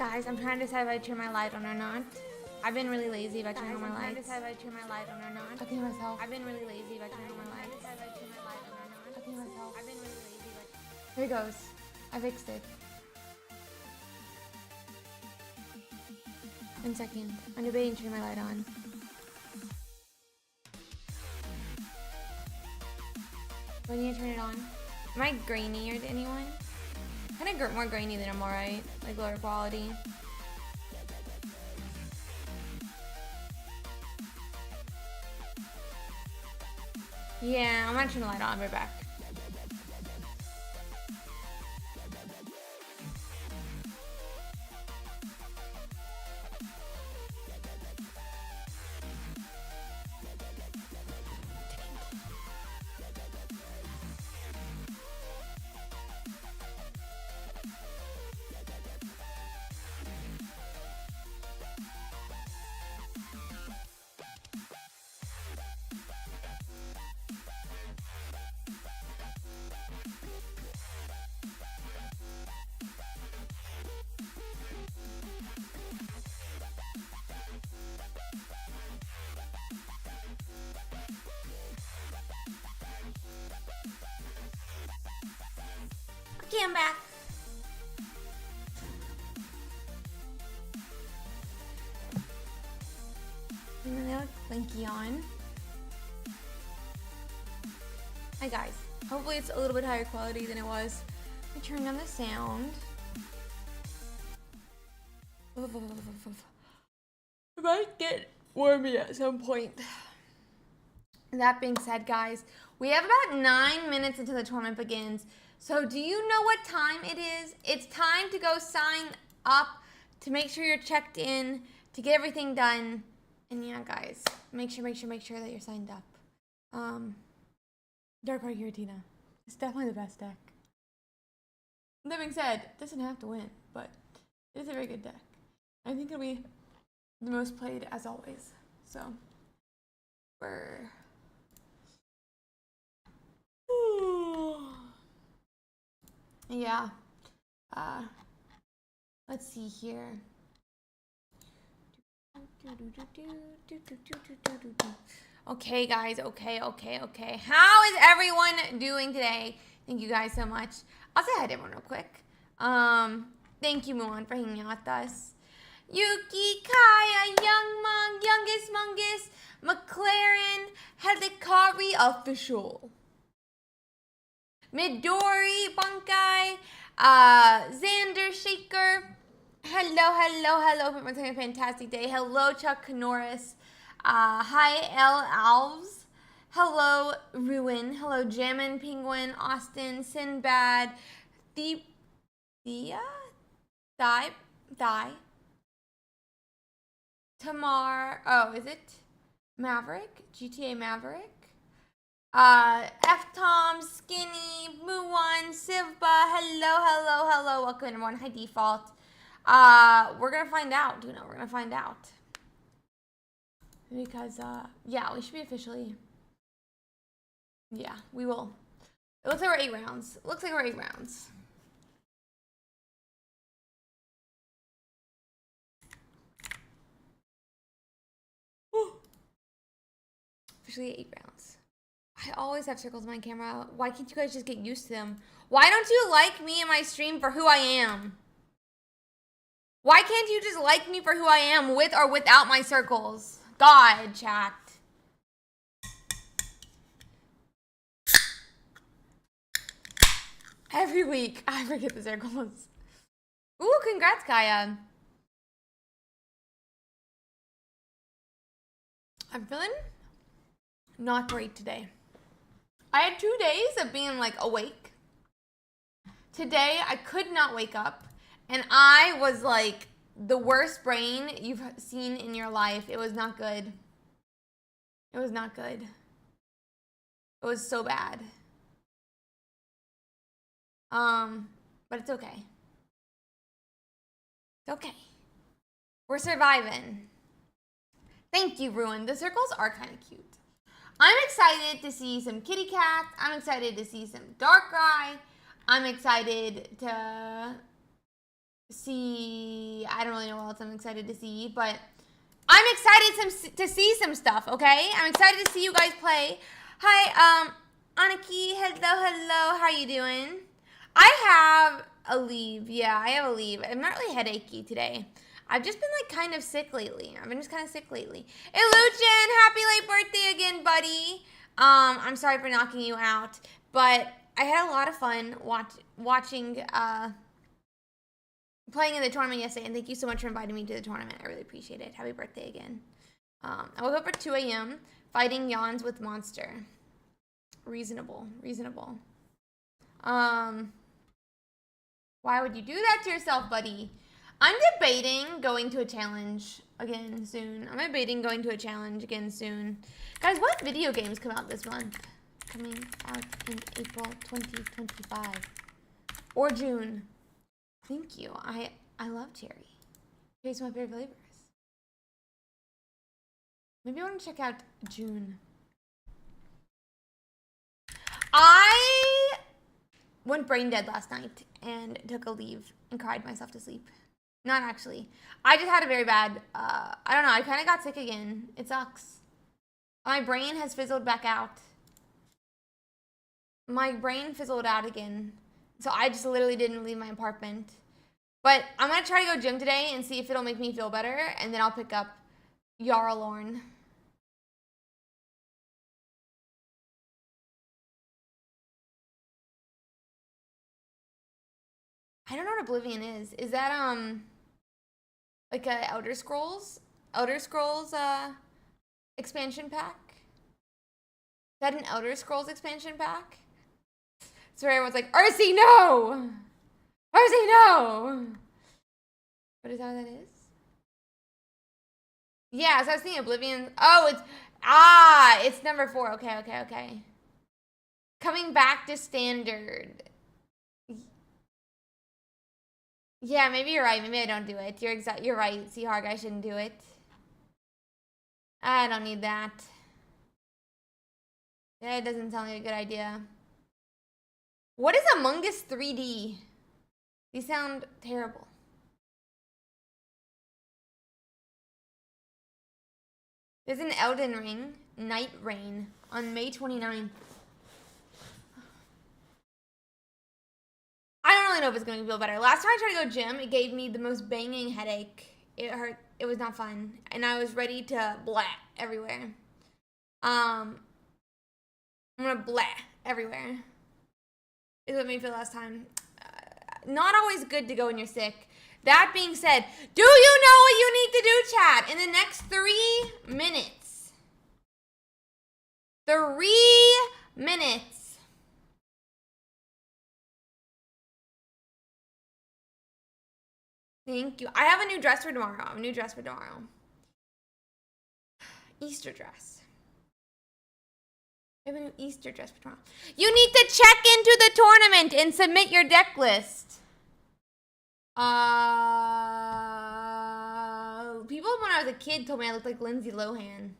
Guys, I'm trying to decide if I turn my light on or not. I've been really lazy about turning on my lights. I'm trying to decide if I turn my light on or not. Talking to myself. I've been really lazy about turning on my lights. Talking to myself. I've been really lazy about... Here it goes. I fixed it. 1 second. I'm debating turning my light on. Do I need to turn it on? Am I grainy or to anyone? Kind of more grainy than I'm alright. Like lower quality. Yeah, I'm gonna turn the light on. I'll be right back. Okay, I'm back. And then I'll Blinky on. Hi guys. Hopefully it's a little bit higher quality than it was. I turned on the sound. It might get warmy at some point. That being said, guys, we have about 9 minutes until the tournament begins. So do you know what time it is? It's time to go sign up, to make sure you're checked in, to get everything done. And yeah, guys, make sure that you're signed up. Darkrai Giratina. It's definitely the best deck. That being said, it doesn't have to win, but it is a very good deck. I think it'll be the most played as always. So, we're... Yeah. Let's see here. Okay, guys. Okay. How is everyone doing today? Thank you guys so much. I'll say hi to everyone real quick. Thank you, Mulan, for hanging out with us. Yuki, Kaya, Young Mong, Youngest Mungus, McLaren, Helikari Official. Midori, Bunkai, Xander, Shaker. Hello. Everyone's having a fantastic day. Hello, Chuck Norris. Hi, L. Alves. Hello, Ruin. Hello, Jammin, Penguin, Austin, Sinbad, Thea, Die, Tamar. Oh, is it Maverick? GTA Maverick. F-Tom, Skinny, Muwan, Sivba, hello, welcome everyone, hi Default. We're gonna find out, we're gonna find out. Because, yeah, we should be officially, yeah, we will. It looks like we're 8 rounds. Officially 8 rounds. I always have circles on my camera. Why can't you guys just get used to them? Why don't you like me and my stream for who I am? Why can't you just like me for who I am with or without my circles? God, chat. Every week, I forget the circles. Ooh, congrats, Kaya. I'm feeling not great today. I had 2 days of being like awake. Today, I could not wake up. And I was like the worst brain you've seen in your life. It was not good. It was so bad. But it's okay. It's okay. We're surviving. Thank you, Ruin. The circles are kind of cute. I'm excited to see some kitty cats. I'm excited to see some Darkrai. I'm excited to see. I don't really know what else I'm excited to see, but I'm excited to see some stuff, okay? I'm excited to see you guys play. Hi, Aniki, hello, how you doing? I have a leave, yeah, I have a leave. I'm not really headachy today. I've just been like kind of sick lately. Hey, Luchin, happy late birthday again, buddy. I'm sorry for knocking you out, but I had a lot of fun watching, playing in the tournament yesterday, and thank you so much for inviting me to the tournament. I really appreciate it. Happy birthday again. I woke up at 2 a.m. fighting yawns with Monster. Reasonable. Why would you do that to yourself, buddy? I'm debating going to a challenge again soon. Guys, what video games come out this month? Coming out in April 2025. Or June. Thank you. I love cherry. Cherry's my favorite flavors. Maybe I want to check out June. I went brain dead last night and took a leave and cried myself to sleep. Not actually. I just had a very bad, I don't know, I kind of got sick again. It sucks. My brain has fizzled back out. My brain fizzled out again. So I just literally didn't leave my apartment. But I'm going to try to go gym today and see if it'll make me feel better. And then I'll pick up Yarlorn. I don't know what Oblivion is. Is that, like a Elder Scrolls expansion pack? Is that an Elder Scrolls expansion pack? So everyone's like, Ursi, no! Ursi, no! What is that is? Yeah, so I was thinking Oblivion. Oh, it's number 4. Okay. Coming back to standard. Yeah, maybe you're right. Maybe I don't do it. You're right, Seahawk. I shouldn't do it. I don't need that. That doesn't sound like a good idea. What is Among Us 3D? These sound terrible. There's an Elden Ring, Night Rain, on May 29th. I don't really know if it's going to feel better. Last time I tried to go gym, it gave me the most banging headache. It hurt. It was not fun. And I was ready to blah everywhere. I'm going to blah everywhere. Is what made me feel last time. Not always good to go when you're sick. That being said, do you know what you need to do, chat? In the next 3 minutes. 3 minutes. Thank you. I have a new dress for tomorrow. Easter dress. I have a new Easter dress for tomorrow. You need to check into the tournament and submit your deck list. People when I was a kid told me I looked like Lindsay Lohan.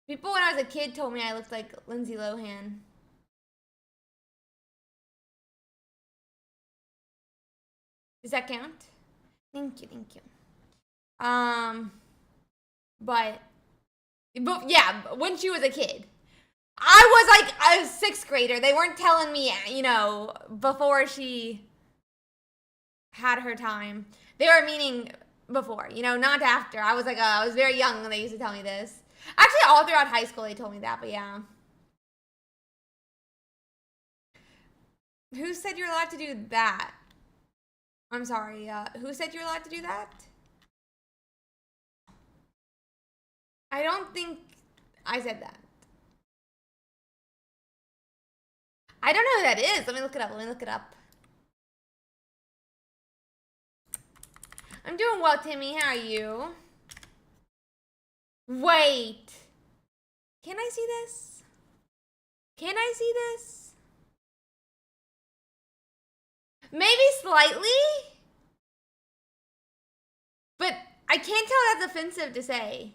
People when I was a kid told me I looked like Lindsay Lohan. Does that count? Thank you. But yeah, when she was a kid. I was like a 6th grader. They weren't telling me, you know, before she had her time. They were meaning before, you know, not after. I was like, I was very young when they used to tell me this. Actually, all throughout high school, they told me that, but yeah. Who said you're allowed to do that? I'm sorry, who said you're allowed to do that? I don't think I said that. I don't know who that is. Let me look it up. I'm doing well, Timmy. How are you? Wait. Can I see this? Maybe slightly? But I can't tell if that's offensive to say.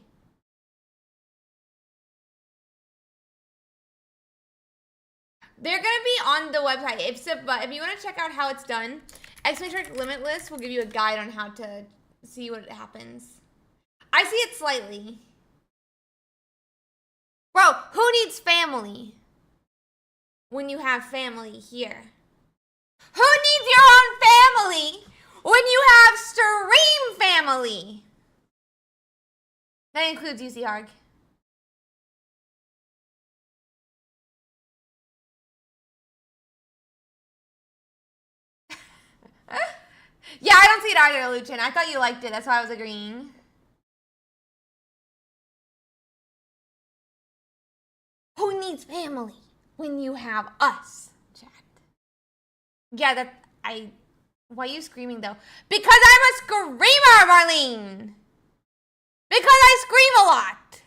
They're gonna be on the website. If you want to check out how it's done, Exclamation Limitless will give you a guide on how to see what happens. I see it slightly. Bro, who needs family when you have family here? Who needs your own family when you have stream family? That includes UC Harg. Yeah, I don't see it either, Luchin. I thought you liked it. That's why I was agreeing. Who needs family when you have us? Chat. Yeah, why are you screaming though? Because I'm a screamer, Marlene! Because I scream a lot!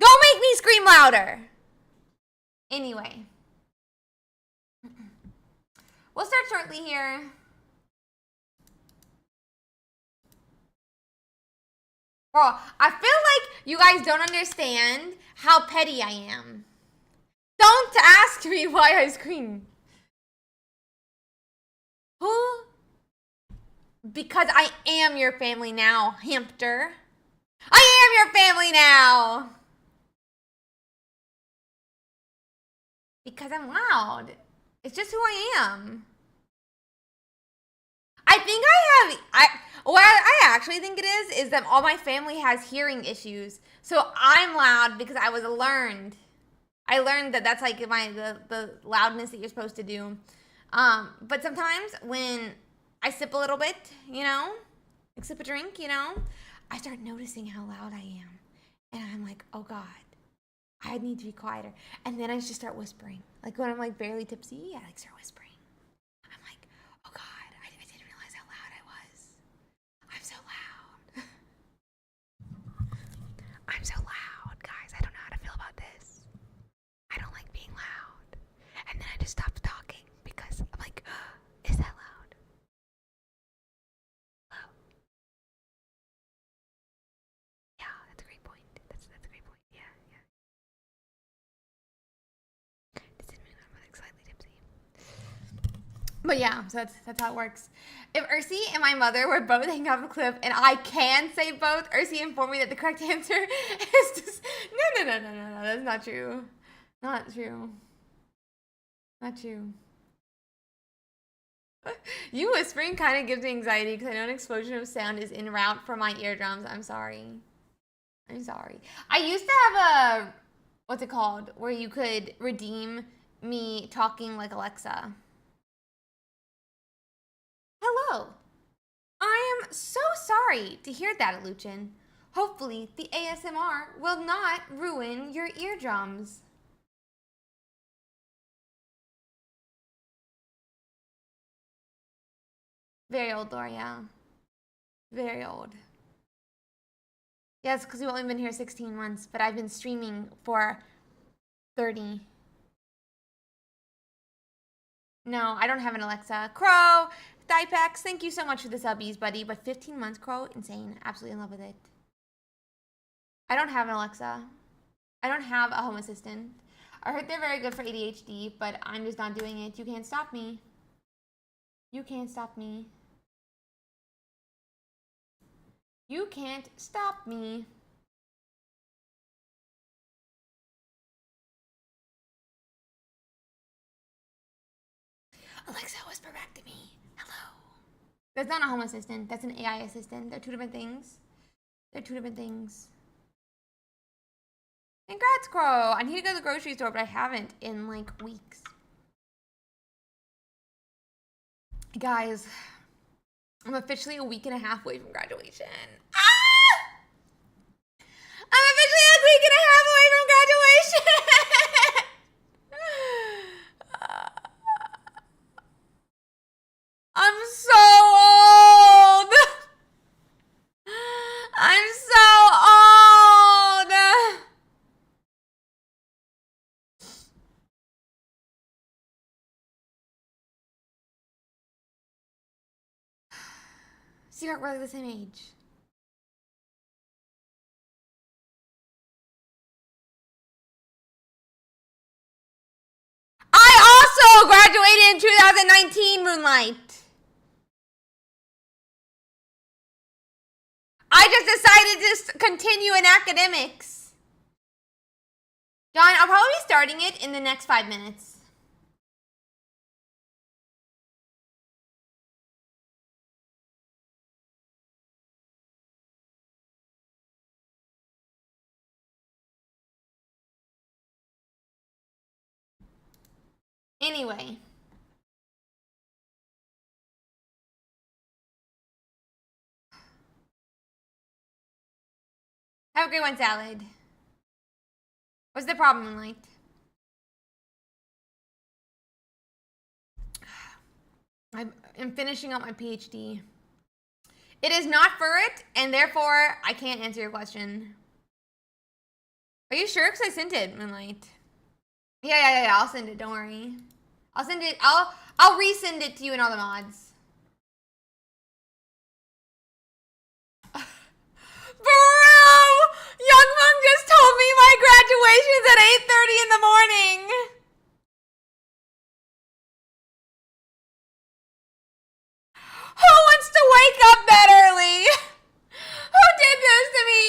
Don't make me scream louder! Anyway. We'll start shortly here. Bro, I feel like you guys don't understand how petty I am. Don't ask me why I scream. Who? Because I am your family now, hamster. I am your family now. Because I'm loud. It's just who I am. I think what I actually think it is that all my family has hearing issues. So I'm loud because I learned that that's like the loudness that you're supposed to do. But sometimes when I sip a little bit, you know, like sip a drink, you know, I start noticing how loud I am. And I'm like, oh God, I need to be quieter. And then I just start whispering. Like when I'm like barely tipsy, I like start whispering. I'm like, oh God, I didn't realize how loud I was. I'm so loud. I'm so loud, guys. I don't know how to feel about this. I don't like being loud. And then I just stop talking because I'm like, is that loud? Hello? Yeah, that's a great point. That's a great point. Yeah. This didn't mean I'm like slightly tipsy. But yeah, so that's how it works. If Ursi and my mother were both hanging off a cliff and I can say both, Ursi informed me that the correct answer is just no. That's not true. Not true. Not true. You whispering kind of gives me anxiety because I know an explosion of sound is en route for my eardrums. I'm sorry. I used to have a, what's it called, where you could redeem me talking like Alexa. Hello. I am so sorry to hear that, Luchin. Hopefully, the ASMR will not ruin your eardrums. Very old, Doria. Very old. Yes, because we've only been here 16 months, but I've been streaming for 30. No, I don't have an Alexa. Crow, Dipex, thank you so much for the subbies, buddy. But 15 months, Crow, insane. Absolutely in love with it. I don't have an Alexa. I don't have a home assistant. I heard they're very good for ADHD, but I'm just not doing it. You can't stop me. You can't stop me. You can't stop me. Alexa, whisper back to me. Hello. That's not a home assistant. That's an AI assistant. They're two different things. Congrats, Crow. I need to go to the grocery store, but I haven't in like weeks. Guys, I'm officially a week and a half away from graduation. Ah! I'm officially a week and a half away from graduation. I'm so old. I'm so old. So you're really the same age. I graduated in 2019, Moonlight. I just decided to continue in academics. John, I'll probably be starting it in the next 5 minutes. Anyway. Have a great one, Salad. What's the problem, Moonlight? I'm finishing up my PhD. It is not for it, and therefore I can't answer your question. Are you sure? Because I sent it, Moonlight. Yeah. I'll send it. Don't worry. I'll send it. I'll resend it to you and all the mods. Bro! Young Monk just told me my graduation's at 8:30 in the morning. Who wants to wake up that early? Who did this to me?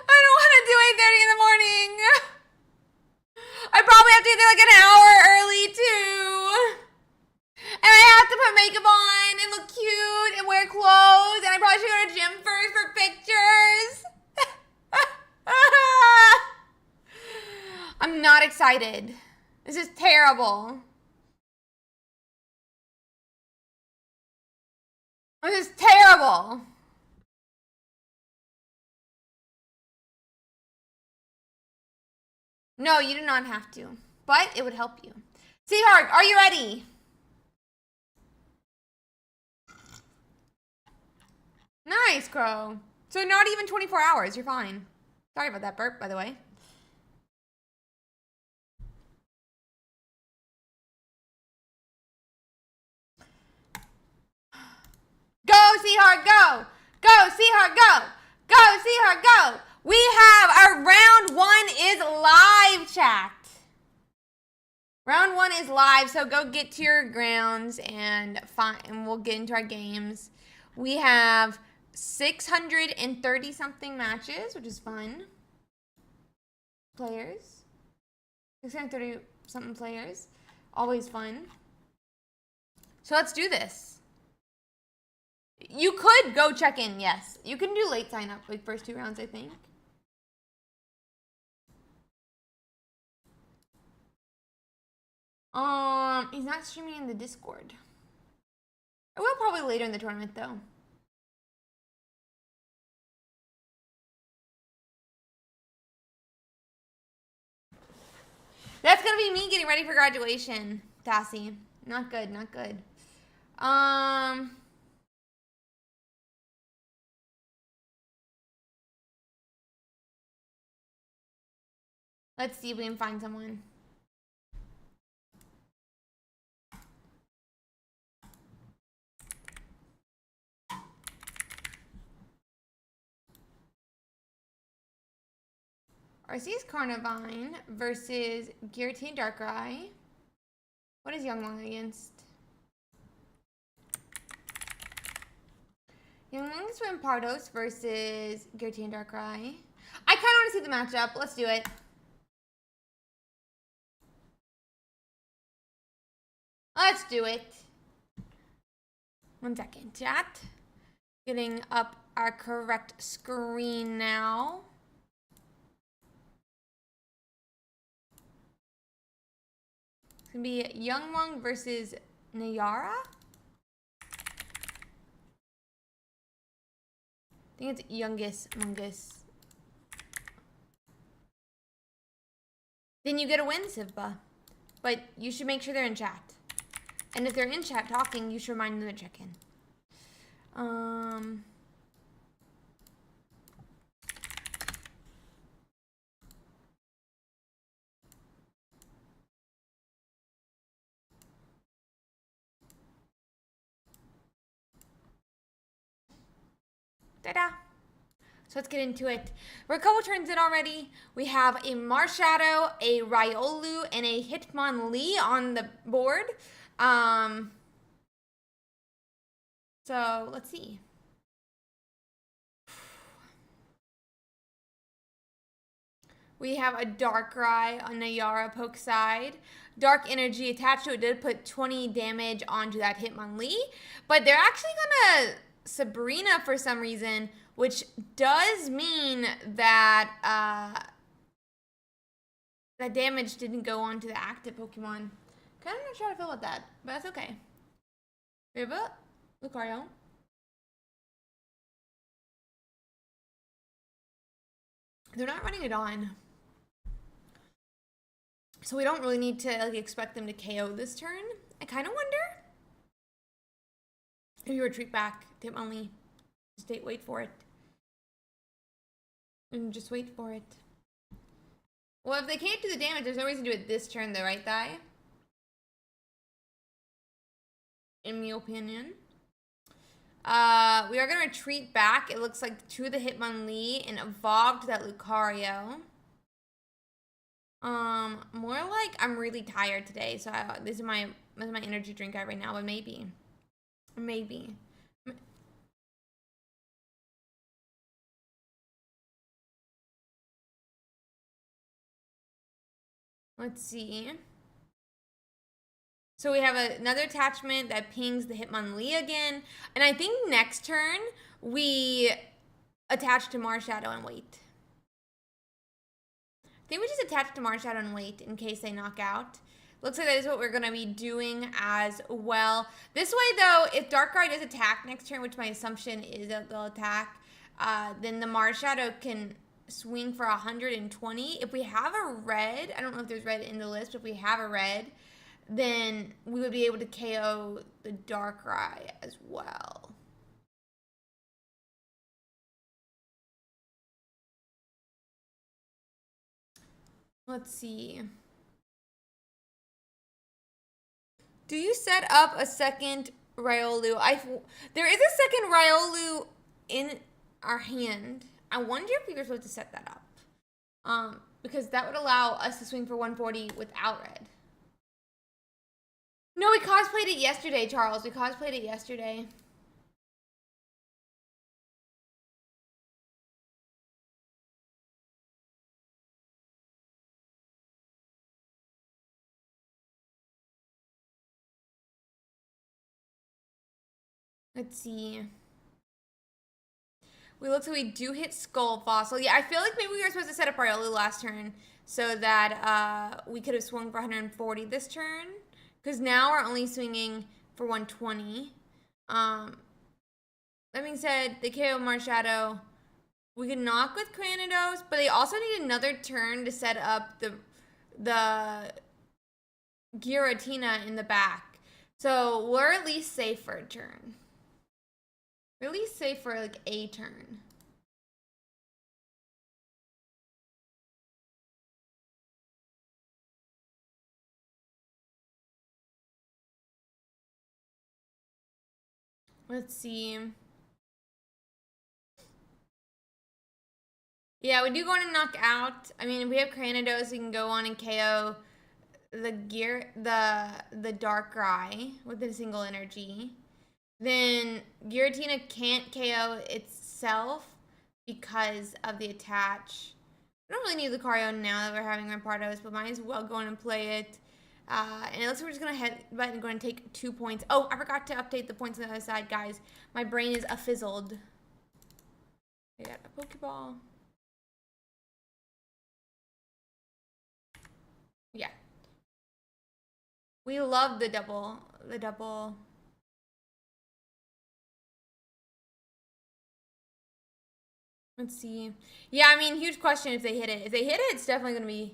I don't want to do 8:30 in the morning. I probably have to do like an hour early too. And I have to put makeup on and look cute and wear clothes. And I probably should go to the gym first for pictures. I'm not excited. This is terrible. This is terrible. No, you do not have to. But it would help you. Seahawk, are you ready? Nice, Crow. So not even 24 hours. You're fine. Sorry about that burp, by the way. Go, Seahawk, go! Go, Seahawk, go! Go, Seahawk, go! We have our round 1 is live, chat. Round 1 is live, so go get to your grounds and we'll get into our games. We have 630 something matches, which is fun. Players. 630 something players. Always fun. So let's do this. You could go check in, yes. You can do late sign up, like first 2 rounds, I think. He's not streaming in the Discord. I will probably later in the tournament, though. That's gonna be me getting ready for graduation, Tassie. Not good, not good. Let's see if we can find someone. Ursiiday's Carnivine versus Giratina Darkrai. What is Youngwon against? Youngwon's Rampardos versus Giratina Darkrai. I kind of want to see the matchup. Let's do it. Let's do it. 1 second, chat. Getting up our correct screen now. It's gonna be Youngwon versus Nayara. I think it's Youngest Mungus. Then you get a win, Sivba. But you should make sure they're in chat. And if they're in chat talking, you should remind them to check in. Ta-da! So let's get into it. We're a couple turns in already. We have a Marshadow, a Riolu, and a Hitmonlee on the board. So let's see. We have a Darkrai on the Yara poke side. Dark Energy attached to it did put 20 damage onto that Hitmonlee. But they're actually going to Sabrina for some reason, which does mean that that damage didn't go on to the active Pokemon. Kind of not sure how to feel about that, but that's okay. We have a Lucario. They're not running it on. So we don't really need to like expect them to KO this turn. I kind of wonder if you retreat back to Hitmonlee. Just wait for it. And just wait for it. Well, if they can't do the damage, there's no reason to do it this turn though, right, Thai? In my opinion. We are going to retreat back. It looks like to the Hitmonlee and evolved that Lucario. More like I'm really tired today, so this is my energy drink right now, but maybe. Let's see. So we have another attachment that pings the Hitmonlee again, and I think next turn we attach to Marshadow and wait. I think we just attach to Marshadow and wait in case they knock out. Looks like that is what we're going to be doing as well. This way, though, if Darkrai does attack next turn, which my assumption is that they'll attack, then the Marshadow can swing for 120. If we have a red, I don't know if there's red in the list, but if we have a red, then we would be able to KO the Darkrai as well. Let's see. Do you set up a second Riolu? There is a second Riolu in our hand. I wonder if we were supposed to set that up. Because that would allow us to swing for 140 without red. No, we cosplayed it yesterday, Charles. We cosplayed it yesterday. Let's see. We look like we do hit Skull Fossil. Yeah, I feel like maybe we were supposed to set up Riolu last turn so that we could have swung for 140 this turn. Because now we're only swinging for 120. That being said, they KO Marshadow. We can knock with Gyarados, but they also need another turn to set up the Giratina in the back. So we're at least safe for a turn. We're at least safe for like a turn. Let's see. Yeah, we do go on and knock out. I mean, if we have Gyarados, we can go on and KO the Darkrai with a single energy. Then Giratina can't KO itself because of the attach. I don't really need Lucario now that we're having Rampardos, but might as well go in and play it. And it looks like we're just going to headbutt and going to take 2 points. Oh, I forgot to update the points on the other side, guys. My brain is a-fizzled. I got a Pokeball. Yeah. We love the double. Let's see. Yeah, I mean, huge question if they hit it. If they hit it, it's definitely gonna be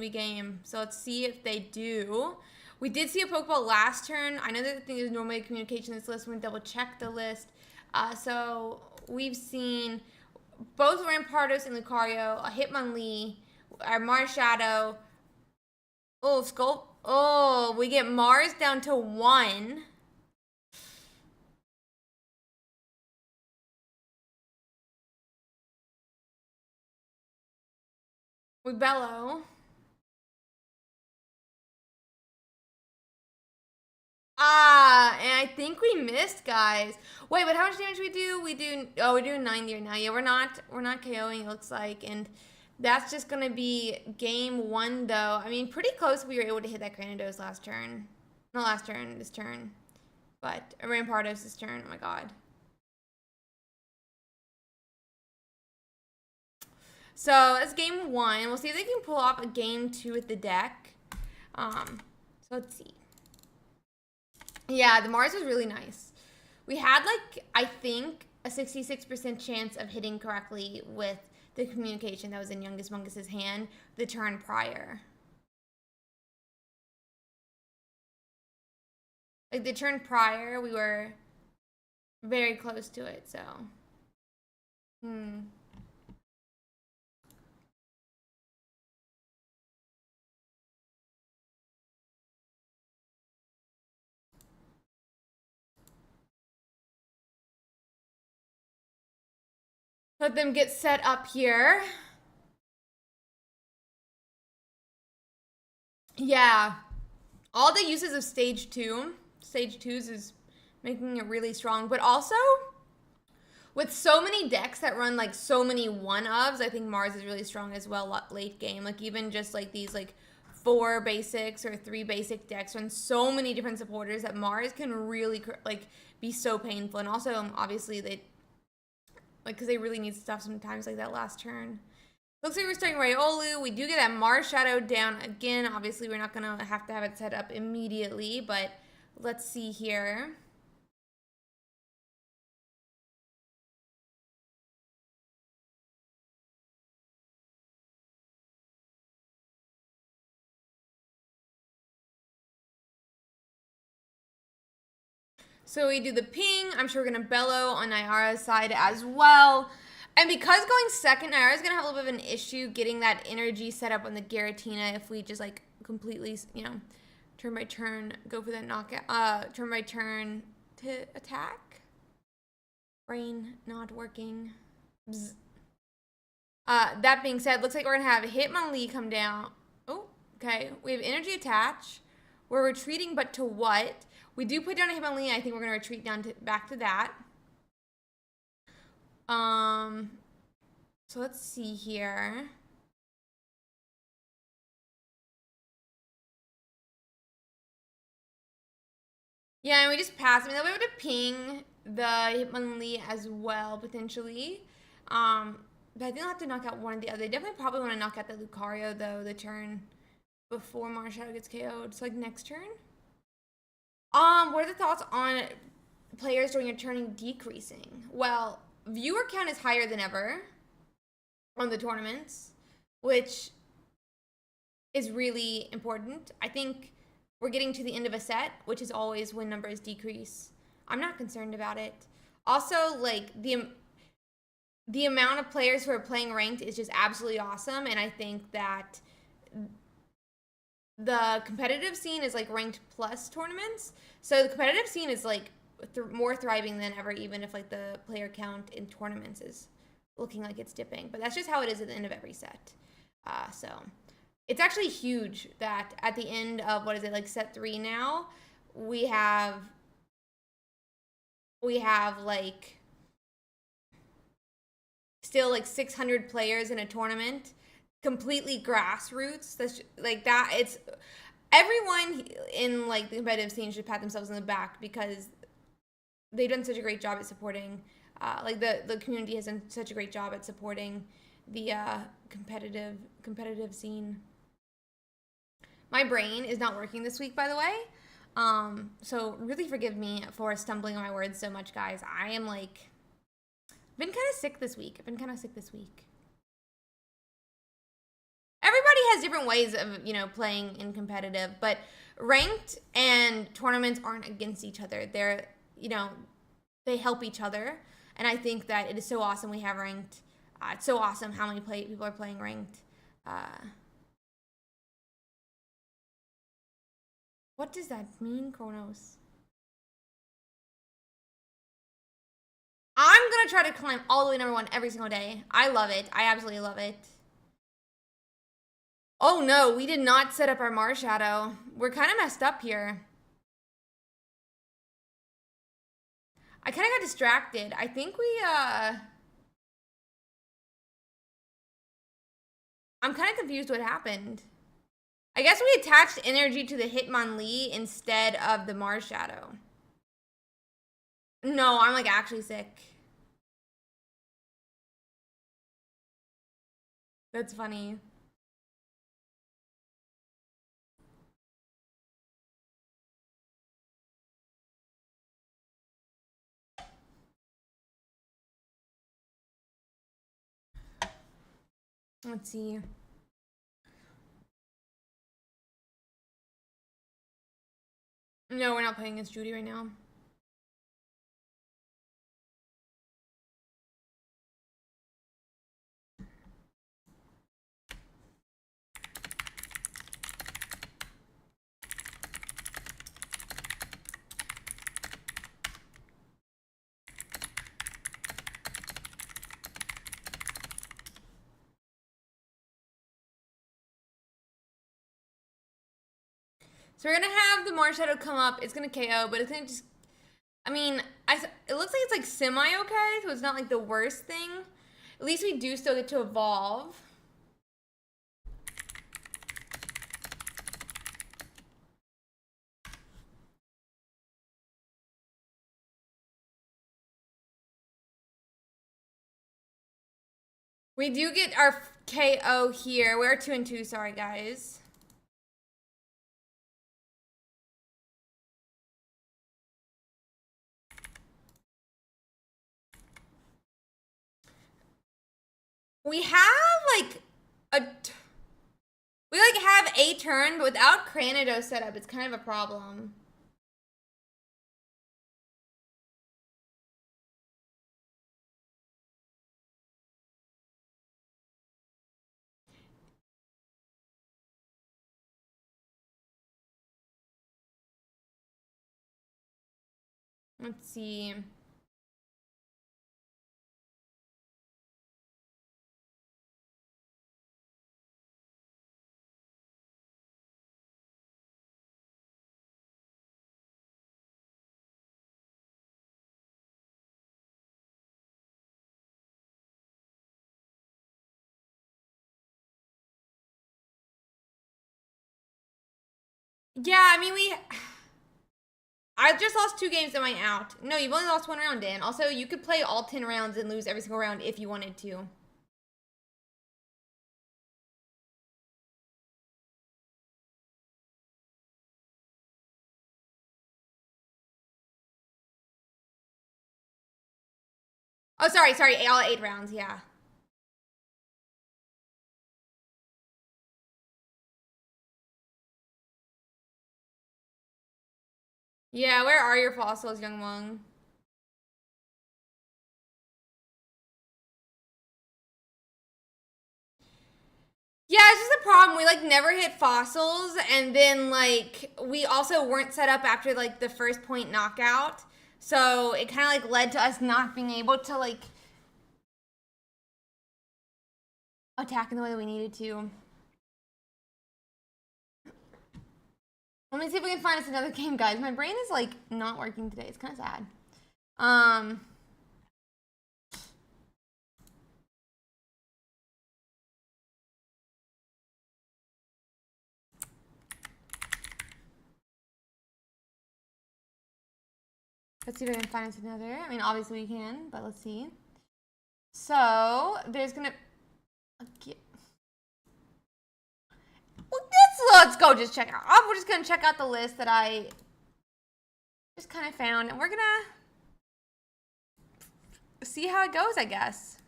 game. So let's see if they do. We did see a Pokeball last turn. I know that the thing is normally communication in this list. We're gonna double check the list. So we've seen both Rampardos and Lucario, a Hitmonlee, our Marshadow. Oh, Skull. Oh, we get Mars down to 1. We bellow. And I think we missed, guys. Wait, but how much damage we do? We're doing 90 right now. Yeah, we're not KOing, it looks like, and that's just gonna be game 1 though. I mean, pretty close. We were able to hit that Gyarados last turn. Not last turn, this turn. But Rampardos this turn. Oh my god. So that's game 1. We'll see if they can pull off a game 2 with the deck. So let's see. Yeah, the Mars was really nice. We had, like, I think, a 66% chance of hitting correctly with the communication that was in Youngest Mungus's hand the turn prior. Like, the turn prior, we were very close to it, so. Let them get set up here. Yeah. All the uses of stage 2s is making it really strong. But also, with so many decks that run, like, so many one-ofs, I think Mars is really strong as well late game. Like, even just, like, these, like, 4 basics or 3 basic decks run so many different supporters that Mars can really, like, be so painful. And also, obviously, they, like, because they really need stuff sometimes, like that last turn. Looks like we're starting Riolu. We do get that Mars Shadow down again. Obviously, we're not going to have it set up immediately, but let's see here. So we do the ping. I'm sure we're going to bellow on Nyara's side as well. And because going second, Nyara's going to have a little bit of an issue getting that energy set up on the Giratina if we just, like, completely, you know, turn by turn, go for that knockout, turn by turn to attack. Brain not working. Bzz. That being said, looks like we're going to have Hitmonlee come down. Oh, okay. We have energy attach. We're retreating, but to what? We do put down a Hitmonlee. I think we're going to retreat down back to that. So let's see here. Yeah, and we just pass. I mean, they'll be able to ping the Hitmonlee as well, potentially. But I think they'll have to knock out one or the other. They definitely probably want to knock out the Lucario, though, the turn before Mars Shadow gets KO'd. So, like, next turn? What are the thoughts on players during a turning decreasing? Well, viewer count is higher than ever on the tournaments, which is really important. I think we're getting to the end of a set, which is always when numbers decrease. I'm not concerned about it. Also, like, the amount of players who are playing ranked is just absolutely awesome, and I think that the competitive scene is, like, ranked plus tournaments. So the competitive scene is, like, more thriving than ever, even if, like, the player count in tournaments is looking like it's dipping. But that's just how it is at the end of every set. So it's actually huge that at the end of, what is it, like, set 3 now, we have like, still, like, 600 players in a tournament, completely grassroots. That's like that. It's everyone in, like, the competitive scene should pat themselves on the back because they've done such a great job at supporting. Like, the community has done such a great job at supporting the competitive scene. My brain is not working this week, by the way. So really forgive me for stumbling on my words so much, guys. I am, like, been kind of sick this week. Everybody has different ways of, you know, playing in competitive, but ranked and tournaments aren't against each other. They're, you know, they help each other. And I think that it is so awesome we have ranked. It's so awesome how many people are playing ranked. What does that mean, Kronos? I'm going to try to climb all the way #1 every single day. I love it. I absolutely love it. Oh no, we did not set up our Marshadow. We're kind of messed up here. I kind of got distracted. I think I'm kind of confused what happened. I guess we attached energy to the Hitmonlee instead of the Marshadow. No, I'm like actually sick. That's funny. Let's see. No, we're not playing against Judy right now. So we're gonna have the Marshadow come up. It's gonna KO, but it's gonna just. I mean, it looks like it's like semi-okay, so it's not like the worst thing. At least we do still get to evolve. We do get our KO here. We're 2-2, sorry guys. We have like we like have a turn, but without Gyarados set up, it's kind of a problem. Let's see. Yeah, I mean, I just lost 2 games. Am I out? No, you've only lost 1 round, Dan. Also, you could play all 10 rounds and lose every single round if you wanted to. Oh, sorry, all 8 rounds, yeah. Yeah, where are your fossils, Young Mung? Yeah, it's just a problem. We like never hit fossils, and then like we also weren't set up after like the first point knockout, so it kind of like led to us not being able to like attack in the way that we needed to. Let me see if we can find us another game, guys. My brain is like not working today. It's kind of sad. Let's see if I can find us another. I mean, obviously we can, but let's see. So there's gonna. Okay. Well, let's go just check out. We're just gonna check out the list that I just kind of found, and we're gonna see how it goes, I guess.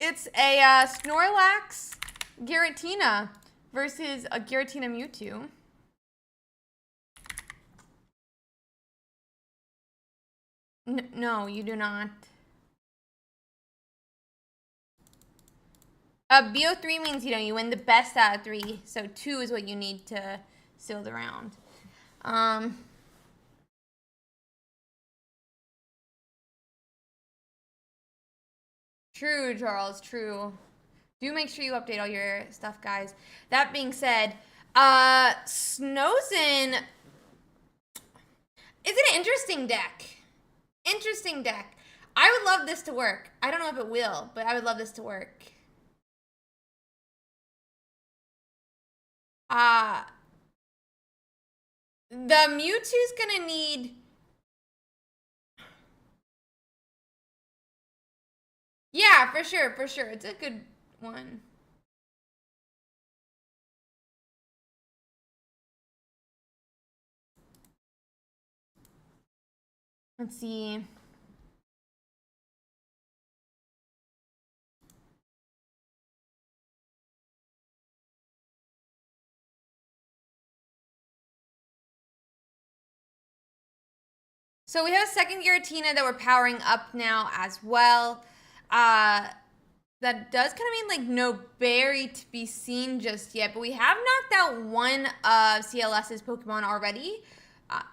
It's a Snorlax Giratina versus a Giratina Mewtwo. No, you do not. BO3 means, you know, you win the best out of 3. So 2 is what you need to seal the round. True, Charles, true. Do make sure you update all your stuff, guys. That being said, Snowzen is an interesting deck. Interesting deck. I would love this to work. I don't know if it will, but I would love this to work. The Mewtwo's gonna need... Yeah, for sure, for sure. It's a good one. Let's see. So we have a second Giratina that we're powering up now as well. That does kind of mean like no berry to be seen just yet, but we have knocked out one of CLS's Pokemon already.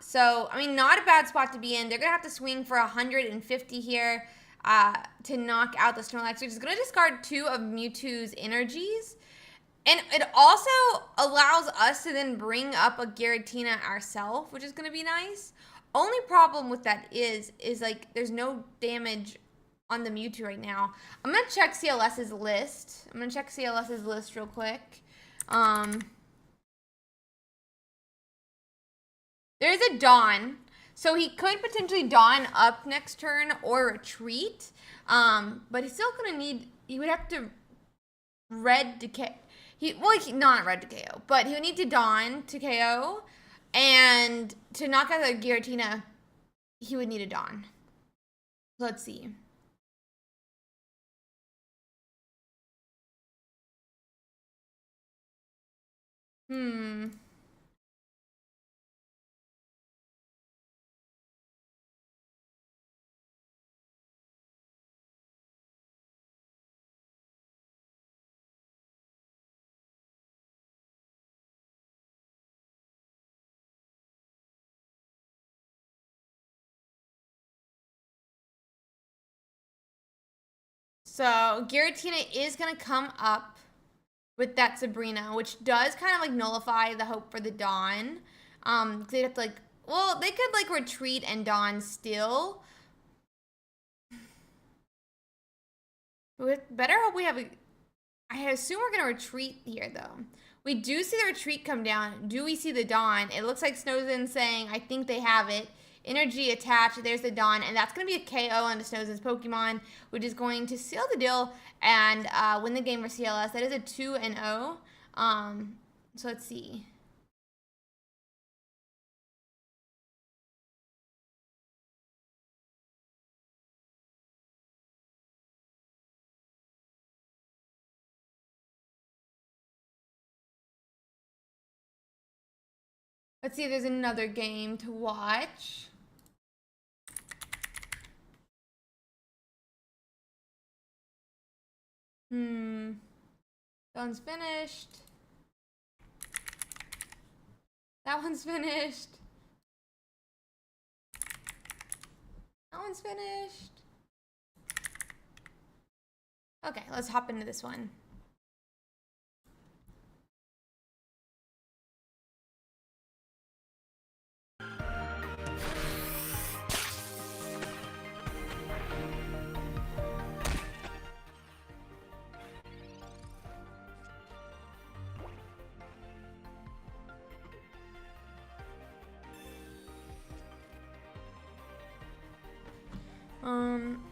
So, I mean, not a bad spot to be in. They're going to have to swing for 150 here to knock out the Snorlax, which is going to discard 2 of Mewtwo's energies. And it also allows us to then bring up a Giratina ourselves, which is going to be nice. Only problem with that is like there's no damage on the Mewtwo right now. I'm going to check CLS's list. I'm going to check CLS's list real quick. There's a Dawn. So he could potentially Dawn up next turn or retreat. But he's still going to need... He would have to red to KO. Not red to KO, but he would need to Dawn to KO. And to knock out the Giratina, he would need a Dawn. Let's see. So Giratina is going to come up with that Sabrina, which does kind of like nullify the hope for the Dawn. They'd have to like, well, they could like retreat and Dawn still. With better hope we have a, I assume we're going to retreat here though. We do see the retreat come down. Do we see the Dawn? It looks like Snowzen saying, I think they have it. Energy attached, there's the Dawn, and that's going to be a KO on the Snowzen's Pokemon, which is going to seal the deal and win the game for CLS. That is a 2-0. So let's see. Let's see if there's another game to watch. That one's finished. That one's finished. That one's finished. Okay, let's hop into this one.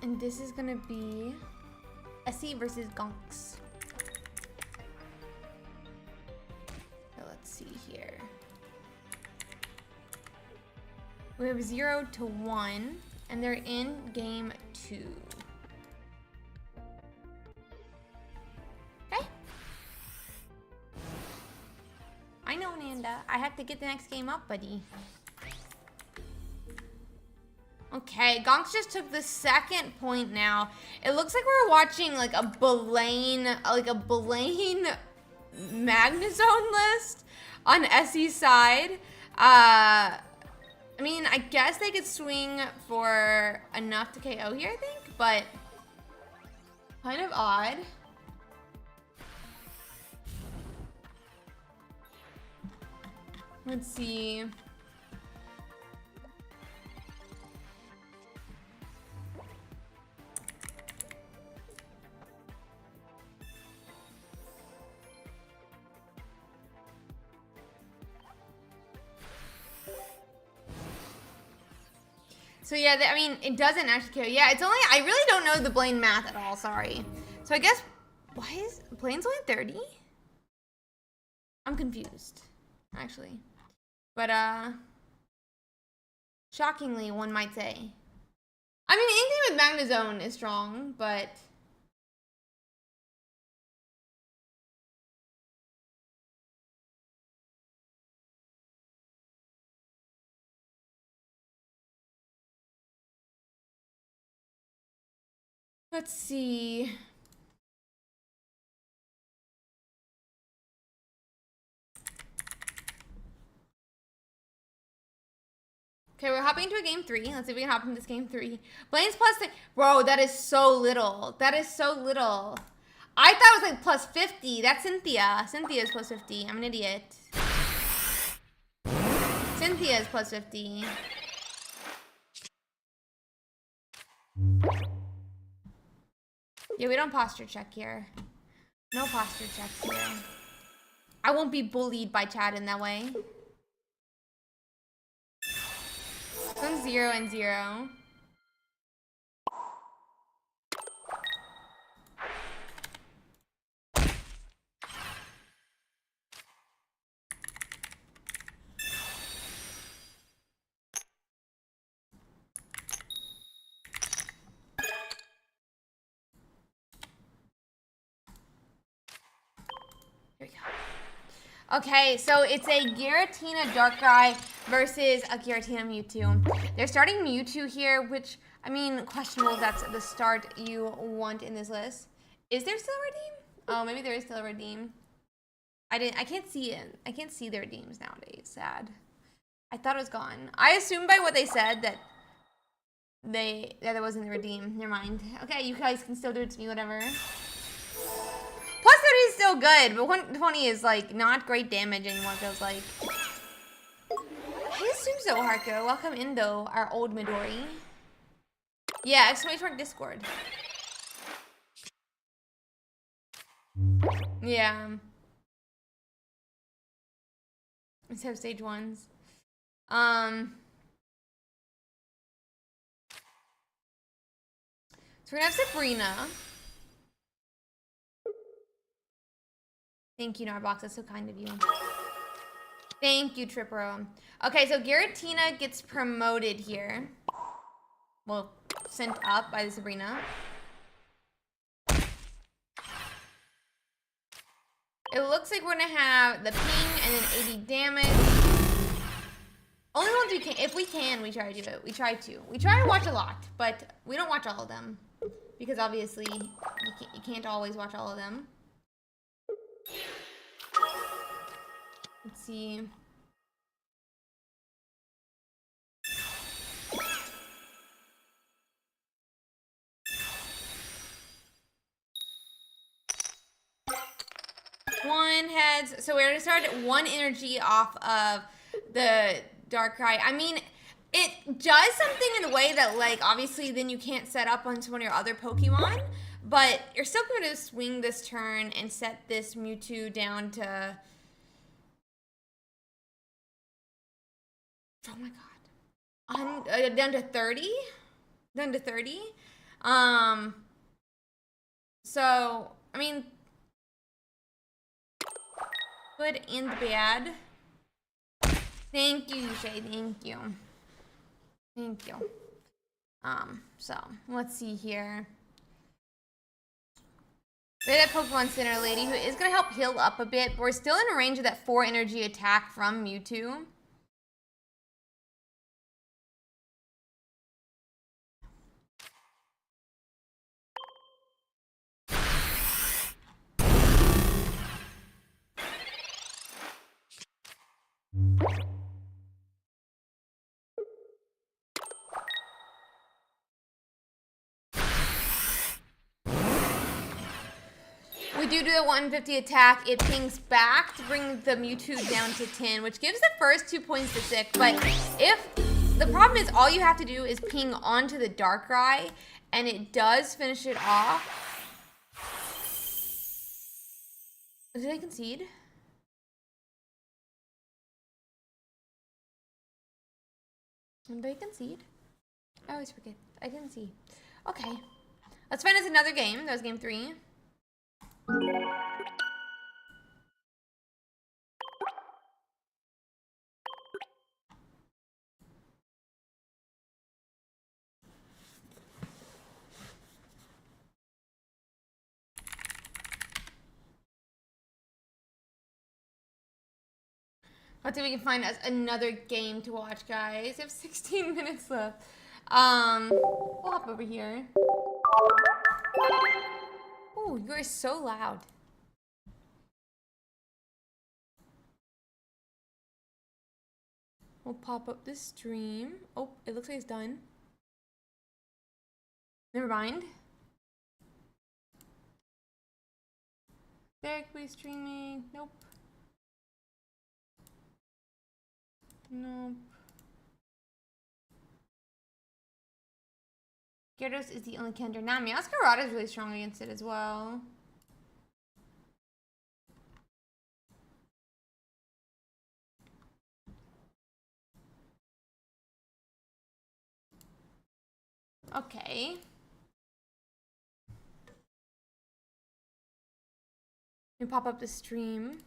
And this is gonna be Essie versus Gonks. So let's see here. We have 0 to 1, and they're in game 2. Okay. I know, Nanda. I have to get the next game up, buddy. Okay, Gonks just took the second point now. It looks like we're watching like a Blaine Magnezone list on Essie's side. I mean, I guess they could swing for enough to KO here, I think, but Kind of odd. Let's see. So yeah, I mean, it doesn't actually kill. Yeah, it's only, I really don't know the Blaine math at all, sorry. So I guess, why is, Blaine's only 30? I'm confused, actually. But, shockingly, one might say. I mean, anything with Magnezone is strong, but... Let's see. Okay, we're hopping into a game 3. Let's see if we can hop into this game 3. Blaine's plus... Bro, that is so little. That is so little. I thought it was like plus 50. That's Cynthia. Cynthia's plus 50. I'm an idiot. Cynthia's plus 50. Yeah, we don't posture check here. No posture checks here. I won't be bullied by Chad in that way. Some 0 and 0. Here we go. Okay, so it's a Giratina Darkrai versus a Giratina Mewtwo. They're starting Mewtwo here, which, I mean, questionable if that's the start you want in this list. Is there still a redeem? Oh, maybe there is still a redeem. I can't see it. I can't see the redeems nowadays. Sad. I thought it was gone. I assumed by what they said that there wasn't a redeem. Never mind. Okay, you guys can still do it to me, whatever. Plus 30 is still good, but 120 is like not great damage anymore, feels like. Hey, assume so, Harko. Welcome in though, our old Midori. Yeah, exclamation mark Discord. Yeah. Let's have stage 1s. So we're gonna have Sabrina. Thank you, Narbox. That's so kind of you. Thank you, Tripro. Okay, so Giratina gets promoted here. Well, sent up by the Sabrina. It looks like we're gonna have the ping and then 80 damage. Only ones we can, if we can, we try to do it. We try to watch a lot, but we don't watch all of them. Because obviously, you can't always watch all of them. Let's see. One heads. So we're gonna start 1 energy off of the Darkrai. I mean, it does something in a way that, like, obviously then you can't set up onto one of your other Pokemon, but you're still going to swing this turn and set this Mewtwo down to... Oh my god. Down to 30? Down to 30? So, I mean... Good and bad. Thank you, Shay. Thank you. Thank you. So, let's see here. We have that Pokemon Center lady who is going to help heal up a bit, but we're still in range of that 4 energy attack from Mewtwo. due to the 150 attack, it pings back to bring the Mewtwo down to 10, which gives the first 2 points to Sick. But if the problem is, all you have to do is ping onto the Darkrai, and it does finish it off. Did I concede? Did I concede? I always forget. I didn't see. Okay. Let's find us another game. That was game 3. Let's see if we can find us another game to watch, guys. We have 16 minutes left. We'll hop over here. Ooh, you are so loud. We'll pop up this stream. Oh, it looks like it's done. Never mind. There could be streaming. Nope. Nope. Gyarados is the only counter. Now, Meowscarada is really strong against it as well. Okay. We pop up the stream.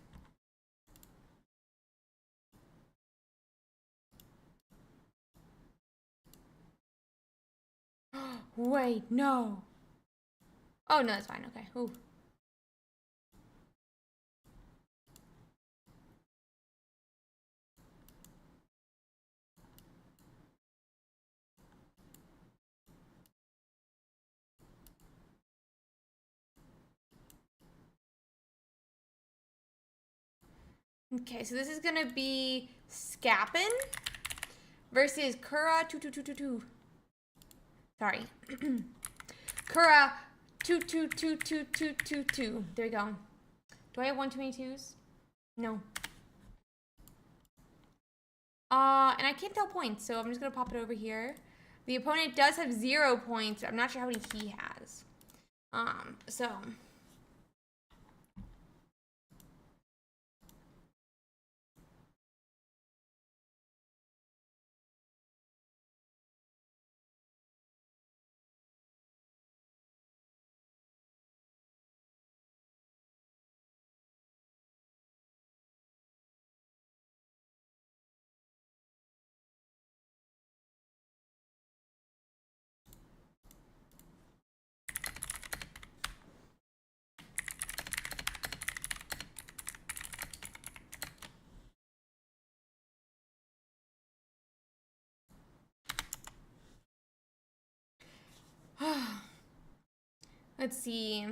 Wait, no. Oh, no, that's fine. Okay. Ooh. Okay, so this is gonna be Scappin versus Kura 2222. Sorry. Kura 222222. There we go. Do I have one too many twos? No. And I can't tell points, so I'm just gonna pop it over here. The opponent does have 0 points. I'm not sure how many he has. So let's see.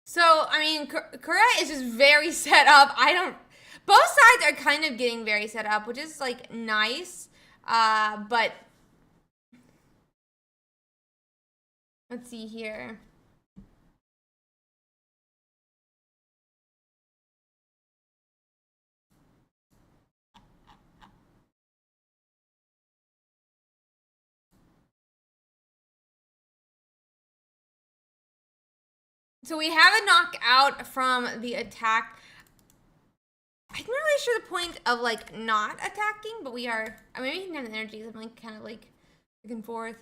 So, I mean, Kura is just very set up. Both sides are kind of getting very set up, which is, like, nice. But let's see here. So we have a knockout from the attack. I'm not really sure the point of, like, not attacking, but we are. I mean, we can have the energies. I'm, like, kind of, like, back and forth.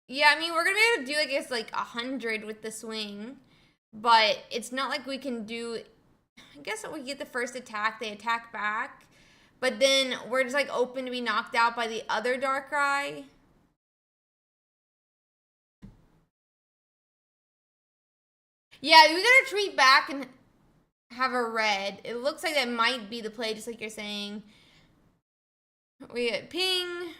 Yeah, I mean, we're going to be able to do, I guess, like, 100 with the swing. But it's not like we can do. I guess we get the first attack, they attack back. But then we're just, like, open to be knocked out by the other Darkrai. Yeah, we gotta retreat back and have a red. It looks like that might be the play, just like you're saying. We get ping.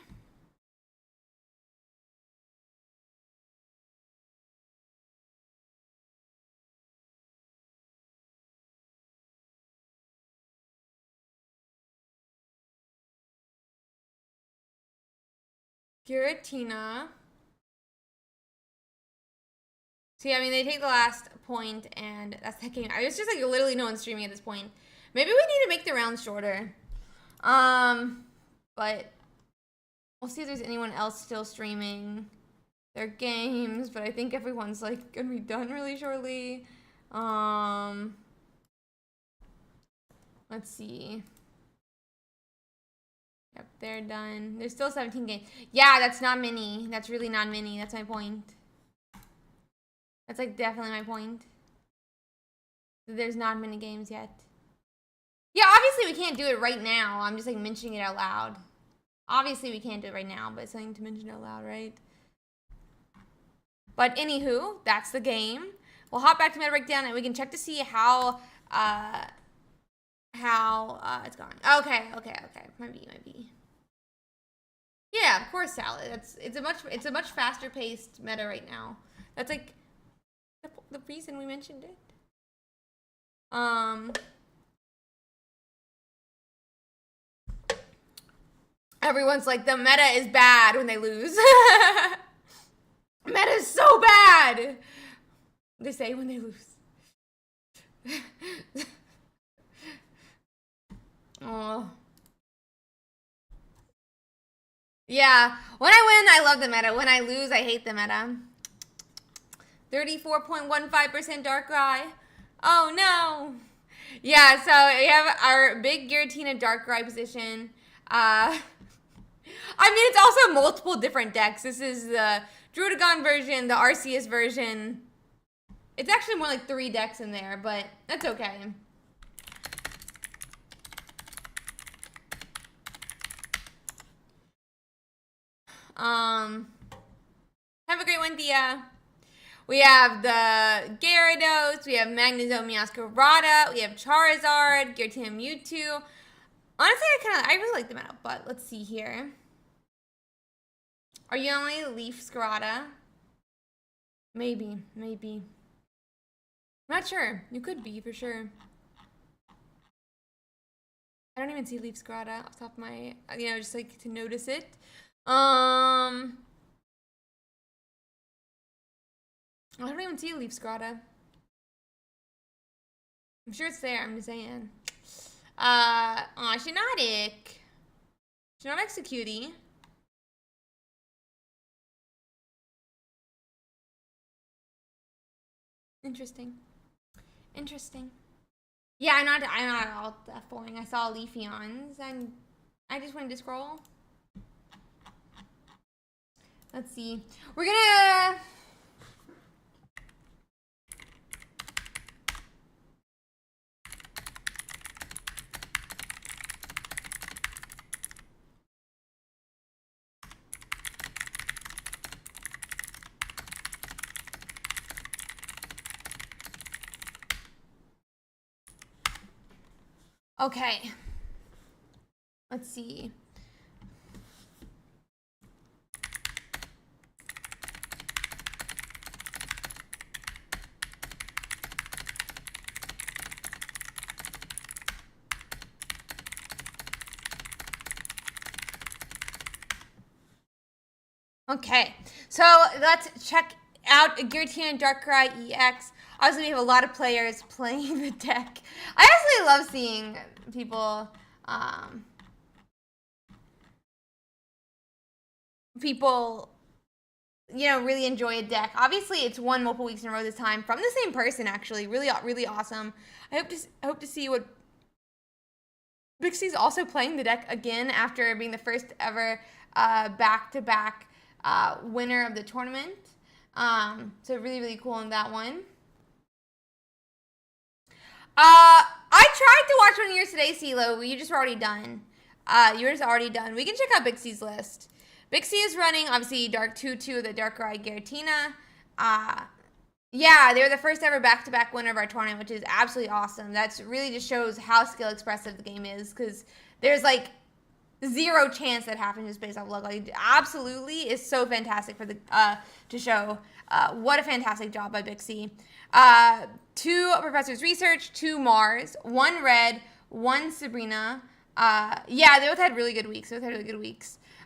Giratina. See, I mean, they take the last point, and that's that game. It's just like literally no one's streaming at this point. Maybe we need to make the rounds shorter. But we'll see if there's anyone else still streaming their games. But I think everyone's like gonna be done really shortly. Let's see. Yep, they're done. There's still 17 games. Yeah, that's not many. That's really not many. That's my point. That's like definitely my point. There's not many games yet. Yeah, obviously we can't do it right now. I'm just like mentioning it out loud. Obviously we can't do it right now, but it's something to mention out loud, right? But anywho, that's the game. We'll hop back to Meta Breakdown and we can check to see how it's going. Okay. Might be. Yeah, of course, Salad. It's a much faster paced meta right now. That's like the reason we mentioned it. Everyone's like, the meta is bad when they lose. Meta is so bad. They say when they lose. Oh. Yeah, when I win, I love the meta. When I lose, I hate the meta. 34.15% Darkrai. Oh no. Yeah, so we have our big Giratina Darkrai position. I mean, it's also multiple different decks. This is the Druidagon version, the Arceus version. It's actually more like 3 decks in there, but that's okay. Have a great one, Dia. We have the Gyarados, we have Magnezone, Meowscarada, we have Charizard, Giratina, Mewtwo. Honestly, I really like the meta, but let's see here. Are you only Leafscarada? Maybe. I'm not sure. You could be, for sure. I don't even see Leafscarada off the top of my, just like to notice it. I don't even see Leafscarada. I'm sure it's there, I'm just saying. Shiinotic. Shiinotic's a cutie. Interesting. Yeah, I'm not all that boring. I saw Leafeons and I just wanted to scroll. Let's see. We're gonna okay. Let's see. Okay, so let's check out Giratina Darkrai EX. Obviously, we have a lot of players playing the deck. I actually love seeing people, really enjoy a deck. Obviously, it's won multiple weeks in a row this time from the same person, actually. Really, really awesome. I hope to see what Bixie's also playing the deck again after being the first ever back-to-back winner of the tournament. So really, really cool on that one. I tried to watch one of yours today, CeeLo. You just were already done. Yours already done. We can check out Bixie's list. Bixie is running, obviously, Dark 2-2, the Darkrai Giratina. Yeah, they were the first ever back-to-back winner of our tournament, which is absolutely awesome. That's really just shows how skill expressive the game is, because there's like zero chance that happens just based off luck. Like, absolutely is so fantastic for the to show what a fantastic job by Bixie. 2 Professor's Research, 2 Mars, 1 Red, 1 Sabrina. Yeah, they both had really good weeks.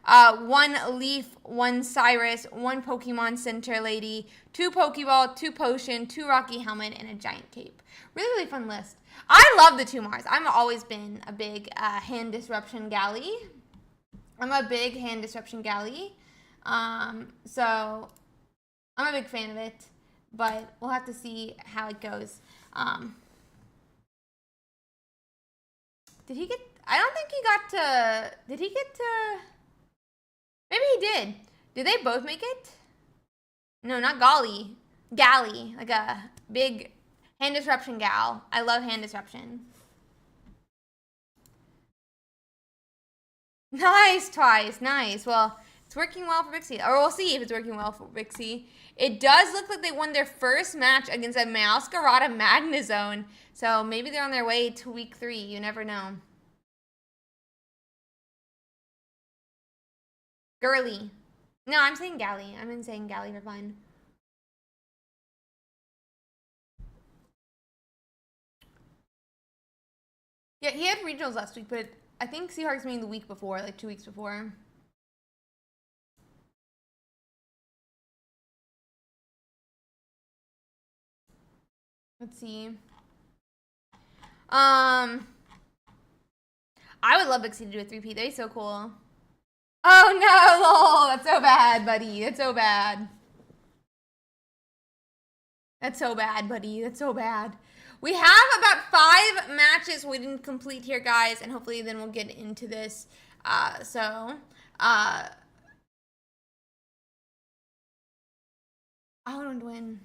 1 Leaf, 1 Cyrus, 1 Pokemon Center Lady, 2 Pokeball, 2 Potion, 2 Rocky Helmet, and a Giant Cape. Really, really fun list. I love the 2 Mars. I've always been a big hand disruption galley. I'm a big hand disruption galley. So I'm a big fan of it, but we'll have to see how it goes. Did he get, I don't think he got to, did he get to, maybe he did. Did they both make it? No, not Golly. Galley, like a big hand disruption gal. I love hand disruption. Nice, Twice. Nice. Well, it's working well for Vixie. Or we'll see if it's working well for Vixie. It does look like they won their first match against a Meowscarada Magnezone. So maybe they're on their way to week 3. You never know. Girly. No, I'm saying Galley. I'm saying Galley for fun. Yeah, he had regionals last week, but I think Seahawks meeting the week before, like 2 weeks before. Let's see. I would love Vixie to do a 3P. That'd be so cool. Oh no, lol. That's so bad, buddy. That's so bad. That's so bad, buddy. That's so bad. We have about 5 matches waiting to complete here, guys, and hopefully then we'll get into this. I want to win.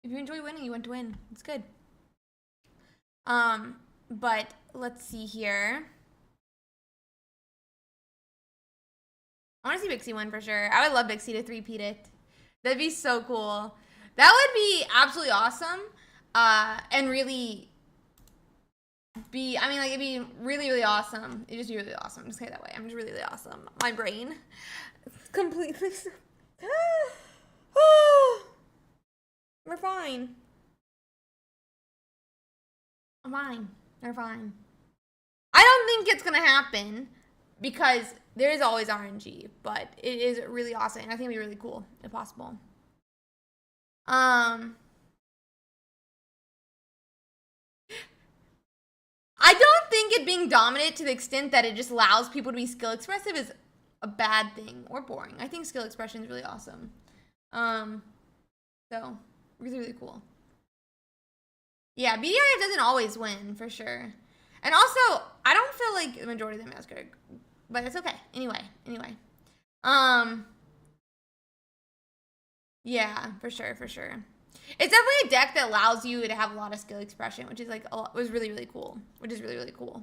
If you enjoy winning, you want to win. It's good. But let's see here. I want to see Vixie win for sure. I would love Vixie to 3-peat it. That'd be so cool. That would be absolutely awesome. And really be, I mean, like, it'd be really, really awesome. It'd just be really awesome. Just say it that way. I'm just really, really awesome. My brain completely. We're fine. I'm fine. They're fine. I don't think it's gonna happen because there is always RNG, but it is really awesome. And I think it'd be really cool if possible. I don't think it being dominant to the extent that it just allows people to be skill expressive is a bad thing or boring. I think skill expression is really awesome. So really, really cool. Yeah, BDIF doesn't always win for sure. And also, I don't feel like the majority of them is good, but it's okay. Anyway. Yeah, for sure. It's definitely a deck that allows you to have a lot of skill expression, which is like was really, really cool. Which is really, really cool.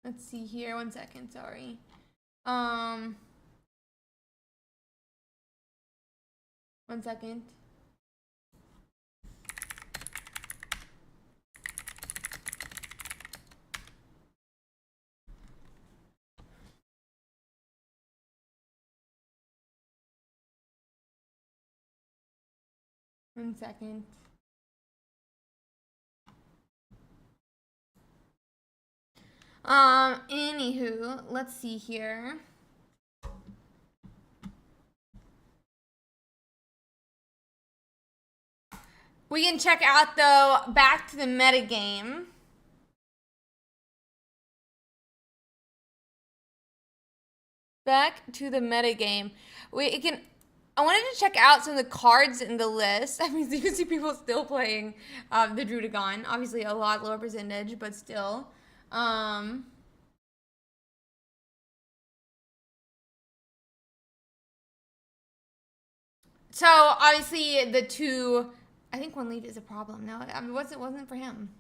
Let's see here. 1 second. Sorry. 1 second. Anywho, let's see here. We can check out, though, back to the metagame. Back to the metagame. I wanted to check out some of the cards in the list. I mean, you can see people still playing the Druddigon. Obviously, a lot lower percentage, but still. So, obviously, the 2... I think 1 lead is a problem. No, I mean, it wasn't for him.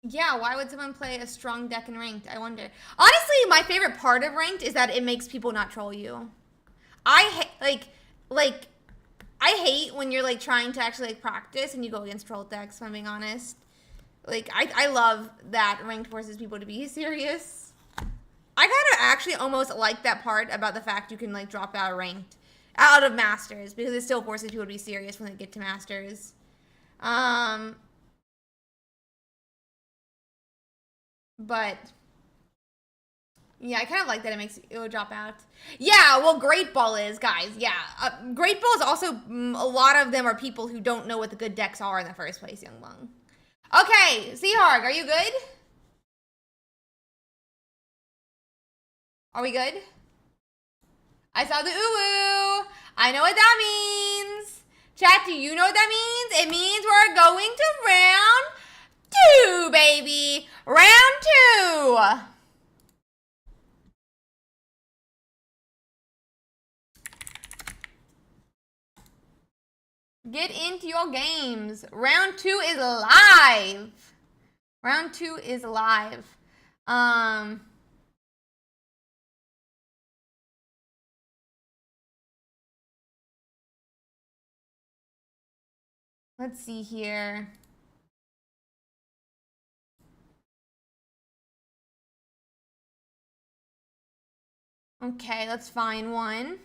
Yeah, why would someone play a strong deck in ranked? I wonder. Honestly, my favorite part of ranked is that it makes people not troll you. I hate when you're like trying to actually like practice and you go against troll decks, if I'm being honest. Like I love that ranked forces people to be serious. I kind of actually almost like that part about the fact you can like drop out of ranked, out of masters, because it still forces people to be serious when they get to masters. But yeah, I kind of like that it will drop out. Yeah, well, Great Ball is, guys. Yeah, Great Ball is also, a lot of them are people who don't know what the good decks are in the first place, Young Bung. Okay, Seaharg, are you good? Are we good? I saw the uwu. I know what that means. Chat, do you know what that means? It means we're going to round 2, baby. Round 2. Get into your games. Round 2 is live. Round 2 is live. Let's see here. Okay, let's find one.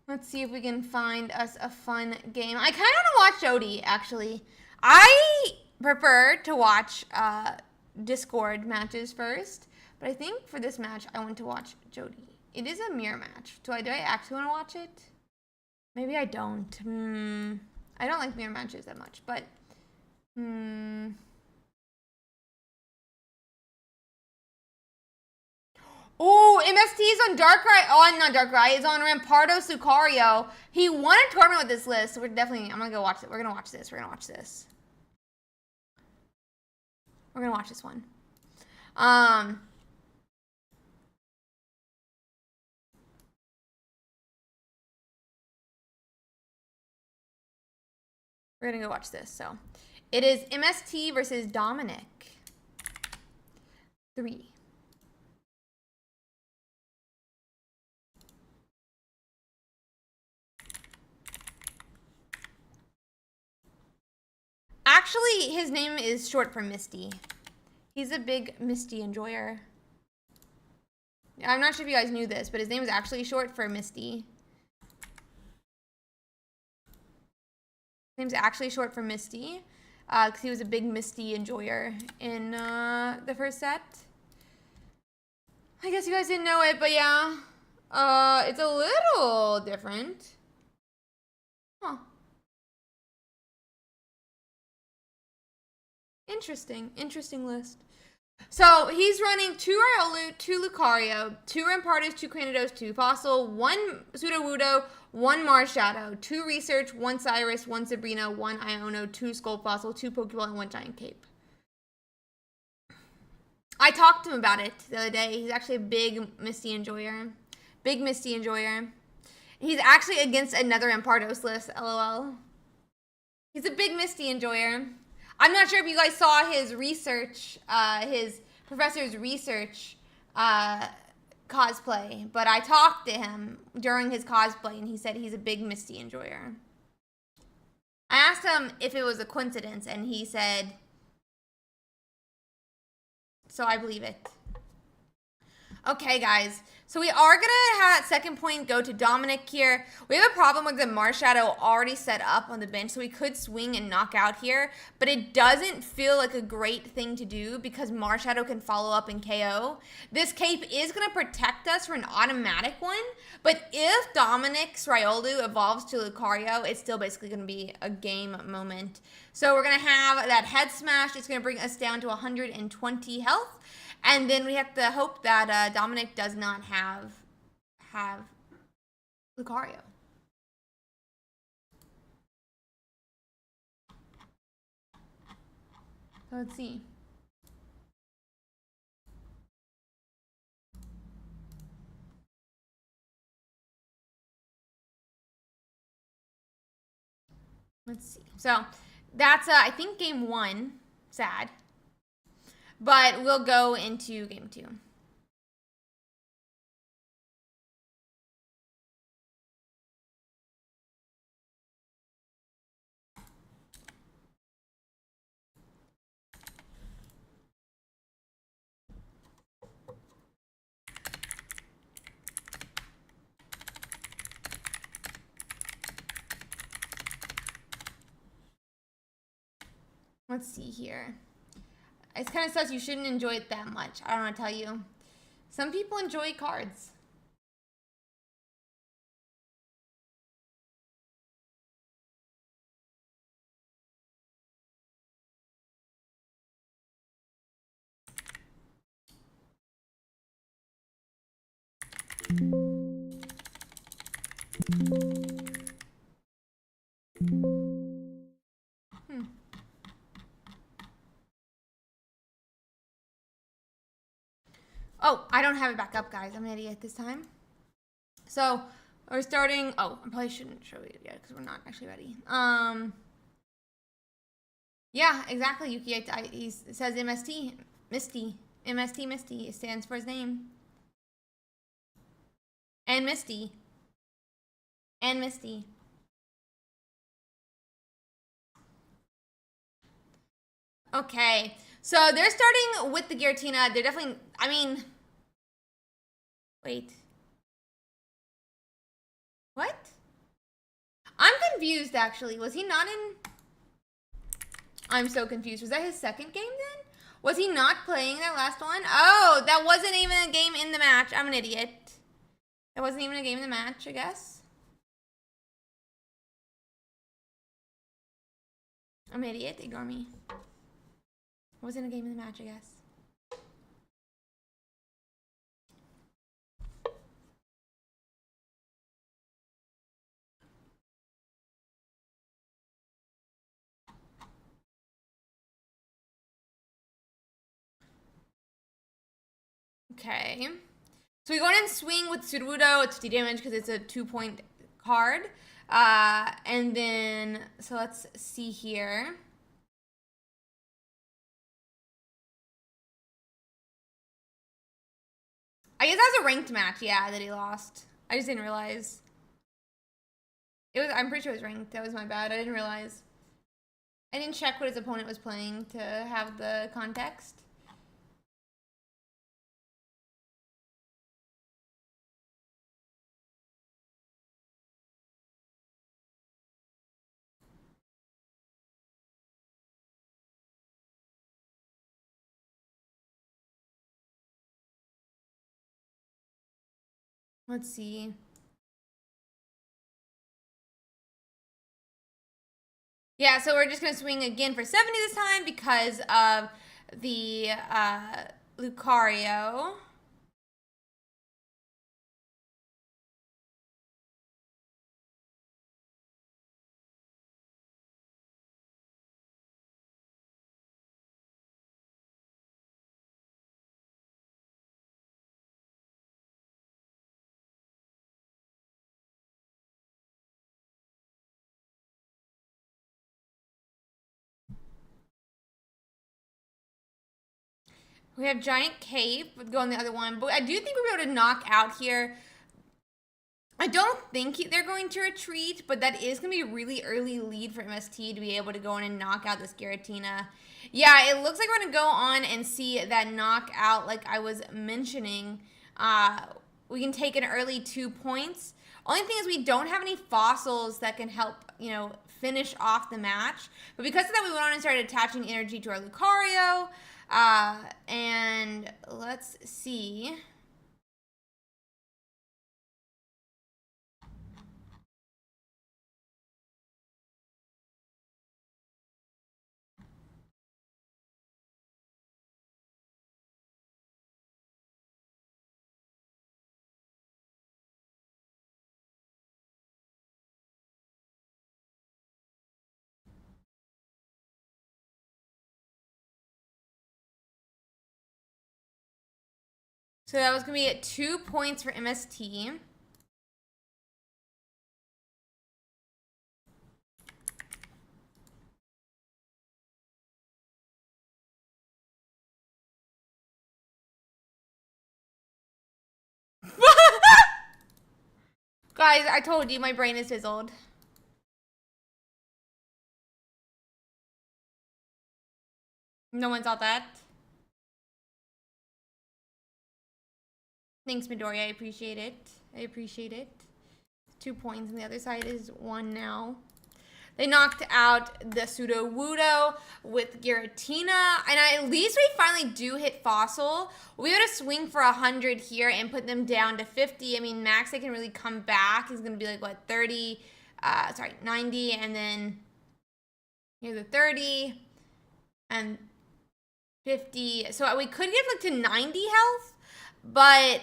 Let's see if we can find us a fun game. I kind of want to watch Jody, actually. I prefer to watch Discord matches first, but I think for this match, I want to watch Jody. It is a mirror match. Do I actually want to watch it? Maybe I don't. I don't like mirror matches that much, but Oh, MST is on Darkrai. Oh, not Darkrai. It's on Rampardos Lucario. He won a tournament with this list. So I'm gonna go watch it. We're gonna watch this. We're gonna watch this. We're gonna watch this one. We're gonna go watch this. So, it is MST versus Dominic. 3. Actually, his name is short for Misty. He's a big Misty enjoyer. I'm not sure if you guys knew this, but his name is actually short for Misty. His name's actually short for Misty, because he was a big Misty enjoyer in the first set. I guess you guys didn't know it, but yeah. It's a little different. Huh. Interesting list. So he's running 2 Riolu, 2 Lucario, 2 Rampardos, 2 Gyarados, 2 Fossil, 1 Sudowoodo, 1 Marshadow, 2 Research, 1 Cyrus, 1 Sabrina, 1 Iono, 2 Skull Fossil, 2 Pokeball, and 1 Giant Cape. I talked to him about it the other day. He's actually a big Misty enjoyer. Big Misty enjoyer. He's actually against another Rampardos list, LOL. He's a big Misty enjoyer. I'm not sure if you guys saw his research, his professor's research cosplay, but I talked to him during his cosplay, and he said he's a big Misty enjoyer. I asked him if it was a coincidence, and he said, so I believe it. Okay, guys. So we are going to have that second point go to Dominic here. We have a problem with the Marshadow already set up on the bench, so we could swing and knock out here. But it doesn't feel like a great thing to do because Marshadow can follow up and KO. This cape is going to protect us for an automatic one. But if Dominic's Riolu evolves to Lucario, it's still basically going to be a game moment. So we're going to have that head smash. It's going to bring us down to 120 health. And then we have to hope that Dominic does not have Lucario. So let's see. Let's see. So that's, I think, game 1. Sad. But we'll go into game 2. Let's see here. It's kind of sucks. You shouldn't enjoy it that much. I don't want to tell you. Some people enjoy cards. Oh, I don't have it back up, guys. I'm an idiot this time. So, we're starting... Oh, I probably shouldn't show it yet because we're not actually ready. Yeah, exactly, Yuki. He says MST. Misty. MST Misty. It stands for his name. And Misty. And Misty. Okay. So, they're starting with the Giratina. They're definitely... I mean... Wait. What? I'm confused, actually. Was he not in... I'm so confused. Was that his second game, then? Was he not playing that last one? Oh, that wasn't even a game in the match. I'm an idiot. That wasn't even a game in the match, I guess. I'm an idiot. Ignore me. It wasn't a game in the match, I guess. Okay. So we go in and swing with Surudo. It's 50 damage because it's a 2-point card. And then, so let's see here. I guess that was a ranked match, yeah, that he lost. I just didn't realize. It was. I'm pretty sure it was ranked. That was my bad. I didn't realize. I didn't check what his opponent was playing to have the context. Let's see. Yeah, so we're just going to swing again for 70 this time because of the Lucario. We have Giant Cape would go on the other one, but I do think we'll be able to knock out here. I don't think they're going to retreat, but that is going to be a really early lead for MST to be able to go in and knock out this Giratina. Yeah, it looks like we're going to go on and see that knockout like I was mentioning. We can take an early 2 points. Only thing is we don't have any fossils that can help, you know, finish off the match. But because of that, we went on and started attaching energy to our Lucario. And let's see. So that was going to be at 2 points for MST. Guys, I told you my brain is fizzled. No one saw that. Thanks, Midori. I appreciate it. I appreciate it. 2 points, and the other side is 1 now. They knocked out the Sudowoodo with Giratina. And at least we finally do hit Fossil. We gotta swing for 100 here and put them down to 50. I mean, max, they can really come back. He's gonna be like, what, 90. And then here's a 30 and 50. So we could get like to 90 health. But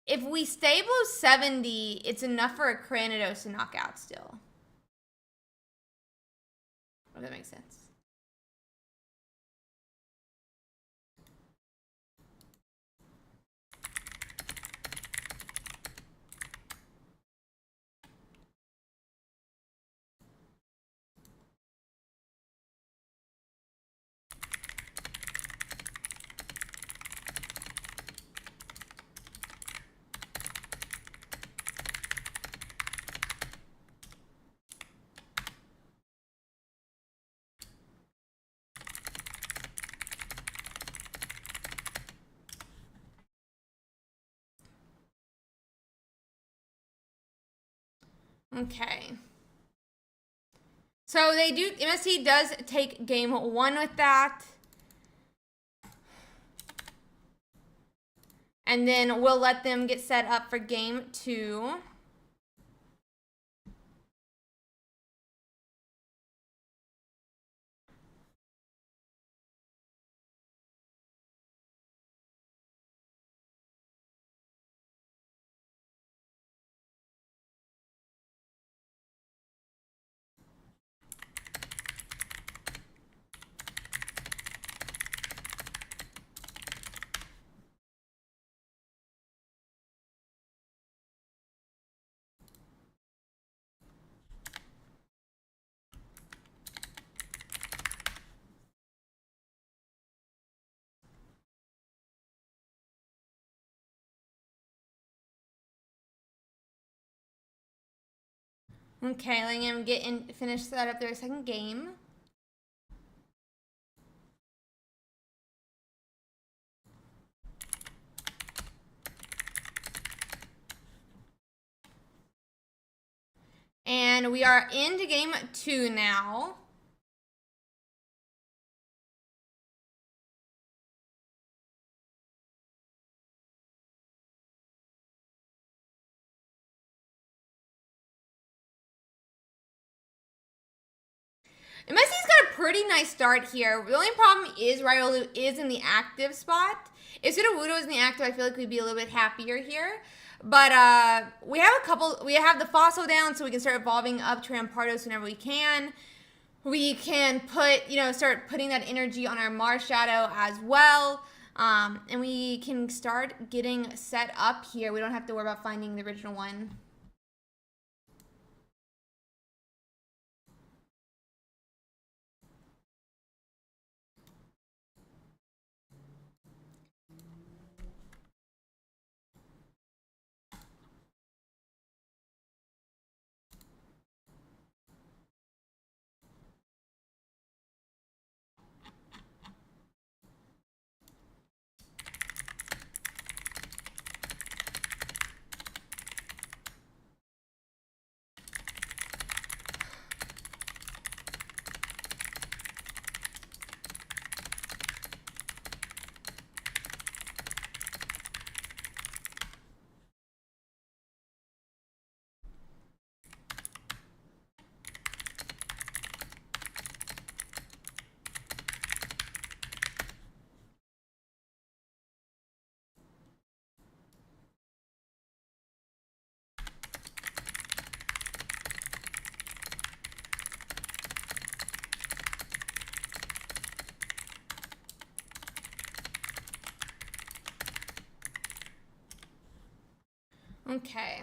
if we stay below 70, it's enough for a Gyarados to knock out still. If that makes sense. Okay. So they do, MST does take game 1 with that. And then we'll let them get set up for game 2. Okay, letting him get in, finish that up their second game. And we are into game 2 now. MSC's got a pretty nice start here. The only problem is Riolu is in the active spot. If Sudowoodo is in the active, I feel like we'd be a little bit happier here. But we have the Fossil down, so we can start evolving up to Rampardos whenever we can. We can start putting that energy on our Marshadow as well. And we can start getting set up here. We don't have to worry about finding the original one. Okay.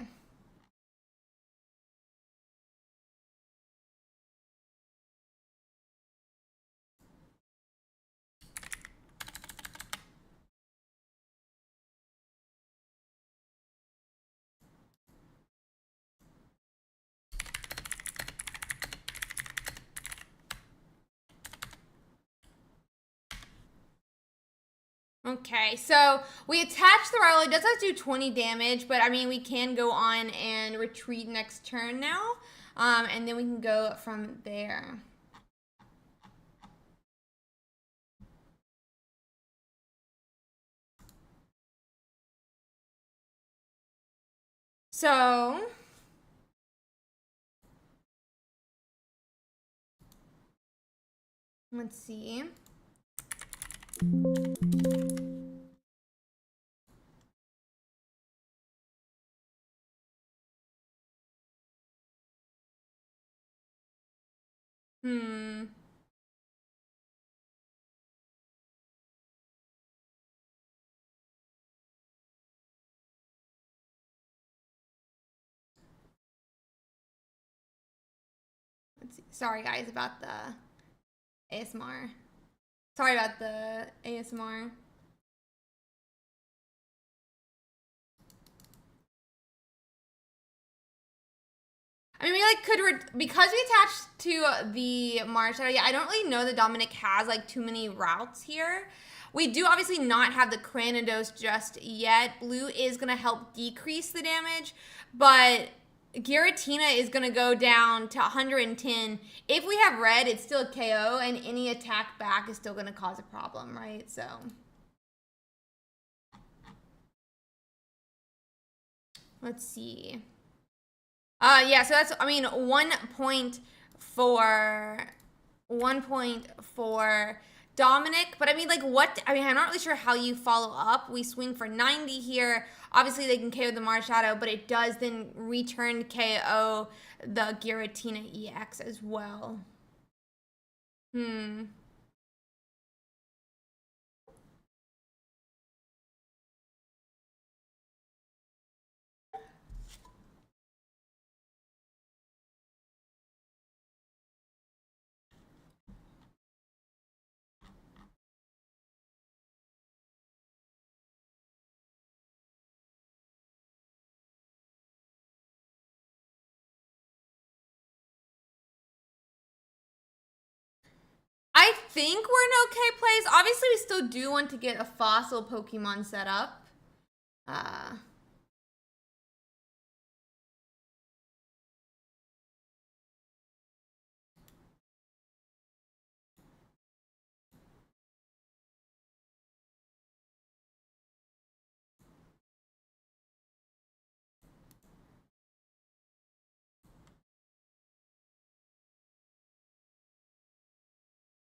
Okay, so we attach the Riolu. It does have to do 20 damage, but I mean, we can go on and retreat next turn now. And then we can go from there. So let's see. Let's see. Sorry guys about the ASMR. Sorry about the ASMR. I mean, we like could because we attached to the Marshadow. Yeah, I don't really know that Dominic has like too many routes here. We do obviously not have the Granados just yet. Blue is gonna help decrease the damage, but Giratina is gonna go down to 110. If we have red, it's still a KO, and any attack back is still gonna cause a problem, right? So. Let's see. Yeah, so that's, I mean, 1.4 Dominic, but I mean, like, what, I mean, I'm not really sure how you follow up. We swing for 90 here. Obviously, they can KO the Marshadow, but it does then return KO the Giratina EX as well. I think we're in okay place. Obviously, we still do want to get a fossil Pokemon set up.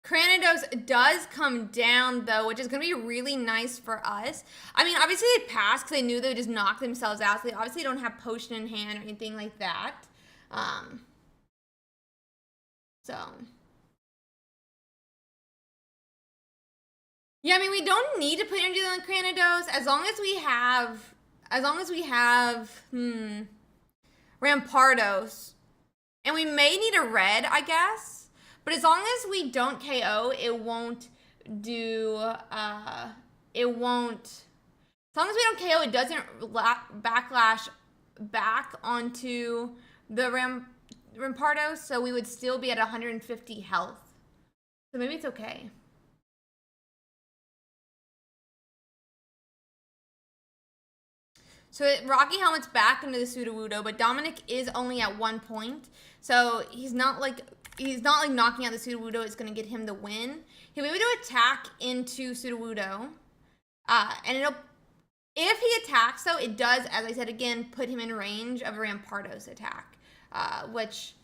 Granados does come down, though, which is going to be really nice for us. I mean, obviously they passed because they knew they would just knock themselves out. So they obviously don't have potion in hand or anything like that. So. Yeah, I mean, we don't need to put energy on Granados as long as we have, Rampardos. And we may need a red, I guess. But as long as we don't KO, it won't do, it won't, as long as we don't KO, it doesn't backlash back onto the Rampardos, so we would still be at 150 health. So maybe it's okay. So Rocky Helmet's back into the Sudowoodo, but Dominic is only at 1 point. So he's not like knocking out the Sudowoodo is going to get him the win. He'll be able to attack into Sudowoodo. And if he attacks, though, it does, as I said again, put him in range of a Rampardos attack, which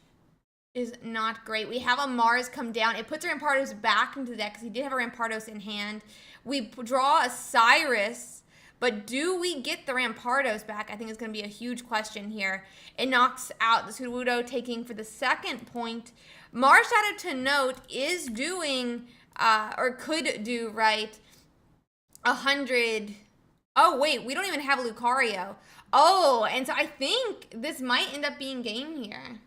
is not great. We have a Mars come down. It puts Rampardos back into the deck because he did have a Rampardos in hand. We draw a Cyrus. But do we get the Rampardos back? I think it's going to be a huge question here. It knocks out the Sudowoodo, taking for the 2nd point. Marshadow, to note, is doing, or could do, right, 100. Oh, wait, we don't even have Lucario. Oh, and so I think this might end up being game here.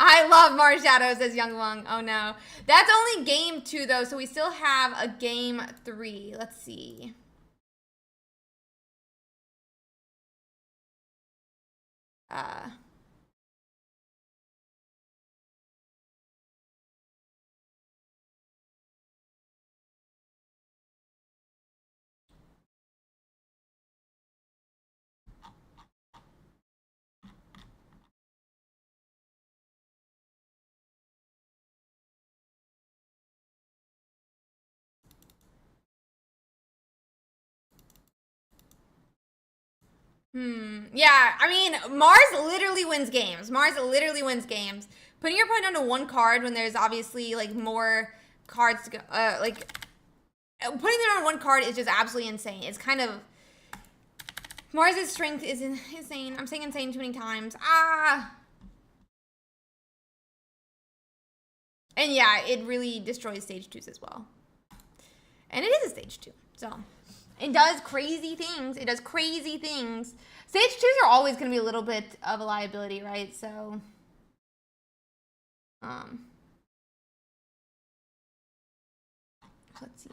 I love Marshadow, says Young Wong. Oh, no. That's only game 2, though, so we still have a game 3. Let's see. Yeah, I mean, Mars literally wins games. Mars literally wins games. Putting your opponent down to one card when there's obviously, like, more cards to go, like, putting them on one card is just absolutely insane. It's kind of... Mars' strength is insane. I'm saying insane too many times. Ah! And yeah, it really destroys stage 2s as well. And it is a stage 2, so... It does crazy things. It does crazy things. Stage 2s are always going to be a little bit of a liability, right? So... let's see.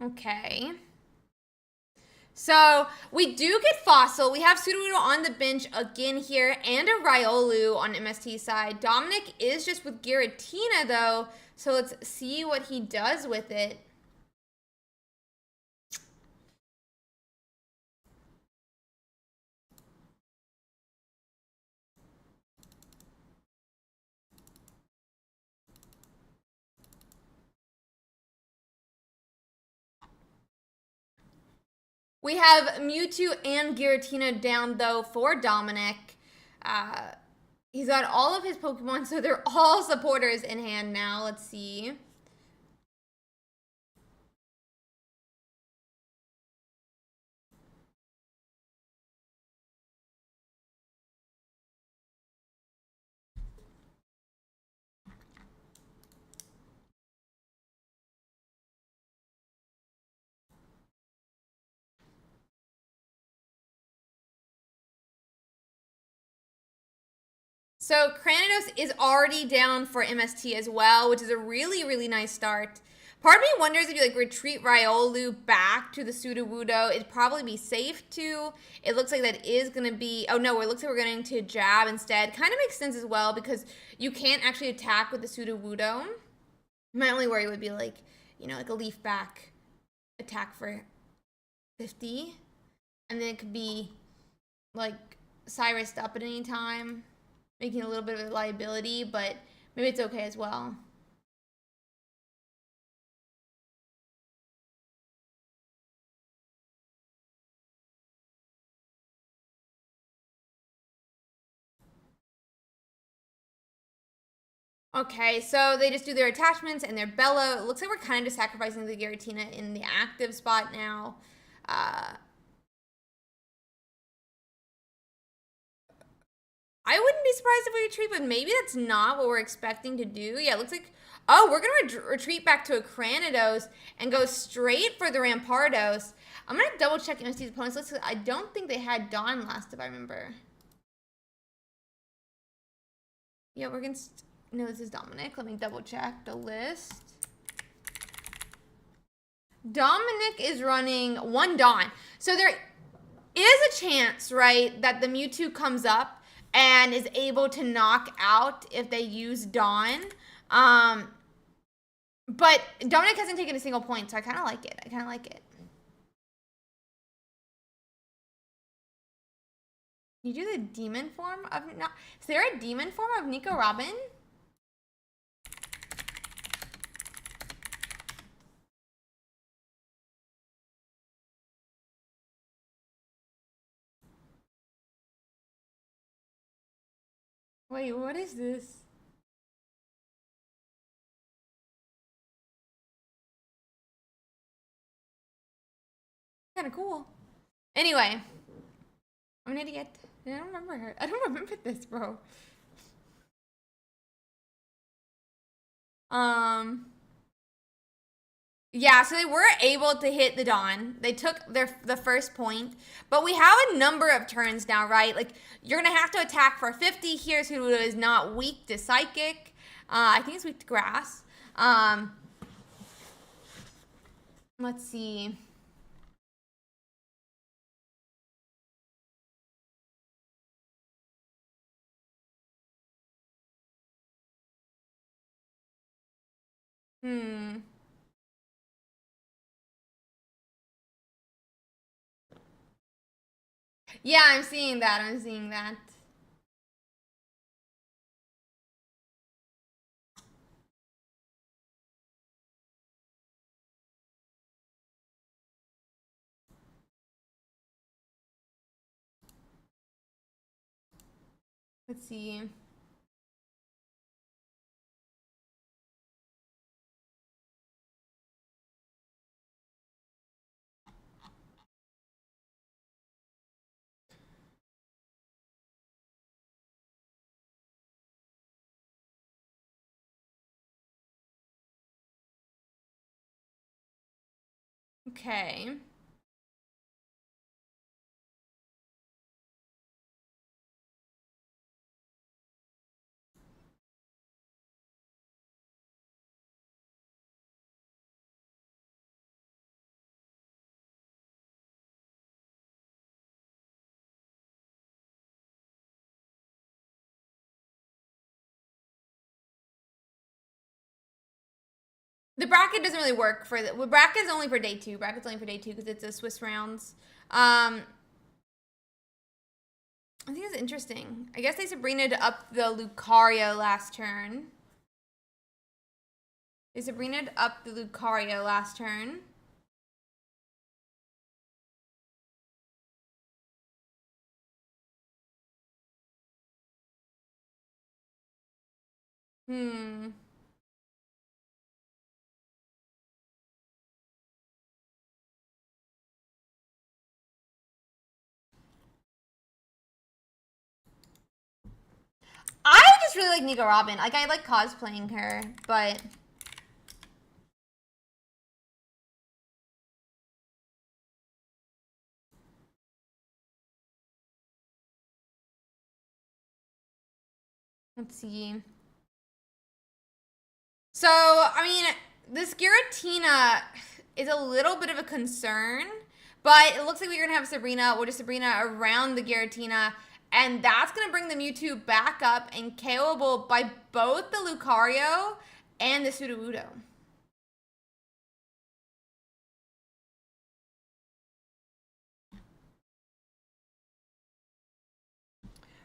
Okay. So, we do get Fossil. We have Sudowoodo on the bench again here, and a Riolu on MST side. Dominic is just with Giratina, though, so let's see what he does with it. We have Mewtwo and Giratina down, though, for Dominic. He's got all of his Pokemon, so they're all supporters in hand now. Let's see. So Cranidos is already down for MST as well, which is a really, really nice start. Part of me wonders if you like retreat Riolu back to the Sudowoodo, it'd probably be safe to. It looks like that is going to be... Oh no, it looks like we're going to jab instead. Kind of makes sense as well because you can't actually attack with the Sudowoodo. My only worry would be like, you know, like a leaf back attack for 50. And then it could be like Cyrus up at any time, making a little bit of a liability, but maybe it's okay as well. Okay, so they just do their attachments and their Bellow. It looks like we're kind of just sacrificing the Giratina in the active spot now. I wouldn't be surprised if we retreat, but maybe that's not what we're expecting to do. Yeah, it looks like... Oh, we're going to retreat back to a Cranidos and go straight for the Rampardos. I'm going to double check MST's opponents list because I don't think they had Dawn last, if I remember. Yeah, we're going to... No, this is Dominic. Let me double check the list. Dominic is running one Dawn. So there is a chance, right, that the Mewtwo comes up and is able to knock out if they use Dawn. But Dominic hasn't taken a single point, so I kind of like it. I kind of like it. You do the demon form of... Is there a demon form of Nico Robin? Wait, what is this? Kind of cool. Anyway, I'm an idiot. I don't remember her. I don't remember this, bro. Yeah, so they were able to hit the Dawn. They took the first point, but we have a number of turns now, right? Like, you're going to have to attack for 50 here. Sudowoodo is not weak to Psychic. I think it's weak to Grass. Let's see. Yeah, I'm seeing that. I'm seeing that. Let's see. Okay. The bracket doesn't really work for the. Well, bracket's only for day 2. Bracket's only for day 2 because it's a Swiss rounds. I think it's interesting. I guess they Sabrina'd up the Lucario last turn. They Sabrina'd up the Lucario last turn. I just really like Nico Robin. Like, I like cosplaying her, but... Let's see. So, I mean, this Giratina is a little bit of a concern, but it looks like we're going to have Sabrina or just Sabrina around the Giratina, and that's going to bring the Mewtwo back up and KOable by both the Lucario and the Sudowoodo.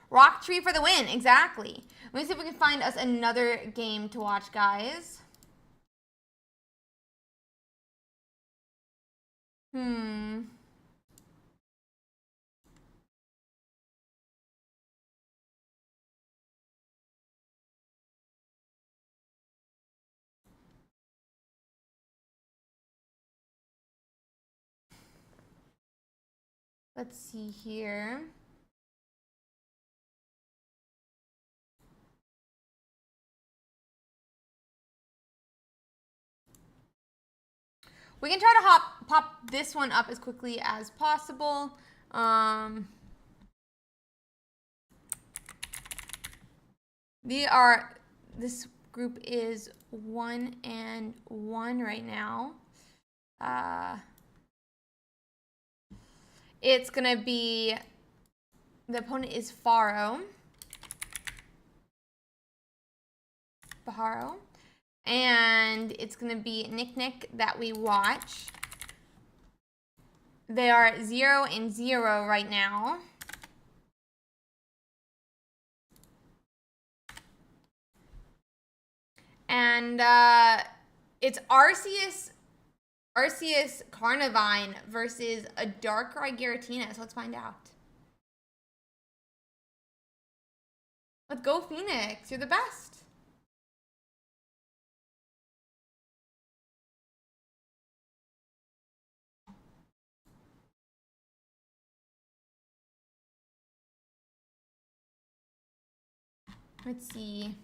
Rock Tree for the win, exactly. Let me see if we can find us another game to watch, guys. Let's see here. We can try to pop this one up as quickly as possible. This group is 1-1 right now. It's gonna be, the opponent is Baharo. And it's gonna be Nick that we watch. They are 0-0 right now. And it's Arceus Carnivine versus a Darkrai Giratina. So let's find out. Let's go, Phoenix. You're the best. Let's see.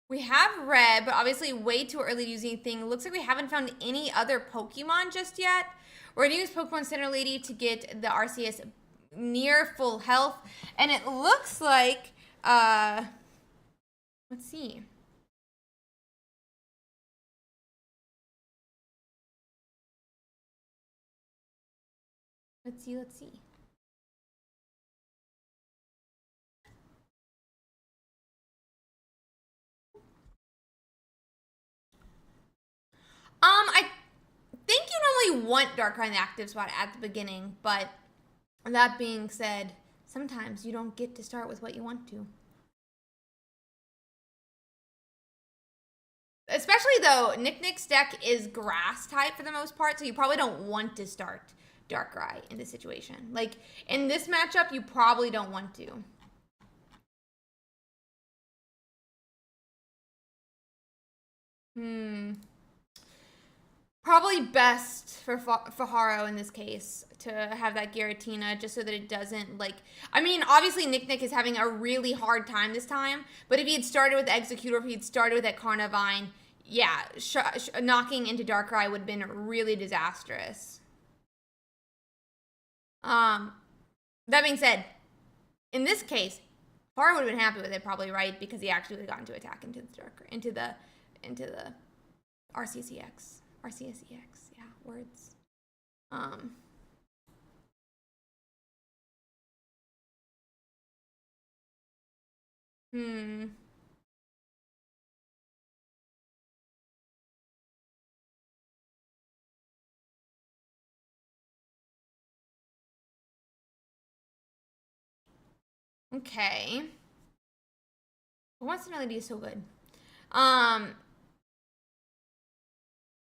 We have red, but obviously way too early to use anything. Looks like we haven't found any other Pokemon just yet. We're going to use Pokemon Center Lady to get the Arceus near full health. And it looks like, let's see. Let's see. I think you normally want Darkrai in the active spot at the beginning, but that being said, sometimes you don't get to start with what you want to. Especially though, Nick's deck is grass type for the most part, so you probably don't want to start Darkrai in this situation. Like, in this matchup, you probably don't want to. Probably best for Haro in this case to have that Giratina just so that it doesn't, like... I mean, obviously Nick is having a really hard time this time, but if he had started with Executor, if he had started with that Carnivine, yeah, knocking into Darkrai would have been really disastrous. That being said, in this case, Haro would have been happy with it probably, right? Because he actually would have gotten to attack into the Darkrai, into the RCSEX. RCSEX, yeah, words. Okay. What's so good?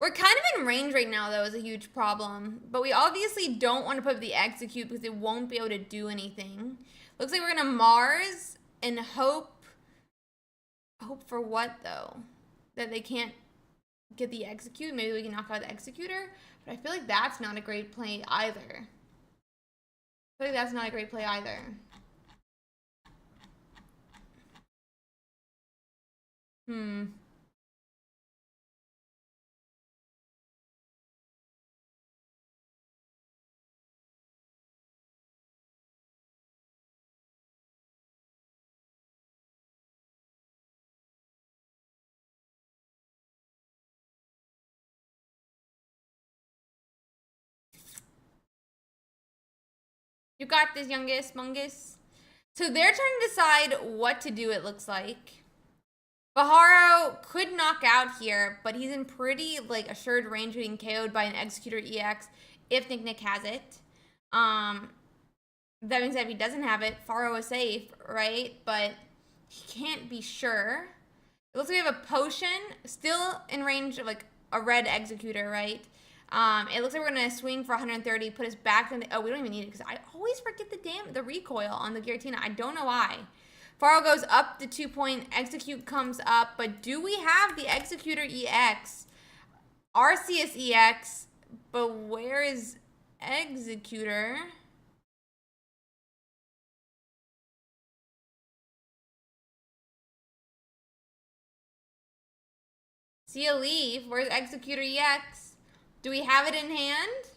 We're kind of in range right now, though, is a huge problem. But we obviously don't want to put the execute because it won't be able to do anything. Looks like we're going to Mars and hope... Hope for what, though? That they can't get the execute? Maybe we can knock out the executor? But I feel like that's not a great play either. You got this, youngest, mungus. So they're trying to decide what to do, it looks like. Baharo could knock out here, but he's in pretty, like, assured range of being KO'd by an Executor EX if Nick has it. That being said, if he doesn't have it, Pharo is safe, right? But he can't be sure. It looks like we have a potion still in range of, like, a red Executor, right? It looks like we're going to swing for 130, put us back in the... Oh, we don't even need it because I always forget the recoil on the Giratina. I don't know why. Pharo goes up the 2-point. Execute comes up. But do we have the Executor EX? Arceus EX. But where is Executor? See a leaf. Where's Executor EX? Do we have it in hand?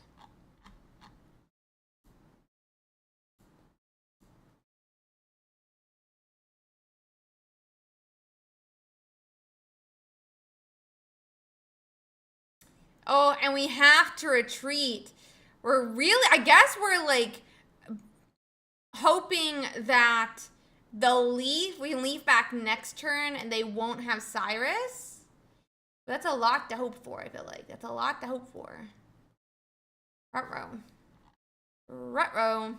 Oh, and we have to retreat. We're really, I guess we're like hoping that we can leaf back next turn and they won't have Cyrus. But that's a lot to hope for, I feel like. That's a lot to hope for. Ruh-roh. Ruh-roh.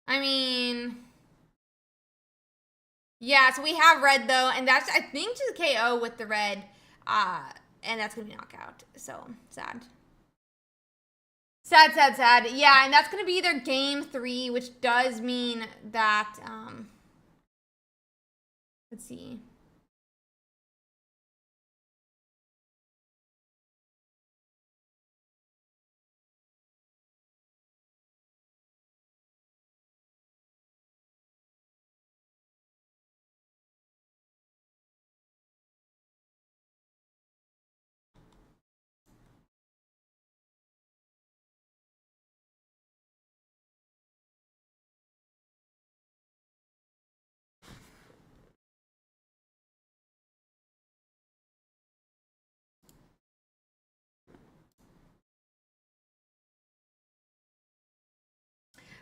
I mean, yeah, so we have red though, and that's, I think, just KO with the red, and that's gonna be knockout, so sad. Sad. Yeah, and that's gonna be their game 3, which does mean that, let's see.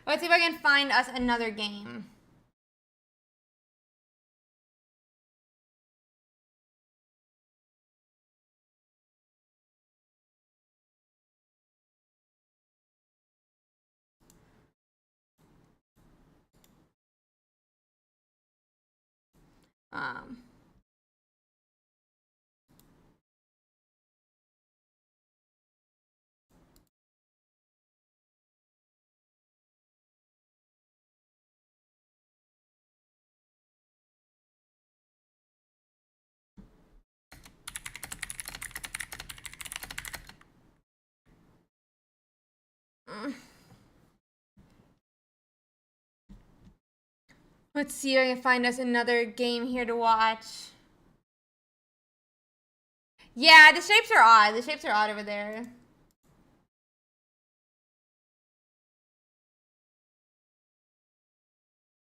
Let's see if I can find us another game. Let's see if I can find us another game here to watch. Yeah, the shapes are odd. The shapes are odd over there.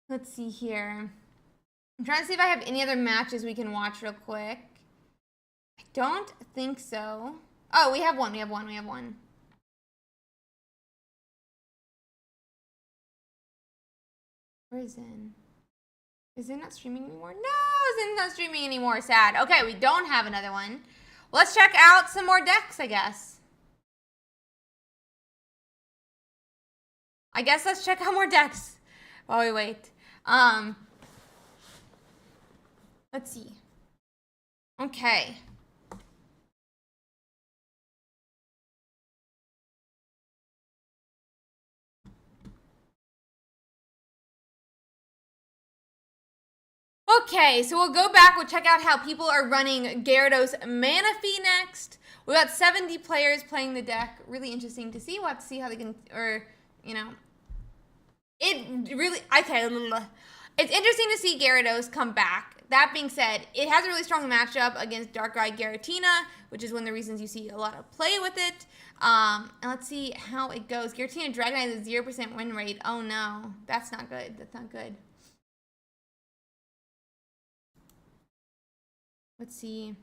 Let's see here. I'm trying to see if I have any other matches we can watch real quick. I don't think so. Oh, we have one. We have one. We have one. Where's Zen? Is Zen not streaming anymore? No, Zen's not streaming anymore. Sad. Okay, we don't have another one. Well, let's check out some more decks, I guess. Let's check out more decks while we wait. Let's see. Okay. Okay, so we'll go back. We'll check out how people are running Gyarados Manaphy next. We got 70 players playing the deck. Really interesting to see. We'll have to see how they can, or, you know. It really, it's interesting to see Gyarados come back. That being said, it has a really strong matchup against Darkrai Giratina, which is one of the reasons you see a lot of play with it. And let's see how it goes. Giratina Dragonite has a 0% win rate. Oh no, that's not good. That's not good. Let's see.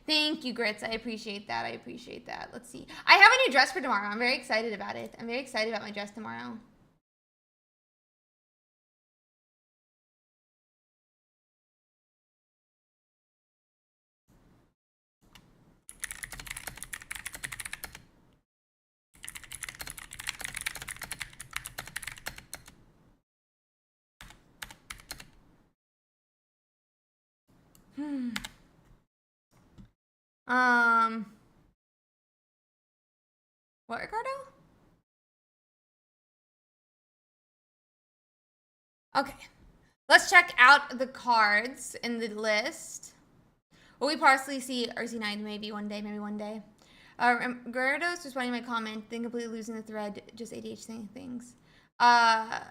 Thank you, Grits. I appreciate that. I appreciate that. Let's see. I have a new dress for tomorrow. I'm very excited about it. I'm very excited about my dress tomorrow. What, Ricardo? Okay. Let's check out the cards in the list. Will we possibly see Ursiiday maybe one day, maybe one day? Gyarados responding to my comment, then completely losing the thread, just ADH saying things. I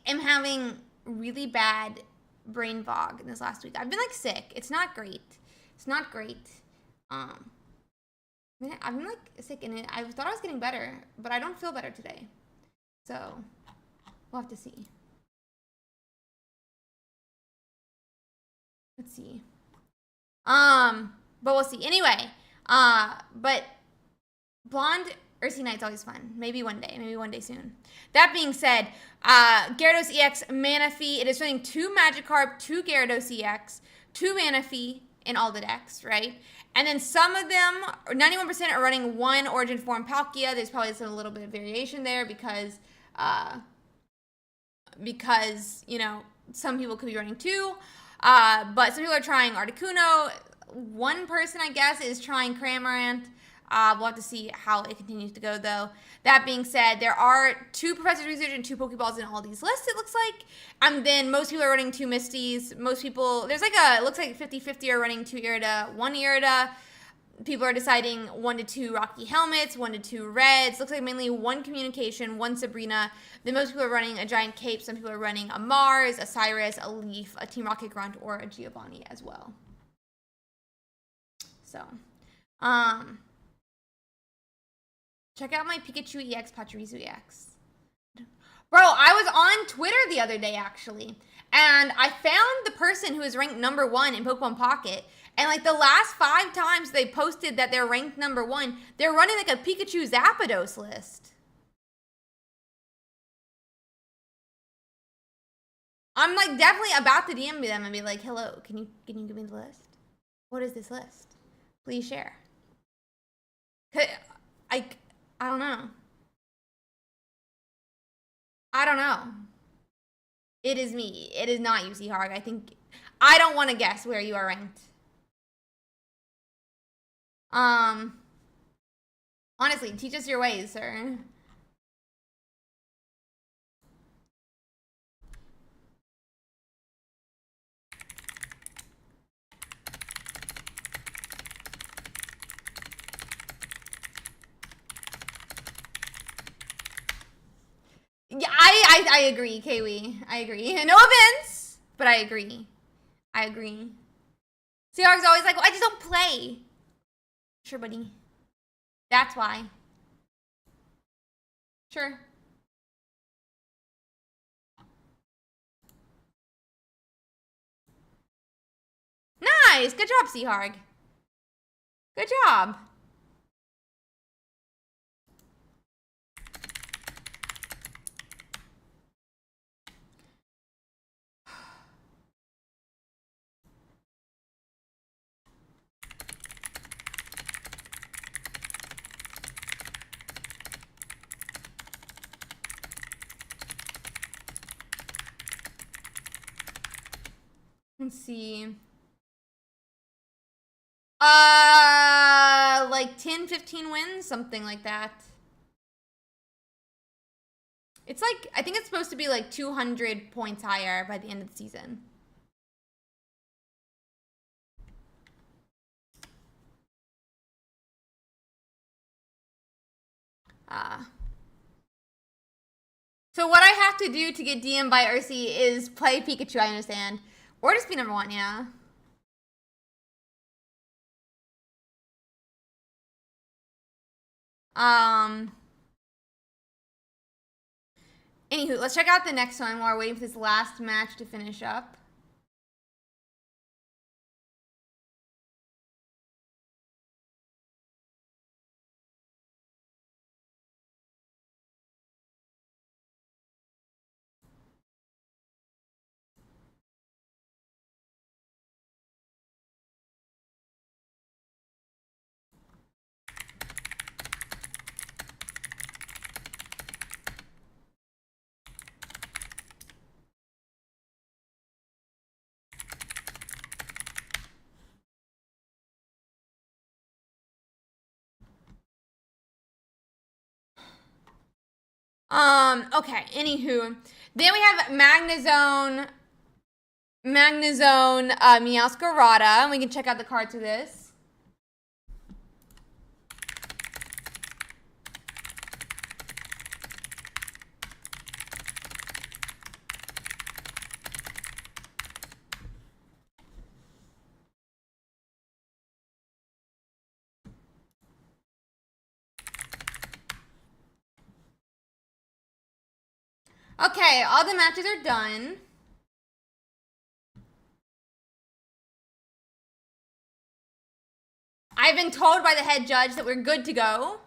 am having really bad brain fog in this last week. I've been like sick. It's not great. It's not great. I've been like sick and I thought I was getting better, but I don't feel better today. So we'll have to see. Let's see. But we'll see. Anyway, but Blonde Ursiiday's always fun. Maybe one day soon. That being said, Gyarados EX Manaphy. It is running 2 Magikarp, 2 Gyarados EX, 2 Manaphy in all the decks, right? And then some of them, 91% are running 1 Origin Form Palkia. There's probably a little bit of variation there because you know, some people could be running 2. But some people are trying Articuno. One person, I guess, is trying Cramorant. We'll have to see how it continues to go, though. That being said, there are 2 Professor's Research and 2 Pokeballs in all these lists, it looks like. And then most people are running 2 Misties. Most people, there's like it looks like 50-50 are running 2 Irida, 1 Irida. People are deciding 1 to 2 Rocky Helmets, 1 to 2 Reds. Looks like mainly 1 Communication, 1 Sabrina. Then most people are running a Giant Cape. Some people are running a Mars, a Cyrus, a Leaf, a Team Rocket Grunt, or a Giovanni as well. So, check out my Pikachu EX, Pachirisu EX. Bro, I was on Twitter the other day, actually, and I found the person who is ranked #1 in Pokemon Pocket, And like the last 5 times they posted that they're ranked #1, they're running like a Pikachu Zapdos list. I'm like definitely about to DM them and be like, hello, can you give me the list? What is this list? Please share. I don't know. I don't know. It is me. It is not UC Harg. I don't want to guess where you are ranked. Honestly, teach us your ways, sir. Yeah, I agree, Kiwi. I agree. No offense, but I agree. I agree. Seahawks always like, well, I just don't play. Sure, buddy. That's why. Sure. Nice. Good job, Seahawk. Good job. Let's see. Like 10, 15 wins, something like that. It's like, I think it's supposed to be like 200 points higher by the end of the season. So what I have to do to get DM'd by Ursi is play Pikachu, I understand. Or just be #1, yeah. Anywho, let's check out the next one while we're waiting for this last match to finish up. Okay, anywho. Then we have Magnezone, Meowscarada, and we can check out the cards for this. Okay, all the matches are done. I've been told by the head judge that we're good to go.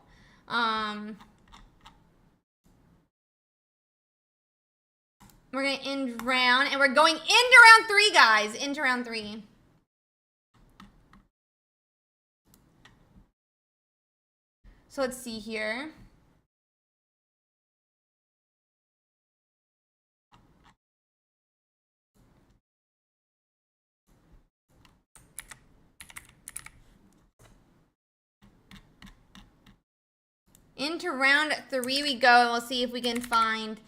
We're gonna end round, and we're going into round 3, guys. Into round 3. So let's see here. Into round 3 we go, and we'll see if we can find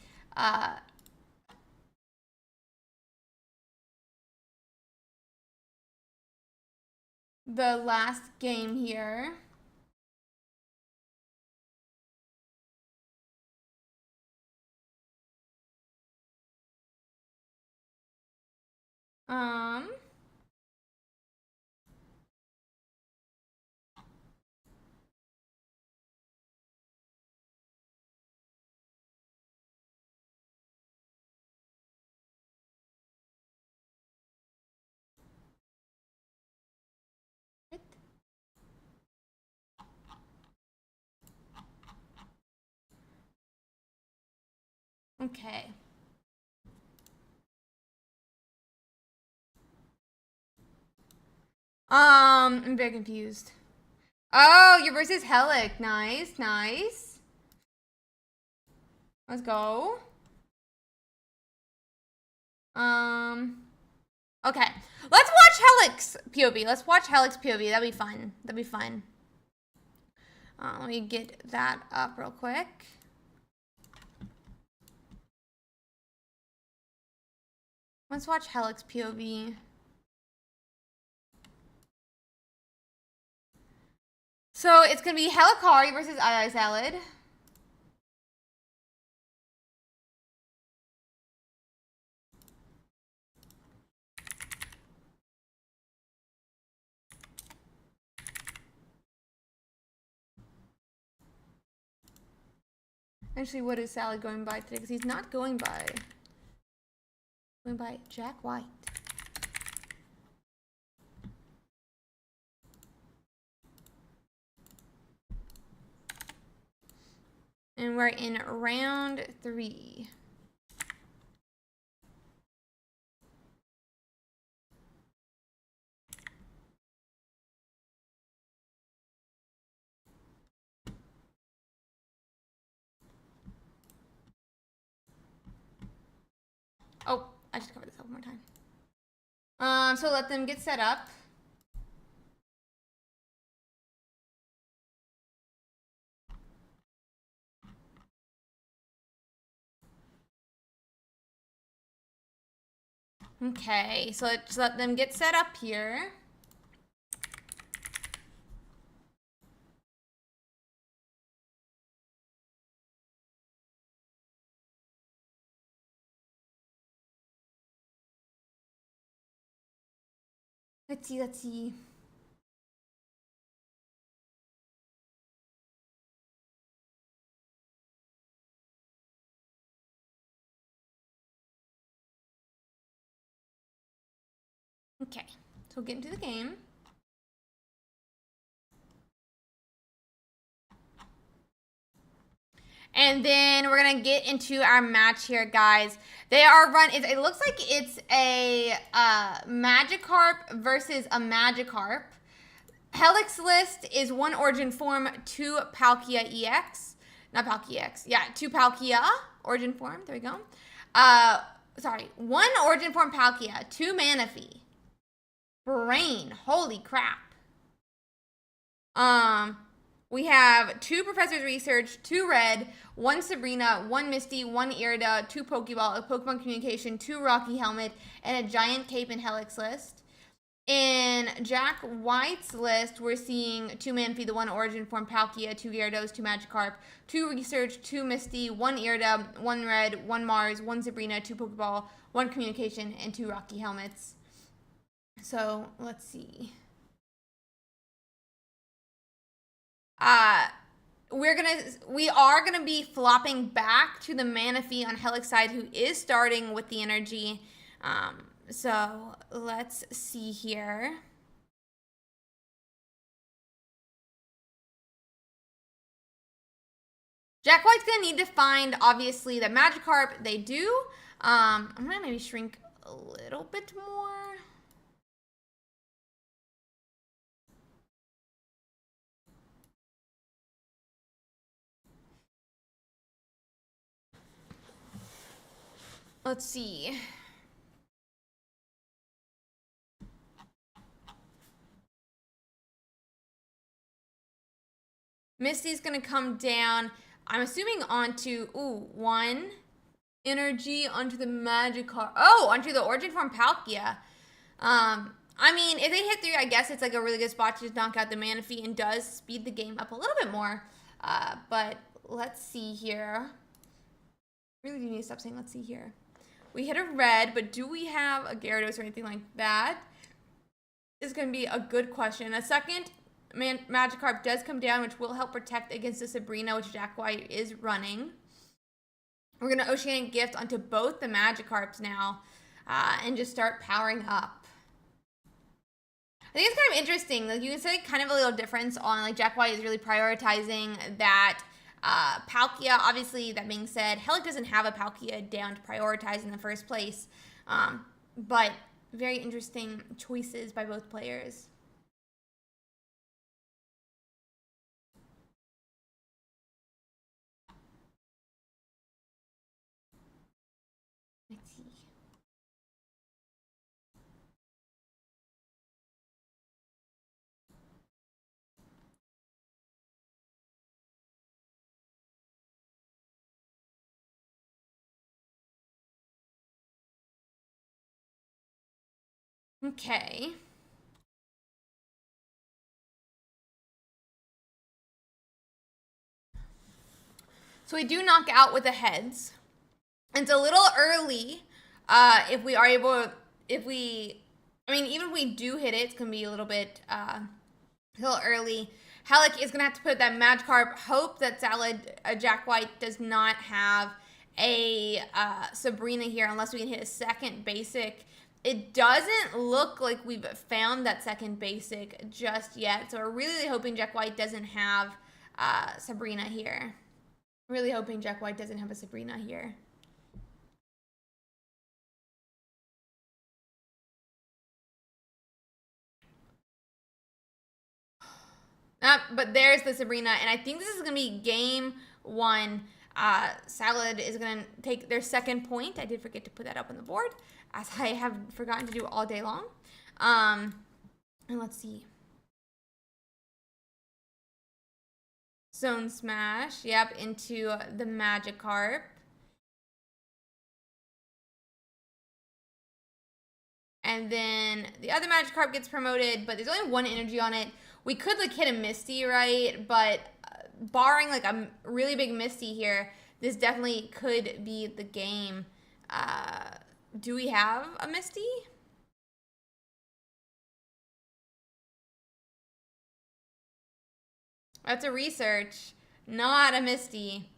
the last game here. Okay. I'm very confused. Oh, you're versus Helic. Nice, nice. Let's go. Okay. Let's watch Helic's POV. Let's watch Helic's POV. That'd be fun. That'd be fun. Let me get that up real quick. Let's watch Helic's POV. So it's gonna be Helicari versus Eye Salad. Actually, what is Salad going by today? Because he's not going by Jack White. And we're in round 3. Oh, I should cover this up one more time. So let them get set up. Okay, so let's let them get set up here. Let's see. Okay, so we'll get into the game. And then we're gonna get into our match here, guys. They are it looks like it's a Magikarp versus a Magikarp. Helix list is 1 Origin Form, 2 Palkia EX. Not Palkia EX. Yeah, 2 Palkia Origin Form. There we go. Sorry. 1 Origin Form Palkia, 2 Manaphy. Brain. Holy crap. We have 2 Professor's Research, 2 Red, 1 Sabrina, 1 Misty, 1 Irida, 2 Pokeball, a Pokemon Communication, 2 Rocky Helmet, and a Giant Cape and Helix list. In Jack White's list, we're seeing 2 Manaphy, the 1 Origin Form Palkia, 2 Gyarados, 2 Magikarp, 2 Research, 2 Misty, 1 Irida, 1 Red, 1 Mars, 1 Sabrina, 2 Pokeball, 1 Communication, and 2 Rocky Helmets. So, let's see. We are gonna be flopping back to the Manaphy on Helix side, who is starting with the energy. So let's see here. Jack White's gonna need to find, obviously, the Magikarp. They do. I'm gonna maybe shrink a little bit more. Let's see. Misty's gonna come down, I'm assuming onto, 1 energy onto the Magikarp. Oh, onto the Origin Form Palkia. I mean, if they hit 3, I guess it's like a really good spot to just knock out the Manaphy and does speed the game up a little bit more. But let's see here. Really do need to stop saying let's see here. We hit a Red, but do we have a Gyarados or anything like that? Is going to be a good question. A second Magikarp does come down, which will help protect against the Sabrina, which Jack White is running. We're going to Oceanic Gift onto both the Magikarps now and just start powering up. I think it's kind of interesting. Like, you can say kind of a little difference on, like, Jack White is really prioritizing that Palkia, obviously, that being said, Helic doesn't have a Palkia down to prioritize in the first place. But very interesting choices by both players. Let's see. Okay. So we do knock out with the heads. It's a little early. If we are able, even if we do hit it, it's gonna be a little bit, a little early. Helic is gonna have to put that Magikarp. Hope that Jack White does not have a Sabrina here unless we can hit a second basic. It doesn't look like we've found that second basic just yet. So we're really hoping Jack White doesn't have Sabrina here. Really hoping Jack White doesn't have a Sabrina here. But there's the Sabrina, and I think this is going to be game one. Salad is going to take their second point. I did forget to put that up on the board, as I have forgotten to do all day long. And let's see. Zone Smash, yep, into the Magikarp. And then the other Magikarp gets promoted, but there's only one energy on it. We could like hit a Misty, right? But barring like a really big Misty here, this definitely could be the game. Do we have a Misty? That's a research, not a Misty.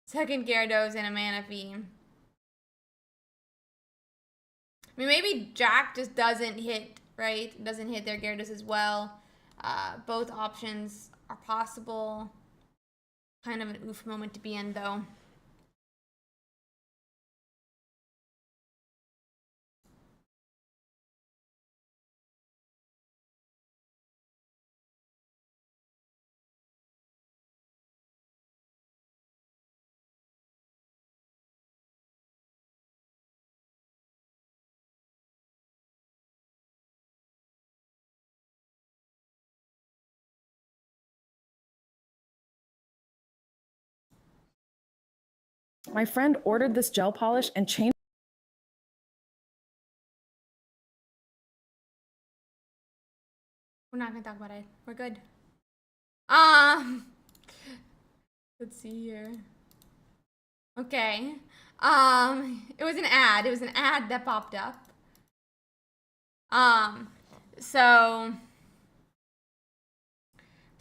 Second Gyarados and a Manaphy. I mean, maybe Jack just doesn't hit, right? Doesn't hit their Gyarados as well. Both options are possible. Kind of an oof moment to be in, though. My friend ordered this gel polish and changed. We're not gonna talk about it. We're good. Let's see here. Okay. It was an ad. It was an ad that popped up. So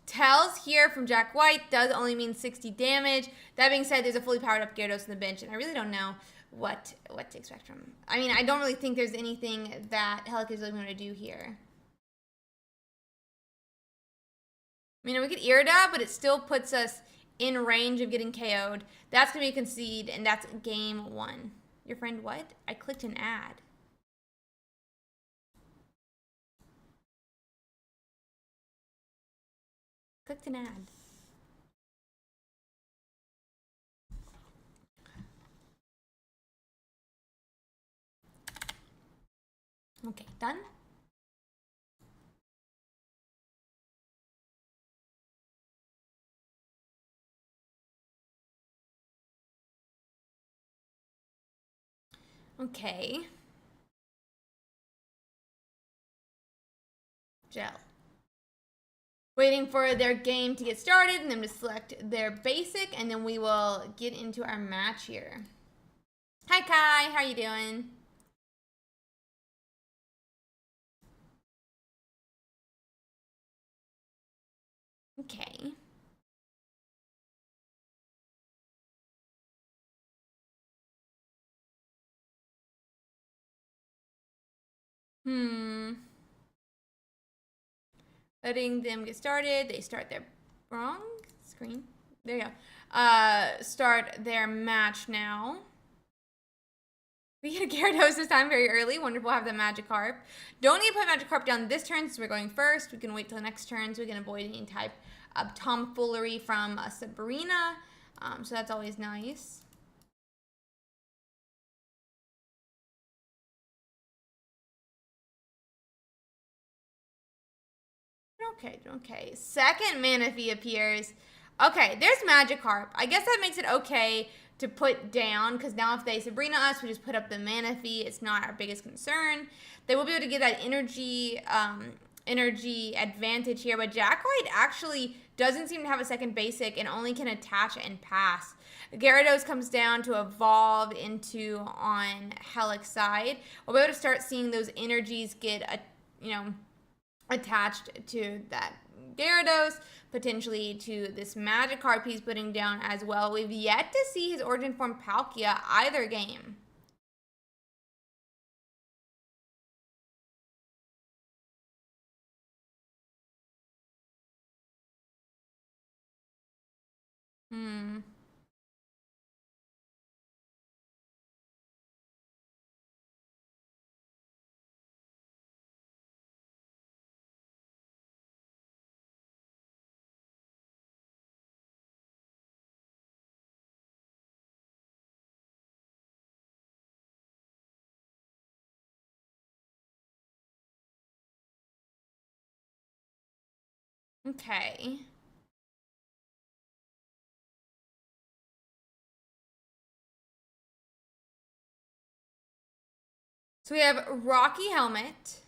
Tells here from Jack White does only mean 60 damage. That being said, there's a fully powered up Gyarados on the bench, and I really don't know what to expect from him. I mean, I don't really think there's anything that Helic is really going to do here. I mean, we could Irida, but it still puts us in range of getting KO'd. That's going to be a concede, and that's game one. Your friend what? I clicked an ad. Clicked an ad. Okay, done. Okay. Gel. Waiting for their game to get started and them to select their basic, and then we will get into our match here. Hi Kai, how are you doing? Okay. Letting them get started. They start their wrong screen. There you go. start their match now. We get a Gyarados this time very early. Wonderful, have the Magikarp. Don't need to put Magikarp down this turn since we're going first. We can wait till the next turn so we can avoid any type of tomfoolery from Sabrina. So that's always nice. Okay. Second Manaphy appears. Okay, there's Magikarp. I guess that makes it okay to put down, because now if they Sabrina us, we just put up the Manaphy. It's not our biggest concern. They will be able to get that energy advantage here, but Jack White actually doesn't seem to have a second basic and only can attach and pass. Gyarados comes down to evolve into on Helix side. We'll be able to start seeing those energies get, attached to that Gyarados, potentially to this Magikarp he's putting down as well. We've yet to see his origin form Palkia either game. Okay. So we have Rocky Helmet.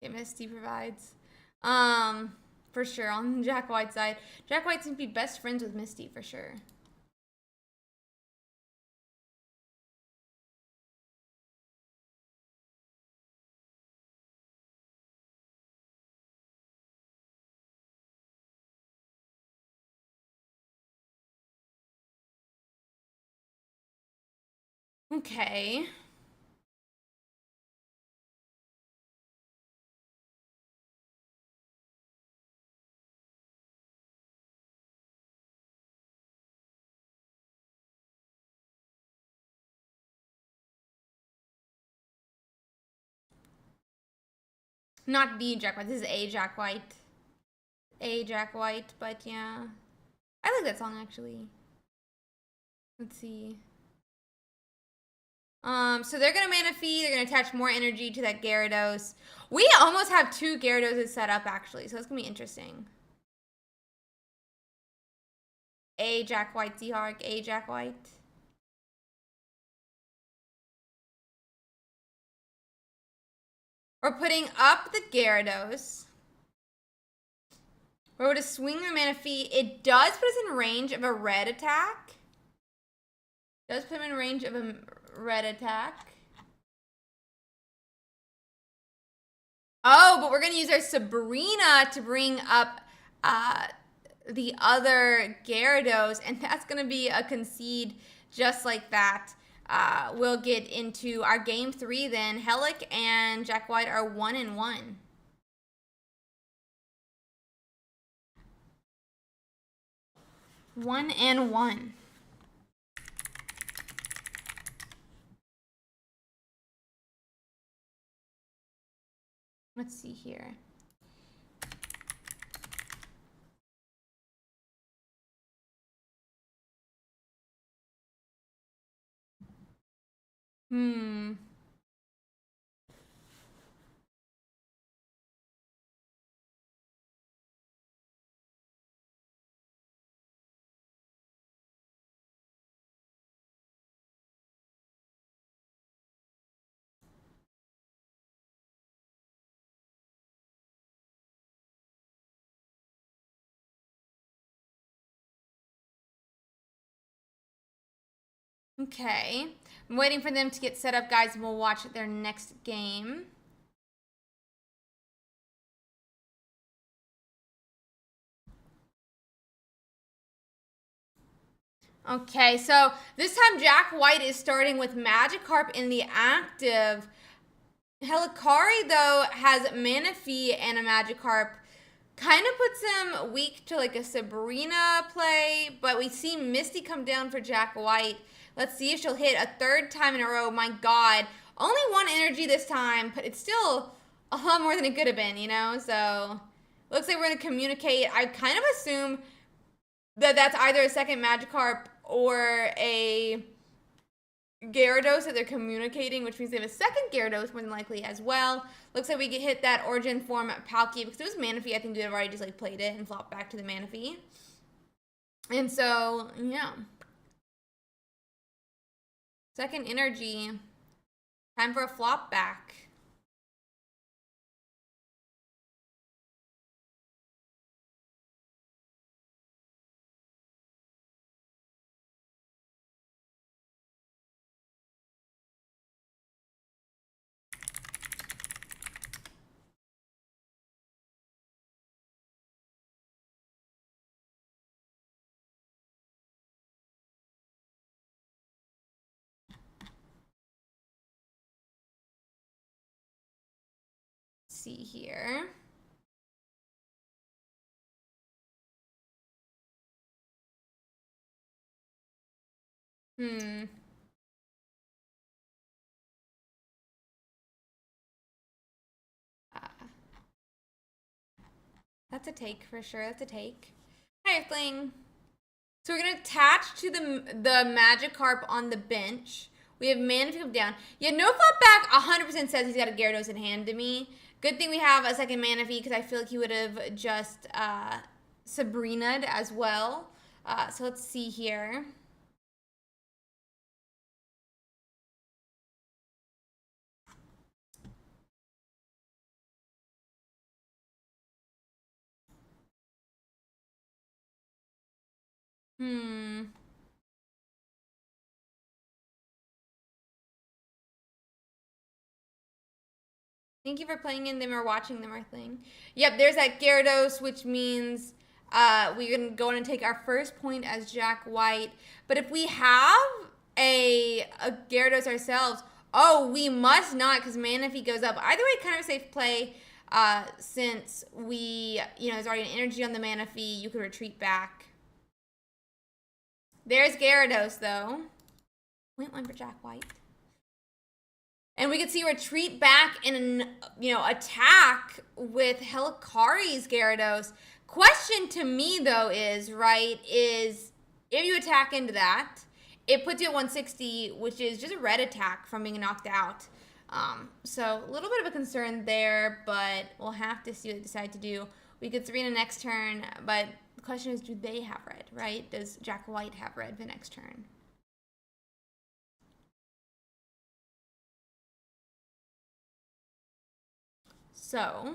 Misty provides. For sure on Jack White's side. Jack White seems to be best friends with Misty for sure. Okay. Not the Jack White. This is a Jack White. A Jack White, but yeah. I like that song actually. Let's see. So they're gonna Manaphy, they're gonna attach more energy to that Gyarados. We almost have two Gyaradoses set up actually, so it's gonna be interesting. A Jack White Seahawk, a Jack White. We're putting up the Gyarados. We're going to swing the Manaphy. It does put us in range of a red attack. It does put him in range of a red attack. Oh, but we're going to use our Sabrina to bring up the other Gyarados, and that's going to be a concede just like that. We'll get into our game 3 then. Helic and Jack White are 1-1. One and one. Let's see here. Okay. I'm waiting for them to get set up, guys, and we'll watch their next game. Okay, so this time Jack White is starting with Magikarp in the active. Helicari, though, has Manaphy and a Magikarp. Kind of puts him weak to like a Sabrina play, but we see Misty come down for Jack White. Let's see if she'll hit a third time in a row. My God. Only one energy this time, but it's still a lot more than it could have been, you know? So, looks like we're going to communicate. I kind of assume that that's either a second Magikarp or a Gyarados that they're communicating, which means they have a second Gyarados more than likely as well. Looks like we get hit that Origin form Palkia because it was Manaphy. I think we have already just like played it and flopped back to the Manaphy. And so, yeah. Second energy. Time for a flop back. See here. That's a take for sure. That's a take. Hi, Earthling. So we're gonna attach to the Magikarp on the bench. We have Manaphy come down. Yeah, no flop back 100% says he's got a Gyarados in hand to me. Good thing we have a second Manaphy because I feel like he would have just Sabrina'd as well. So let's see here. Thank you for playing in them or watching them, Earthling. Yep, there's that Gyarados, which means we're going to go in and take our first point as Jack White. But if we have a Gyarados ourselves, oh, we must not because Manaphy goes up. Either way, kind of a safe play since we, there's already an energy on the Manaphy. You could retreat back. There's Gyarados, though. Went one for Jack White. And we can see retreat back and, attack with Helikari's Gyarados. Question to me, though, is if you attack into that, it puts you at 160, which is just a red attack from being knocked out. So a little bit of a concern there, but we'll have to see what they decide to do. We could Serena next turn, but the question is, do they have red, right? Does Jack White have red the next turn? So,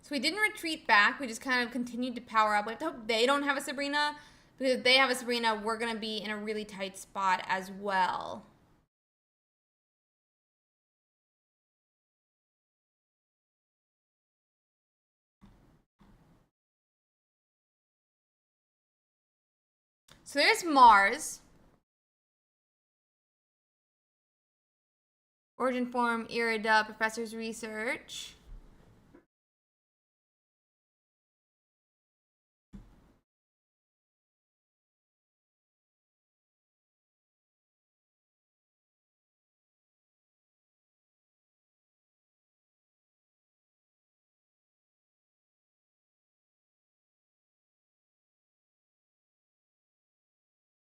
So we didn't retreat back. We just kind of continued to power up. We have to hope they don't have a Sabrina. Because if they have a Sabrina, we're going to be in a really tight spot as well. So there's Mars. Origin form, Irida, Professor's Research.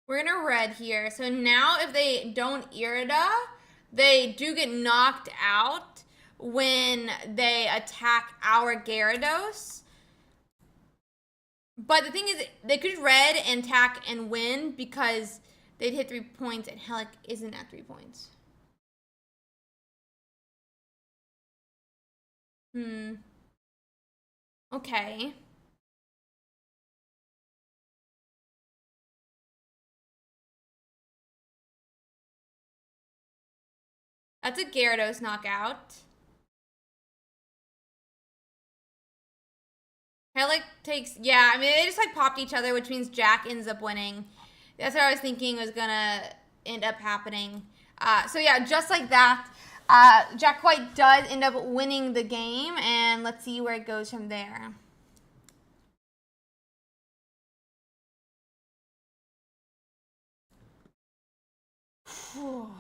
We're in a red here. So now if they don't Irida, they do get knocked out when they attack our Gyarados. But the thing is, they could red and attack and win because they'd hit 3 points and Helic isn't at 3 points. Okay. That's a Gyarados knockout. Like takes, yeah, I mean, they just like popped each other, which means Jack ends up winning. That's what I was thinking was gonna end up happening. So yeah, just like that, Jack White does end up winning the game, and let's see where it goes from there. Whew.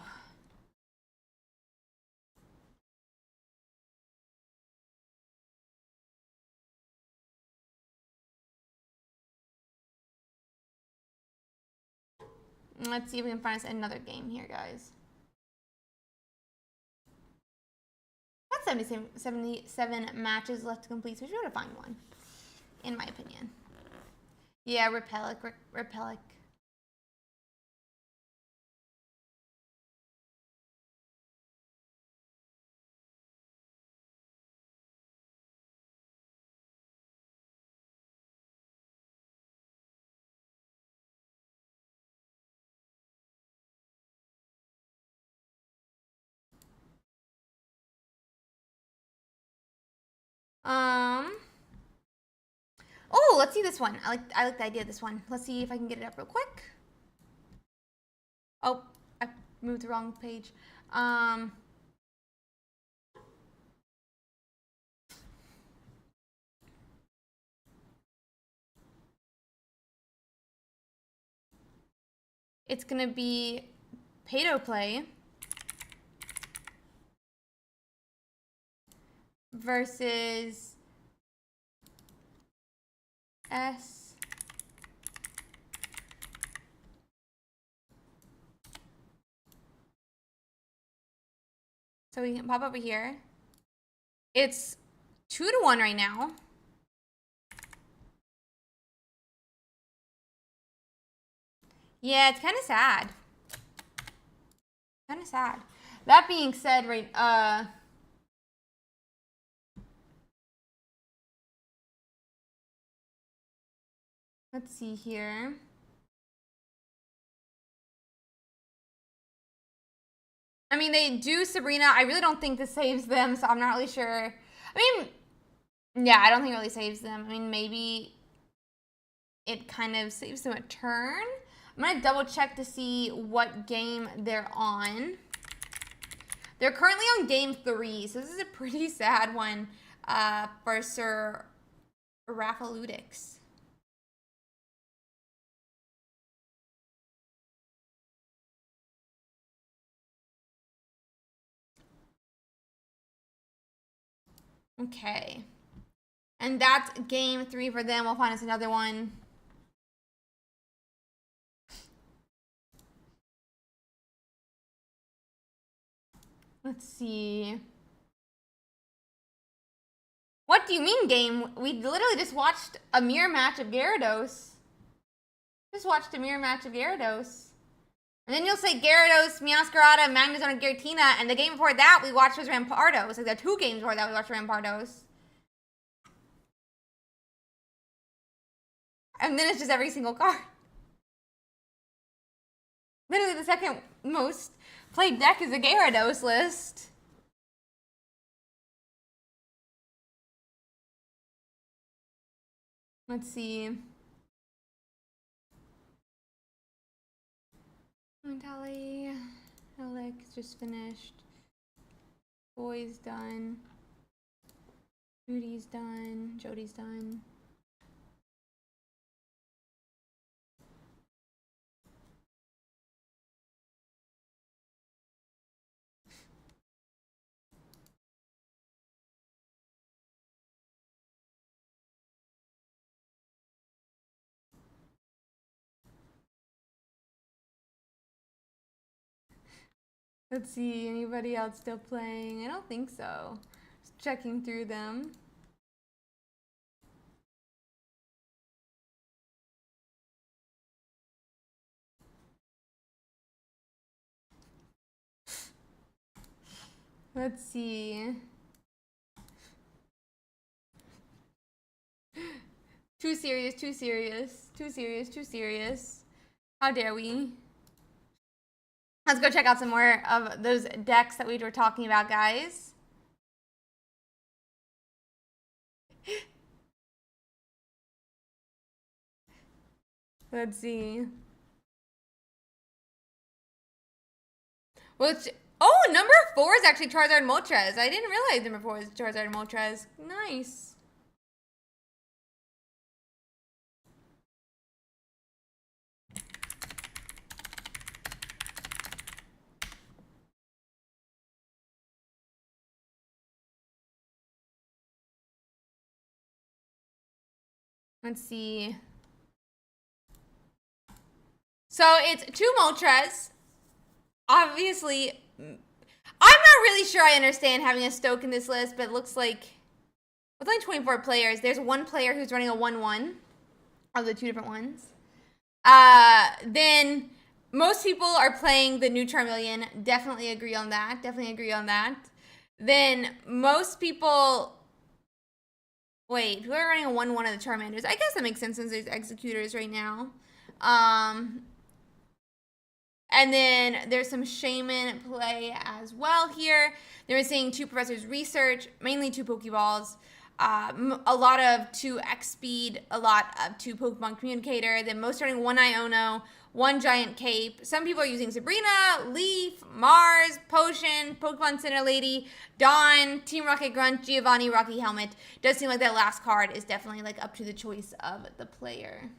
Let's see if we can find us another game here, guys. That's 77 matches left to complete, so we should be able to find one, in my opinion. Yeah, Repellic. Oh, let's see this one. I like the idea of this one. Let's see if I can get it up real quick. Oh, I moved the wrong page. It's gonna be Pay-to Play versus S. So we can pop over here. It's 2-1 right now. Yeah, it's kind of sad. Kind of sad. That being said, right, let's see here. I mean, they do Sabrina. I really don't think this saves them, so I'm not really sure. I mean, yeah, I don't think it really saves them. I mean, maybe it kind of saves them a turn. I'm going to double check to see what game they're on. They're currently on game 3, so this is a pretty sad one for Sir Raffaludix. Okay. And that's game 3 for them. We'll find us another one. Let's see. What do you mean game? We literally just watched a mirror match of Gyarados. Just watched a mirror match of Gyarados. And then you'll say Gyarados, Meowscarada, Magnezone, and Giratina, and the game before that we watched was Rampardos. Like, there are 2 games before that we watched Rampardos. And then it's just every single card. Literally the second most played deck is the Gyarados list. Let's see. Tally. Alex just finished. Boy's done. Judy's done. Jody's done. Let's see, anybody else still playing? I don't think so. Just checking through them. Let's see. Too serious, too serious, too serious, too serious. How dare we? Let's go check out some more of those decks that we were talking about, guys. Let's see. Which, oh, number 4 is actually Charizard Moltres. I didn't realize number 4 is Charizard Moltres. Nice. Let's see. So it's 2 Moltres. Obviously, I'm not really sure I understand having a Stoke in this list, but it looks like with only 24 players, there's 1 player who's running a 1-1 of the 2 different ones. Then most people are playing the new Charmeleon. Definitely agree on that. Then most people... Wait, who are running a 1-1 of the Charmanders? I guess that makes sense since there's Executors right now. And then there's some Shaman play as well here. They were saying 2 Professors Research, mainly 2 Pokeballs, a lot of 2 X Speed, a lot of 2 Pokemon Communicator, then most starting 1 Iono, 1 Giant Cape. Some people are using Sabrina, Leaf, Mars, Potion, Pokemon Center Lady, Dawn, Team Rocket Grunt, Giovanni, Rocky Helmet. Does seem like that last card is definitely like up to the choice of the player.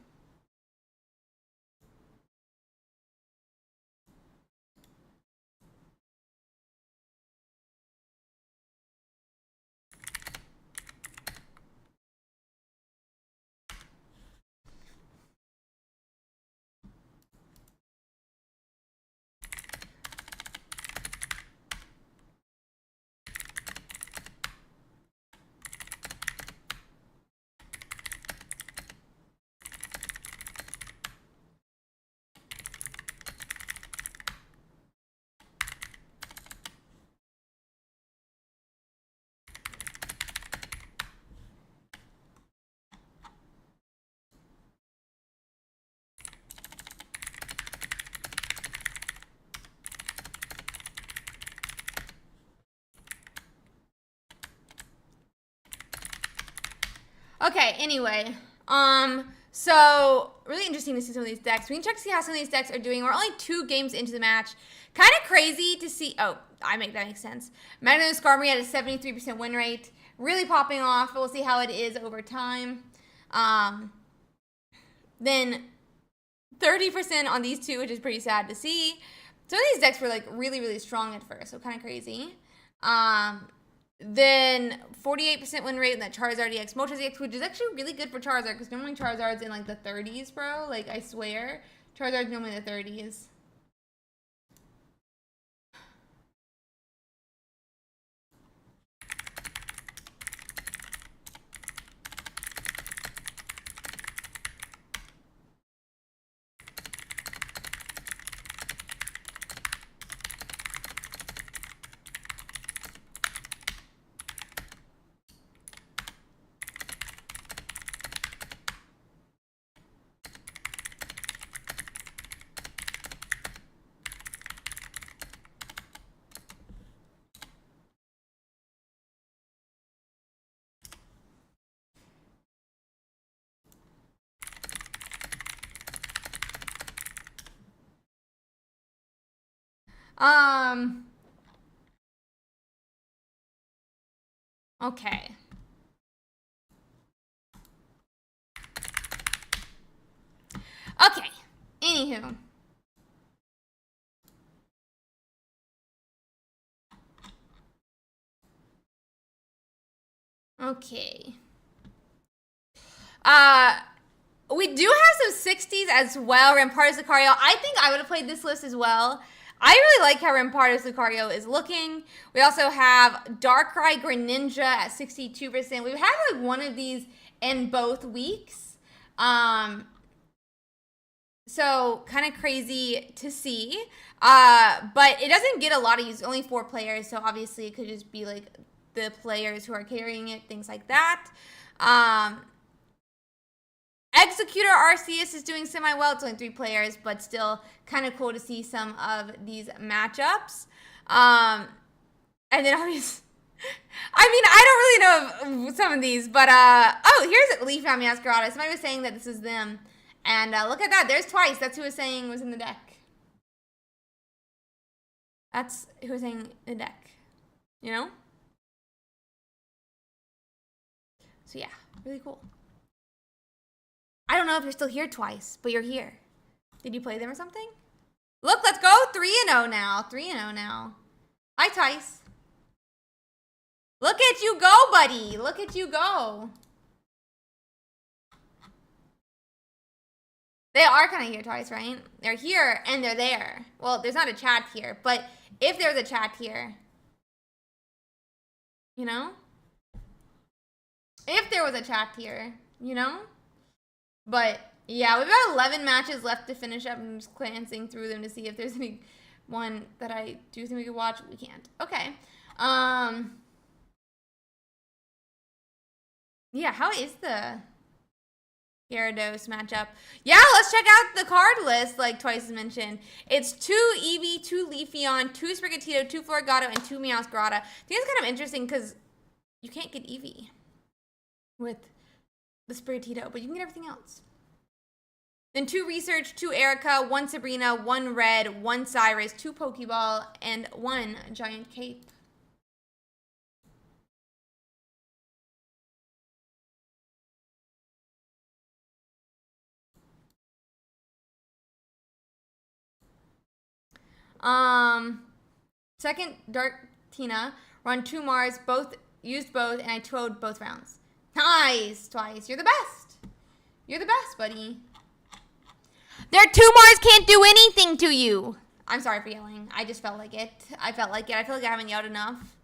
Okay, anyway, so really interesting to see some of these decks. We can check to see how some of these decks are doing. We're only 2 games into the match. Kind of crazy to see. Oh, that makes sense. Meowscarada had a 73% win rate, really popping off. But we'll see how it is over time. Then 30% on these 2, which is pretty sad to see. Some of these decks were like really strong at first, so kind of crazy. Then 48% win rate in that Charizard EX Moltres EX, which is actually really good for Charizard, because normally Charizard's in like the 30s, bro. Like, I swear. Charizard's normally in the 30s. Okay. Okay. Anywho. Okay. We do have some 60s as well. Rampardos Lucario. I think I would have played this list as well. I really like how Rampardos Lucario is looking. We also have Darkrai Greninja at 62%. We've had like one of these in both weeks. So kind of crazy to see. But it doesn't get a lot of use. Only 4 players. So obviously it could just be like the players who are carrying it, things like that. Executor Arceus is doing semi-well. It's only 3 players, but still kind of cool to see some of these matchups. And then obviously, I mean, I don't really know some of these, but oh, here's Leaf on Meowscarada. Somebody was saying that this is them, and look at that. There's Twice. That's who was saying was in the deck. That's who was saying in the deck. You know? So yeah, really cool. I don't know if you're still here, Twice, but you're here. Did you play them or something? Look, let's go 3-0 now. 3-0 now. Hi, Twice. Look at you go, buddy. Look at you go. They are kind of here, Twice, right? They're here and they're there. Well, there's not a chat here, but if there's a chat here, you know? If there was a chat here, you know? But yeah, we've got 11 matches left to finish up. I'm just glancing through them to see if there's any one that I do think we could watch. We can't. Okay. Yeah, how is the Gyarados matchup? Yeah, let's check out the card list, like Twice mentioned. It's 2 Eevee, 2 Leafeon, 2 Sprigatito, 2 Floragato, and 2 Meowscarada. I think it's kind of interesting because you can't get Eevee with the Sprigatito, but you can get everything else. Then 2 Research, 2 Erica, 1 Sabrina, 1 Red, 1 Cyrus, 2 Pokeball, and 1 Giant Cape. Second Darkrai, run 2 Mars, used both, and I 2-0'd both rounds. Nice, Twice. You're the best. You're the best, buddy. Their 2 Mars can't do anything to you. I'm sorry for yelling. I just felt like it. I felt like it. I feel like I haven't yelled enough.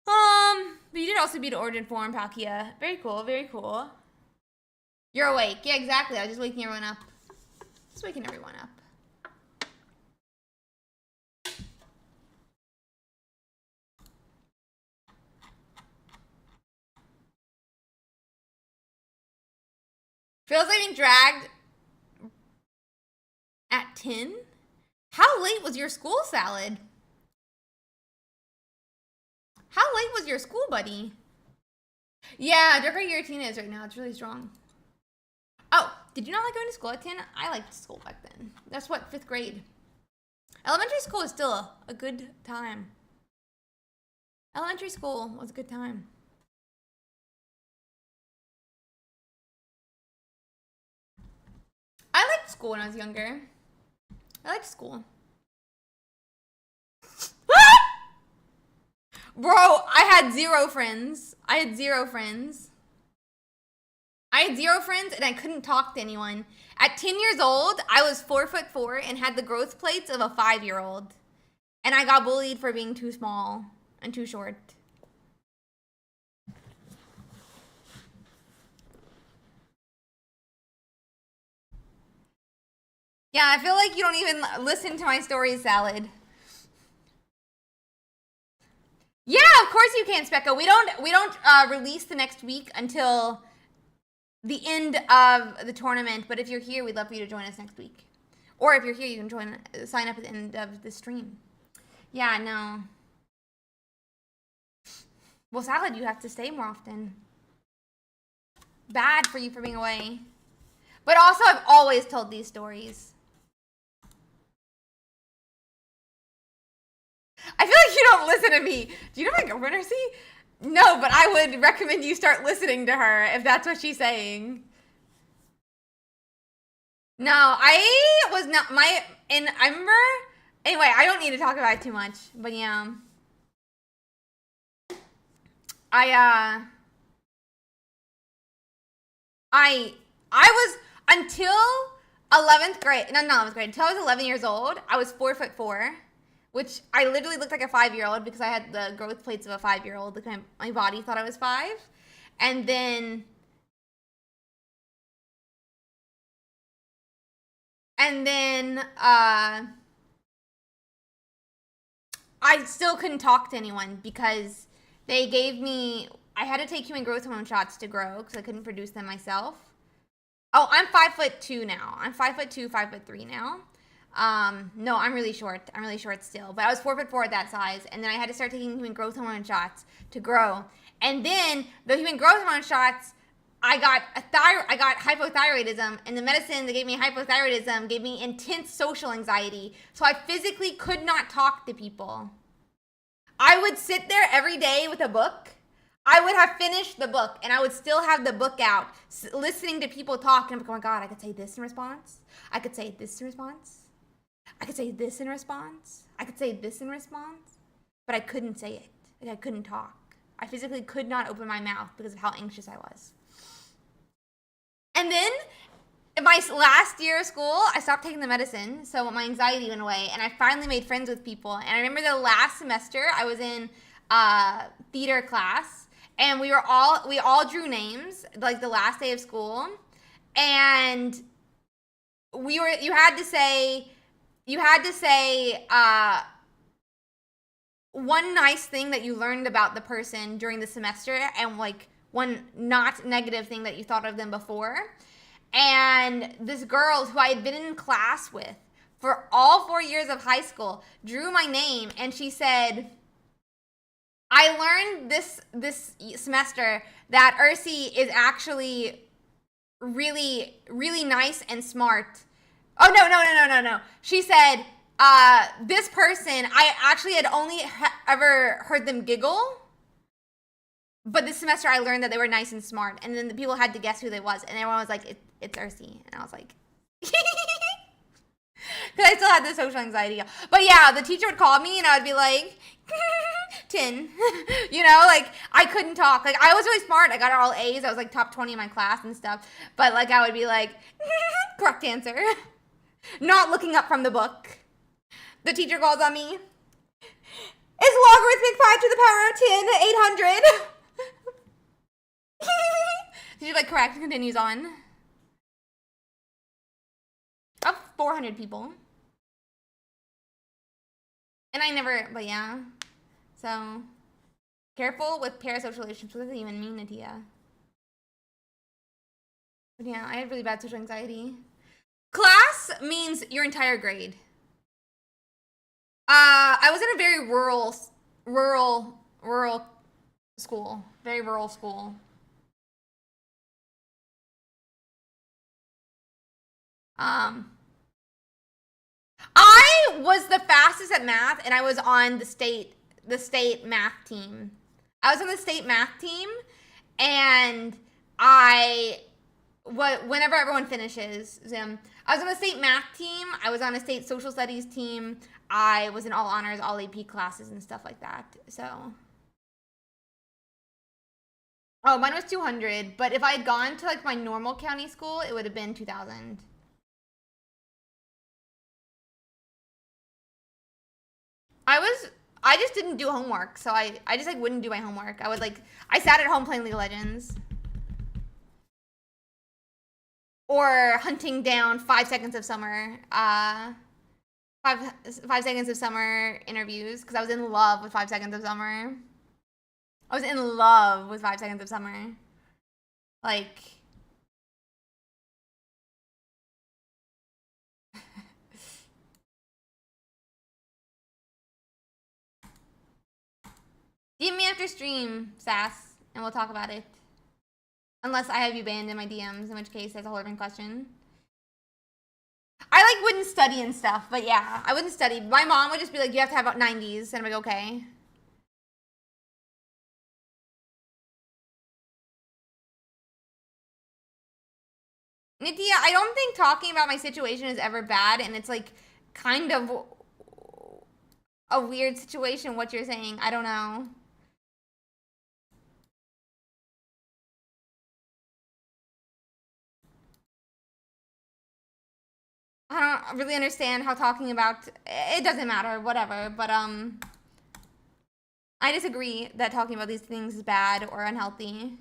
But you did also beat Origin Form, Palkia. Very cool, very cool. You're awake. Yeah, exactly. I was just waking everyone up. Just waking everyone up. Feels like being dragged at 10? How late was your school, Salad? How late was your school, buddy? Yeah, Darkrai Giratina is right now. It's really strong. Oh, did you not like going to school at 10? I liked school back then. That's what, 5th grade. Elementary school is still a good time. Elementary school was a good time. I liked school when I was younger. I liked school. Bro, I had 0 friends. I had 0 friends. I had 0 friends and I couldn't talk to anyone. At 10 years old, I was 4'4" and had the growth plates of a 5-year-old. And I got bullied for being too small and too short. Yeah, I feel like you don't even listen to my stories, Salad. Yeah, of course you can, Specco. We don't release the next week until the end of the tournament. But if you're here, we'd love for you to join us next week. Or if you're here, you can sign up at the end of the stream. Yeah, no. Well, Salad, you have to stay more often. Bad for you for being away. But also, I've always told these stories. I feel like you don't listen to me. Do you know my girlfriend, Ursi? No, but I would recommend you start listening to her if that's what she's saying. No, I was not and I remember, anyway, I don't need to talk about it too much, but yeah. I was, until 11th grade, no, not 11th grade, until I was 11 years old, I was 4'4", which I literally looked like a 5-year-old because I had the growth plates of a 5-year-old. Like my body thought I was 5. And then I still couldn't talk to anyone because they gave me, I had to take human growth hormone shots to grow because I couldn't produce them myself. Oh, I'm 5'2" now. I'm 5'2", 5'3" now. No, I'm really short. I'm really short still. But I was 4'4" at that size, and then I had to start taking human growth hormone shots to grow. And then the human growth hormone shots, I got hypothyroidism, and the medicine that gave me hypothyroidism gave me intense social anxiety. So I physically could not talk to people. I would sit there every day with a book. I would have finished the book, and I would still have the book out, listening to people talk, and I'm like, oh my God, I could say this in response. I could say this in response. I could say this in response. I could say this in response. But I couldn't say it. Like, I couldn't talk. I physically could not open my mouth because of how anxious I was. And then, in my last year of school, I stopped taking the medicine, so my anxiety went away, and I finally made friends with people. And I remember the last semester, I was in theater class, and we all drew names, like the last day of school, and you had to say one nice thing that you learned about the person during the semester, and like one not negative thing that you thought of them before. And this girl who I had been in class with for all 4 years of high school drew my name, and she said, I learned this semester that Ursi is actually really, really nice and smart. Oh, no. She said, this person, I actually had only ever heard them giggle. But this semester I learned that they were nice and smart. And then the people had to guess who they was. And everyone was like, it's Ursi. And I was like, because I still had the social anxiety. But yeah, the teacher would call me and I would be like, Tin. You know, like I couldn't talk. Like I was really smart. I got all A's. I was like top 20 in my class and stuff. But like I would be like, correct answer. Not looking up from the book. The teacher calls on me. Is logarithmic 5 to the power of 10 800? Did you like correct? Continues on. Up 400 people. And I never, but yeah. So, careful with parasocial relationships. What does it even mean, Natia? But yeah, I had really bad social anxiety. Class means your entire grade. I was in a very rural school. Very rural school. I was the fastest at math, and I was on the state math team. I was on the state math team, and whenever everyone finishes, Zim, I was on the state math team. I was on a state social studies team. I was in all honors, all AP classes, and stuff like that. So, oh, mine was 200. But if I had gone to like my normal county school, it would have been 2,000. I just didn't do homework, so I just like wouldn't do my homework. I sat at home playing League of Legends. Or hunting down 5 Seconds of Summer, 5 Seconds of Summer interviews, because I was in love with 5 Seconds of Summer. I was in love with 5 Seconds of Summer. Like, DM me after stream, Sass, and we'll talk about it. Unless I have you banned in my DMs, in which case that's a whole different question. I like wouldn't study and stuff, but yeah, I wouldn't study. My mom would just be like, you have to have 90s, and I'm like, okay. Nitya, I don't think talking about my situation is ever bad, and it's like kind of a weird situation, what you're saying. I don't know. I don't really understand how talking about it doesn't matter, whatever, but I disagree that talking about these things is bad or unhealthy.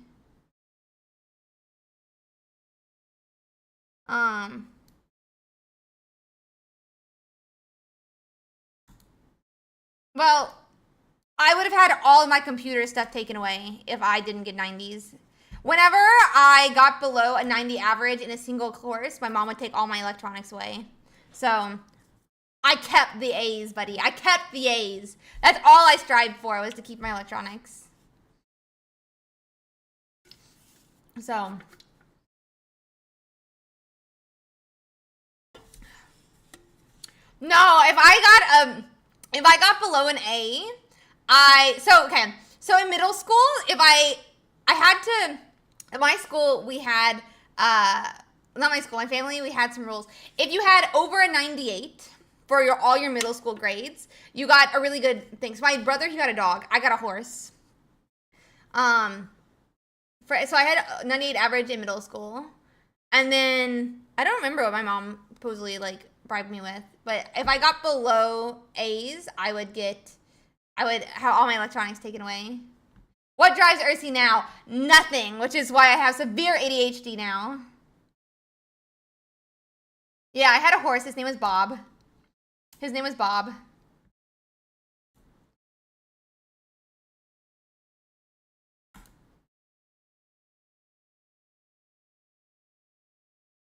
Well, I would have had all of my computer stuff taken away if I didn't get 90s. Whenever I got below a 90 average in a single course, my mom would take all my electronics away. So I kept the A's, buddy. I kept the A's. That's all I strived for, was to keep my electronics. So no, if I got below an A, so in middle school, if I had to, at my school we had not my school, my family, we had some rules. If you had over a 98 for all your middle school grades, you got a really good thing. So my brother, he got a dog. I got a horse. So I had a 98 average in middle school. And then I don't remember what my mom supposedly like bribed me with, but if I got below A's, I would have all my electronics taken away. What drives Ursi now? Nothing, which is why I have severe ADHD now. Yeah, I had a horse. His name was Bob. His name was Bob.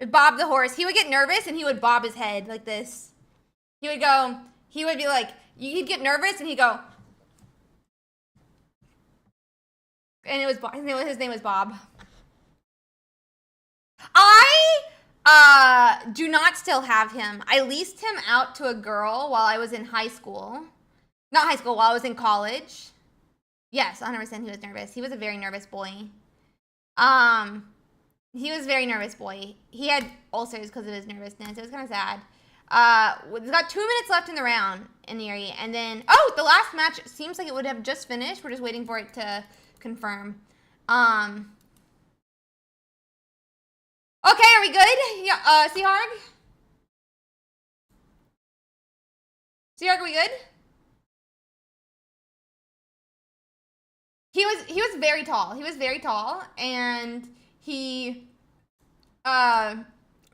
Bob the horse. He would get nervous and he would bob his head like this. He would be like, he'd get nervous and he'd go. And his name was Bob. I do not still have him. I leased him out to a girl while I was in high school. Not high school, while I was in college. Yes, 100% he was nervous. He was a very nervous boy. He was a very nervous boy. He had ulcers because of his nervousness. It was kind of sad. We've got 2 minutes left in the round in the area. And then, the last match seems like it would have just finished. We're just waiting for it to confirm. Okay, are we good? Yeah, Seahorg? Seahorg, are we good? He was very tall. He was very tall, and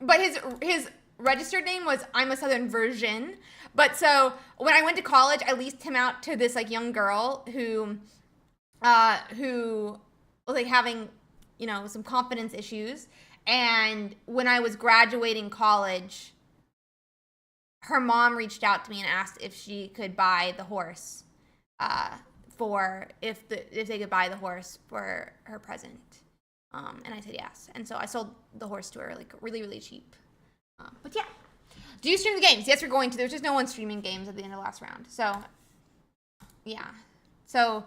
but his registered name was I'm a Southern Version. But so when I went to college, I leased him out to this like young girl who was like having, some confidence issues. And when I was graduating college, her mom reached out to me and asked if she could buy the horse, if they could buy the horse for her present. And I said yes. And so I sold the horse to her like really, really cheap. But yeah. Do you stream the games? Yes, we're going to. There's just no one streaming games at the end of the last round. So yeah. So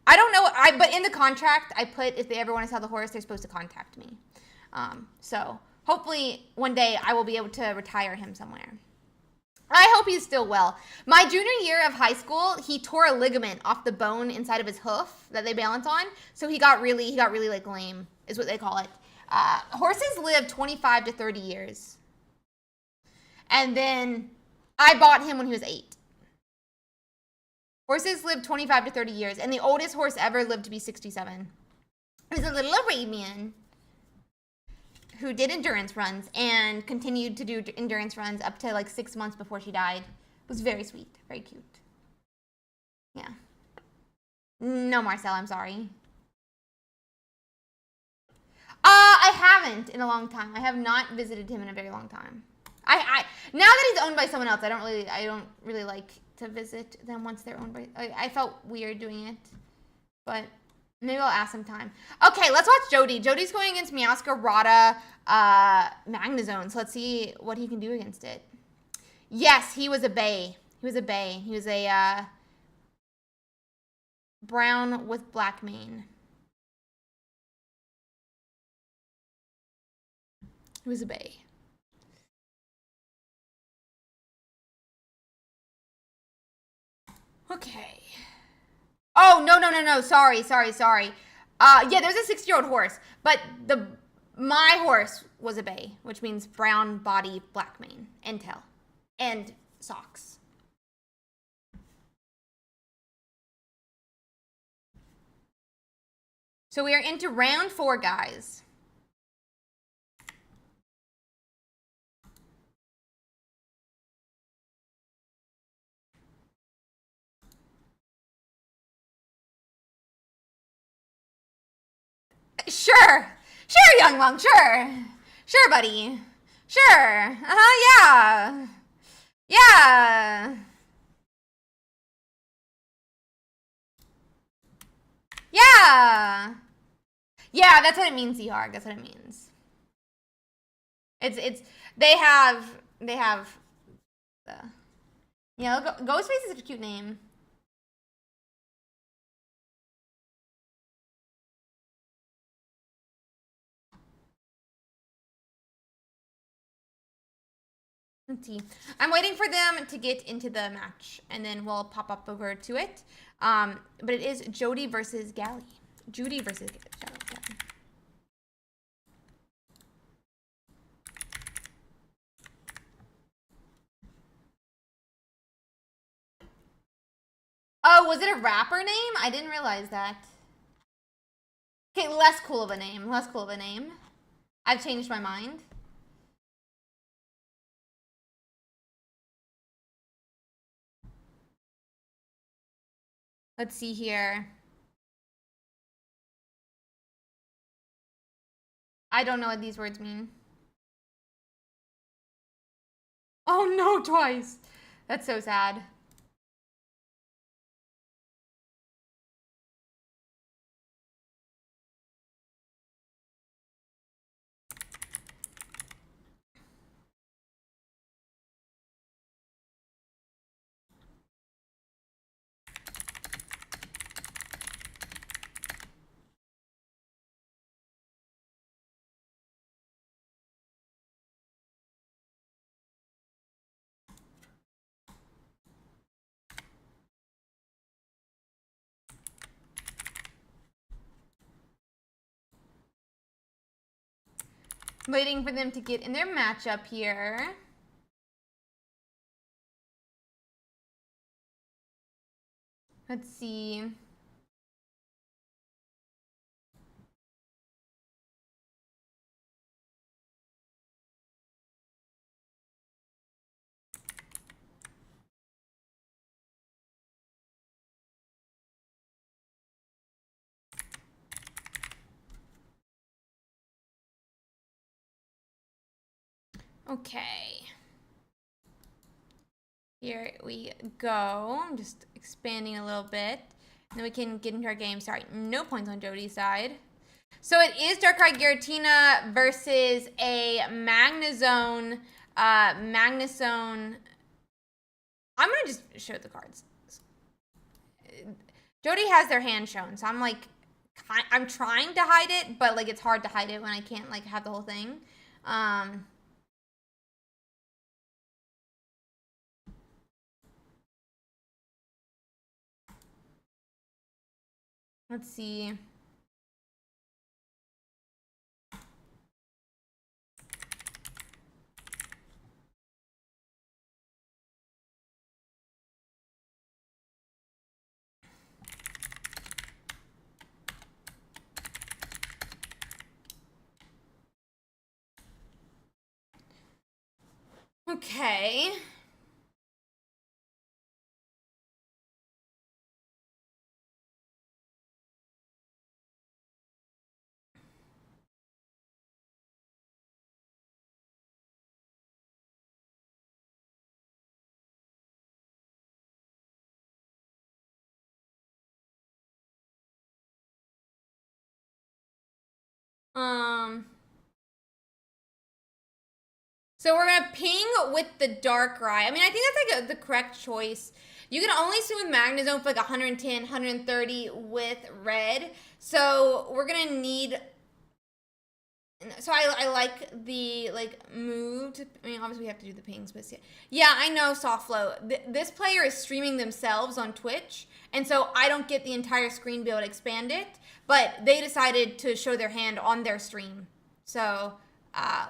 I don't know. But in the contract, I put if they ever want to sell the horse, they're supposed to contact me. So hopefully one day I will be able to retire him somewhere. I hope he's still well. My junior year of high school, he tore a ligament off the bone inside of his hoof that they balance on. So he got really like lame, is what they call it. Horses live 25 to 30 years. And then I bought him when he was 8. Horses live 25 to 30 years. And the oldest horse ever lived to be 67. It was a little Arabian who did endurance runs and continued to do endurance runs up to like 6 months before she died. It was very sweet, very cute. Yeah. No, Marcel, I'm sorry. I haven't in a long time. I have not visited him in a very long time. I now that he's owned by someone else, I don't really like to visit them once they're owned by. I felt weird doing it, but maybe I'll ask sometime. Okay, let's watch Jody. Jody's going against Meowscarada Magnezone, so let's see what he can do against it. Yes, he was a bay. He was a bay. He was a brown with black mane. He was a bay. Okay. Oh, no. Sorry. Yeah, there's a 6-year-old horse, but my horse was a bay, which means brown body, black mane, and tail, and socks. So we are into round 4, guys. Sure. Sure, young monk, sure. Sure, buddy. Sure. Yeah. Yeah. Yeah. Yeah, that's what it means, Seahawk. That's what it means. They have the, yeah, Ghostface is such a cute name. Let's see. I'm waiting for them to get into the match, and then we'll pop up over to it. But it is Jody versus Gally. Judy versus Gally. Oh, was it a rapper name? I didn't realize that. Okay, less cool of a name. Less cool of a name. I've changed my mind. Let's see here. I don't know what these words mean. Oh no, twice. That's so sad. Waiting for them to get in their matchup here. Let's see. Okay. Here we go. I'm just expanding a little bit. And then we can get into our game. Sorry, no points on Jody's side. So it is Darkrai Giratina versus a Magnezone. Magnezone. I'm going to just show the cards. Jody has their hand shown. So I'm like, I'm trying to hide it. But like, it's hard to hide it when I can't like have the whole thing. Let's see. Okay. So we're gonna ping with the Darkrai. I mean, I think that's like the correct choice. You can only swim with Magnezone for like 110, 130 with red. So we're gonna need. So I like the like moved. I mean, obviously we have to do the pings, but yeah, I know soft flow. This player is streaming themselves on Twitch, and so I don't get the entire screen to be able to expand it. But they decided to show their hand on their stream. So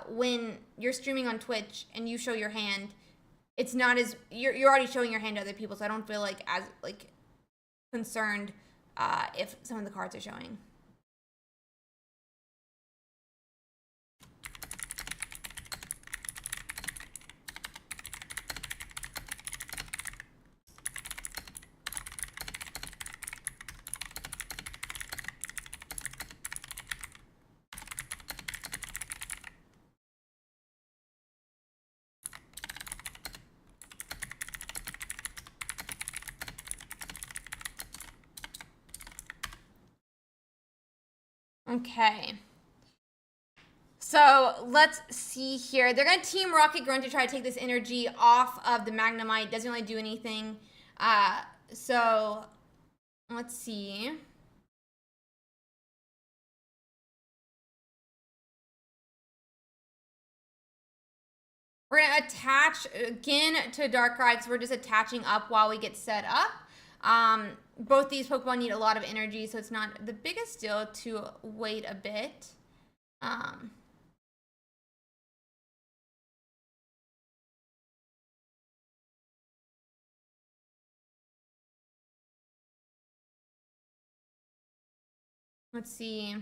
when you're streaming on Twitch and you show your hand, it's not as you're already showing your hand to other people. So I don't feel like as like concerned if some of the cards are showing. Okay. So let's see here. They're going to Team Rocket Grunt to try to take this energy off of the Magnemite. Doesn't really do anything. So let's see. We're going to attach again to Darkrai because we're just attaching up while we get set up. Both these Pokemon need a lot of energy, so it's not the biggest deal to wait a bit. Let's see.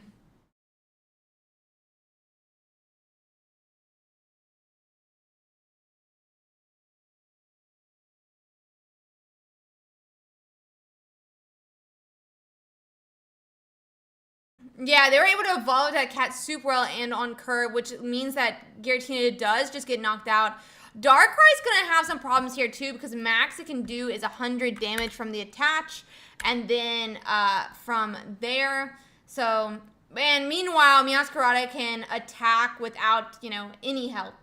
Yeah, they were able to evolve that cat super well and on curve, which means that Giratina does just get knocked out. Darkrai's going to have some problems here too because max it can do is 100 damage from the attach and then from there. So, and meanwhile, Meowscarada can attack without, you know, any help.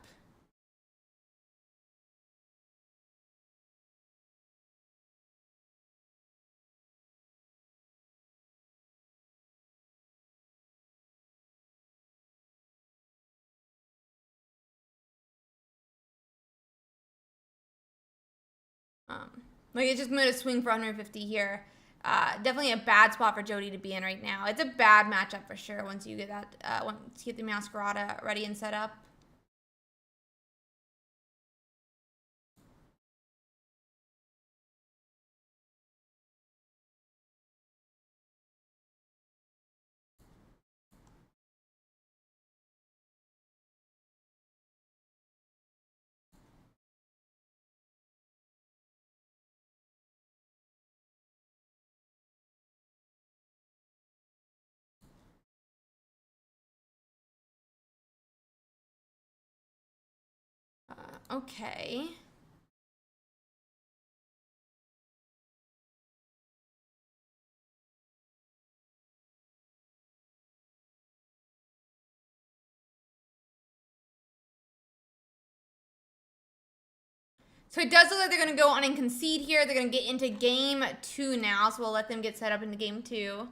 Like it just moved a swing for 150 here. Definitely a bad spot for Jody to be in right now. It's a bad matchup for sure once you get that once you get the Meowscarada ready and set up. Okay. So it does look like they're going to go on and concede here. They're going to get into game 2 now, so we'll let them get set up into game 2.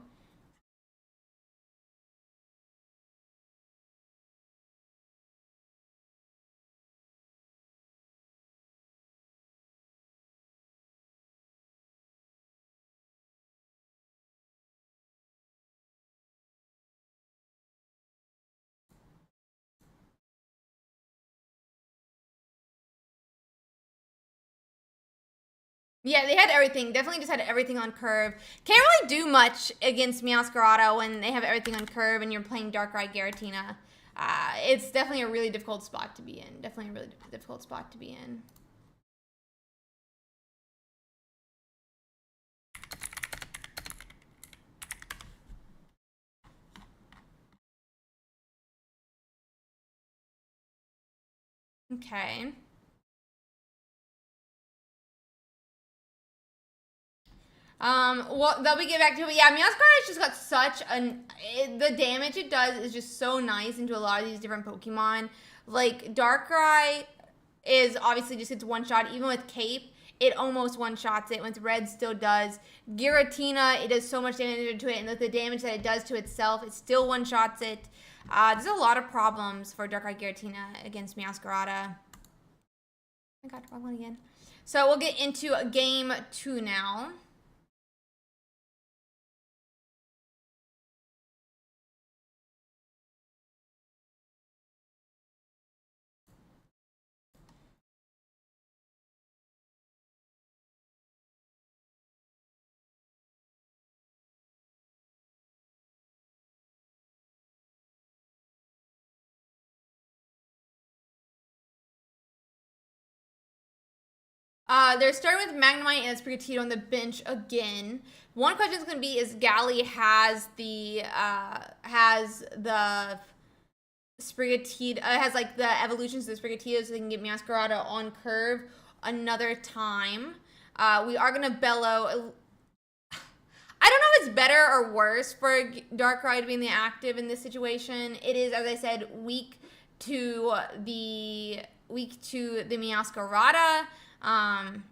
Yeah, they had everything. Definitely just had everything on curve. Can't really do much against Meowscarada when they have everything on curve and you're playing Darkrai Giratina. It's definitely a really difficult spot to be in. Definitely a really difficult spot to be in. Okay. Well, they'll be get back to it. But yeah, Meowscarada's just got such the damage it does is just so nice into a lot of these different Pokemon. Like, Darkrai is obviously just gets one shot. Even with Cape, it almost one-shots it. With Red, still does. Giratina, it does so much damage to it. And the damage that it does to itself, it still one-shots it. There's a lot of problems for Darkrai Giratina against Meowscarada. I got wrong one again. So we'll get into game 2 now. They're starting with Magnemite and Sprigatito on the bench again. One question is going to be: is Gally has the Sprigatito has like the evolutions of the Sprigatito, so they can get Meowscarada on curve another time. We are going to bellow. I don't know it's better or worse for Darkrai to be in the active in this situation. It is, as I said, weak to the Meowscarada, and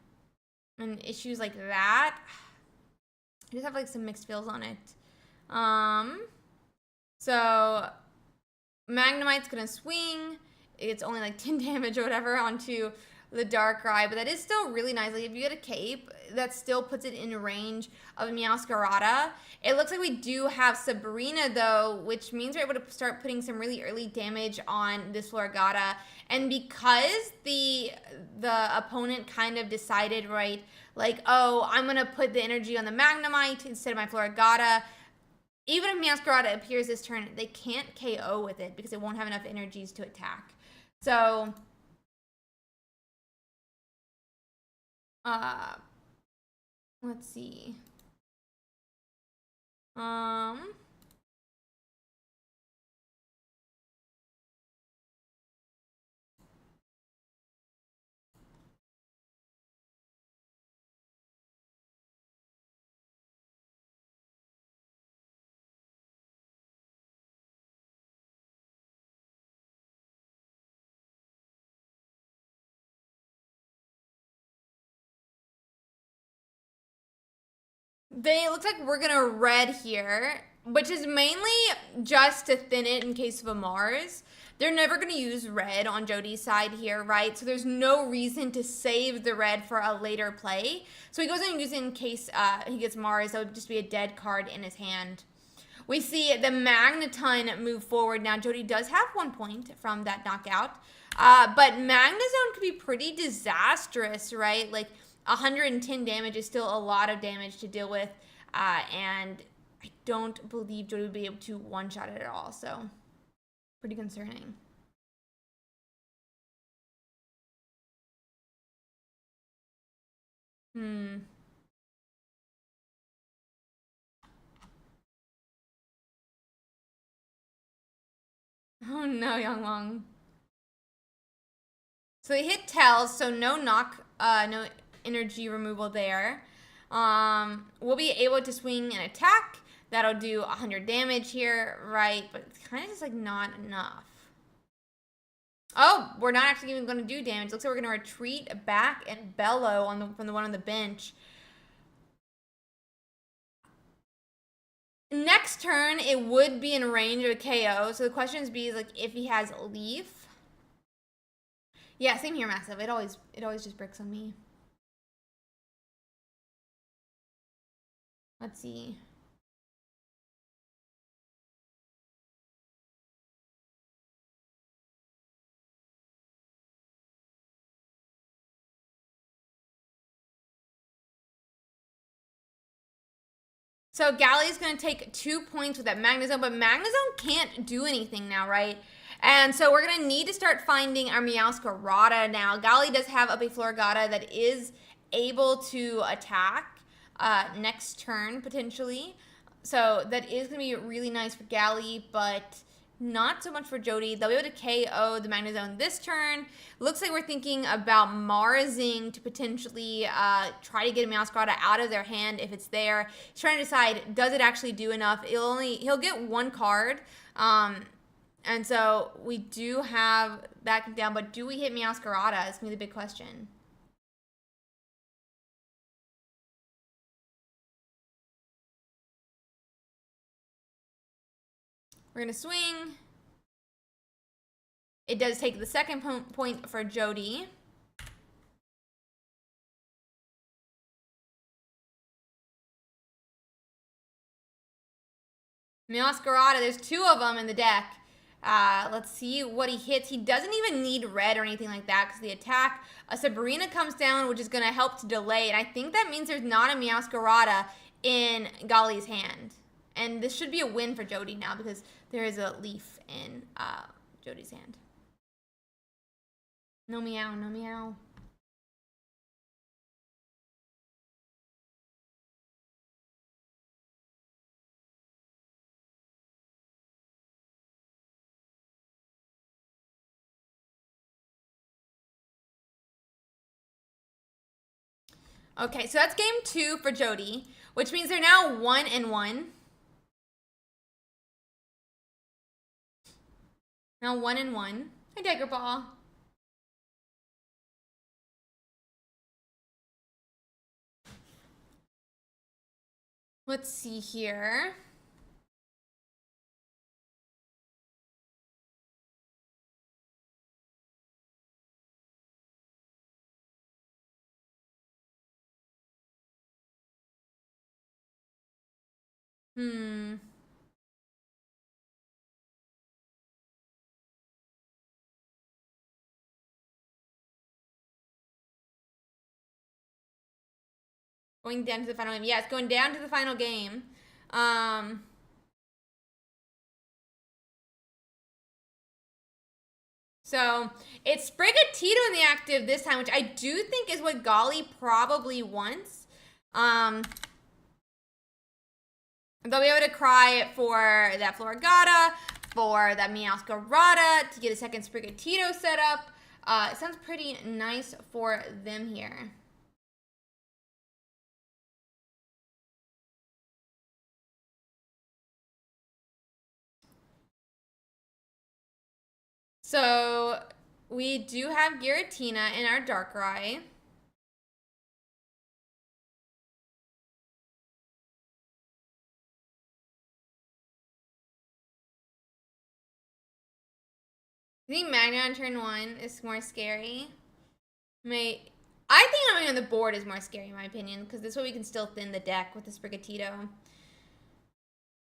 issues like that. I just have like some mixed feels on it. So Magnemite's gonna swing. It's only like 10 damage or whatever onto the Darkrai, but that is still really nice. Like if you get a cape, that still puts it in range of Meowscarada. It looks like we do have Sabrina though, which means we're able to start putting some really early damage on this Florigata. And because the opponent kind of decided, right, like, oh, I'm gonna put the energy on the Magnemite instead of my Florigata. Even if Meowscarada appears this turn, they can't KO with it because it won't have enough energies to attack. So let's see. It looks like we're gonna red here, which is mainly just to thin it in case of a Mars. They're never gonna use red on Jody's side here, right? So there's no reason to save the red for a later play. So he goes and uses it in case he gets Mars. That would just be a dead card in his hand. We see the Magneton move forward. Now, Jody does have 1 point from that knockout. But Magnezone could be pretty disastrous, right? Like, 110 damage is still a lot of damage to deal with. And I don't believe Jody would be able to one-shot it at all. So, pretty concerning. Oh no, Youngwong. So they hit Tails, so no no energy removal there. We'll be able to swing an attack. That'll do 100 damage here, right? But it's kind of just like not enough. Oh, we're not actually even going to do damage. Looks like we're going to retreat back and bellow from the one on the bench. Next turn, it would be in range of a KO. So the question is like if he has Leaf. Yeah, same here, Massive. It always just bricks on me. Let's see. So Galli's going to take 2 points with that Magnezone, but Magnezone can't do anything now, right? And so we're going to need to start finding our Meowscarada now. Galli does have a Florigata that is able to attack next turn, potentially. So that is going to be really nice for Galli, but not so much for Jody. They'll be able to KO the Magnezone this turn. Looks like we're thinking about Marsing to potentially try to get a Meowscarada out of their hand if it's there. He's trying to decide, does it actually do enough? He'll get 1 card. And so we do have that down, but do we hit Meowscarada? It's going to be the big question. We're going to swing. It does take the second point for Jody. Meowscarada, there's 2 of them in the deck. Let's see what he hits. He doesn't even need red or anything like that because the attack. A Sabrina comes down, which is going to help to delay. And I think that means there's not a Meowscarada in Galli's hand. And this should be a win for Jody now because there is a leaf in Jody's hand. No meow, no meow. Okay, so that's game 2 for Jody. which means they're now 1-1. Now 1-1. Hi, Dagger Ball. Let's see here. Going down to the final game. Yeah, it's going down to the final game. So it's Sprigatito in the active this time, which I do think is what Golly probably wants. They'll be able to cry for that Florigata, for that Meowscarada, to get a second Sprigatito set up. It sounds pretty nice for them here. So we do have Giratina in our Darkrai. I think Magna on turn 1 is more scary. I think Omni on the board is more scary in my opinion, because this way we can still thin the deck with the Sprigatito.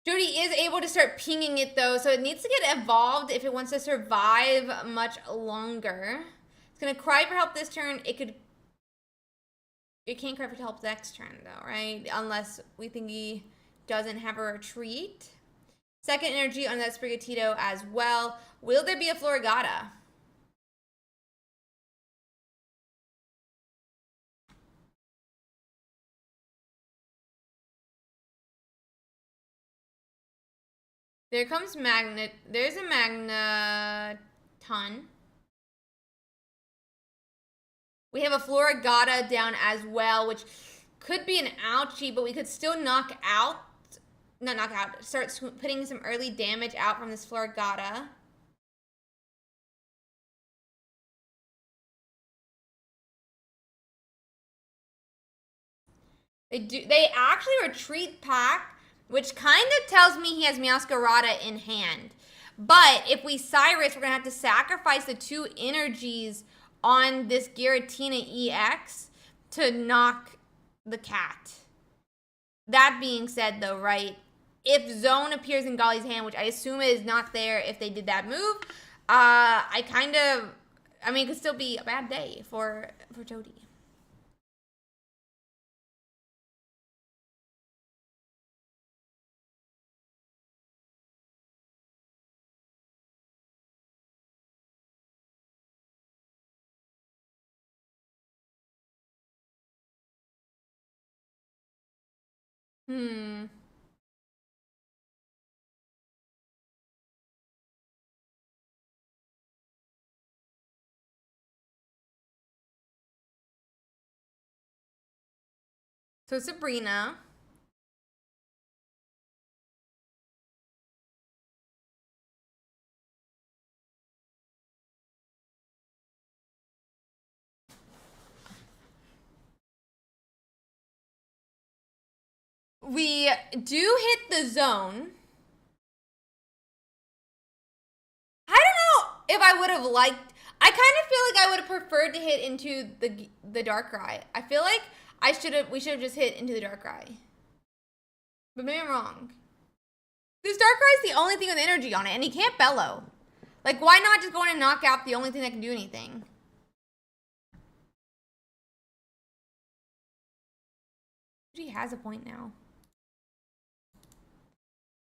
Jody is able to start pinging it though, so it needs to get evolved if it wants to survive much longer. It's gonna cry for help this turn. It can't cry for help next turn though, right? Unless we think he doesn't have a retreat. Second energy on that Sprigatito as well. Will there be a Florigata? There comes Magnet. There's a Magneton. We have a Florigata down as well, which could be an ouchie, but we could still start putting some early damage out from this Florigata. They actually retreat pack, which kind of tells me he has Meowscarada in hand. But if we Cyrus, we're going to have to sacrifice the 2 energies on this Giratina EX to knock the cat. That being said, though, right, if Zone appears in Golly's hand, which I assume is not there if they did that move, it could still be a bad day for Jody. So Sabrina. We do hit the zone. I don't know if I would have liked... I kind of feel like I would have preferred to hit into the Darkrai. I feel like we should have just hit into the Darkrai. But maybe I'm wrong. This Darkrai is the only thing with energy on it, and he can't bellow. Like, why not just go in and knock out the only thing that can do anything? He has a point now.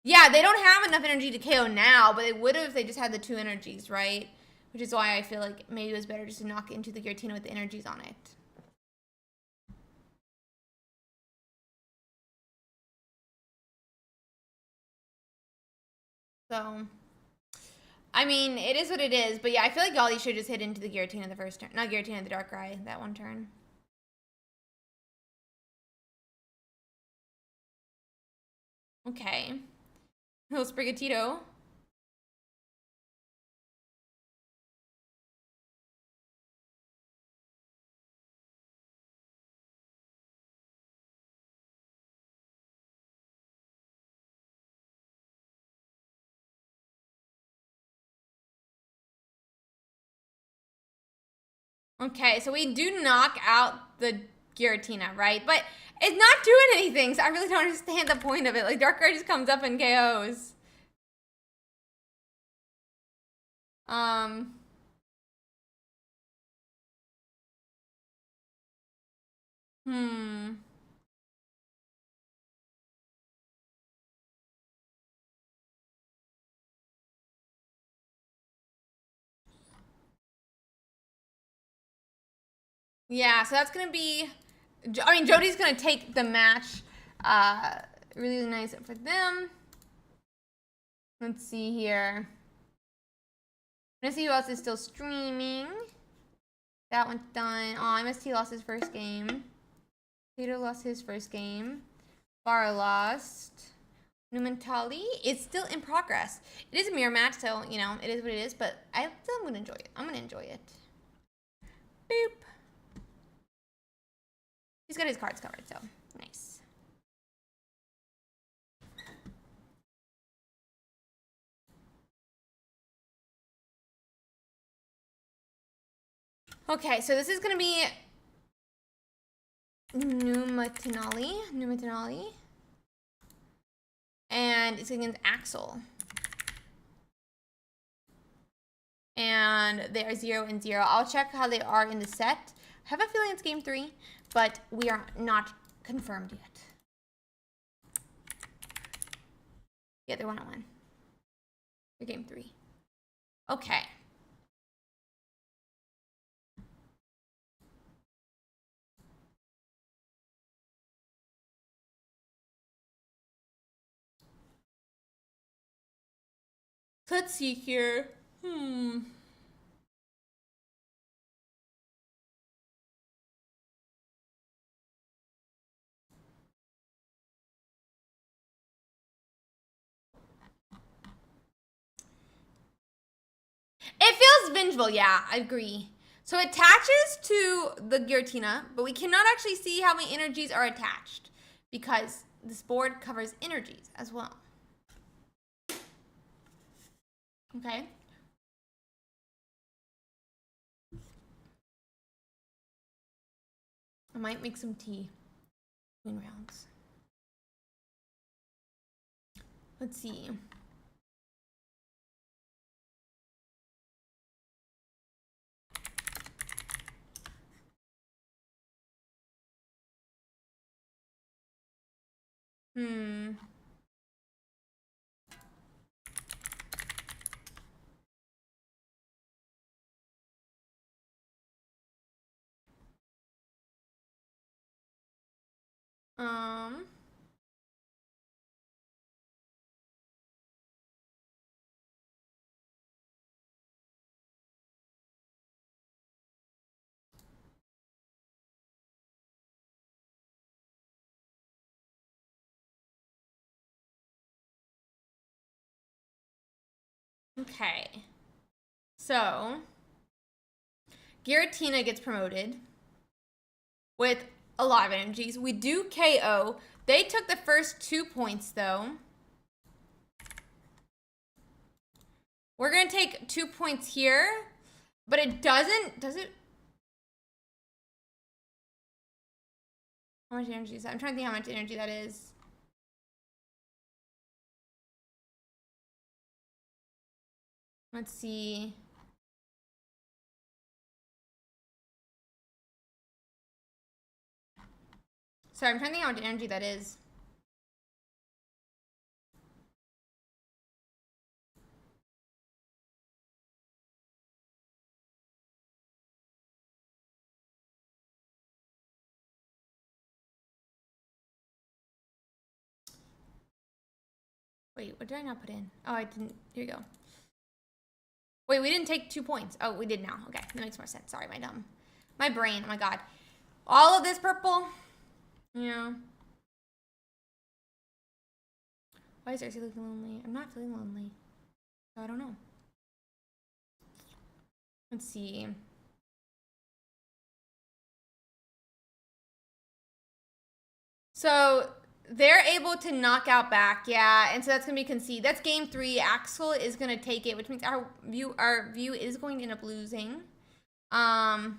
Yeah, they don't have enough energy to KO now, but they would have if they just had the 2 energies, right? Which is why I feel like maybe it was better just to knock into the Giratina with the energies on it. So, I mean, it is what it is. But yeah, I feel like Golly should just hit into the Giratina the first turn. Not Giratina, the Darkrai that one turn. Okay. Little Sprigatito. Okay, so we do knock out the Giratina, right? But it's not doing anything, so I really don't understand the point of it. Like, Darkrai just comes up and KOs. Hmm. Yeah, so that's gonna be. I mean, Jody's gonna take the match. Really nice for them. Let's see here. Let's see who else is still streaming. That one's done. Oh, MST lost his first game. Peter lost his first game. Bar lost. Numentali is still in progress. It is a mirror match, so, you know, it is what it is, but I'm going to enjoy it. I'm going to enjoy it. Boop. He's got his cards covered, so nice. Okay, so this is going to be Numentinali. And it's against Axel. And they are 0-0. I'll check how they are in the set. I have a feeling it's game 3, but we are not confirmed yet. Yeah, they're 1-1. They're game 3. Okay. Let's see here. It feels vengeful, yeah, I agree. So it attaches to the Giratina, but we cannot actually see how many energies are attached because this board covers energies as well. Okay. I might make some tea between rounds. Let's see. Okay. So Giratina gets promoted with a lot of energies. We do KO. They took the first 2 points though. We're gonna take 2 points here, but it doesn't, does it? How much energy is that? I'm trying to think how much energy that is. Let's see. Sorry, I'm trying to think how much energy that is. Wait, what did I not put in? Oh, I didn't. Here you go. Wait, we didn't take 2 points. Oh, we did now. Okay, that makes more sense. Sorry, my brain. Oh my god. All of this purple. Yeah. Why is Ursiiday looking lonely? I'm not feeling lonely. So I don't know. Let's see. So they're able to knock out back, yeah, and so that's gonna be concede. That's game 3. Axel is gonna take it, which means our view is going to end up losing. A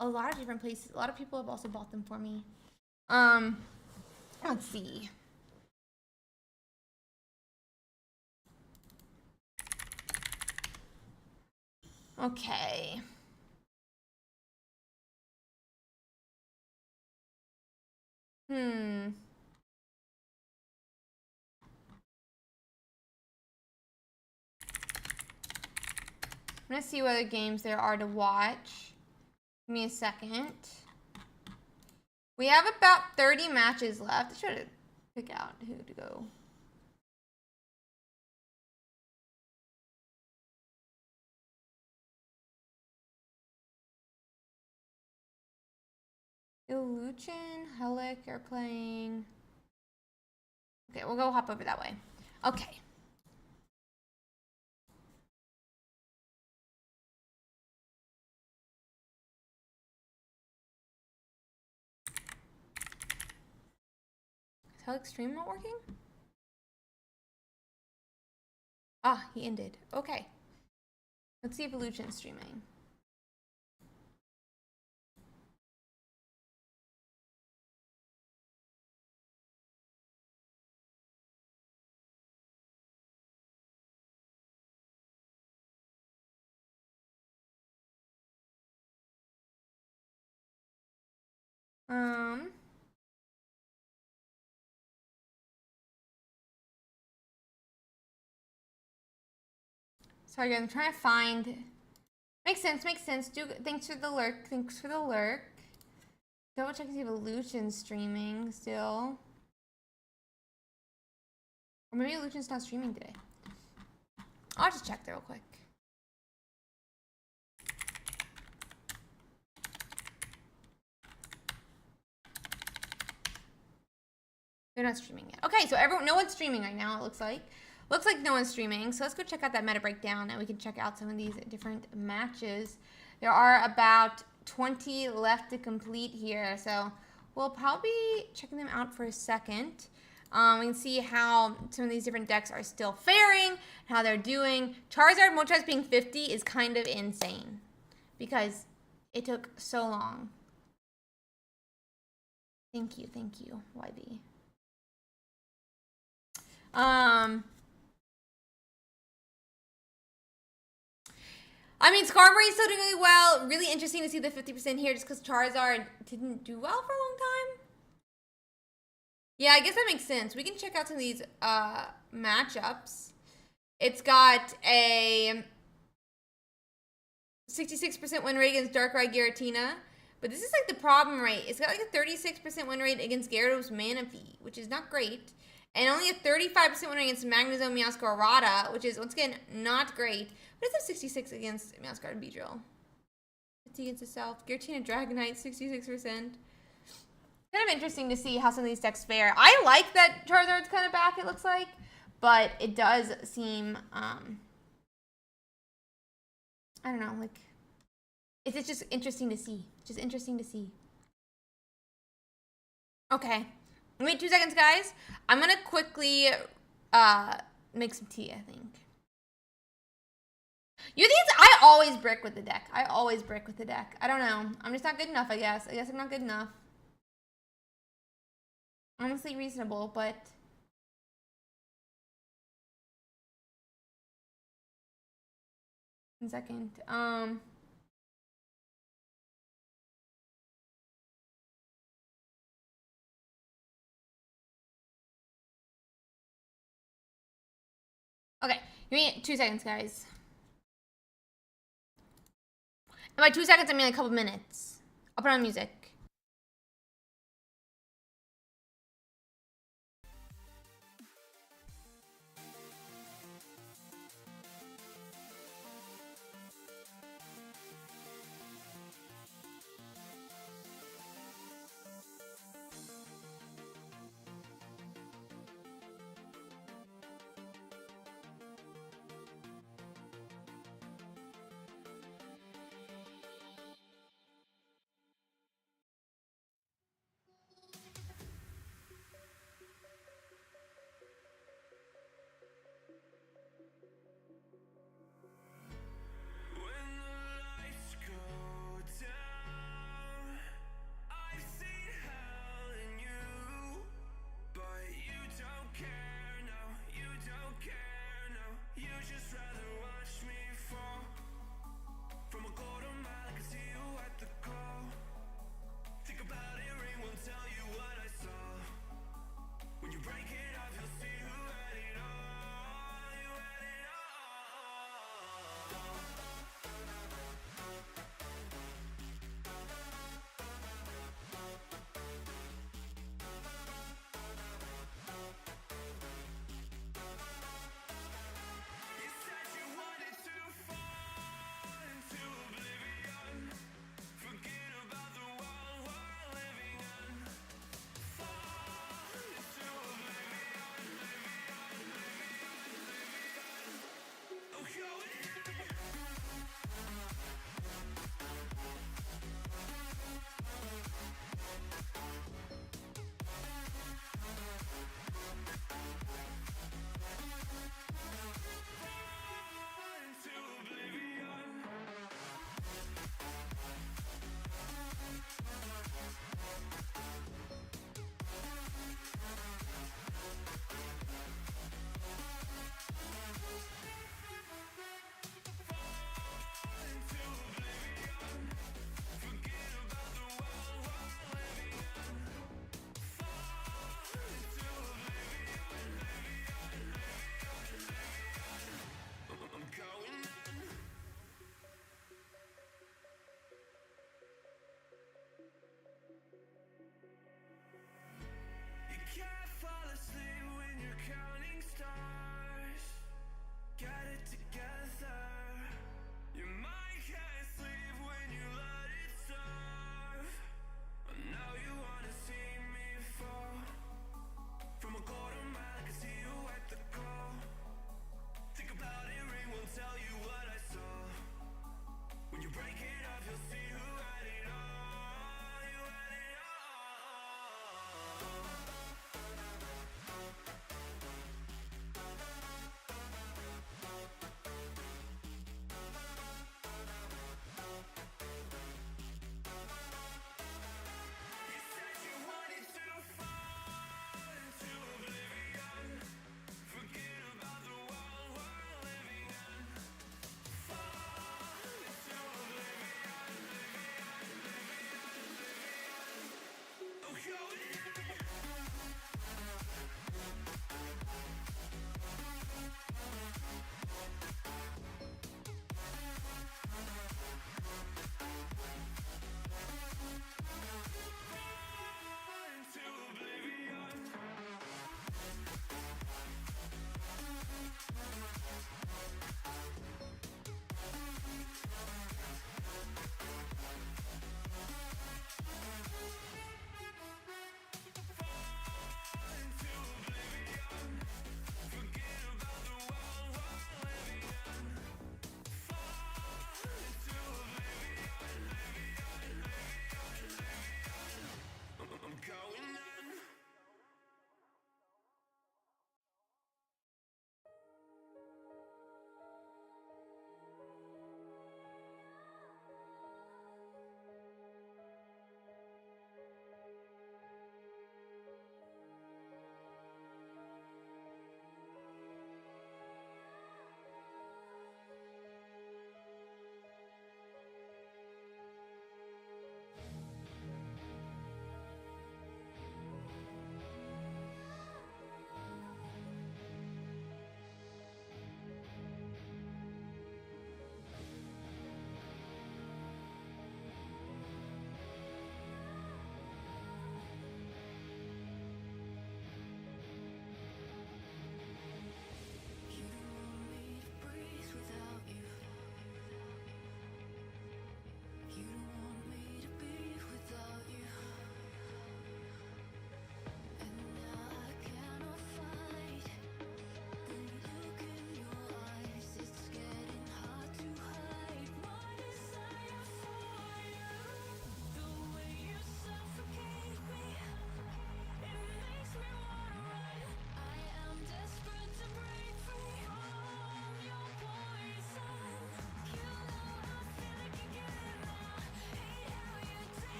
lot of different places. A lot of people have also bought them for me. Let's see. Okay. I'm gonna see what other games there are to watch. Give me a second. We have about 30 matches left. I should pick out who to go. Illusion, Helic are playing. Okay, we'll go hop over that way. Okay. Is Helic stream not working? Ah, he ended. Okay. Let's see if Illusion's streaming. Sorry, guys, I'm trying to find. Makes sense, makes sense. Thanks for the lurk. Thanks for the lurk. Double check to see if Illusion's streaming still. Or maybe Illusion's not streaming today. I'll just check there real quick. They're not streaming yet. Okay, so no one's streaming right now, it looks like. Looks like no one's streaming, so let's go check out that meta breakdown and we can check out some of these different matches. There are about 20 left to complete here, so we'll probably be checking them out for a second. We can see how some of these different decks are still faring, how they're doing. Charizard Moltres being 50 is kind of insane because it took so long. Thank you, YB. I mean, Skarmory is still doing really well. Really interesting to see the 50% here just because Charizard didn't do well for a long time. Yeah, I guess that makes sense. We can check out some of these matchups. It's got a 66% win rate against Darkrai Giratina. But this is like the problem rate. It's got like a 36% win rate against Gyarados Manaphy, which is not great. And only a 35% win rate against Magnezone Meowscarada, which is, once again, not great. But it's a 66 against Meowscarada and Beedrill. 50 against itself. Giratina Dragonite, 66%. Kind of interesting to see how some of these decks fare. I like that Charizard's kind of back, it looks like. But it does seem, I don't know, like, it's just interesting to see. Just interesting to see. Okay. Wait 2 seconds, guys. I'm going to quickly make some tea, I think. You think I always brick with the deck. I always brick with the deck. I don't know. I'm just not good enough, I guess. I guess I'm not good enough. Honestly reasonable, but... One second. Okay, give me 2 seconds, guys. And by 2 seconds, I mean like a couple minutes. I'll put on music.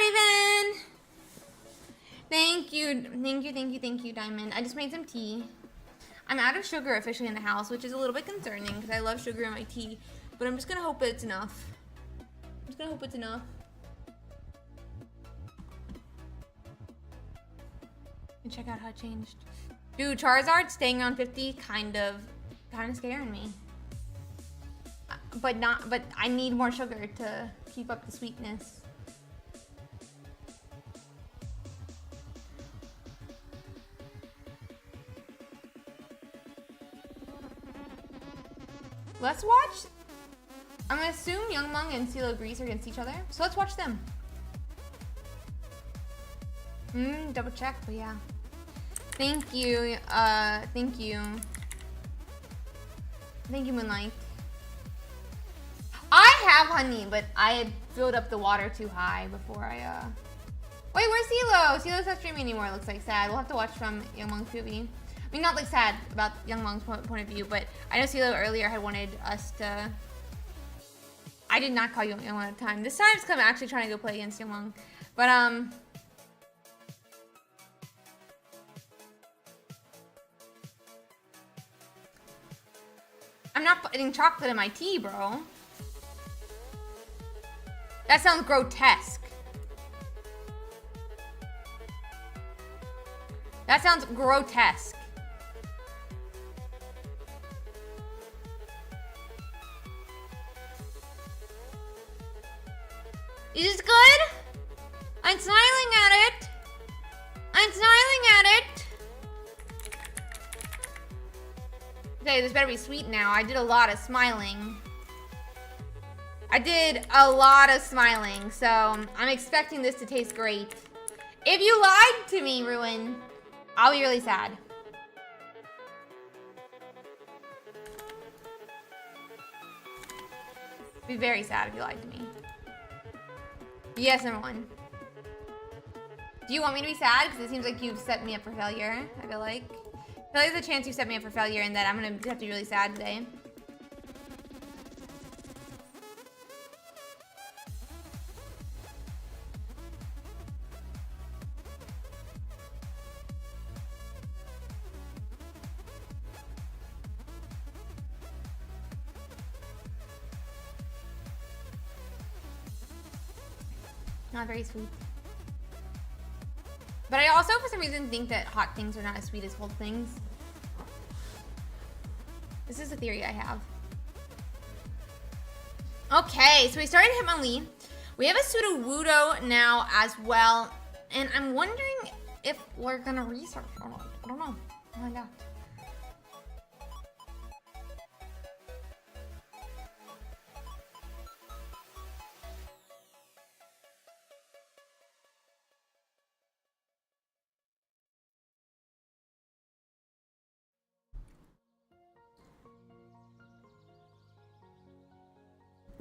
Hi, Raven. Thank you, Diamond. I just made some tea. I'm out of sugar officially in the house, which is a little bit concerning because I love sugar in my tea. But I'm just gonna hope it's enough. And check out how it changed. Dude, Charizard staying on 50 kind of scaring me. But I need more sugar to keep up the sweetness. Let's watch. I'm gonna assume Youngmung and CeeLo Grease are against each other. So let's watch them. Double check, but yeah. Thank you. Thank you, Moonlight. I have honey, but I had filled up the water too high before I, Wait, where's CeeLo? CeeLo's not streaming anymore, it looks like. Sad. We'll have to watch from Youngmung's POV. I mean, not like sad about Youngmung's point of view, but I know CeeLo earlier had wanted us to... I did not call Youngmung at the time. This time it's because I'm actually trying to go play against Youngmung. But, I'm not putting chocolate in my tea, bro. That sounds grotesque. That sounds grotesque. Is this good? I'm smiling at it. Okay, this better be sweet now. I did a lot of smiling. So I'm expecting this to taste great. If you lied to me, Ruin, I'll be really sad. Be very sad if you lied to me. Yes, number one. Do you want me to be sad? Because it seems like you've set me up for failure, I feel like. There's a chance you set me up for failure and that I'm gonna have to be really sad today. Not very sweet. But I also, for some reason, think that hot things are not as sweet as cold things. This is a theory I have. Okay, so we started Hitmonlee. We have a Sudowoodo now as well. And I'm wondering if we're gonna research or not. I don't know. I'll find out.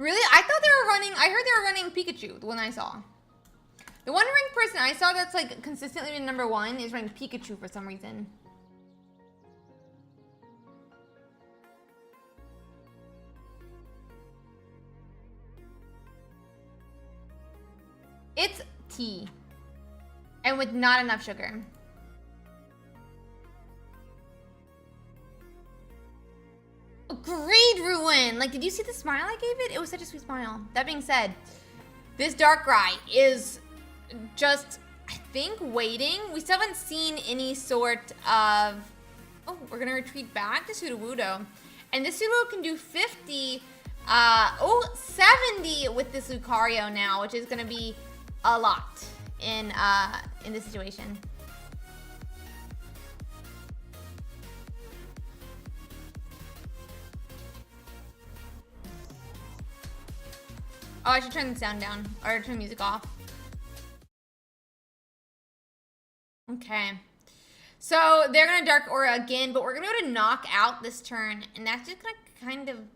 Really? I thought they were running, I heard they were running Pikachu, the one I saw. The one ranked person I saw that's like consistently been #1 is running Pikachu for some reason. It's tea. And with not enough sugar. Agreed, Ruin! Like, did you see the smile I gave it? It was such a sweet smile. That being said, this Darkrai is just, I think, waiting. We still haven't seen any sort of... Oh, we're gonna retreat back to Sudowoodo. And this Sudowoodo can do 50, 70 with this Lucario now, which is gonna be a lot in this situation. Oh, I should turn the sound down or turn the music off. Okay. So they're gonna Dark Aura again, but we're gonna go to knock out this turn, and that's just gonna kind of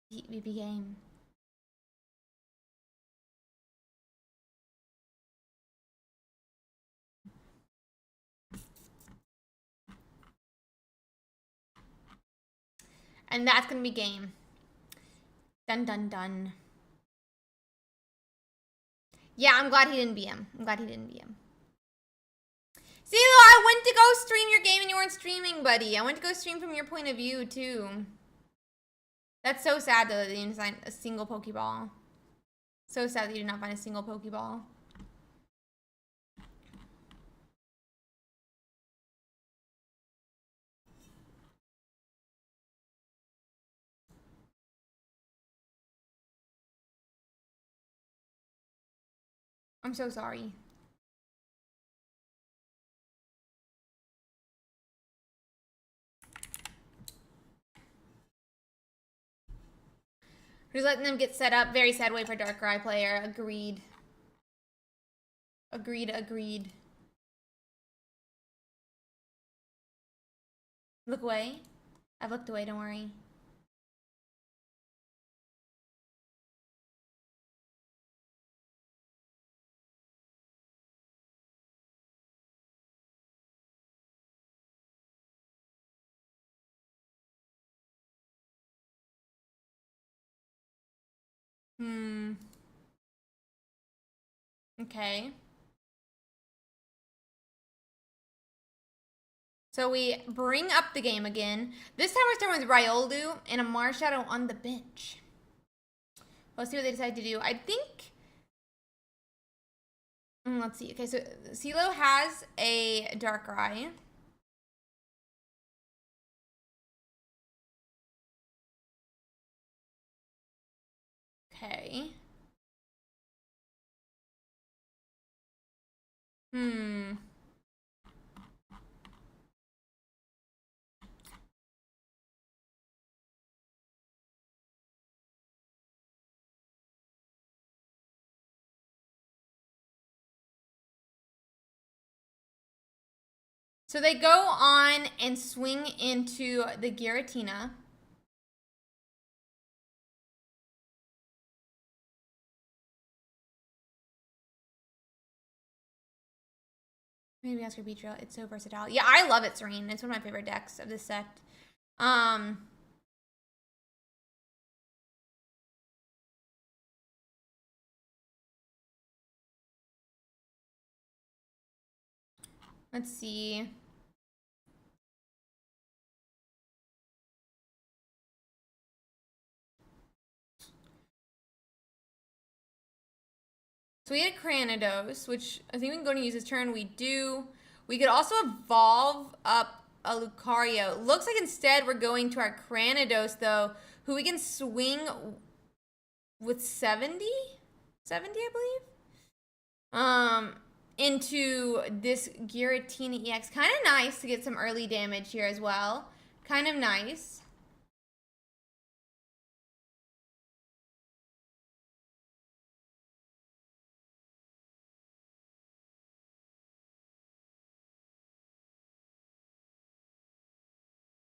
be the game. And that's gonna be game. Dun dun dun. Yeah, I'm glad he didn't BM. I'm glad he didn't BM. See, I went to go stream your game and you weren't streaming, buddy. I went to go stream from your point of view, too. That's so sad, though, that you didn't find a single Pokeball. So sad that you did not find a single Pokeball. I'm so sorry. Just letting them get set up. Very sad way for Darkrai player. Agreed. Agreed. Look away. I've looked away, don't worry. Okay. So we bring up the game again. This time we're starting with Riolu and a Marshadow on the bench. Let's see what they decide to do. I think... let's see. Okay, so CeeLo has a Darkrai. Okay. So they go on and swing into the Giratina. Maybe Oscar Beatrill. It's so versatile. Yeah, I love it, Serene. It's one of my favorite decks of this set. Let's see. So we had Granados, which I think we're going to use this turn. We do. We could also evolve up a Lucario. Looks like instead we're going to our Granados, though, who we can swing with 70? 70, I believe? Into this Giratina EX. Kind of nice to get some early damage here as well. Kind of nice.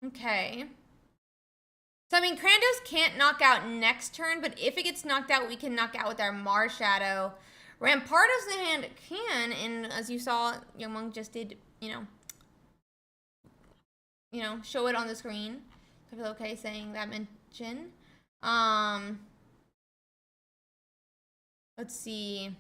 Okay. So, I mean, Granados can't knock out next turn, but if it gets knocked out, we can knock out with our Marshadow. Rampardos in the hand can, and as you saw, Young Monk just did, you know, show it on the screen. So I feel okay saying that mention. Let's see.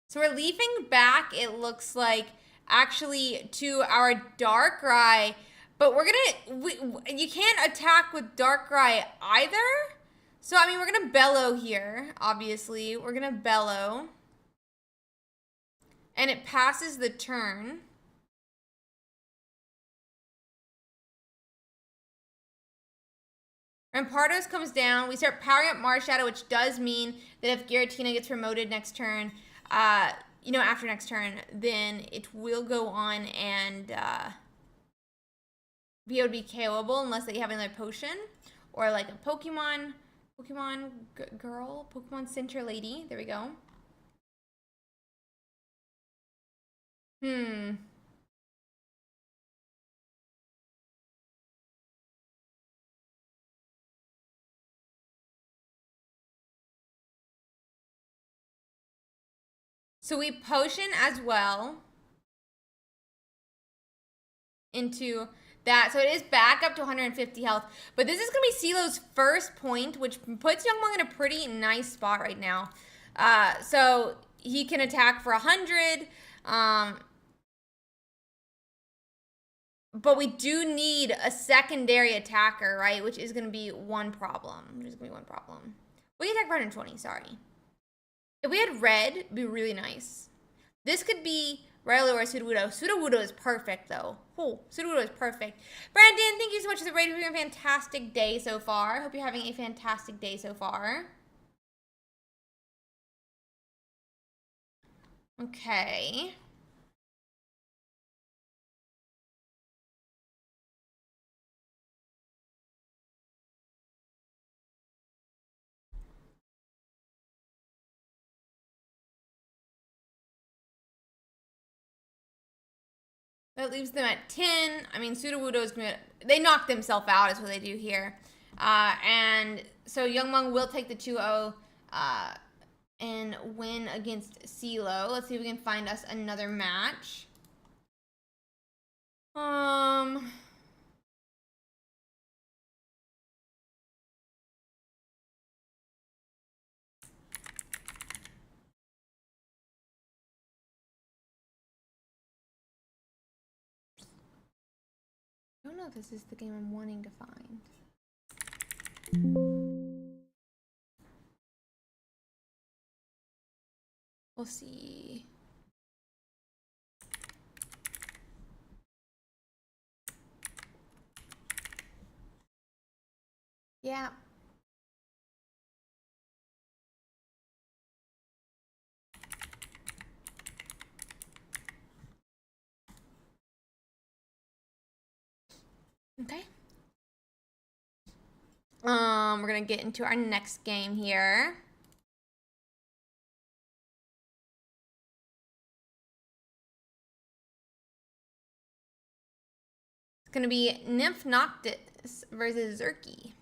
So we're leaving back, it looks like, actually to our Darkrai. But we're gonna, you can't attack with Darkrai either. So, I mean, we're gonna Bellow here, obviously. We're gonna Bellow. And it passes the turn. Rampardos comes down. We start powering up Marshadow, which does mean that if Giratina gets promoted next turn, you know, after next turn, then it will go on and be able to be KOable unless they have another potion or like a Pokemon girl, Pokemon Center lady. There we go. So we potion as well into that. So it is back up to 150 health. But this is going to be CeeLo's first point, which puts Youngmong in a pretty nice spot right now. So he can attack for 100. But we do need a secondary attacker, right? Which is going to be one problem. We can attack for 120, sorry. If we had red, it'd be really nice. This could be Rilo or Sudowoodo. Sudowoodo is perfect, though. Oh, Sudowoodo is perfect. Brandon, thank you so much for the raid. Hope you're having a fantastic day so far. Hope you're having a fantastic day so far. Okay. That leaves them at 10. I mean, Sudowoodo is going to... They knock themselves out is what they do here. And so Youngmong will take the 2-0 and win against CeeLo. Let's see if we can find us another match. I don't know if this is the game I'm wanting to find. We'll see. Yeah. Okay. We're gonna get into our next game here. It's gonna be Nymph Noctis versus Zerky.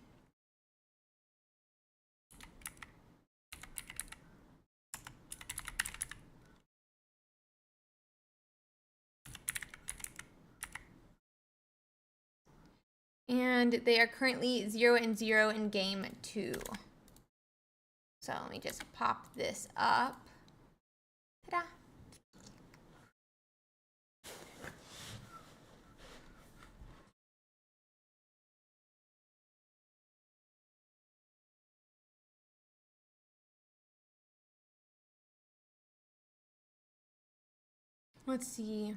And they are currently 0-0 in game 2. So let me just pop this up. Ta-da. Let's see.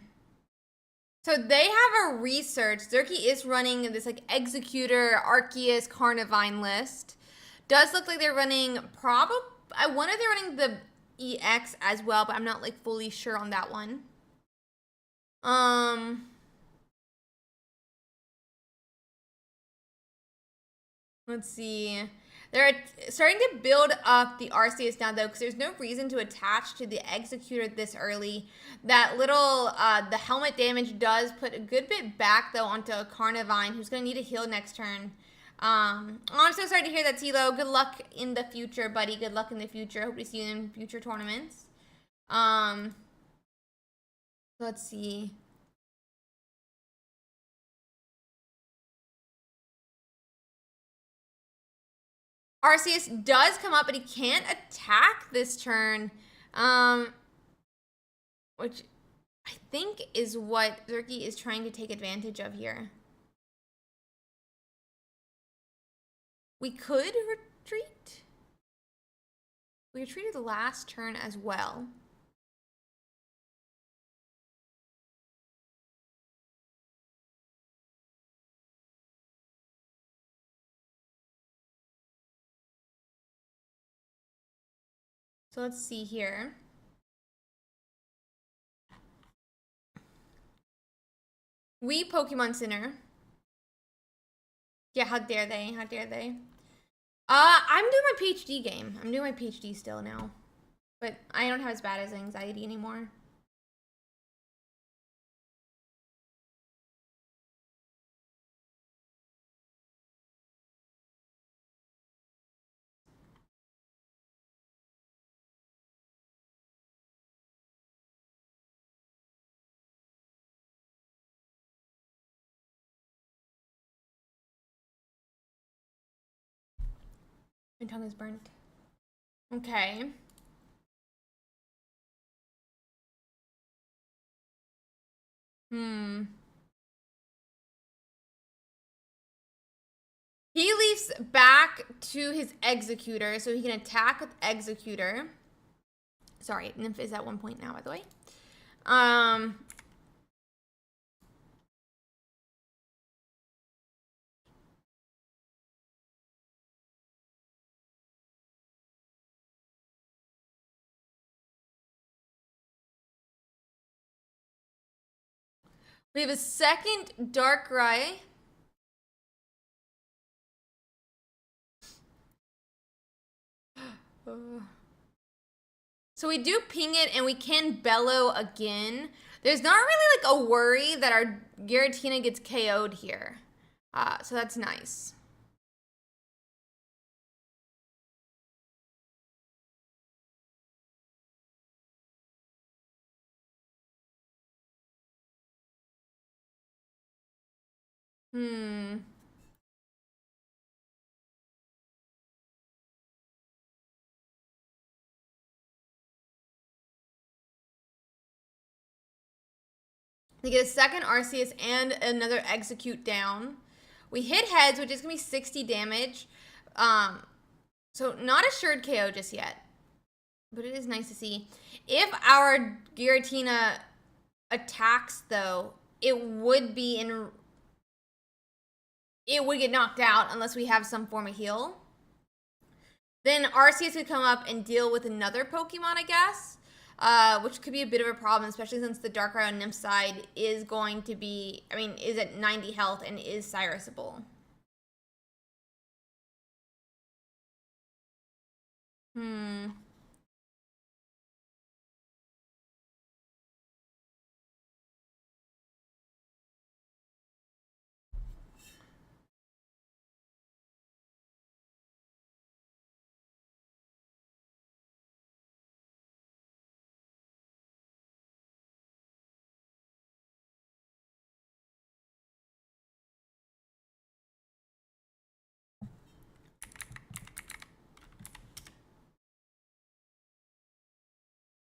So they have a research. Zerky is running this like Executor, Arceus, Carnivine list. Does look like they're running probably, I wonder if they're running the EX as well, but I'm not like fully sure on that one. Let's see. They're starting to build up the Arceus now, though, because there's no reason to attach to the Executor this early. That little, the helmet damage does put a good bit back, though, onto a Carnivine, who's going to need a heal next turn. I'm so sorry to hear that, CeeLo. Good luck in the future, buddy. Good luck in the future. Hope to see you in future tournaments. Let's see. Arceus does come up, but he can't attack this turn. Which I think is what Zerky is trying to take advantage of here. We could retreat. We retreated the last turn as well. So let's see here. We Pokemon Center. Yeah, how dare they? How dare they? I'm doing my PhD game. I'm doing my PhD still now. But I don't have as bad as anxiety anymore. My tongue is burnt. Okay. He leaps back to his Executor, so he can attack with Executor. Sorry, Nymph is at 1 point now, by the way. We have a second Darkrai. So we do ping it and we can bellow again. There's not really like a worry that our Giratina gets KO'd here. So that's nice. They get a second Arceus and another Execute down. We hit heads, which is going to be 60 damage. So not assured KO just yet. But it is nice to see. If our Giratina attacks, though, it would get knocked out unless we have some form of heal. Then Arceus could come up and deal with another Pokemon, I guess. Which could be a bit of a problem, especially since the Darkrai on Nymph side is going to be, is at 90 health and is Cyrusable.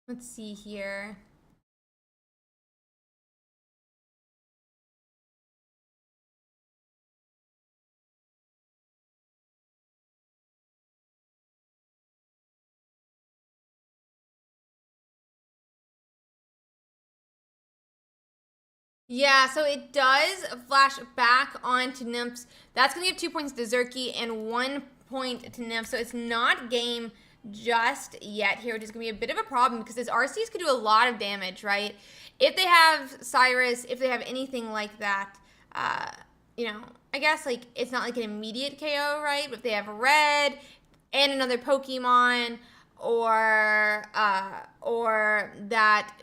Let's see here. Yeah, so it does flash back onto Nymphs. That's going to give 2 points to Zerky and 1 point to Nymph. So it's not game just yet here, which is going to be a bit of a problem because this Arceus could do a lot of damage, right? If they have Cyrus, if they have anything like that, I guess like it's not like an immediate KO, right? But if they have Red and another Pokemon or that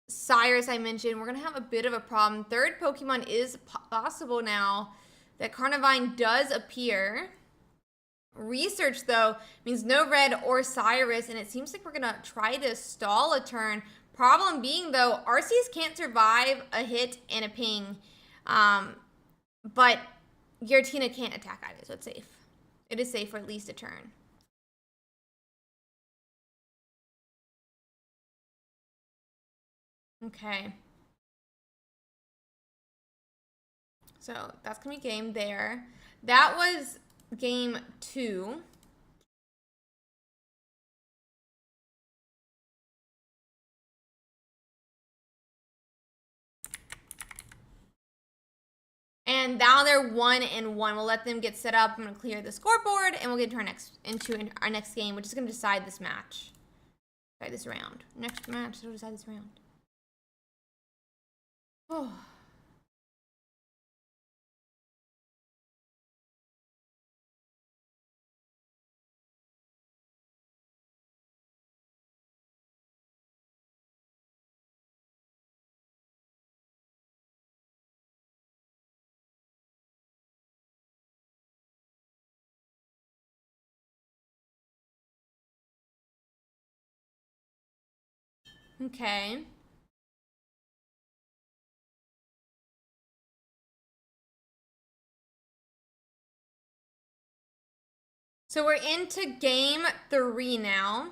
Cyrus I mentioned, we're going to have a bit of a problem. Third Pokemon is possible now that Carnivine does appear. Research, though, means no Red or Cyrus, and it seems like we're going to try to stall a turn. Problem being, though, Arceus can't survive a hit and a ping, but Giratina can't attack either, so it's safe. It is safe for at least a turn. Okay. So that's going to be game there. That was game 2. And now they're 1-1. We'll let them get set up. I'm going to clear the scoreboard, and we'll get into our next game, which is going to decide this match. Decide this round. Next match will decide this round. Oh. Okay. So we're into game 3 now.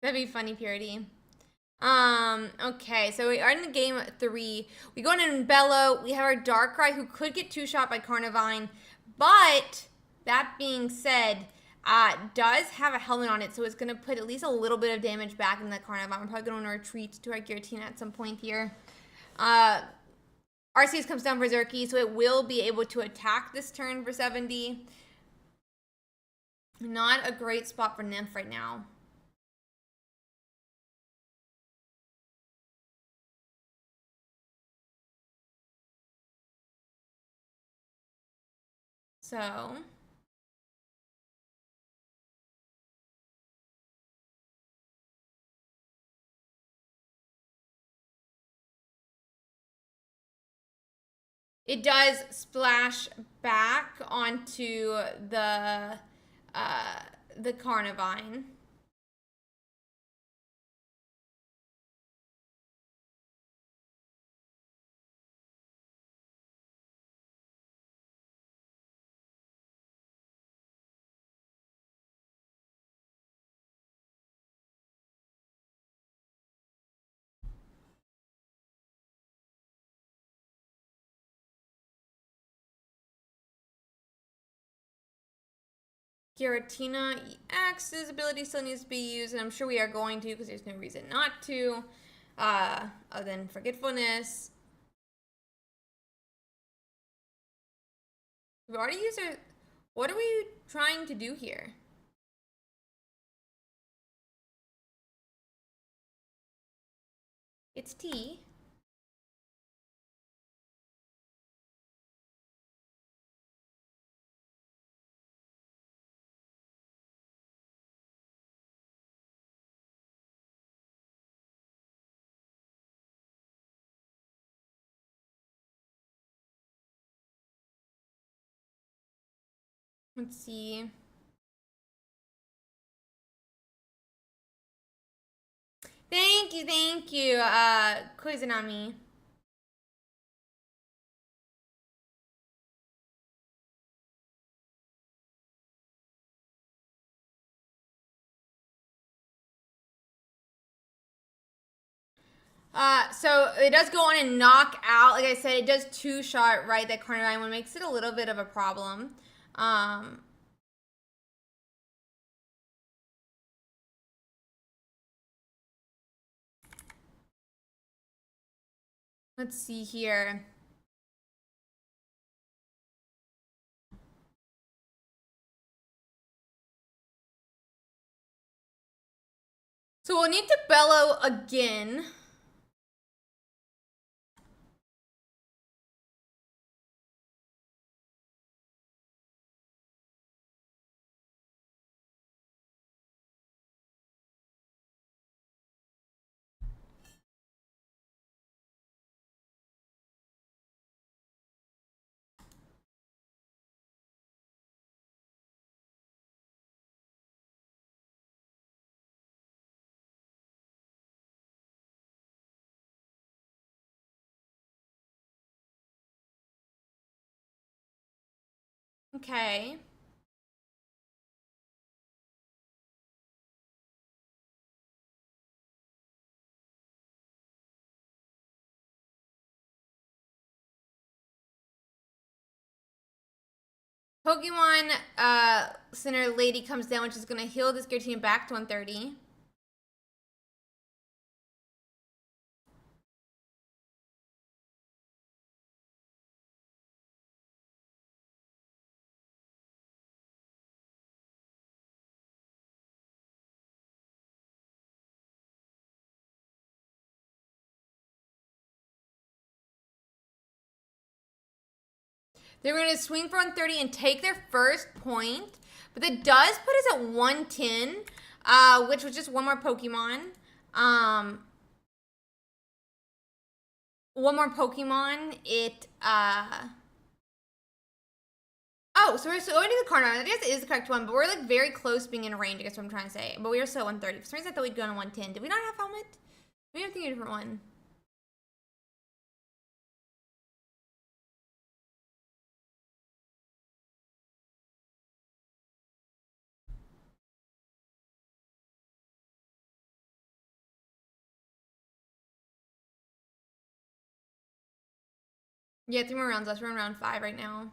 That'd be funny, Purity. Okay, so we are in game 3. We go in Bellow. We have our Darkrai who could get 2-shot by Carnivine. But, that being said, does have a helmet on it, so it's going to put at least a little bit of damage back in the Carnivine. We're probably going to retreat to our Giratina at some point here. Arceus comes down for Zerky, so it will be able to attack this turn for 70. Not a great spot for Nymph right now. So it does splash back onto the Carnivine. Giratina EX's ability still needs to be used, and I'm sure we are going to because there's no reason not to, other than forgetfulness. We've already used our... What are we trying to do here? It's T. Let's see. Thank you, Koizanami. So it does go on and knock out. Like I said, it does 2-shot, right? That Carnivine one makes it a little bit of a problem. Let's see here. So we'll need to bellow again. Okay. Pokemon Center Lady comes down, which is going to heal this Giratina back to 130. They're going to swing for 130 and take their first point. But that does put us at 110, which was just one more Pokemon. one more Pokemon. Oh, so we're going to the Carnivine. I guess it is the correct one, but we're like very close being in range, I guess what I'm trying to say. But we are still at 130. For some reason I thought we'd go on 110. Did we not have helmet? We have to think of a different one. Yeah, 3 more rounds left. We're on round 5 right now.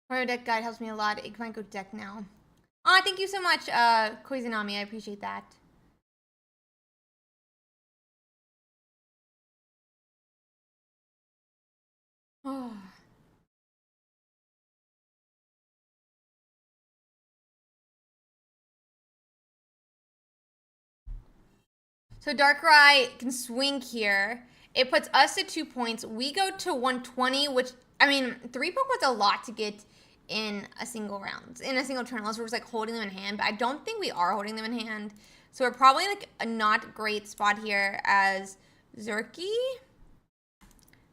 Mario deck guide helps me a lot. It might go deck now. Aw, thank you so much, Koizunami. I appreciate that. Oh. So Darkrai can swing here. It puts us at 2 points. We go to 120, which, I mean, 3 Pokemon's a lot to get in a single round, in a single turn, unless we're just like holding them in hand. But I don't think we are holding them in hand. So we're probably like a not great spot here as Zerky.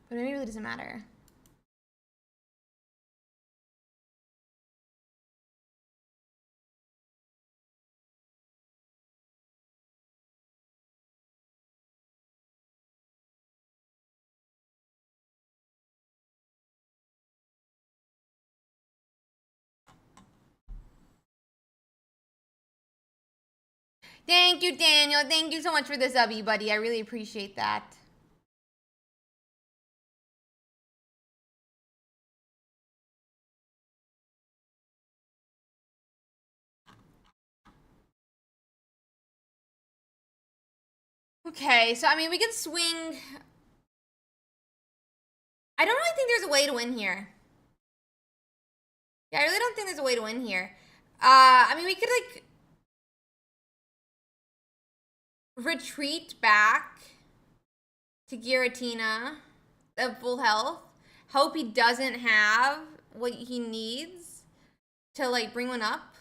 But maybe it really doesn't matter. Thank you, Daniel. Thank you so much for the subby, buddy. I really appreciate that. Okay, so I mean, we can swing. I don't really think there's a way to win here. Yeah, I really don't think there's a way to win here. I mean, we could like retreat back to Giratina at full health. Hope he doesn't have what he needs to like bring one up.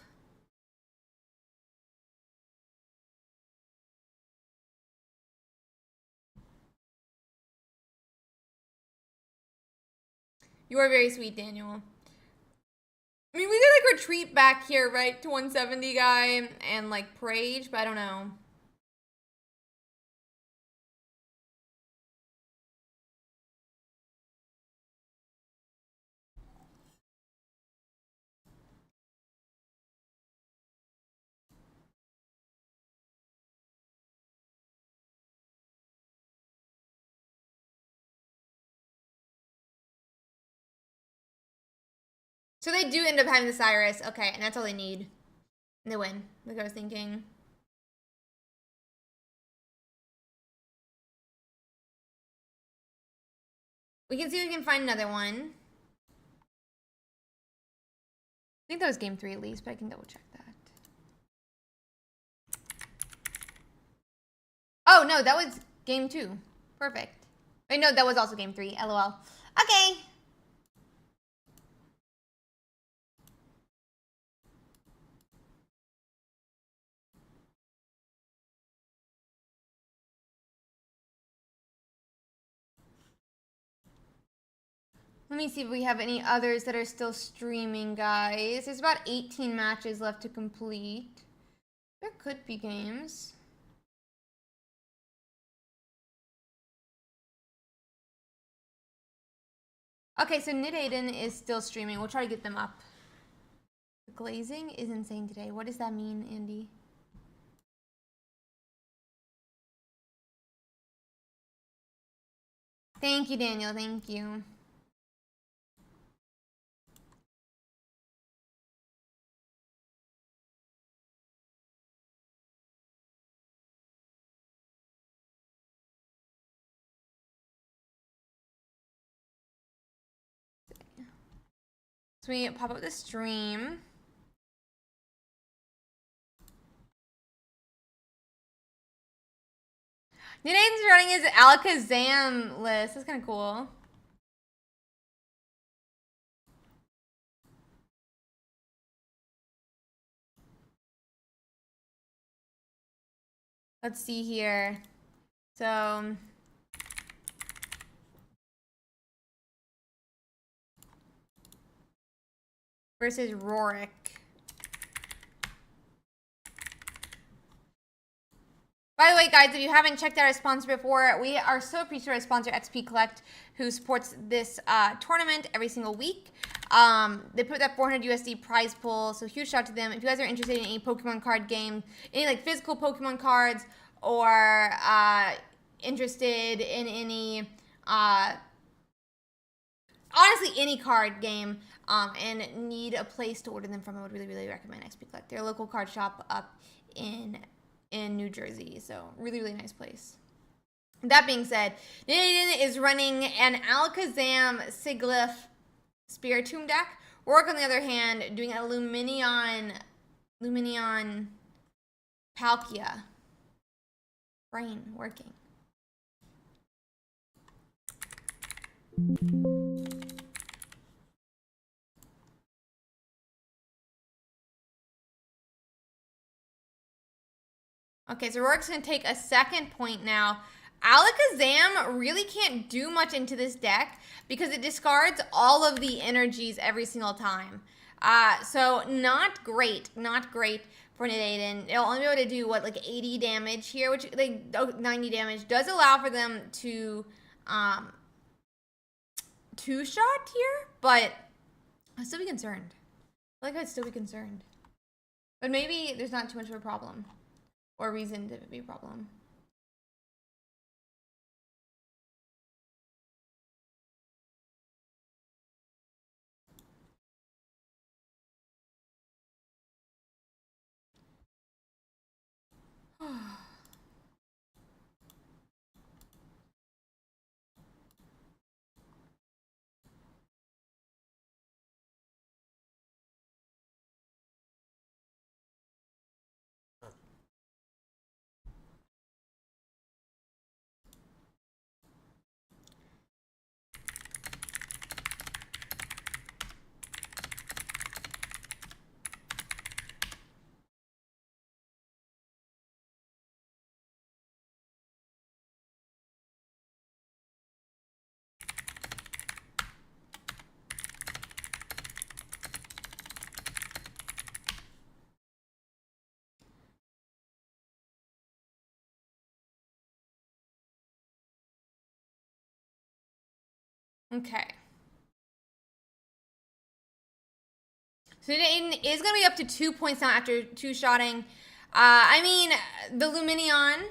You are very sweet, Daniel. I mean, we could like retreat back here, right, to 170 guy and like Prage, but I don't know. So they do end up having the Cyrus. Okay, and that's all they need. And they win, like I was thinking. We can see if we can find another one. I think that was game 3 at least, but I can double check that. Oh, no, that was game 2. Perfect. Wait, no, that was also game 3. LOL. Okay. Let me see if we have any others that are still streaming, guys. There's about 18 matches left to complete. There could be games. Okay, so Nidaiden is still streaming. We'll try to get them up. The glazing is insane today. What does that mean, Andy? Thank you, Daniel. Thank you. So we pop up the stream. Nathan's running his Alakazam list. That's kind of cool. Let's see here. So versus Rorik. By the way, guys, if you haven't checked out our sponsor before, we are so appreciative of our sponsor, XP Collect, who supports this tournament every single week. They put that 400 USD prize pool, so huge shout out to them. If you guys are interested in any Pokemon card game, any like physical Pokemon cards, or interested in any, honestly, any card game, and need a place to order them from, I would really, really recommend XP Collect. They're a local card shop up in New Jersey, so really, really nice place. That being said, Nathan is running an Alakazam Sigilyph Spiritomb deck. Rorik, on the other hand, doing a Lumineon Palkia. Brain working. Okay, so Rorik's going to take a second point now. Alakazam really can't do much into this deck because it discards all of the energies every single time. So not great for Nidaiden. It'll only be able to do, what, like 80 damage here, which, like, 90 damage. Does allow for them to two-shot here, but I'd still be concerned. I feel like I'd still be concerned. But maybe there's not too much of a problem. Or reason to be a problem. Okay. So Nidaiden is going to be up to 2 points now after two-shotting. I mean, the Lumineon.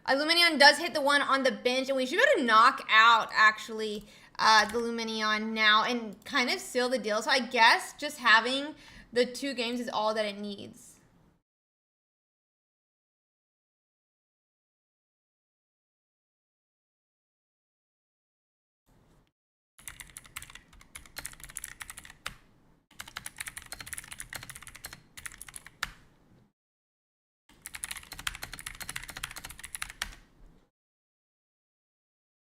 Lumineon does hit the one on the bench, and we should be able to knock out, actually, the Lumineon now and kind of seal the deal. So I guess just having the 2 games is all that it needs.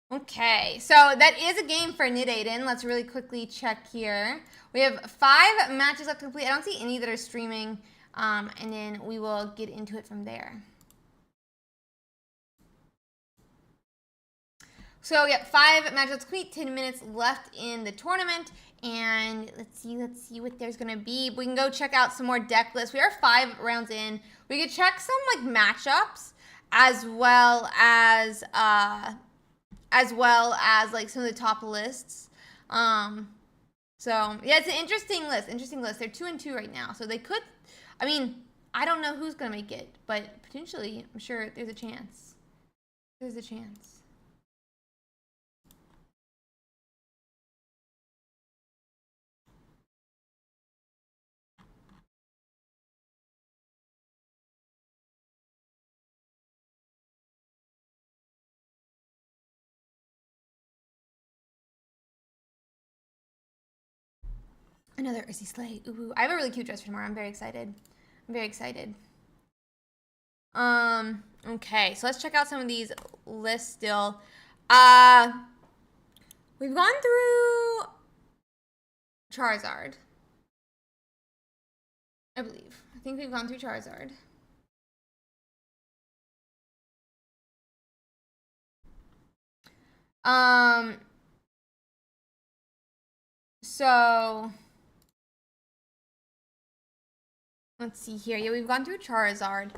Okay, so that is a game for Nidaiden. Let's really quickly check here. We have 5 matches left to complete. I don't see any that are streaming, and then we will get into it from there. So we have 5 matches left to complete, 10 minutes left in the tournament, and let's see what there's gonna be. We can go check out some more deck lists. We are 5 rounds in. We could check some like matchups as well as like some of the top lists. So yeah, it's an interesting list. They're 2-2 right now, so they could. I mean, I don't know who's gonna make it, but potentially, I'm sure there's a chance. There's a chance. another Ursiiday. Ooh, I have a really cute dress for tomorrow. I'm very excited. I'm very excited. Okay, so let's check out some of these lists still. We've gone through Charizard. I believe. I think we've gone through Charizard. So let's see here. Yeah, we've gone through Charizard.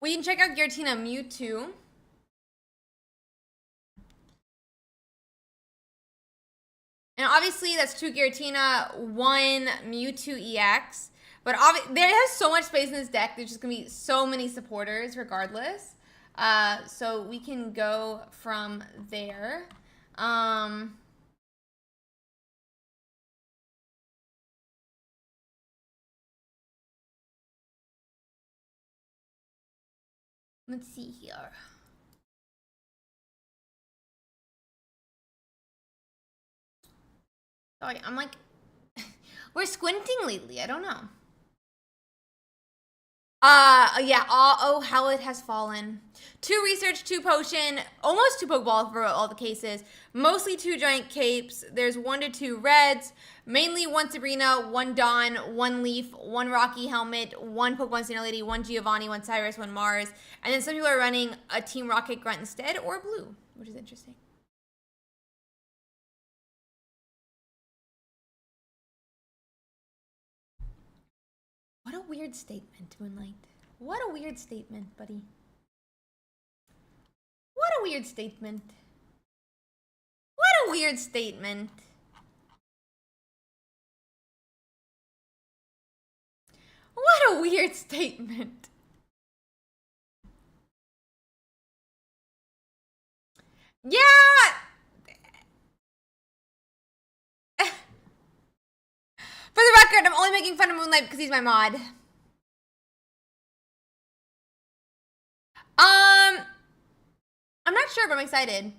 We can check out Giratina Mewtwo. And obviously that's 2 Giratina, 1 Mewtwo EX. But there has so much space in this deck. There's just going to be so many supporters regardless. So we can go from there. Let's see here. Sorry, I'm like, we're squinting lately. I don't know. Yeah. Oh, how it has fallen. 2 research, 2 potion, almost 2 Pokeball for all the cases. Mostly 2 giant capes. There's 1 to 2 reds. Mainly 1 Sabrina, 1 Dawn, 1 Leaf, 1 Rocky Helmet, 1 Pokemon Center Lady, 1 Giovanni, 1 Cyrus, 1 Mars. And then some people are running a Team Rocket Grunt instead, or blue, which is interesting. What a weird statement, Moonlight. What a weird statement, buddy. What a weird statement. What a weird statement. What a weird statement. Yeah! For the record, I'm only making fun of Moonlight because he's my mod. I'm not sure, but I'm excited.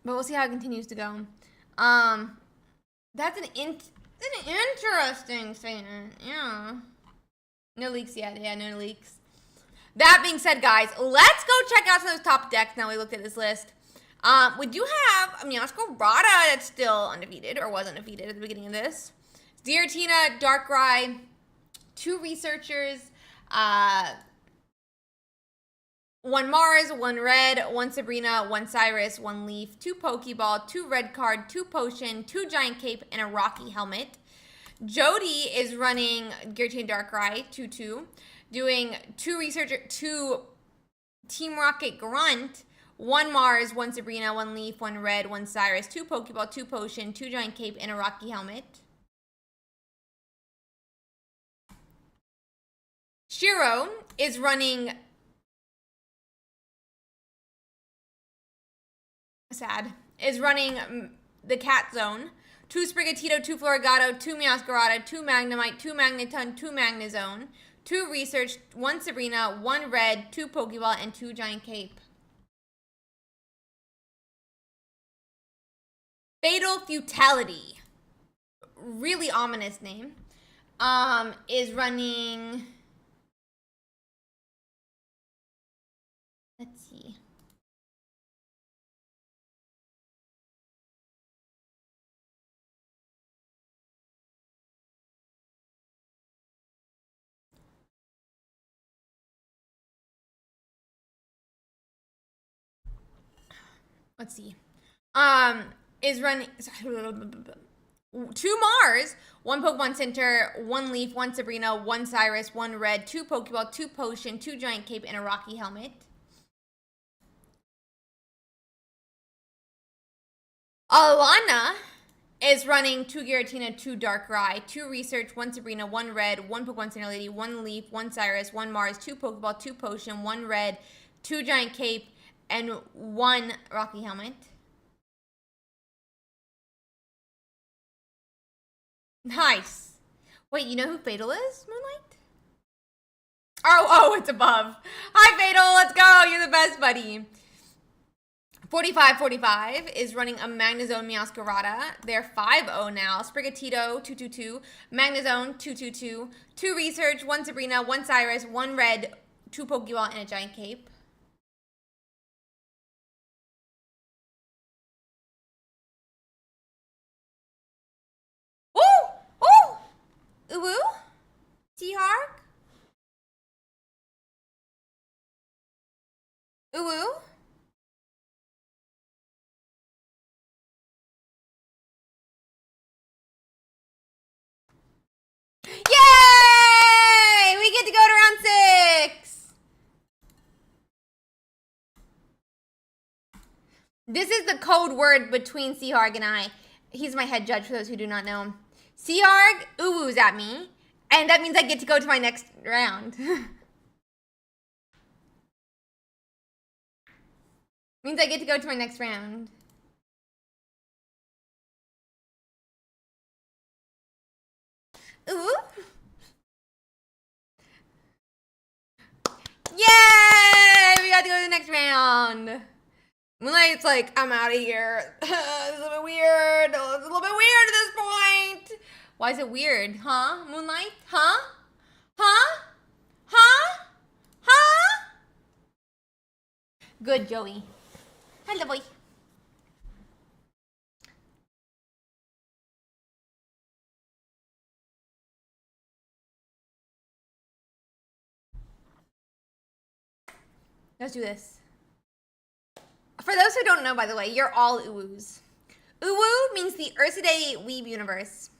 But we'll see how it continues to go. That's an interesting statement. Yeah. No leaks yet. Yeah, no leaks. That being said, guys, let's go check out some of those top decks now we looked at this list. We do have a Meowscarada that's still undefeated, or was undefeated at the beginning of this. Giratina, Darkrai, 2 researchers, 1 Mars, 1 Red, 1 Sabrina, 1 Cyrus, 1 Leaf, 2 Pokeball, 2 Red Card, 2 Potion, 2 Giant Cape, and a Rocky Helmet. Jody is running Giratina Darkrai 2-2, doing 2 researcher, 2 Team Rocket Grunt, 1 Mars, 1 Sabrina, 1 Leaf, 1 Red, 1 Cyrus, 2 Pokeball, 2 Potion, 2 Giant Cape, and a Rocky Helmet. Shiro is running the Cat Zone. 2 Sprigatito, 2 Florigato, 2 Meowscarada, 2 Magnemite, 2 Magneton, 2 Magnezone, 2 Research, 1 Sabrina, 1 Red, 2 Pokeball, and 2 Giant Cape. Fatal Futility, really ominous name, is running, let's see. Let's see. Is running 2 Mars, 1 Pokemon Center, 1 Leaf, 1 Sabrina, 1 Cyrus, 1 Red, 2 Pokeball, 2 Potion, 2 Giant Cape, and a Rocky Helmet. Alana is running 2 Giratina, 2 Darkrai, 2 Research, 1 Sabrina, 1 Red, 1 Pokemon Center Lady, 1 Leaf, 1 Cyrus, 1 Mars, 2 Pokeball, 2 Potion, 1 Red, 2 Giant Cape, and 1 Rocky Helmet. Nice. Wait, you know who Fatal is, Moonlight? Oh, it's above. Hi, Fatal. Let's go. You're the best, buddy. 4545 is running a Magnezone Meowscarada. They're 5-0 now. Sprigatito, 222. Magnezone, 222. 2 Research, 1 Sabrina, 1 Cyrus, 1 Red, 2 Pokeball, and a Giant Cape. Uwu? Seahawk? Uwu? Yay! We get to go to round 6! This is the code word between Seahawk and I. He's my head judge for those who do not know him. Seahawk uwoos at me, and that means I get to go to my next round. Means I get to go to my next round. Ooh. Yay! We got to go to the next round. Moonlight's like, I'm out of here. This is a bit weird. It's a little bit weird at this point. Why is it weird? Huh? Moonlight? Huh? Huh? Huh? Huh? Good, Joey. Hello, boy. Let's do this. For those who don't know, by the way, you're all Uwoos. Uwu means the Ursiiday Weeb universe.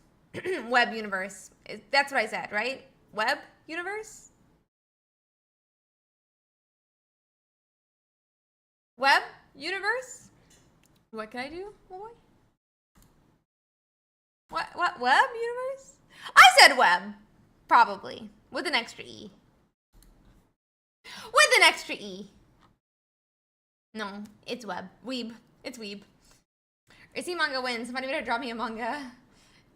Web universe. That's what I said, right? Web universe? Web universe? What can I do, boy? What web universe? I said web. Probably. With an extra E. With an extra E. No, it's web. Weeb. It's weeb. Ursi manga wins. Somebody better draw me a manga.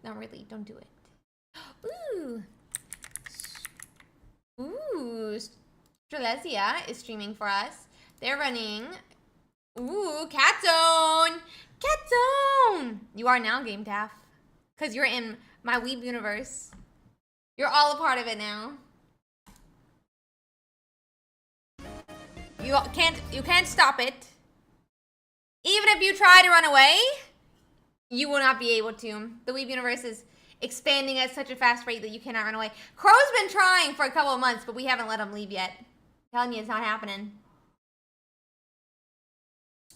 Not really. Don't do it. Ooh. Ooh. Strelezia is streaming for us. They're running. Ooh, Cat Zone. Cat Zone. You are now, Game Taff. Because you're in my Weeb universe. You're all a part of it now. You can't stop it. Even if you try to run away, you will not be able to. The Weeb universe is expanding at such a fast rate that you cannot run away. Crow's been trying for a couple of months, but we haven't let him leave yet. I'm telling you, it's not happening.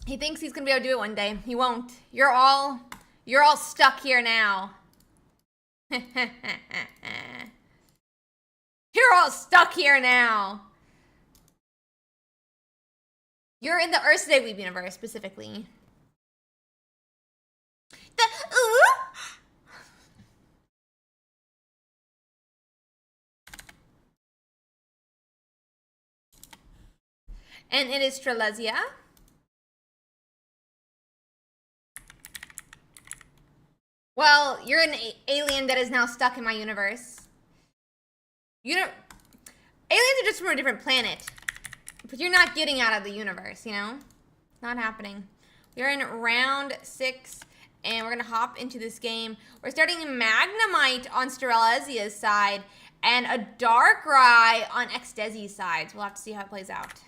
He thinks he's gonna be able to do it one day. He won't. You're all stuck here now. You're all stuck here now. You're in the Ursiiday Weeb universe, specifically. And it is Strelezia. Well, you're an alien that is now stuck in my universe. Aliens are just from a different planet. But you're not getting out of the universe, you know? Not happening. We're in round 6, and we're going to hop into this game. We're starting Magnemite on Strelezia's side, and a Darkrai on Xdezi's side. So we'll have to see how it plays out.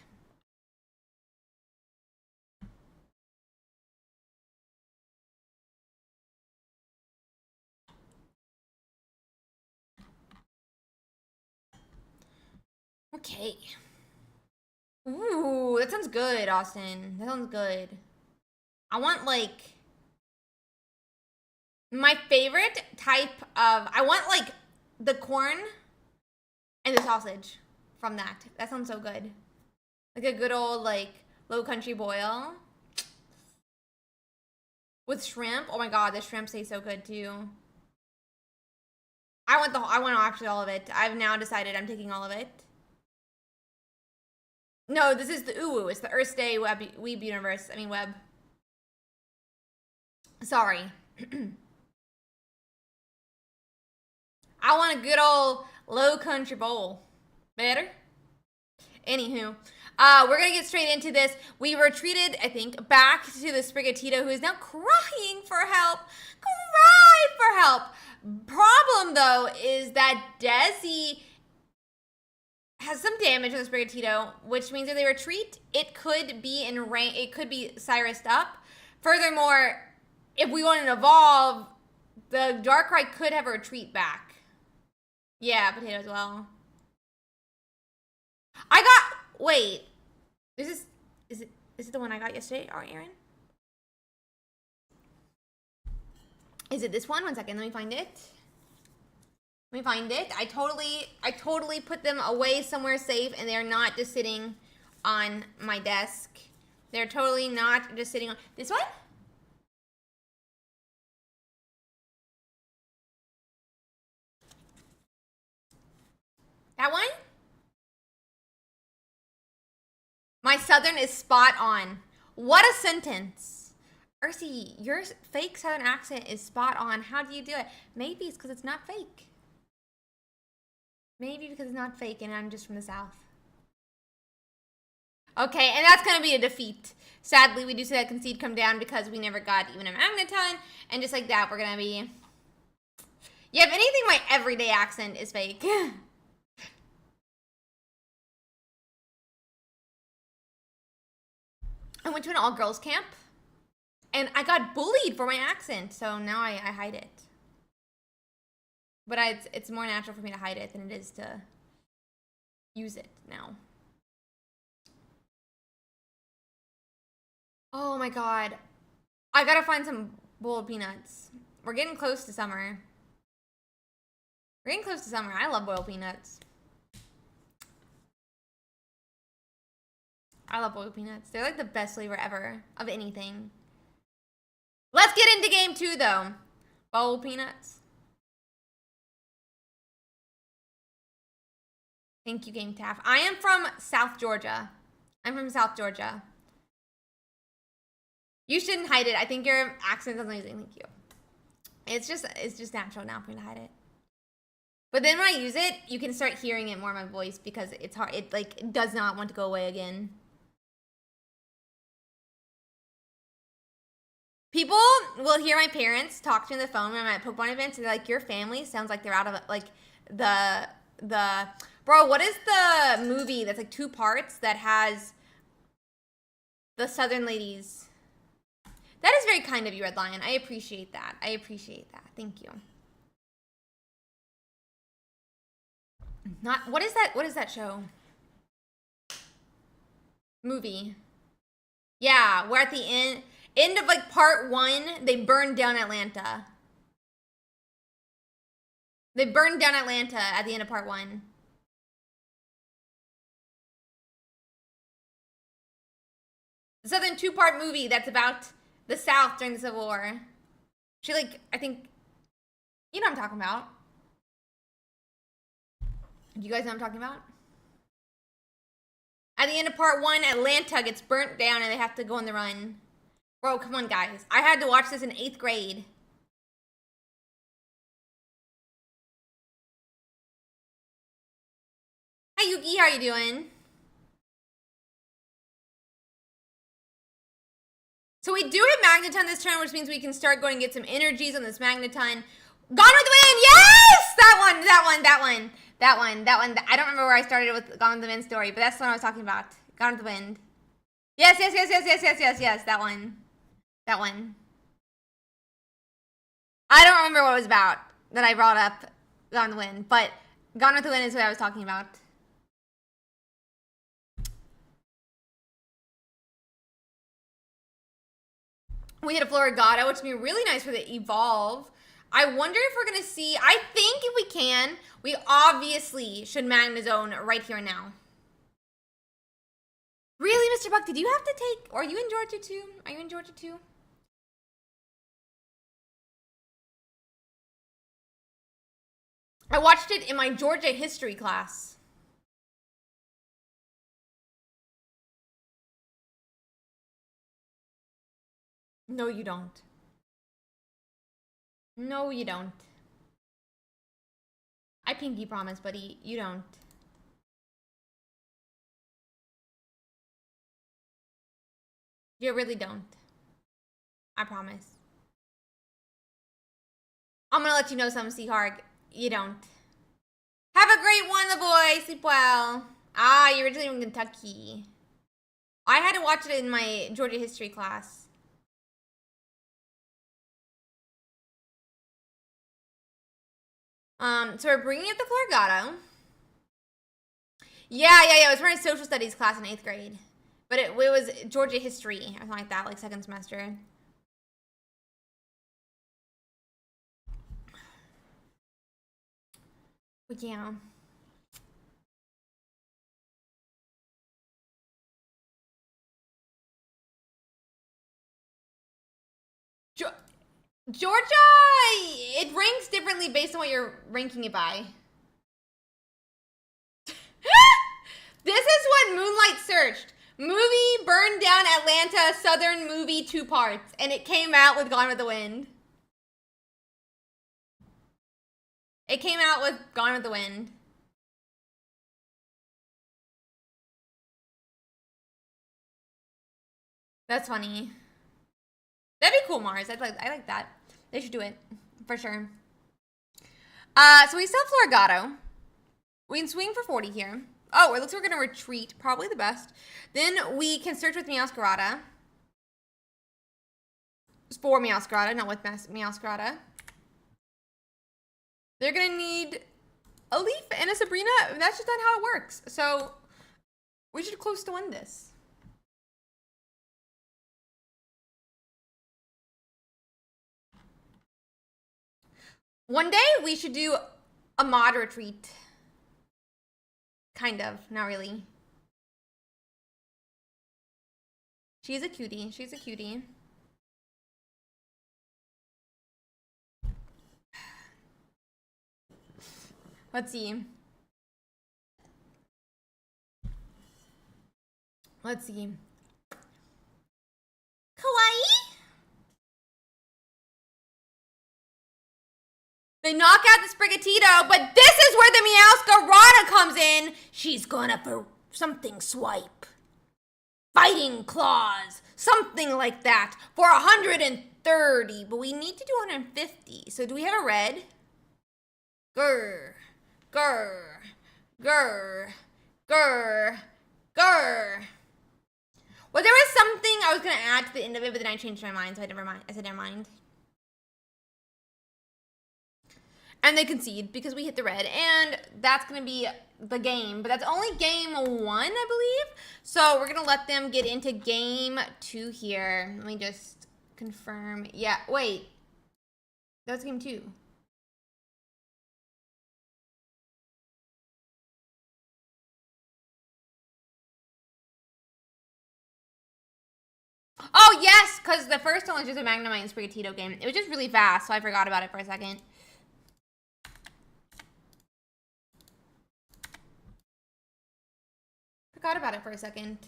Okay. Ooh, that sounds good, Austin. That sounds good. I want, like, my favorite type of, I want, like, the corn and the sausage from that. That sounds so good. Like a good old, like, low country boil. With shrimp. Oh my god, the shrimp tastes so good, too. I want actually all of it. I've now decided I'm taking all of it. No, this is the Uwu. It's the Ursiiday Weeb universe. I mean, web. Sorry. I want a good old low country bowl. Better? Anywho, we're gonna get straight into this. We retreated, I think, back to the Sprigatito, who is now crying for help. Cry for help. Problem, though, is that Desi has some damage on the Sprigatito, which means if they retreat, it could be in range. It could be Cyrus'd up. Furthermore, if we want to evolve, the Darkrai could have a retreat back. Yeah, potato as well. Wait. Is it the one I got yesterday, Aaron? Is it this one? 1 second, let me find it. I totally put them away somewhere safe, and they're not just sitting on my desk. They're totally not just sitting on this one. That one? My Southern is spot on. What a sentence. Ursi, your fake Southern accent is spot on. How do you do it? Maybe it's because it's not fake. Maybe because it's not fake and I'm just from the South. Okay, and that's going to be a defeat. Sadly, we do see that concede come down because we never got even a Magneton. And just like that, we're going to be... Yeah, if anything, my everyday accent is fake. I went to an all-girls camp, and I got bullied for my accent, so now I hide it. But it's more natural for me to hide it than it is to use it now. Oh my god. I gotta find some boiled peanuts. We're getting close to summer. I love boiled peanuts. They're like the best flavor ever of anything. Let's get into game 2 though. Boiled peanuts. Thank you, Game Taff. I am from South Georgia. You shouldn't hide it. I think your accent is amazing. Thank you. It's just natural now for me to hide it. But then when I use it, you can start hearing it more in my voice because it's hard. It does not want to go away again. People will hear my parents talk to me on the phone when I'm at Pokemon events, and they're like, your family sounds like they're out of, like, the... Bro, what is the movie that's, like, 2 parts that has the Southern ladies? That is very kind of you, Red Lion. I appreciate that. Thank you. What is that show? Movie. Yeah, we're at the end of like part 1, they burned down Atlanta. They burned down Atlanta at the end of part 1. The Southern 2-part movie that's about the South during the Civil War. She like, I think, you know what I'm talking about. Do you guys know what I'm talking about? At the end of part 1, Atlanta gets burnt down and they have to go on the run. Bro, come on, guys. I had to watch this in 8th grade. Hi, Yuki. How are you doing? So we do have Magneton this turn, which means we can start going and get some energies on this Magneton. Gone with the Wind! Yes! That one. I don't remember where I started with Gone with the Wind story, but that's the one I was talking about. Gone with the Wind. Yes. That one. I don't remember what it was about that I brought up Gone with the Wind, but Gone with the Wind is what I was talking about. We hit a Florigata, which would be really nice for the Evolve. I wonder if we're going to see... I think if we can, we obviously should Magnezone right here and now. Really, Mr. Buck? Did you have to take... Are you in Georgia too? I watched it in my Georgia history class. No, you don't. No, you don't. I pinky promise, buddy. You don't. You really don't. I promise. I'm gonna let you know something, Seahawk. You don't. Have a great one, the boy. Sleep well. Ah, you're originally from Kentucky. I had to watch it in my Georgia history class. So we're bringing up the Florgato. Yeah. It was my social studies class in 8th grade. But it was Georgia history or something like that, like 2nd semester. But yeah. Georgia, it ranks differently based on what you're ranking it by. This is what Moonlight searched. Movie burned down Atlanta, Southern movie 2 parts. And it came out with Gone with the Wind. It came out with Gone with the Wind. That's funny. That'd be cool, Mars. I like that. They should do it. For sure. So we still have Florgato. We can swing for 40 here. Oh, it looks like we're going to retreat. Probably the best. Then we can search with Meowscarada. For Meowscarada, not with Meowscarada. They're going to need a Leaf and a Sabrina. That's just not how it works. So we should close to win this. One day we should do a mod retreat. Kind of, not really. She's a cutie. She's a cutie. Let's see. Let's see. Kawaii? They knock out the Sprigatito, but this is where the Meowscarada comes in. She's gonna for something swipe. Fighting claws. Something like that. For 130. But we need to do 150. So do we have a red? Grr. Grr. Grr. Grr. Grr. Well, there was something I was going to add to the end of it, but then I changed my mind, so I said never mind. And they concede because we hit the red, and that's going to be the game. But that's only game 1, I believe. So we're going to let them get into game 2 here. Let me just confirm. Yeah, wait. That was game 2. Oh, yes, because the first one was just a Magnemite and Sprigatito game. It was just really fast, so I forgot about it for a second. Forgot about it for a second.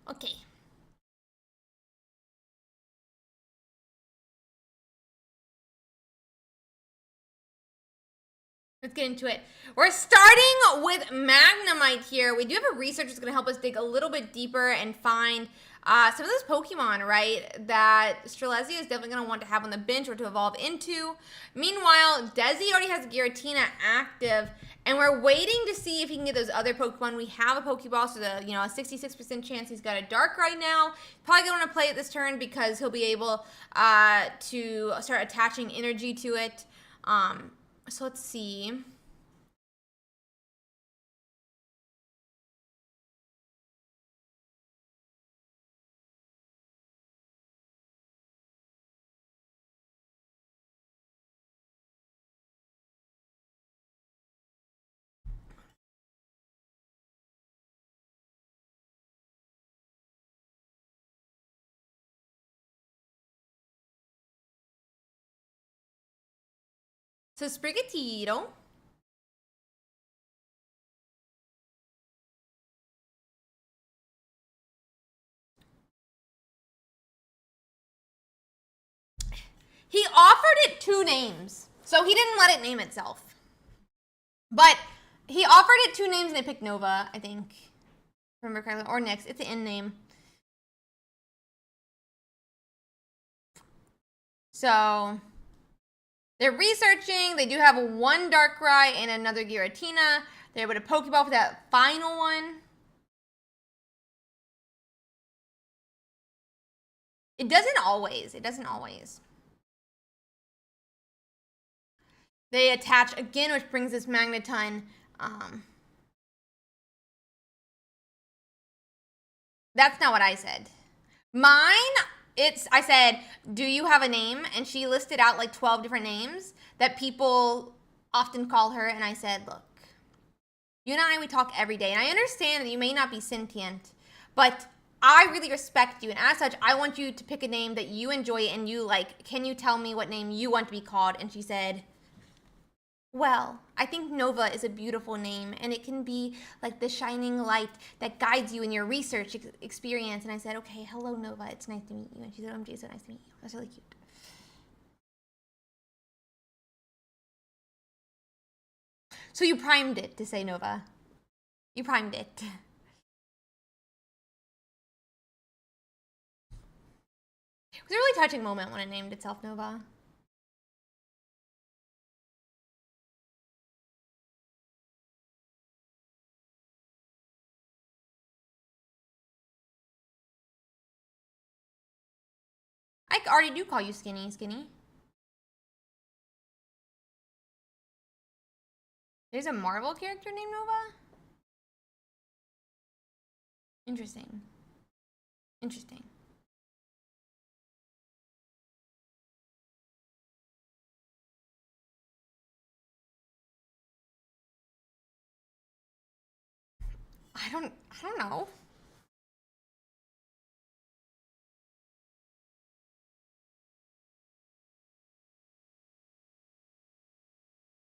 Okay. Let's get into it. We're starting with Magnemite here. We do have a researcher that's going to help us dig a little bit deeper and find some of those Pokemon, right, that Strelezia is definitely going to want to have on the bench or to evolve into. Meanwhile, Desi already has Giratina active, and we're waiting to see if he can get those other Pokemon. We have a Pokeball, so a 66% chance he's got a Darkrai now. Probably going to want to play it this turn because he'll be able to start attaching energy to it. So let's see. So Sprigatito. He offered it 2 names. So he didn't let it name itself. But he offered it 2 names and it picked Nova, I think. Remember correctly. Or Nyx. It's an in name. So they're researching. They do have 1 Darkrai and another Giratina. They're able to Pokeball for that final one. It doesn't always. It doesn't always. They attach again, which brings this Magneton. That's not what I said. Mine, I said, do you have a name? And she listed out like 12 different names that people often call her. And I said, look, you and I, we talk every day. And I understand that you may not be sentient, but I really respect you. And as such, I want you to pick a name that you enjoy and you like. Can you tell me what name you want to be called? And she said, well, I think Nova is a beautiful name, and it can be like the shining light that guides you in your research experience. And I said, okay, hello, Nova. It's nice to meet you. And she said, OMG, so nice to meet you. That's really cute. So you primed it to say Nova. You primed it. It was a really touching moment when it named itself Nova. I already do call you Skinny, Skinny. There's a Marvel character named Nova? Interesting. Interesting. I don't know.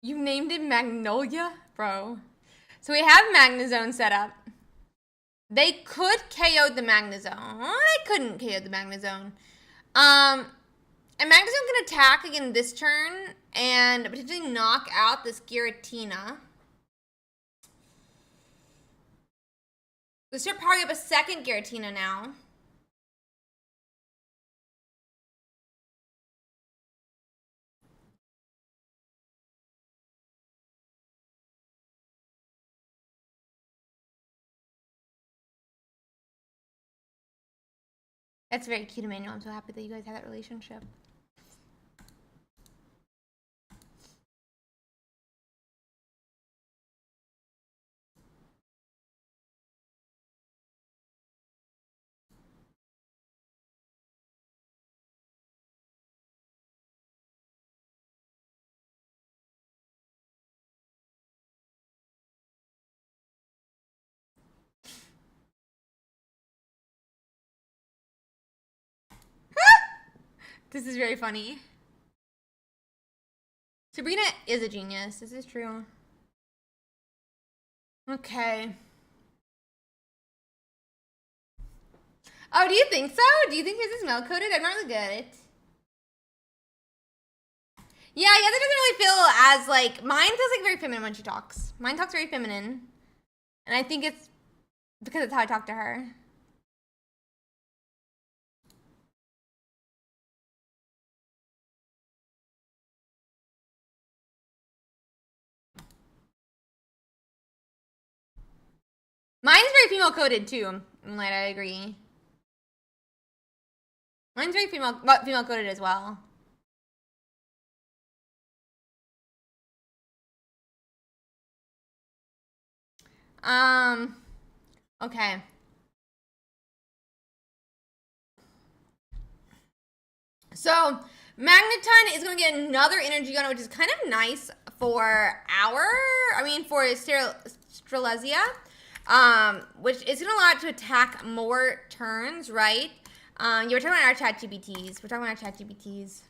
You named it Magnolia? Bro. So we have Magnezone set up. They could KO the Magnezone. They couldn't KO the Magnezone. And Magnezone can attack again this turn and potentially knock out this Giratina. Let's start powering up a second Giratina now. That's very cute, Emmanuel. I'm so happy that you guys have that relationship. This is very funny. Sabrina is a genius. This is true. Okay. Oh, do you think so? Do you think his is milk-coated? I'm not really good at it. Yeah, I guess it doesn't really feel as, like, mine feels like very feminine when she talks. Mine talks very feminine. And I think it's because it's how I talk to her. Mine's very female-coded, too. Like, I agree. Mine's very female-coded as well. Okay. So, Magneton is going to get another energy on it, which is kind of nice for for Strelizia. Which is going to allow it to attack more turns, right? You were talking about our chat GBTs. We're talking about our chat GBTs.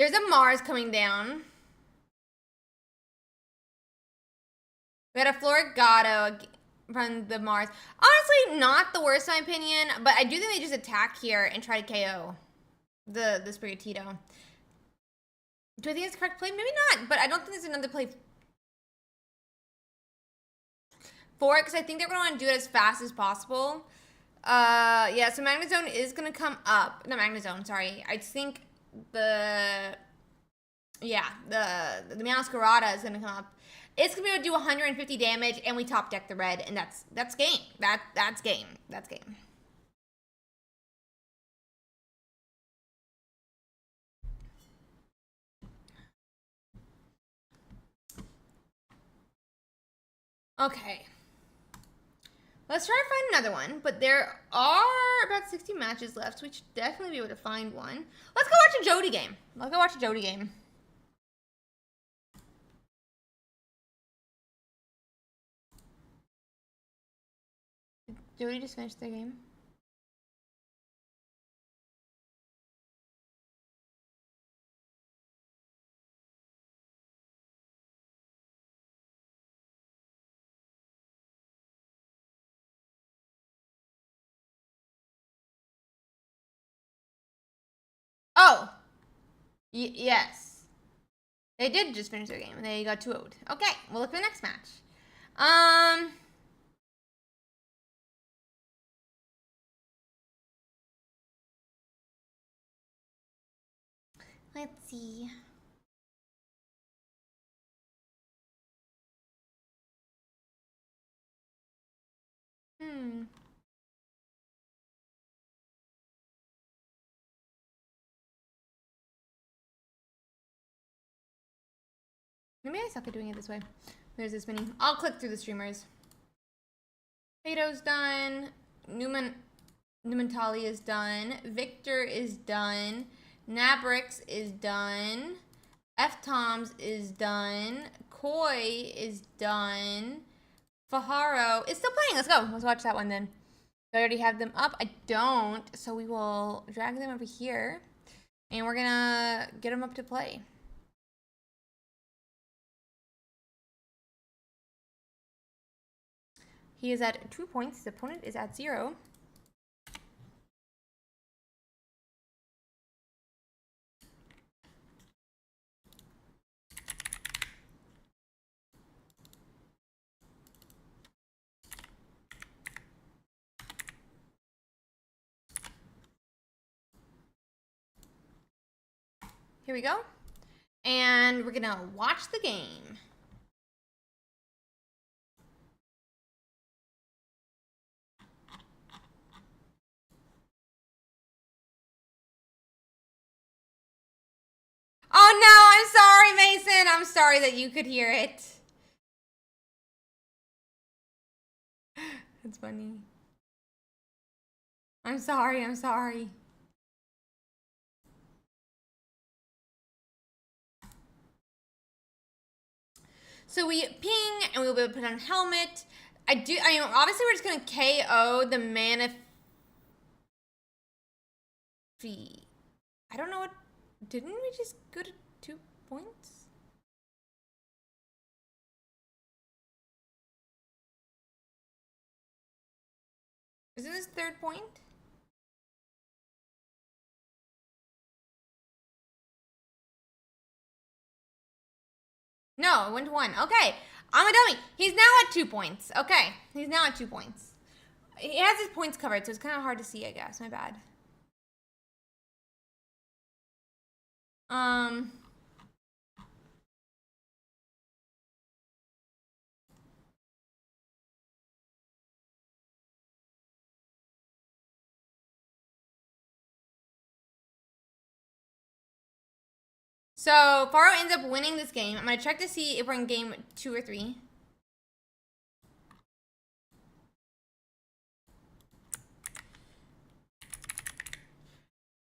There's a Mars coming down. We had a Florigado from the Mars. Honestly, not the worst in my opinion, but I do think they just attack here and try to KO the Sprigatito. Do I think it's the correct play? Maybe not, but I don't think there's another play for it because I think they're going to want to do it as fast as possible. Yeah, so Magnezone is going to come up. No, Magnezone, sorry. I think the Meowscarada is going to come up. It's going to be able to do 150 damage, and we top deck the red, and that's game. That's game. That's game. Okay. Let's try to find another one, but there are about 60 matches left, so we should definitely be able to find one. Let's go watch a Jody game. Let's go watch a Jody game. Did Jody just finish their game? Oh! Yes. They did just finish their game, and they got 2-0'd. Okay, we'll look for the next match. Let's see. Maybe I suck at doing it this way. There's this many. I'll click through the streamers. Plato's done. Numentali is done. Victor is done. Nabrix is done. F-Toms is done. Koi is done. Fajaro is still playing. Let's go. Let's watch that one then. Do I already have them up? I don't. So we will drag them over here. And we're going to get them up to play. He is at 2 points. His opponent is at 0. Here we go. And we're going to watch the game. Oh no, I'm sorry, Mason. I'm sorry that you could hear it. That's funny. I'm sorry, I'm sorry. So we ping and we'll be able to put on helmet. I mean, obviously we're just gonna KO the Manaphy. I don't know what, didn't we just go to 2 points? Isn't this 3rd point? No, it went to 1. Okay, I'm a dummy. He's now at 2 points. Okay, he's now at 2 points. He has his points covered, so it's kind of hard to see, I guess. My bad. So Faro ends up winning this game. I'm gonna check to see if we're in game 2 or 3.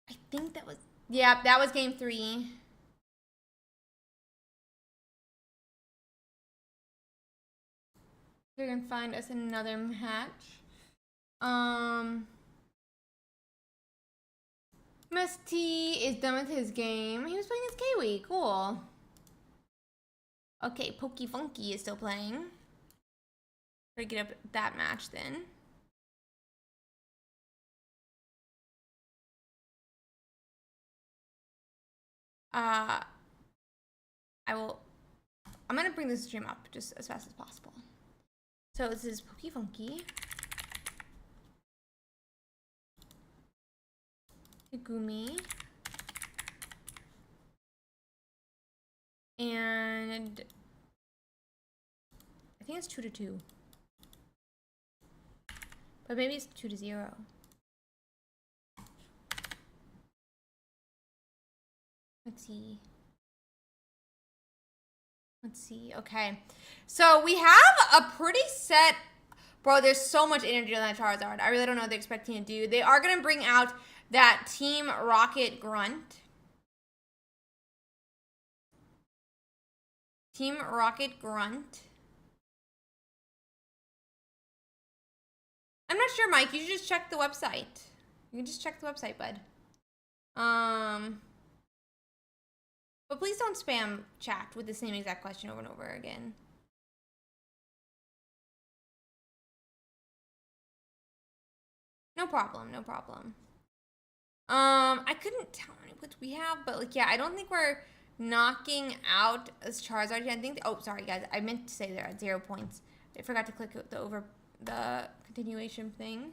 I think that was, yeah, that was game 3. We're gonna find us another match. MST is done with his game. He was playing his Kiwi. Cool. Okay, Pokey Funky is still playing. Try to get up that match then. I'm gonna bring this stream up just as fast as possible. So this is Pokey Funky. Gumi. And I think it's 2-2. But maybe it's 2-0. Let's see. Let's see. Okay. So we have a pretty set. Bro, there's so much energy on that Charizard. I really don't know what they're expecting to do. They are going to bring out that Team Rocket Grunt. Team Rocket Grunt. I'm not sure, Mike. You should just check the website. You can just check the website, bud. But please don't spam chat with the same exact question over and over again. No problem, no problem. I couldn't tell how many points we have, but like, yeah, I don't think we're knocking out as Charizard. I think, oh, sorry guys, I meant to say they're at 0 points. I forgot to click the continuation thing.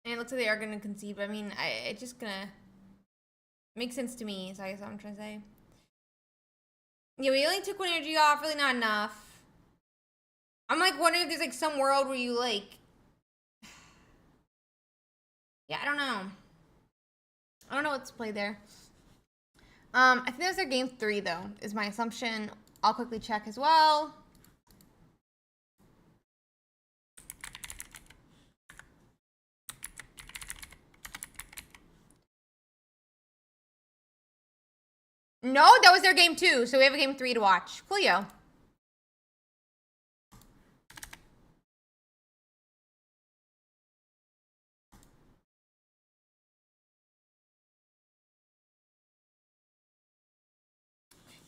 And it looks like they are going to concede, but I mean, it's just going to make sense to me, so I guess what I'm trying to say. Yeah, we only took one energy off, really not enough. I'm like wondering if there's like some world where you like... Yeah, I don't know. I don't know what's played there. I think that's their game 3 though, is my assumption. I'll quickly check as well. No, that was their game 2, so we have a game 3 to watch. Coolio.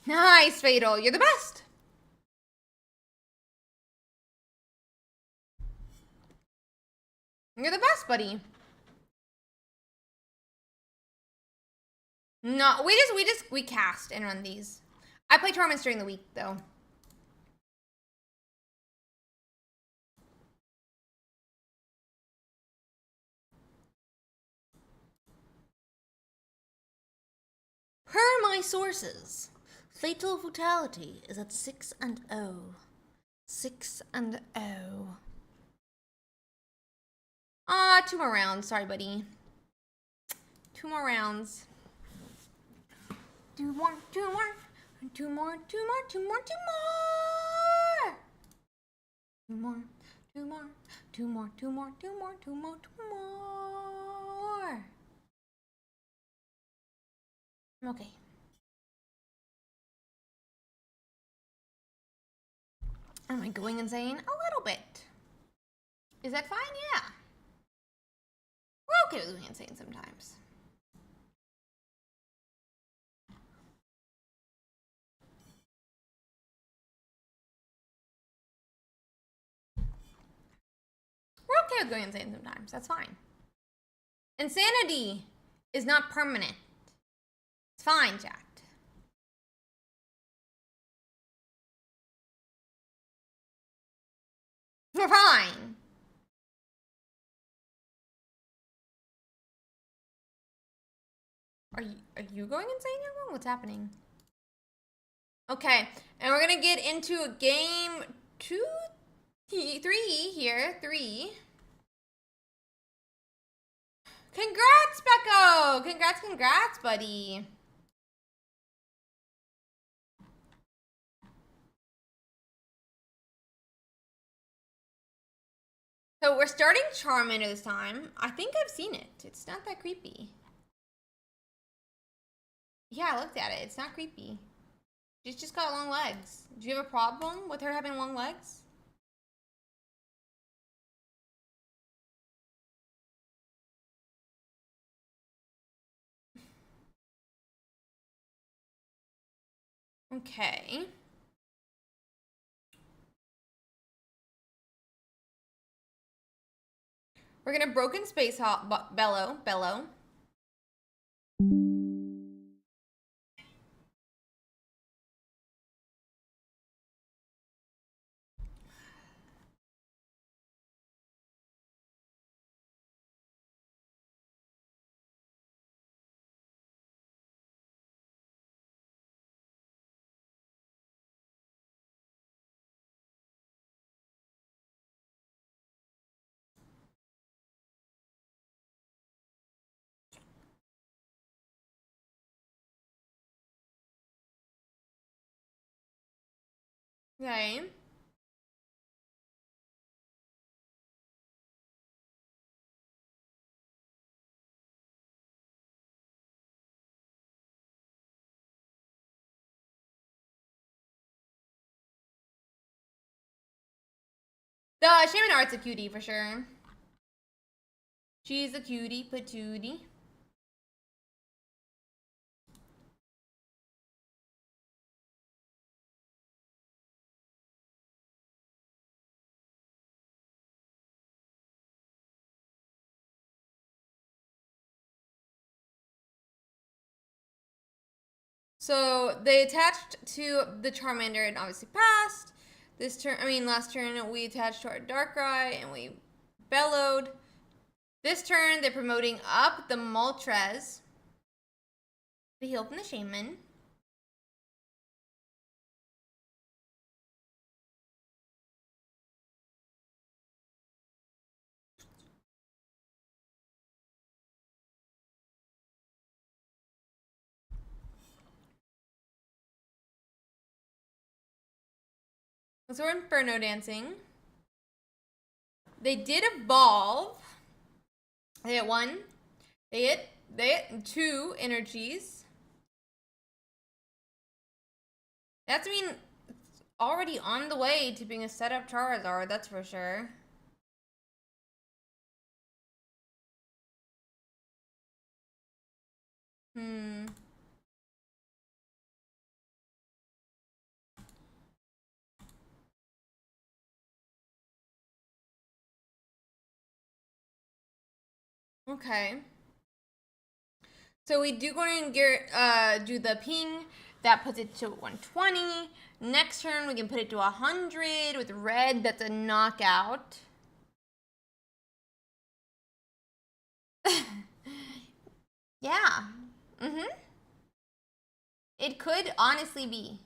Nice, Fatal. You're the best. You're the best, buddy. No, we cast and run these. I play tournaments during the week though. Per my sources, Fatal Fatality is at 6-0. 6-0. Ah, 2 more rounds. Sorry, buddy. 2 more rounds. 2 more, 2 more, 2 more, 2 more, 2 more, 2 more. 2 more, 2 more, 2 more, 2 more, 2 more, 2 more, 2 more. Okay. Am I going insane? A little bit. Is that fine? Yeah. We're okay with going insane sometimes. We're okay with going insane sometimes. That's fine. Insanity is not permanent. It's fine, Jack. We're fine. Are you going insane, everyone? What's happening? Okay, and we're gonna get into a game 3 here. 3. Congrats, Becco! Congrats, buddy. So we're starting Charmander this time. I think I've seen it. It's not that creepy. Yeah, I looked at it. It's not creepy. She's just got long legs. Do you have a problem with her having long legs? Okay. We're gonna Broken Space Hop Bellow. Okay. The Shaman Art's a cutie for sure. She's a cutie patootie. So they attached to the Charmander and obviously passed. This turn, last turn we attached to our Darkrai and we bellowed. This turn they're promoting up the Moltres. The heal from the Shaman. So we're Inferno Dancing. They did evolve. They hit 1. They hit 2 energies. That's it's already on the way to being a setup Charizard, that's for sure. Okay. So we do go and do the ping. That puts it to 120. Next turn, we can put it to 100 with red. That's a knockout. Yeah. It could honestly be.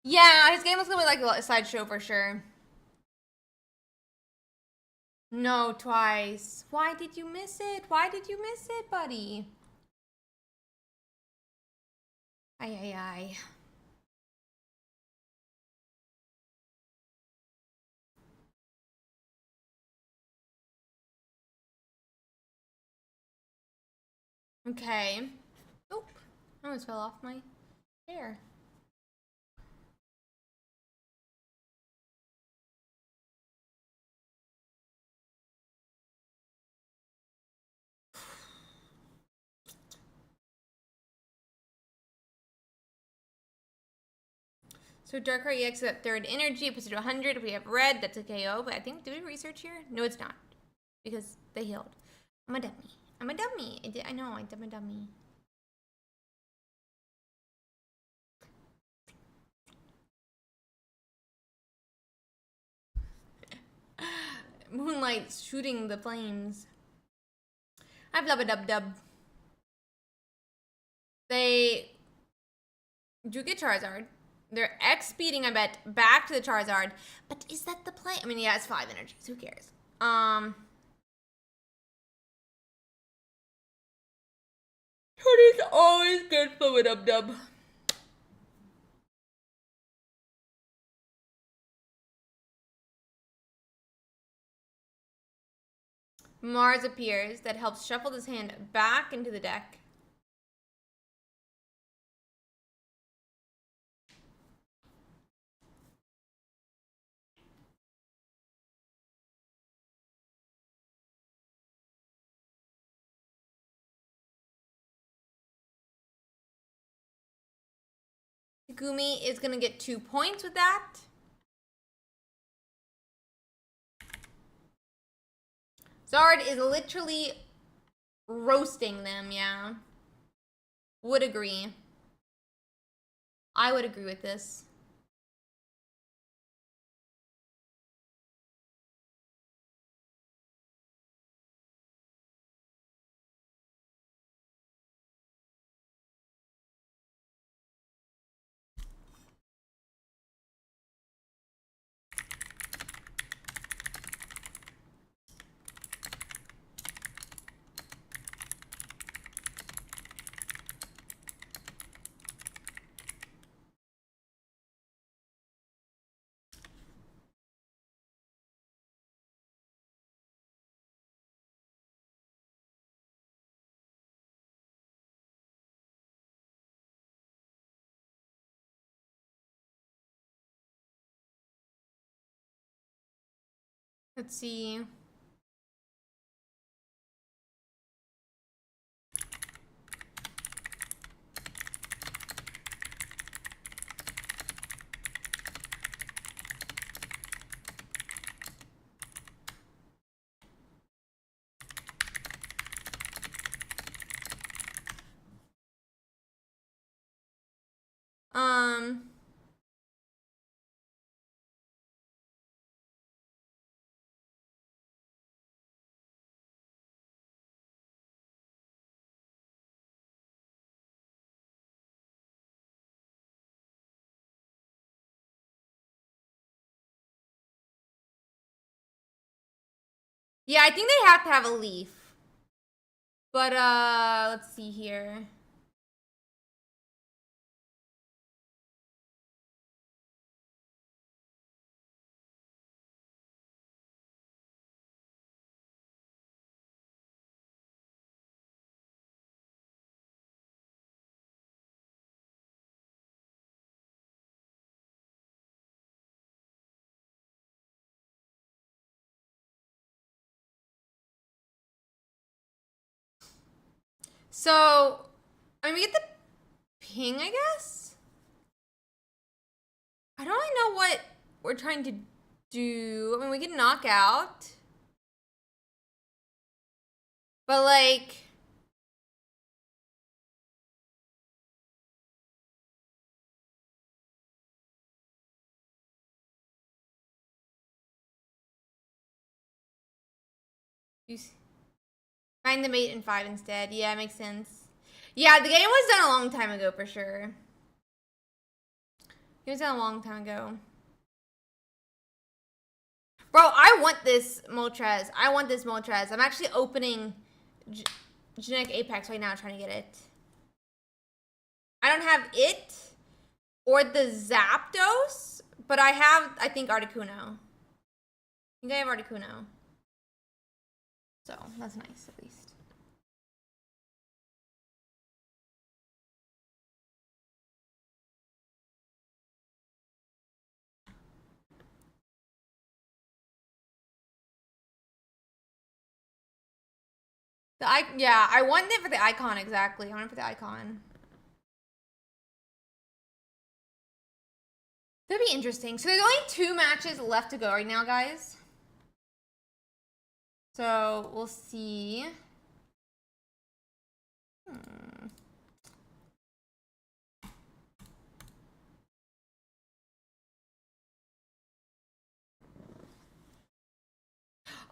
Yeah, his game was gonna be like a sideshow for sure. No, twice. Why did you miss it? Why did you miss it, buddy? Ay. Okay. Oop. I almost fell off my chair. So Darkrai EX at 3rd energy, it puts it to 100. If we have red, that's a KO. But I think, did we research here? No, it's not. Because they healed. I'm a dummy. I know, I'm a dummy. Moonlight's shooting the flames. I have Lubba-Dub-Dub. They do get Charizard. They're X-speeding, I bet, back to the Charizard. But is that the play? Yeah, it's 5 energies. Who cares? Tony's always good for Lubba-Dub-Dub. Mars appears that helps shuffle this hand back into the deck. Gumi is going to get 2 points with that. Zard is literally roasting them, yeah. Would agree. I would agree with this. Let's see. Yeah, I think they have to have a leaf. But, let's see here. So, I mean, we get the ping, I guess? I don't really know what we're trying to do. I mean, we can knock out. But, like... Find the mate in 5 instead. Yeah, makes sense. Yeah, the game was done a long time ago, for sure. It was done a long time ago. Bro, I want this Moltres. I want this Moltres. I'm actually opening Genetic Apex right now trying to get it. I don't have it or the Zapdos, but I have, I think, Articuno. I think I have Articuno. So, that's nice, at least. Yeah, I want it for the icon, exactly. I want it for the icon. That'd be interesting. So there's only 2 matches left to go right now, guys. So we'll see.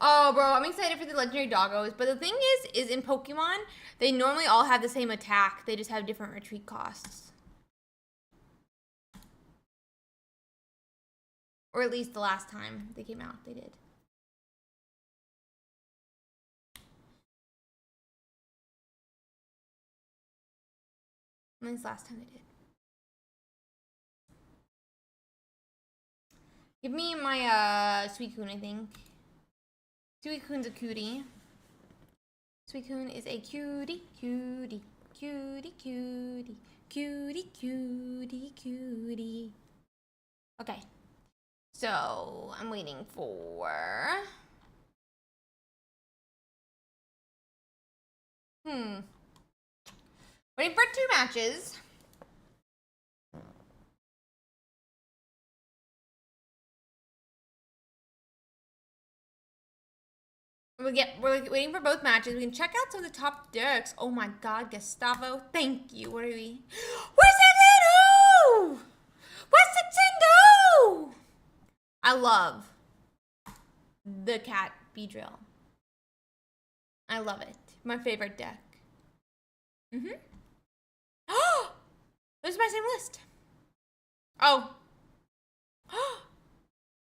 Oh, bro, I'm excited for the legendary doggos. But the thing is in Pokemon, they normally all have the same attack. They just have different retreat costs. Or at least the last time they came out, they did. At least last time they did. Give me my Suicune, I think. Suicune's a cutie. Suicune is a cutie, cutie, cutie, cutie, cutie, cutie, cutie. Okay. So, I'm waiting for... Waiting for 2 matches. We're waiting for both matches. We can check out some of the top decks. Oh my god, Gustavo. Thank you. What are we? Where's Nintendo? Where's Nintendo? I love the cat Beedrill. I love it. My favorite deck. Oh! This is my same list. Oh.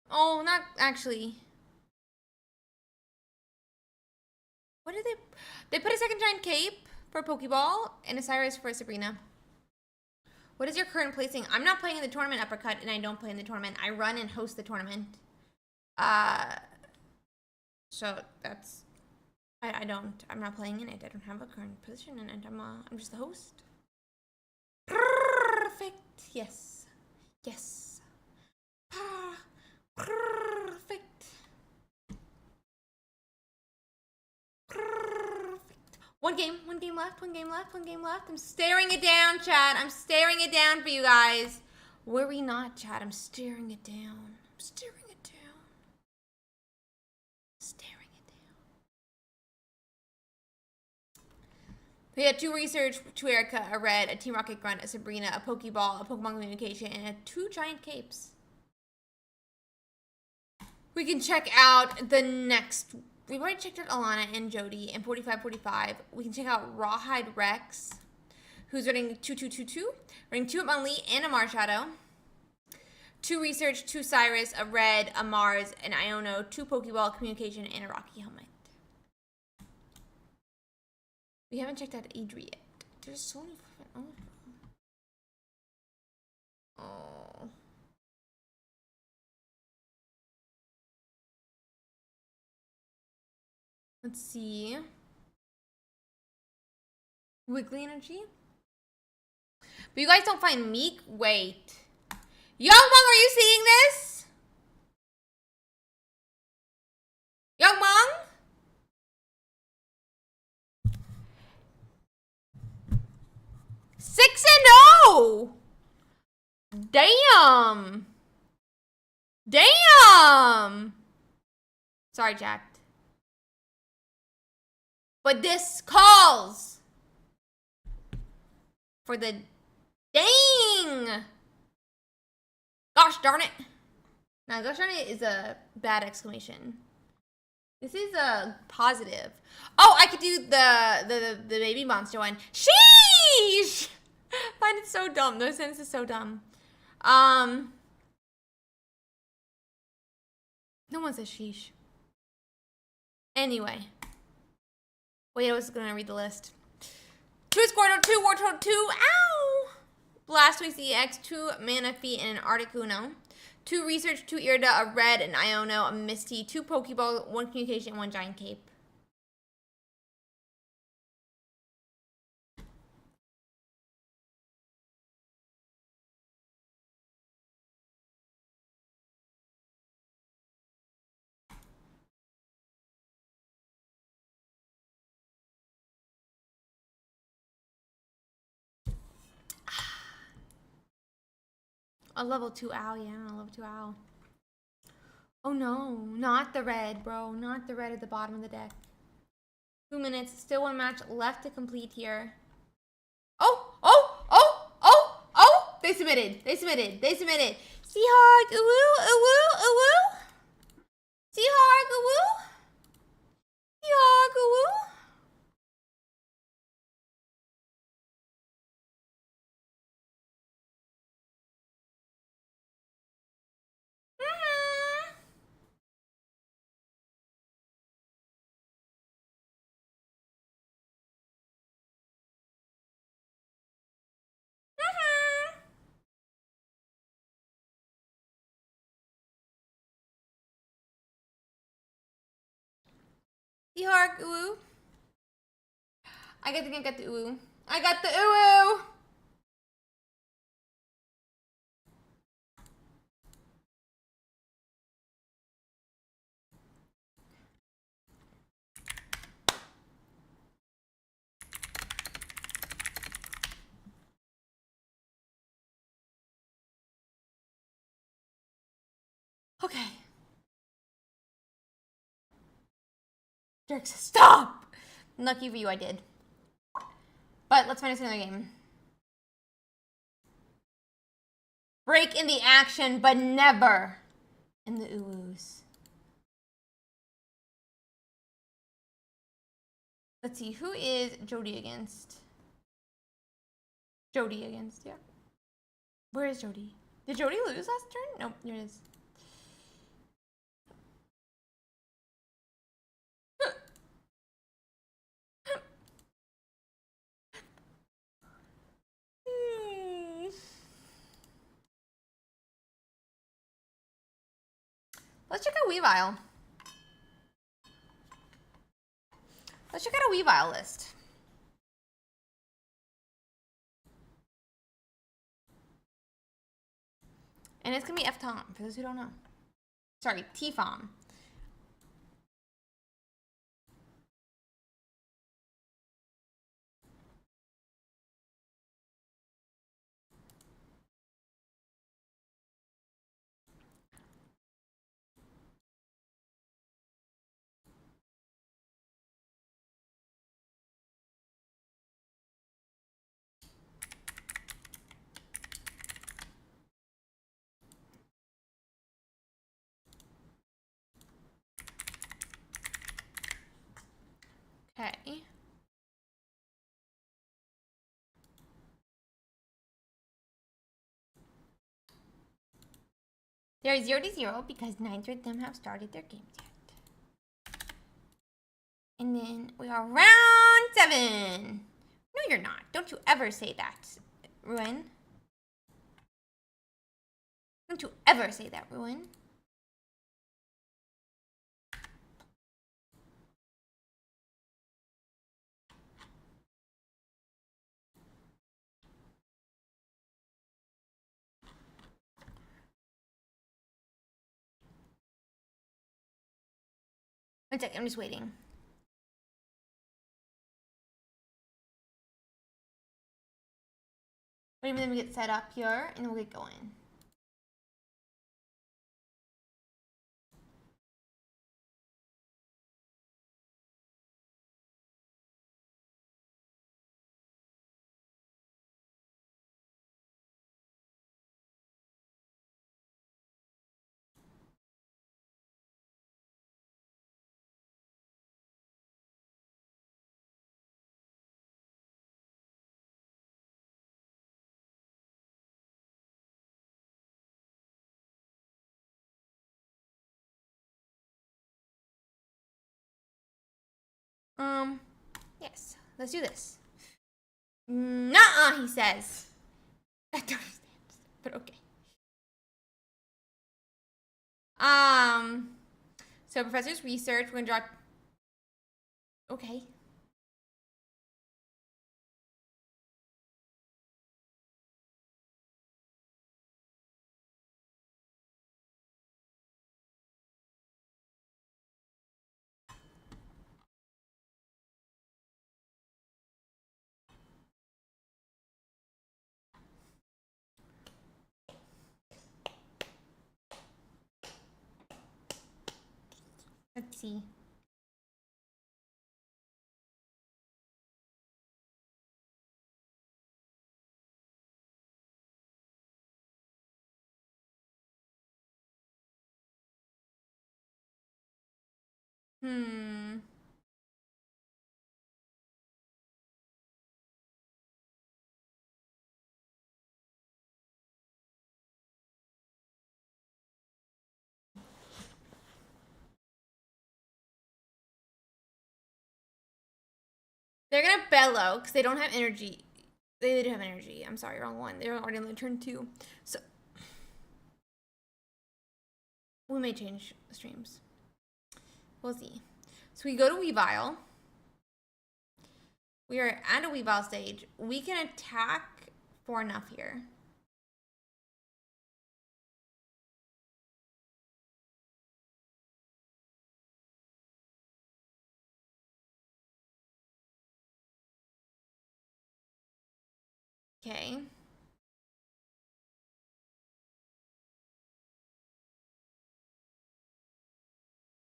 Oh, not actually. What did they put a second giant cape for Pokeball and a Cyrus for Sabrina. What is your current placing? I'm not playing in the tournament uppercut, and I don't play in the tournament. I run and host the tournament. So that's I'm not playing in it. I don't have a current position in it. I'm just the host. Perfect. Yes. Yes. Perfect. One game left. I'm staring it down, chat. I'm staring it down for you guys. Worry not, chat. I'm staring it down. We had 2 research, 2 Erica, a red, a Team Rocket Grunt, a Sabrina, a Pokeball, a Pokemon Communication, and 2 giant capes. We can check out the next. We've already checked out Alana and Jody and 4545. We can check out Rawhide Rex, who's running 2222, running 2 Hitmonlee and a Marshadow. 2 research, 2 Cyrus, a red, a Mars, an Iono, 2 Pokeball, Communication, and a Rocky Helmet. We haven't checked out Adri yet. There's so many fucking... Oh. Let's see. Wiggly Energy. But you guys don't find Meek? Wait. Young Mong, are you seeing this? Young Mong? Six and 0. Damn. Damn. Sorry, Jack. But this calls for the dang. Gosh darn it. Now, gosh darn it is a bad exclamation. This is a positive. Oh, I could do the baby monster one. Sheesh! I find it so dumb. No sense is so dumb. No one says sheesh. Anyway. Wait, I was gonna read the list. 2 Squirtle, 2 Wartortle, 2 ow! Blastoise EX, 2 Manaphy, and an Articuno. 2 Research, 2 Irida, a red, an Iono, a Misty, 2 Pokeball, 1 Communication, and 1 Giant Cape. A level 2 owl, yeah, a level 2 owl. Oh no, not the red, bro. Not the red at the bottom of the deck. 2 minutes, still 1 match left to complete here. Oh! They submitted. Seahawk, ooh. Seahawk, ooh. Seahawk, ooh. I think I got the uwu. I got the uwu! Okay. Derek says, stop! Lucky for you, I did. But let's find us another game. Break in the action, but never in the uwus. Let's see, who is Jody against? Jody against, yeah. Where is Jody? Did Jody lose last turn? Nope, here it is. Let's check out Weavile. Let's check out a Weavile list. And it's gonna be F-Tom, for those who don't know. Sorry, T-Fom. Okay. They're 0-0 because neither of them have started their games yet. And then we are round 7. No, you're not. Don't you ever say that, Ruin. Don't you ever say that, Ruin. One second, I'm just waiting. Wait a minute, we get set up here, and then we'll get going. Yes, let's do this. Nuh-uh, he says. I don't understand, but okay. So Professor's research, we're gonna draw. Okay. Let's see. They're gonna bellow because they don't have energy. They do have energy. I'm sorry, wrong one. They're already on their turn 2. So we may change streams. We'll see. So we go to Weavile. We are at a Weavile stage. We can attack for enough here. Okay.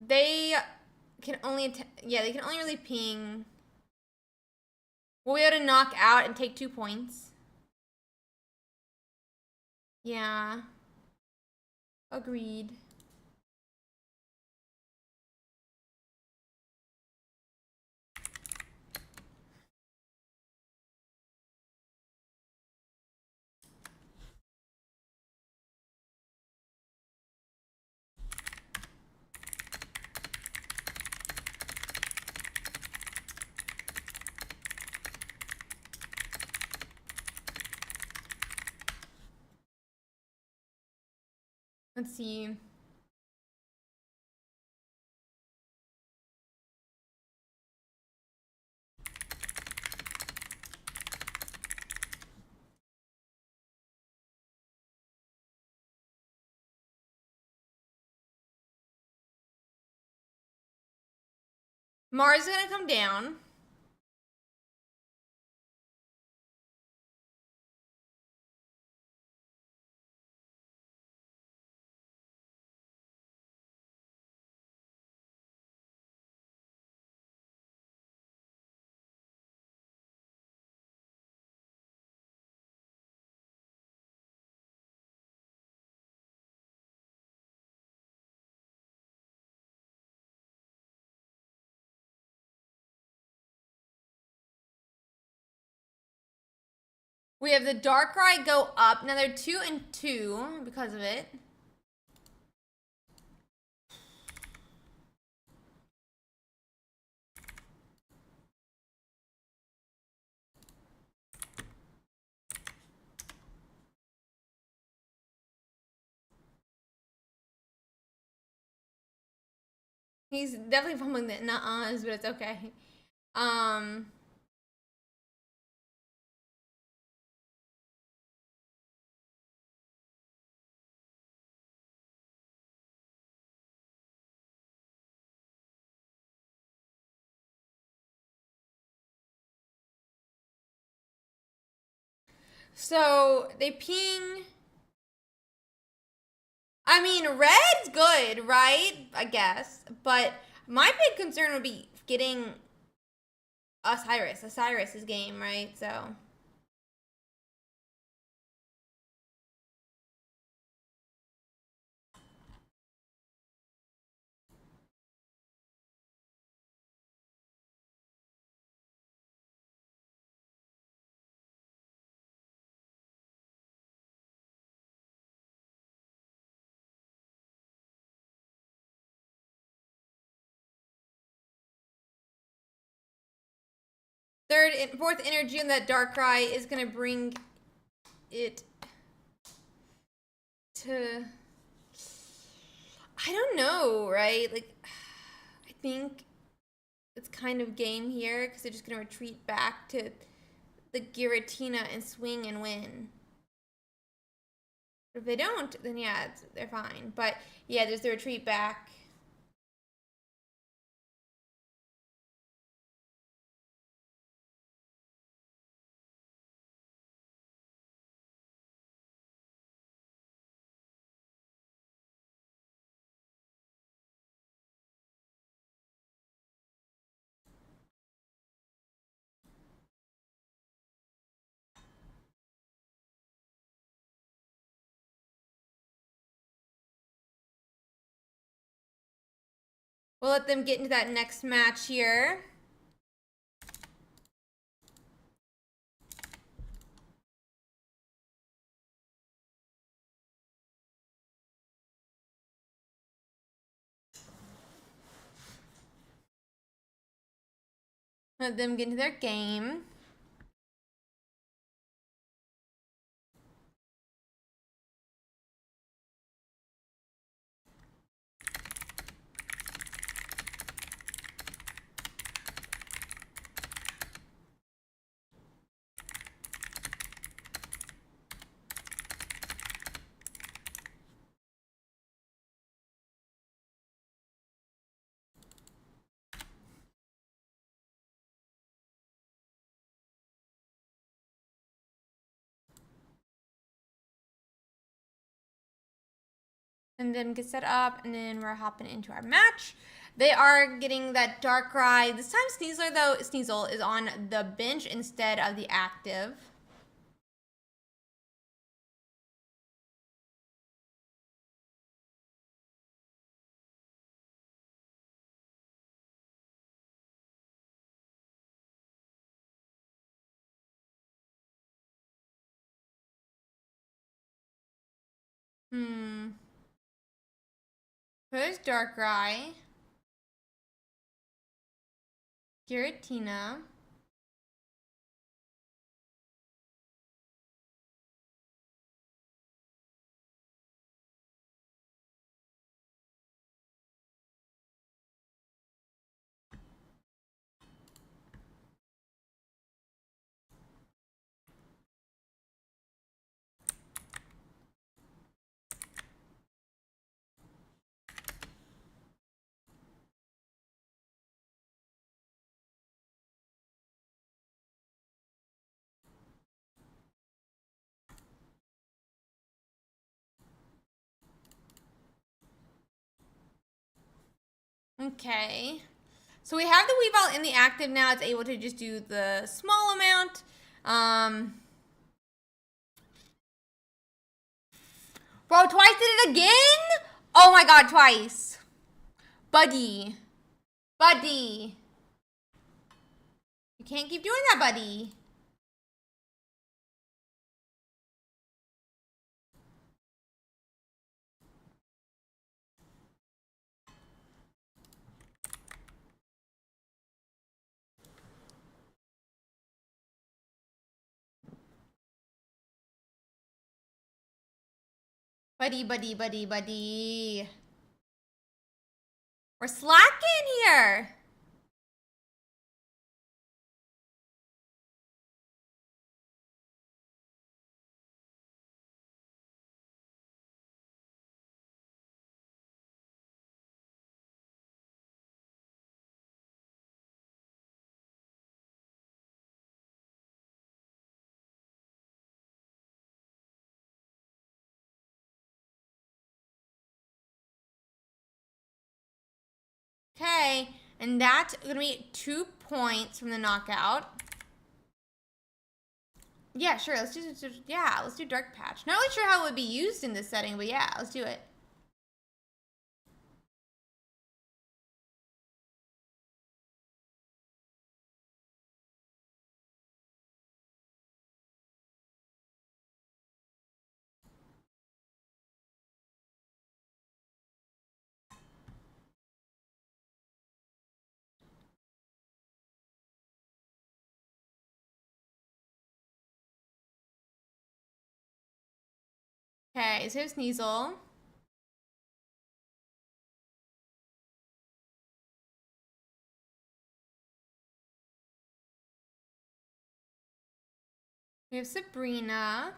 They can only, yeah, they can only really ping. We'll be able to knock out and take 2 points. Yeah. Agreed. Let's see. Mars is gonna come down. We have the Darkrai go up. Now they're 2 and 2 because of it. He's definitely fumbling the nuh-uhs, but it's okay. So they ping. I mean, red's good, right? I guess. But my big concern would be getting Osiris's game, right? So. Third and fourth energy on that Darkrai is gonna bring it to, I don't know, right? Like, I think it's kind of game here because they're just gonna retreat back to the Giratina and swing and win. But if they don't, then yeah, they're fine. But yeah, there's the retreat back. We'll let them get into that next match here. Let them get into their game. And then get set up, and then we're hopping into our match. They are getting that Darkrai. This time Sneasel is on the bench instead of the active. Where's Darkrai? Giratina. Okay. So we have the Weavile in the active now. It's able to just do the small amount. Bro, twice did it again? Oh my god, twice. Buddy. Buddy. You can't keep doing that, buddy. Buddy, buddy, buddy, buddy. We're slacking here. Okay, and that's gonna be 2 points from the knockout. Yeah, sure. Let's do Dark Patch. Not really sure how it would be used in this setting, but yeah, let's do it. Okay, so here's Sneasel. We have Sabrina.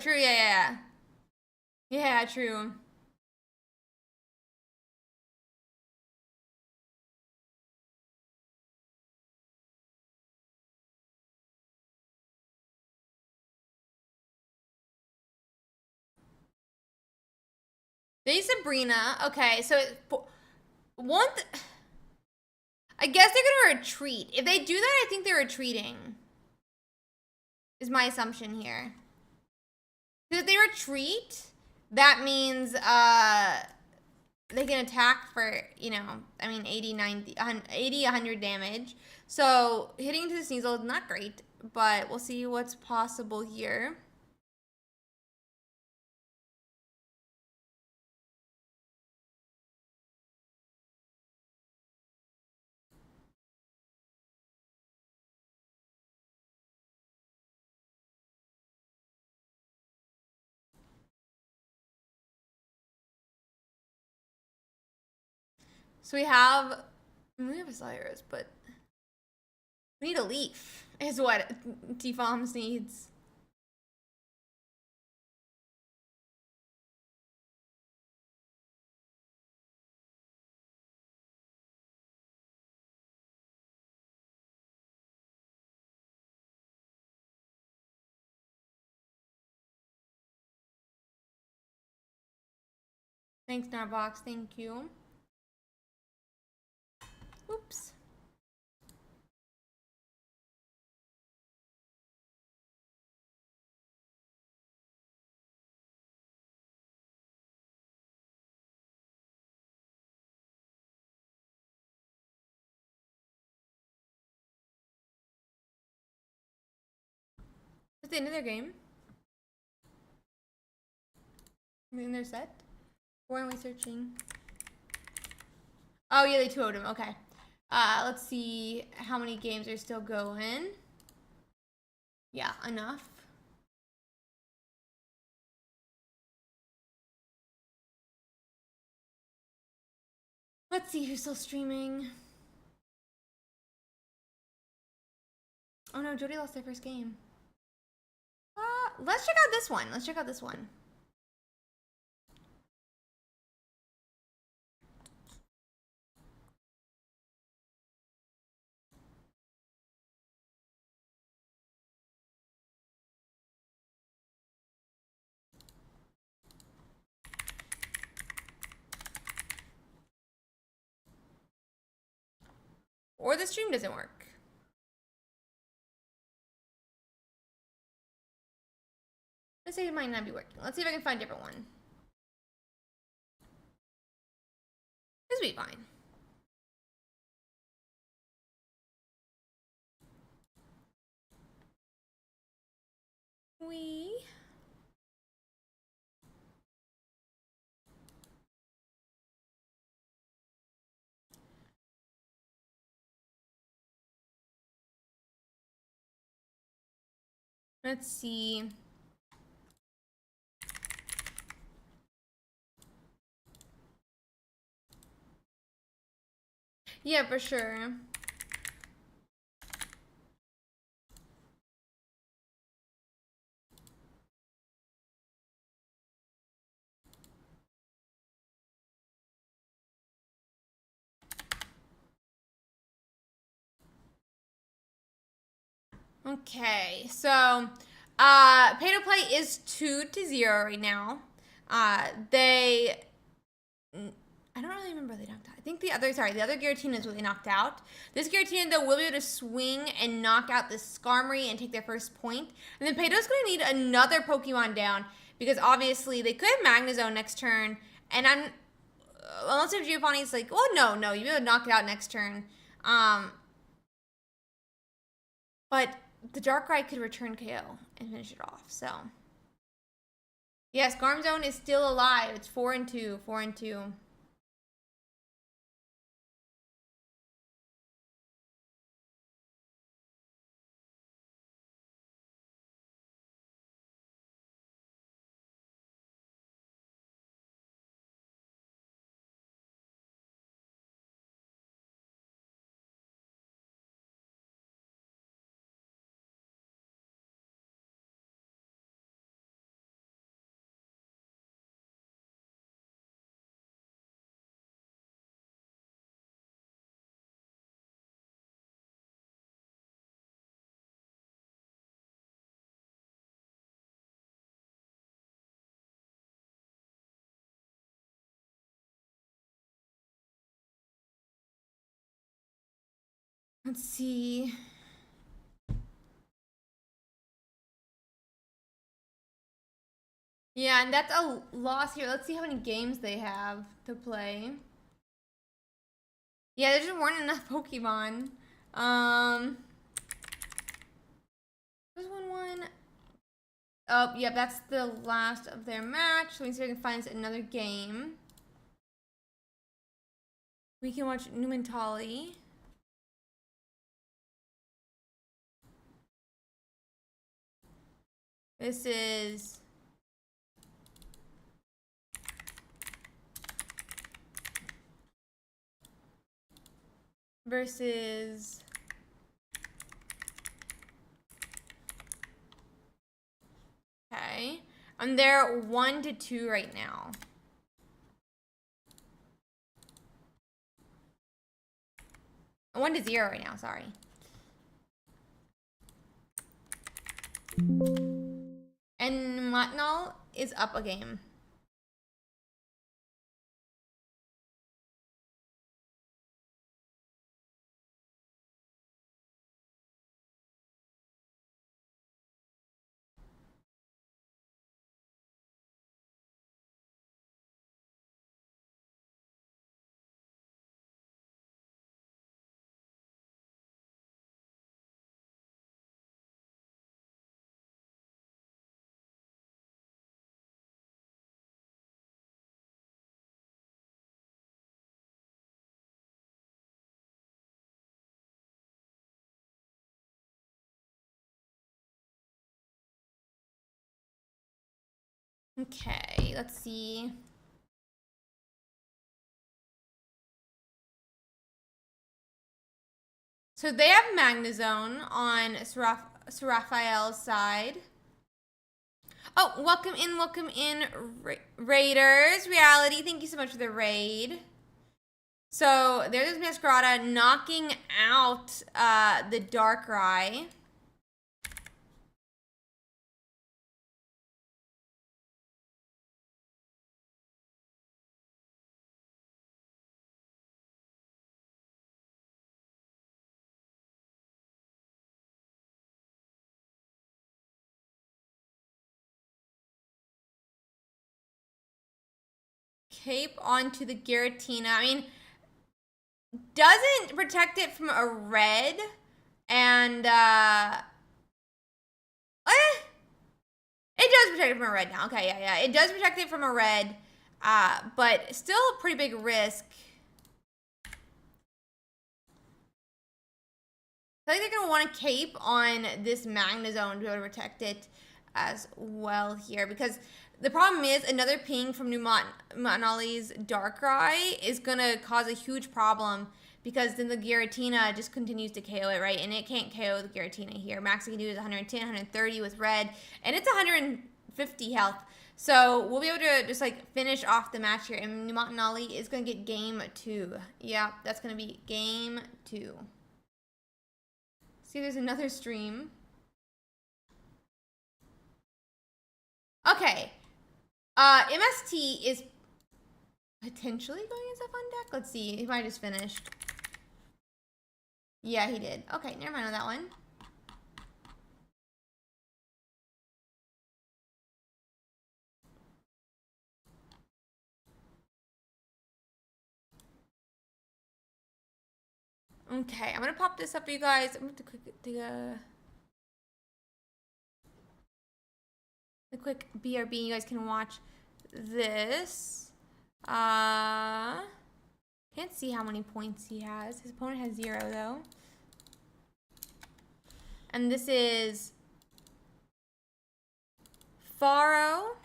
True, yeah. Yeah, true. They Sabrina. Okay, so I guess they're gonna retreat. If they do that, I think they're retreating. Is my assumption here. Because if they retreat, that means they can attack for, I mean 80, 90, 80, 100 damage. So hitting into the Sneasel is not great, but we'll see what's possible here. So we have a Cyrus, but we need a leaf, is what T-Foms needs. Thanks, Narbox. Thank you. Oops. What's the end of their game? In their set? Where am I searching? Oh yeah, they 2-0'd him. Okay. Let's see how many games are still going. Yeah, enough. Let's see who's still streaming. Oh no, Jody lost their first game. Let's check out this one. Let's check out this one. Or the stream doesn't work. Let's say it might not be working. Let's see if I can find a different one. This will be fine. Let's see. Yeah, for sure. Okay, so pay to play is 2-0 right now. I don't really remember they knocked out. I think the other Giratina is what they knocked out. This Giratina, though, will be able to swing and knock out this Skarmory and take their first point. And then Paydo's going to need another Pokemon down because obviously they could have Magnezone next turn. And unless if Giovanni's like, oh, no, you'll be able to knock it out next turn. But the Darkrai could return KO and finish it off, so. Yes, Skarmzone is still alive. It's 4-2, 4-2. Let's see. Yeah, and that's a loss here. Let's see how many games they have to play. Yeah, there just weren't enough Pokemon. There's one. Oh, yeah, that's the last of their match. Let me see if I can find another game. We can watch Numentali. This is versus okay. And they're 1-2 right now. One to 0 right now, sorry. And Matnal is up a game. Okay, let's see. So they have Magnezone on Seraphiel's side. Oh, welcome in, Raiders. Reality, thank you so much for the raid. So there's Meowscarada knocking out the Darkrai. Cape onto the Giratina. I mean, doesn't protect it from a red, and it does protect it from a red now. Okay, yeah, it does protect it from a red, but still a pretty big risk. I think they're gonna want to cape on this Magnezone to be able to protect it as well here, because the problem is another ping from New Monolly's Darkrai is gonna cause a huge problem, because then the Giratina just continues to KO it, right? And it can't KO the Giratina here. Max it can do is 110, 130 with red, and it's 150 health. So we'll be able to just like finish off the match here, and New Monolly is gonna get game 2. Yeah, that's gonna be game 2. See, there's another stream. Okay. MST is potentially going into fun deck. Let's see. He might have just finished. Yeah, he did. Okay, never mind on that one. Okay, I'm gonna pop this up for you guys. I'm gonna take a quick BRB. You guys can watch this. Can't see how many points he has. His opponent has 0 though. And this is Faro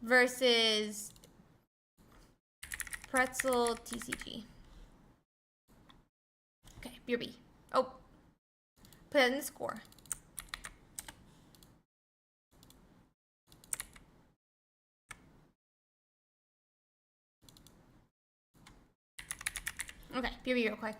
versus Pretzel TCG. Okay, BRB. Oh, put that in the score. Okay, BRB real quick.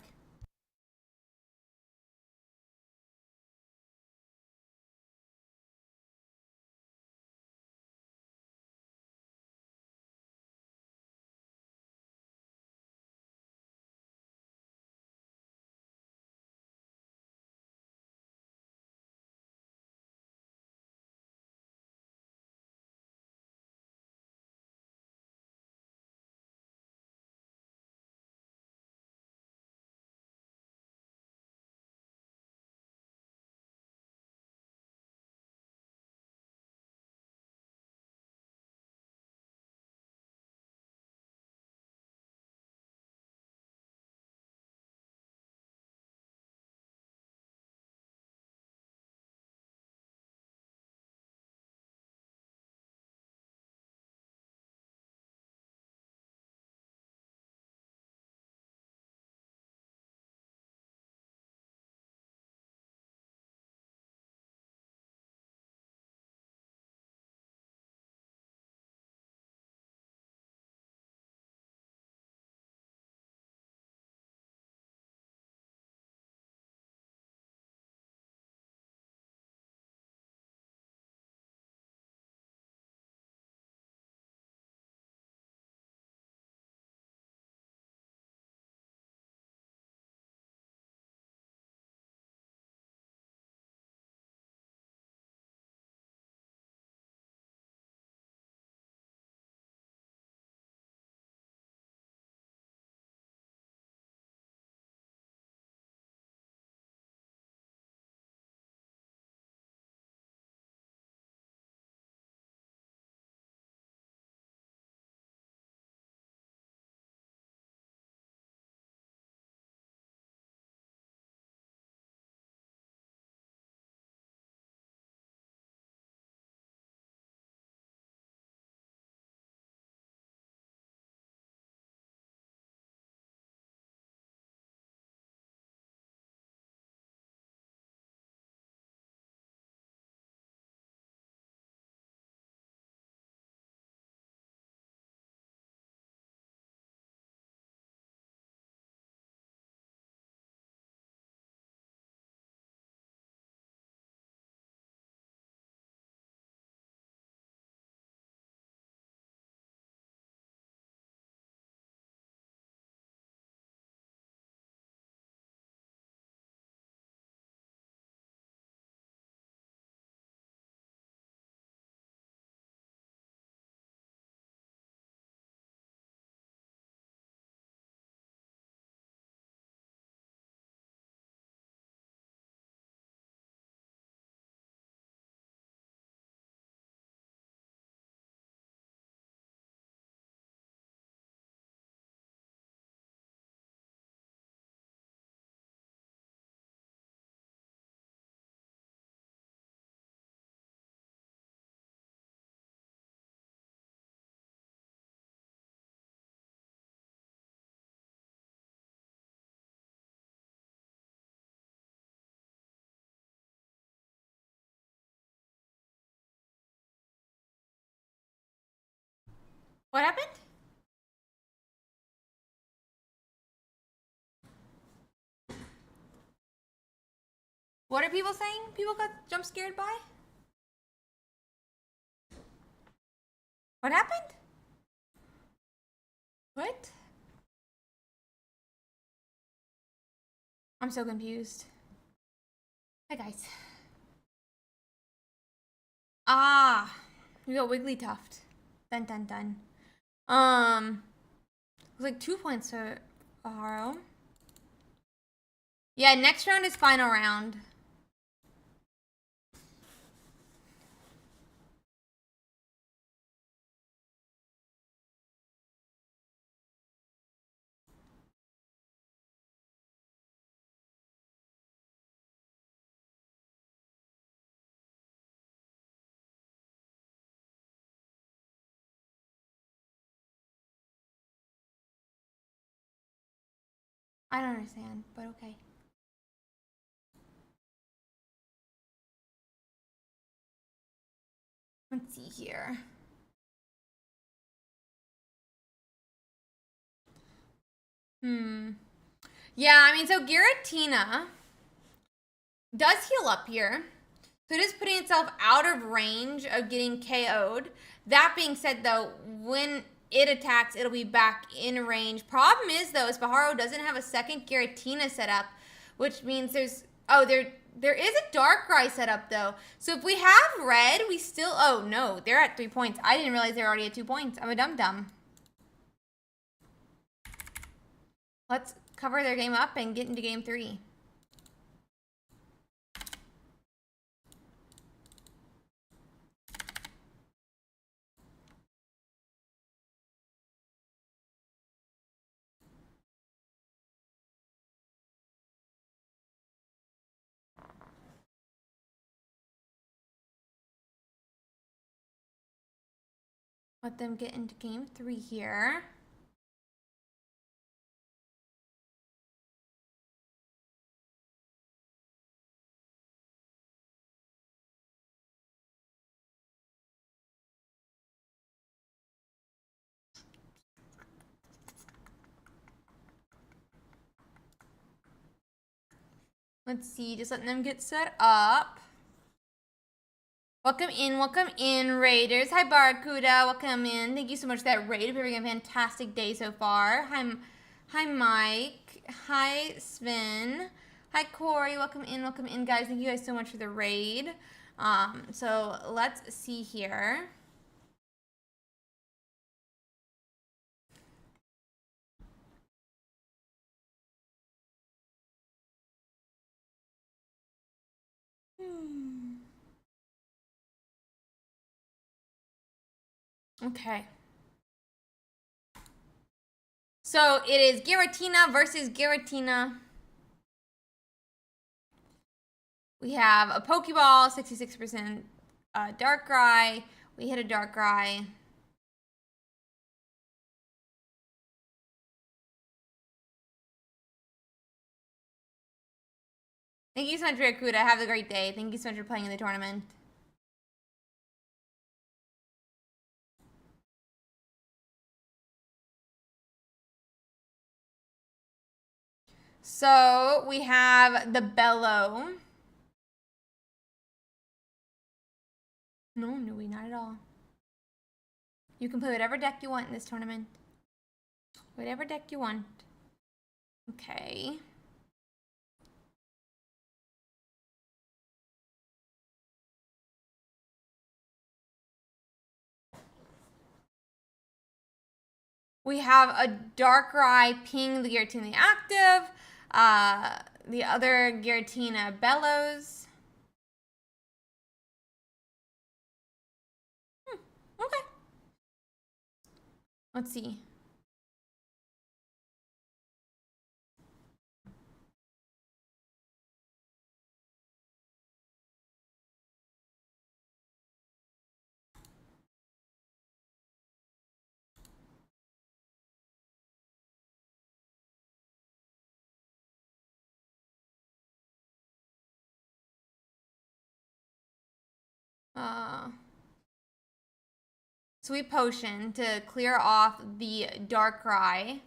What happened? What are people saying? People got jump scared by? What happened? What? I'm so confused. Hi guys. Ah, we got Wigglytuft. Dun dun dun. It was like 2 points for Aharo. Yeah, next round is final round. I don't understand, but okay. Let's see here. Yeah, I mean, so Giratina does heal up here. So it is putting itself out of range of getting KO'd. That being said, though, when it attacks, it'll be back in range. Problem is, though, is Baharo doesn't have a second Giratina set up, which means there's... Oh, there is a Darkrai set up, though. So if we have red, we still... Oh, no, they're at 3 points. I didn't realize they were already at 2 points. I'm a dum-dum. Let's cover their game up and get into game 3. Let them get into game 3 here. Let's see, just letting them get set up. Welcome in, Raiders. Hi, Barracuda. Welcome in. Thank you so much for that raid. Hope you're having a fantastic day so far. Hi, Mike. Hi, Sven. Hi, Corey. Welcome in, guys. Thank you guys so much for the raid. So let's see here. Okay. So it is Giratina versus Giratina. We have a Pokeball, 66% Darkrai. We hit a Darkrai. Thank you so much, Rakuda. Have a great day. Thank you so much for playing in the tournament. So we have the Bellow. No, not at all. You can play whatever deck you want in this tournament. Whatever deck you want. Okay. We have a Darkrai ping the Giratina active. The other Giratina bellows. Okay. Let's see. Sweet Potion to clear off the Darkrai.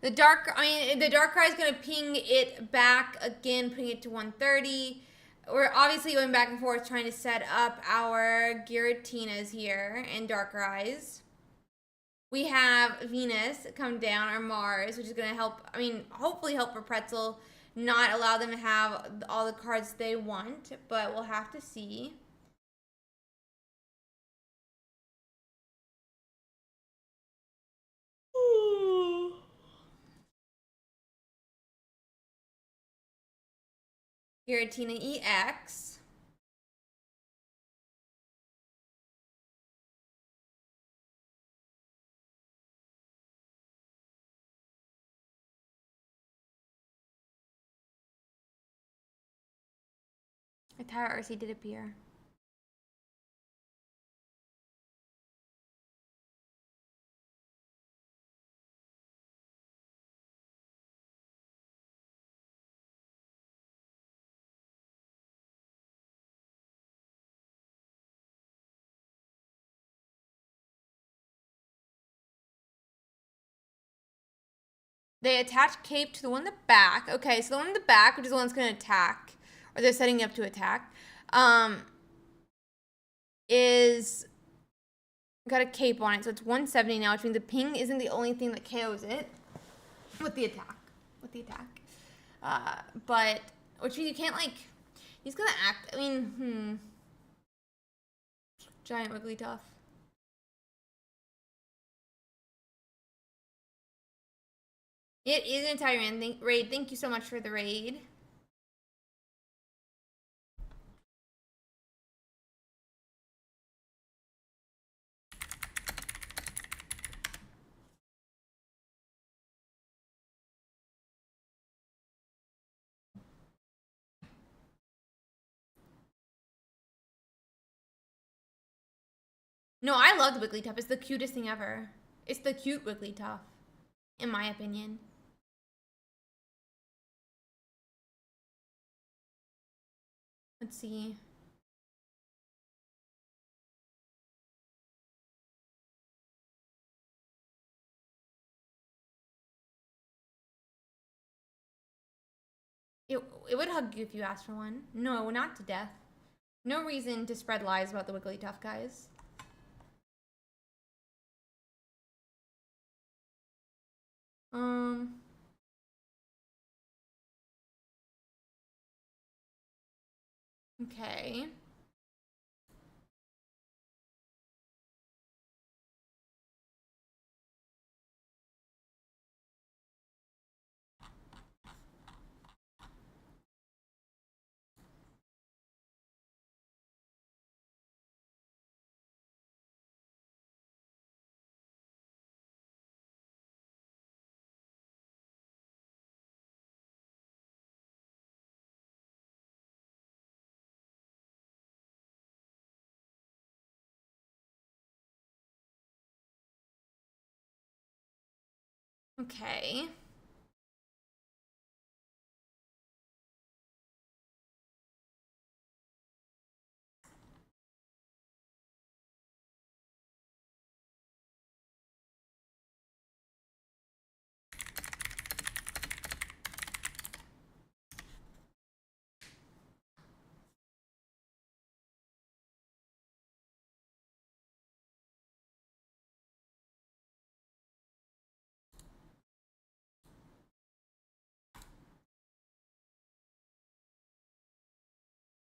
The Darkrai is going to ping it back again, putting it to 130. We're obviously going back and forth trying to set up our Giratinas here and Darkrai's. We have Venus come down, or Mars, which is going to help, hopefully help for Pretzel, not allow them to have all the cards they want, but we'll have to see. Giratina EX. A Tire Ursiiday did appear. They attach Cape to the one in the back. Okay, so the one in the back, which is the one that's going to attack, or they're setting up to attack, is got a Cape on it. So it's 170 now, which means the ping isn't the only thing that KOs it with the attack. But, which means you can't, like, he's going to act, Giant Wigglytuff. It is an entire raid. Thank you so much for the raid. No, I love the Wigglytuff. It's the cutest thing ever. It's the cute Wigglytuff, in my opinion. Let's see. It would hug you if you asked for one. No, not to death. No reason to spread lies about the Wigglytuff, guys. Okay. Okay.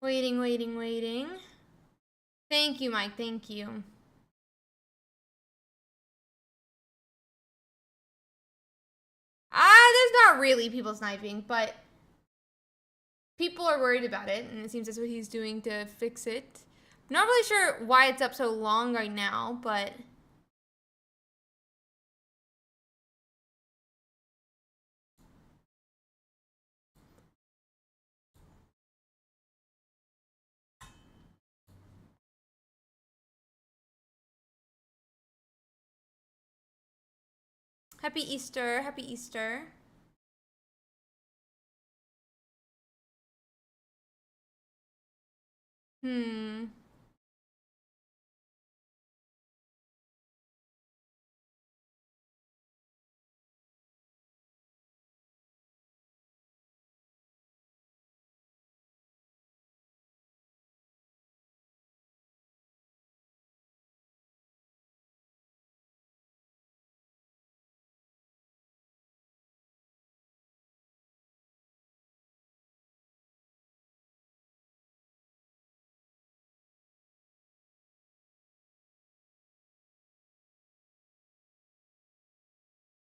Waiting. Thank you, Mike. Thank you. There's not really people sniping, but people are worried about it, and it seems that's what he's doing to fix it. I'm not really sure why it's up so long right now, but... Happy Easter. Happy Easter. Hmm.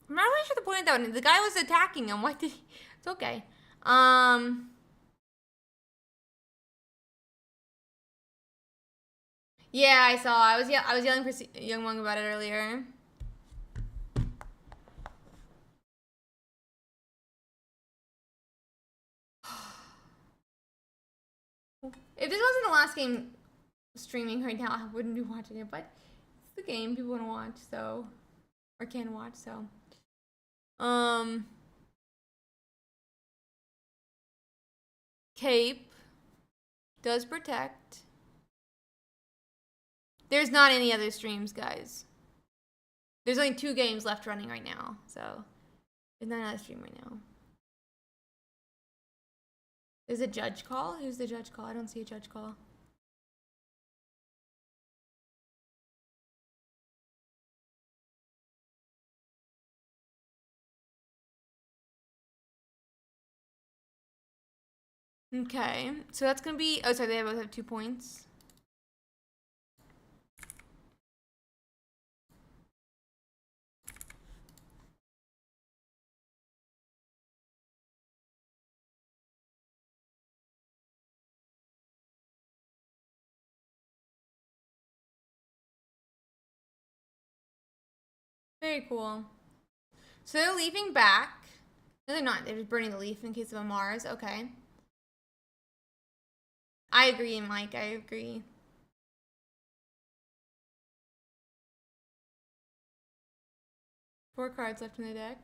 I'm not really sure the point of that one. The guy was attacking him. What did he? It's okay. Yeah, I saw. I was yelling for Young Mong about it earlier. If this wasn't the last game streaming right now, I wouldn't be watching it. But it's the game people want to watch, so or can watch. So, Cape does protect. There's not any other streams, guys. There's only 2 games left running right now, so there's not another stream right now. There's a judge call? Who's the judge call? I don't see a judge call. Okay, so that's gonna be. Oh, sorry, they both have 2 points. Very cool. So they're leaving back. No, they're not. They're just burning the leaf in case of a Mars. Okay. I agree, Mike. I agree. Four cards left in the deck.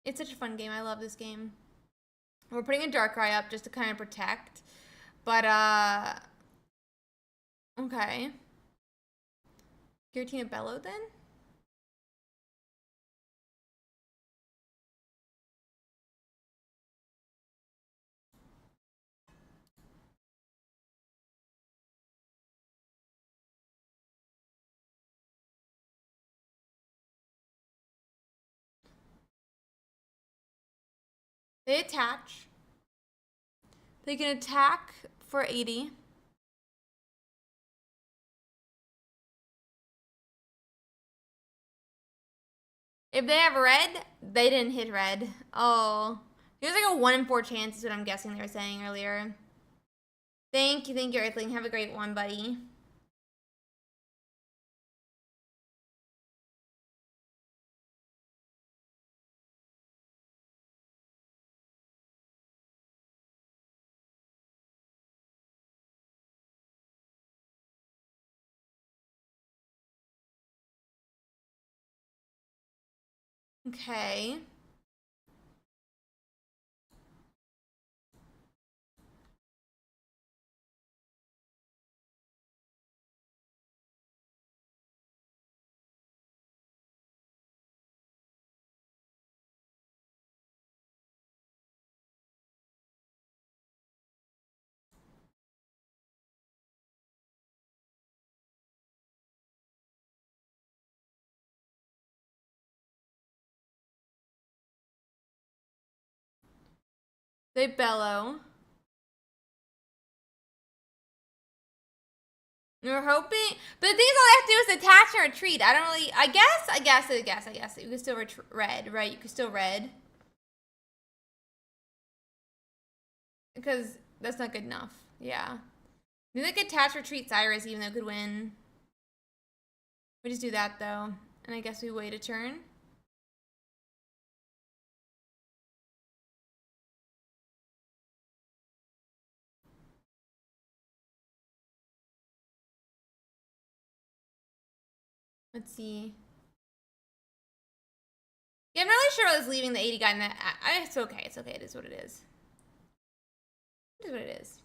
It's such a fun game. I love this game. We're putting a Darkrai up just to kind of protect. But, okay. Giratina Bellow then? They attach. They can attack for 80. If they have red, they didn't hit red. Oh. There's like a 1 in 4 chance is what I'm guessing they were saying earlier. Thank you, Earthling. Have a great one, buddy. Okay. They bellow. We're hoping, but the thing is, all I have to do is attach and retreat. I don't really. I guess. You can still red, right? You can still red because that's not good enough. Yeah, Maybe like attach retreat Cyrus even though it could win. We just do that though. And I guess we wait a turn. Let's see. Yeah, I'm not really sure I was leaving the 80 guy in that. It's okay. It's okay. It is what it is. It is what it is.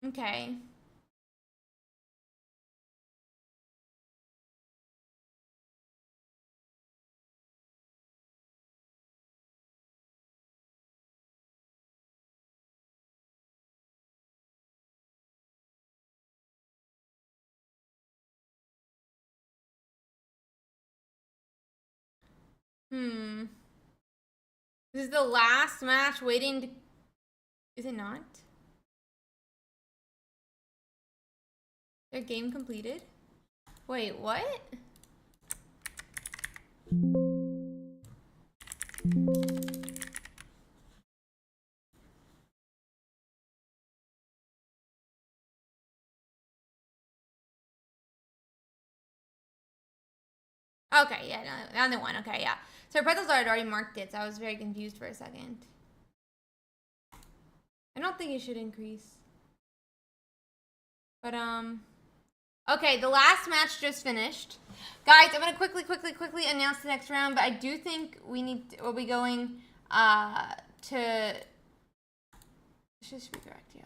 Okay. This is the last match waiting to... Is it not? Their game completed? Wait, what? Okay, yeah, now they won. Okay, yeah. So Pretzels had already marked it, so I was very confused for a second. I don't think it should increase. But, okay, the last match just finished. Guys, I'm going to quickly announce the next round, but I do think we'll be going, to... This should be correct, yeah.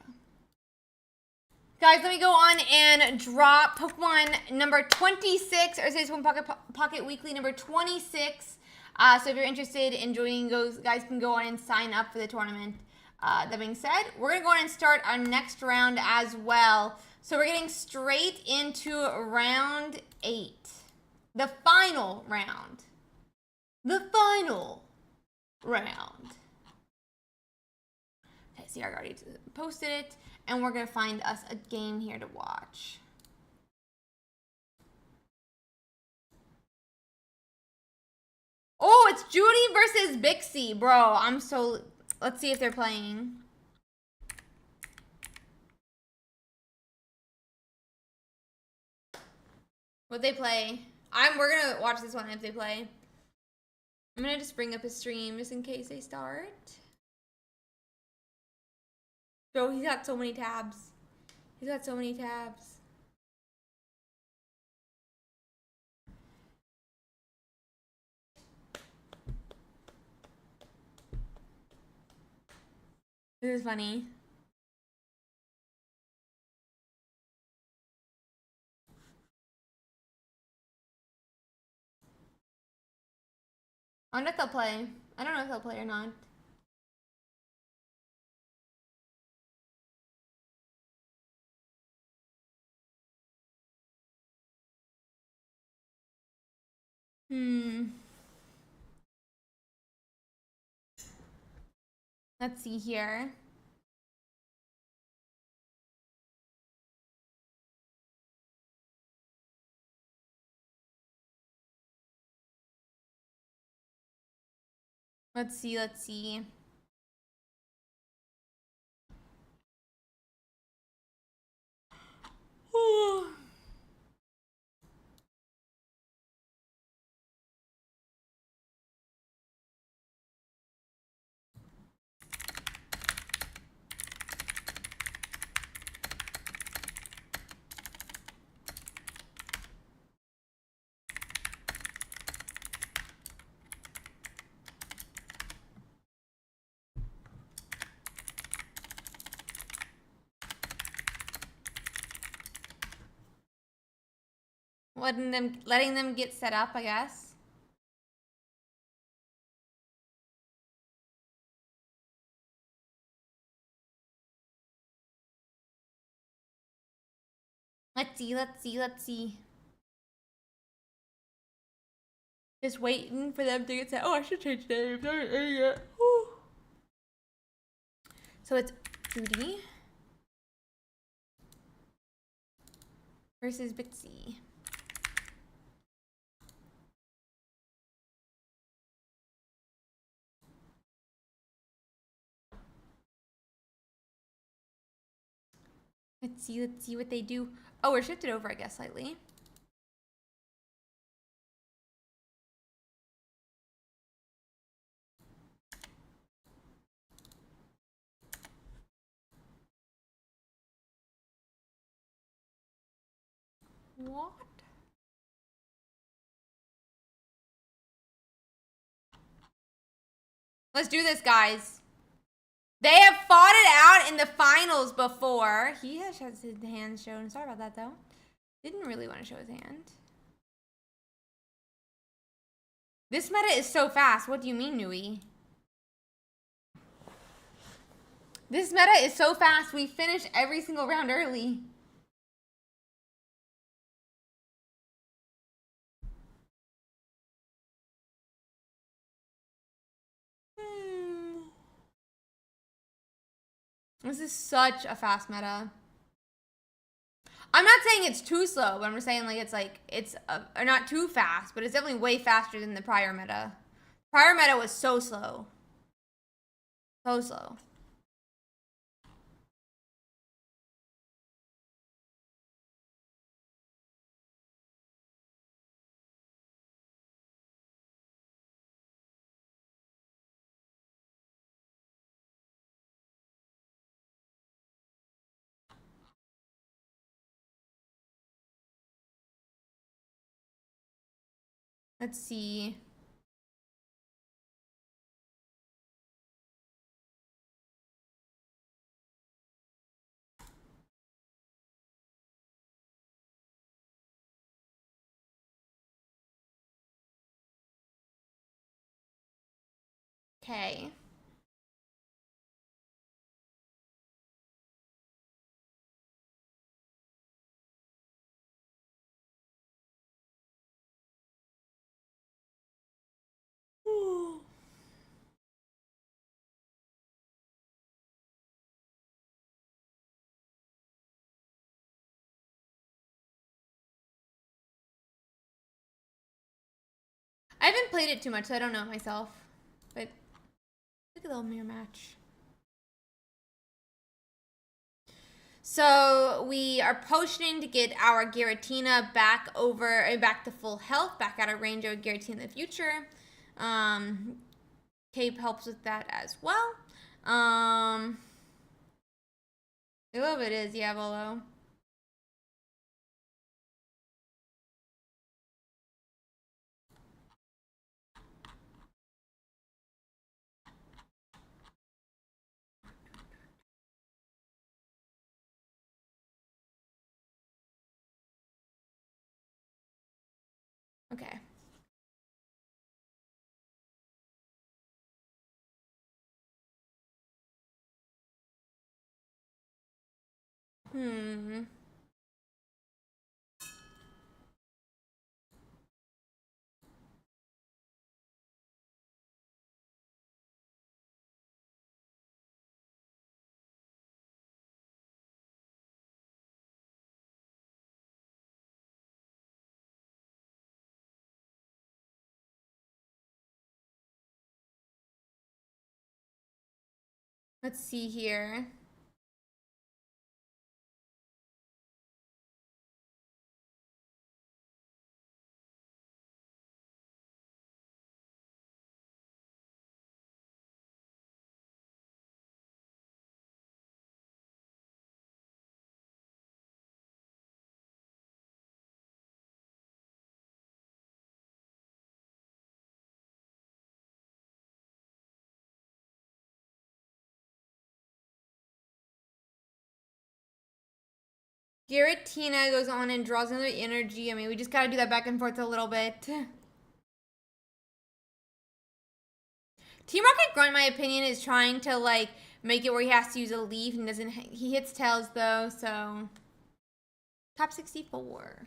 Guys, let me go on and drop Pokemon number 26, or say Pokemon Pocket Weekly number 26. So if you're interested in joining those, guys can go on and sign up for the tournament. That being said, we're going to go on and start our next round as well. So we're getting straight into round 8. The final round. The final round. Okay, see, I already posted it. And we're going to find us a game here to watch. Oh, it's Judy versus Bixie. Bro, I'm so... Let's see if they're playing. What they play? We're going to watch this one if they play. I'm going to just bring up a stream just in case they start. Bro, he's got so many tabs. He's got so many tabs. This is funny. I wonder if they'll play. I don't know if they'll play or not. Let's see here. Let's see. Letting them get set up, I guess. Let's see. Just waiting for them to get set. Oh, I should change names. So it's Judy versus Bixie. Let's see what they do. Oh, we're shifted over, I guess, slightly. What? Let's do this, guys. They have fought it out in the finals before. He has his hand shown. Sorry about that, though. Didn't really want to show his hand. This meta is so fast. What do you mean, Nui? This meta is so fast. We finish every single round early. This is such a fast meta. I'm not saying it's too slow, but I'm just saying it's not too fast, but it's definitely way faster than the prior meta. Prior meta was so slow. So slow. Let's see. Okay. I haven't played it too much, so I don't know it myself. But look at the little mirror match. So we are potioning to get our Giratina back to full health, back out of range of Giratina in the future. Cape helps with that as well. A little bit is, yeah, Volo. Okay. Let's see here. Giratina goes on and draws another energy. I mean, we just gotta do that back and forth a little bit. Team Rocket Grunt, in my opinion, is trying to like make it where he has to use a leaf and doesn't. He hits tails though, so top 64.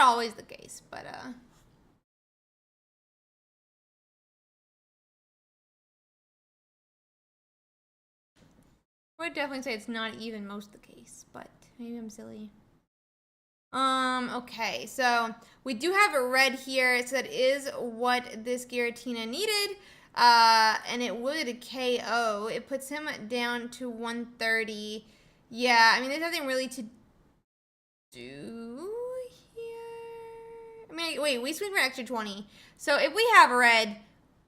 always the case, but I would definitely say it's not even most the case, but maybe I'm silly. Okay, so we do have a red here, so that is what this Giratina needed. And it would KO. It puts him down to 130. Yeah, I mean, there's nothing really to do here. I mean, wait, we swing for an extra 20. So if we have red,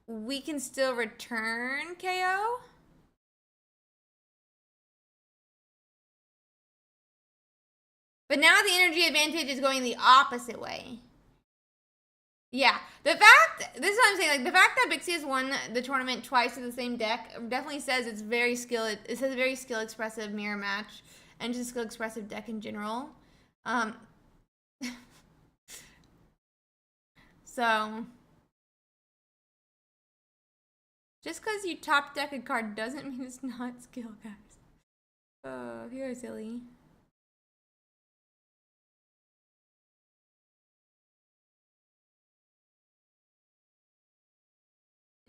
we can still return KO. But now the energy advantage is going the opposite way. Yeah, the fact, this is what I'm saying, like, the fact that Bixie has won the tournament twice with the same deck definitely says it's very it says very skill expressive mirror match, and just skill expressive deck in general. So, just because you top deck a card doesn't mean it's not skill, guys. You're silly.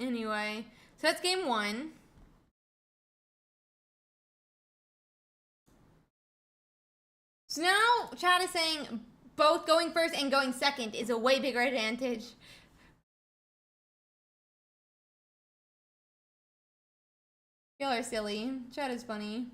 Anyway, so that's game 1. So now chat is saying both going first and going second is a way bigger advantage. Y'all are silly. Chat is funny.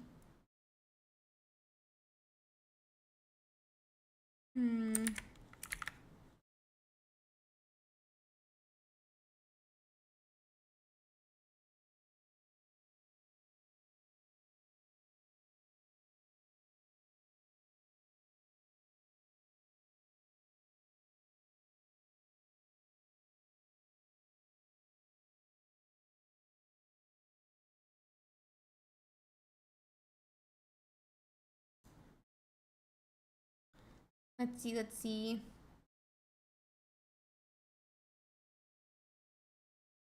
Let's see.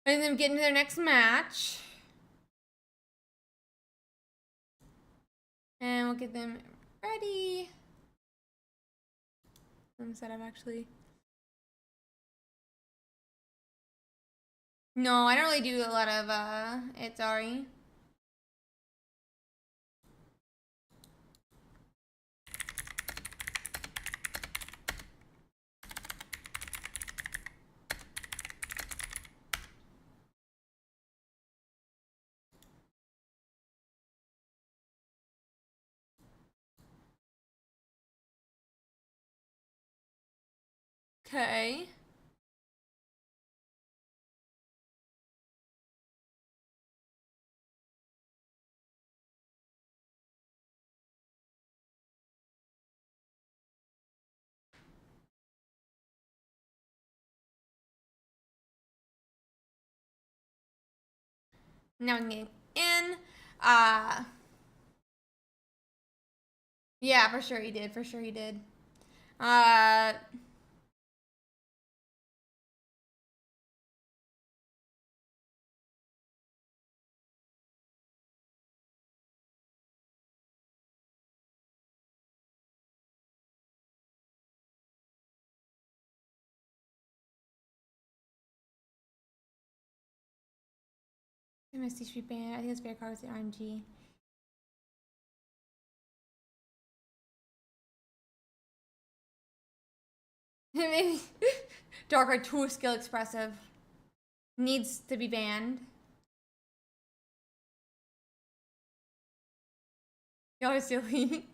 And then get into their next match. And we'll get them ready. Let me set up actually. No, I don't really do a lot of it, sorry. Okay. Now we can get in. Yeah, for sure he did. For sure he did. Misty Street Band. I think it's fair card with the RNG. Maybe Darkrai too skill expressive. Needs to be banned. Y'all are silly.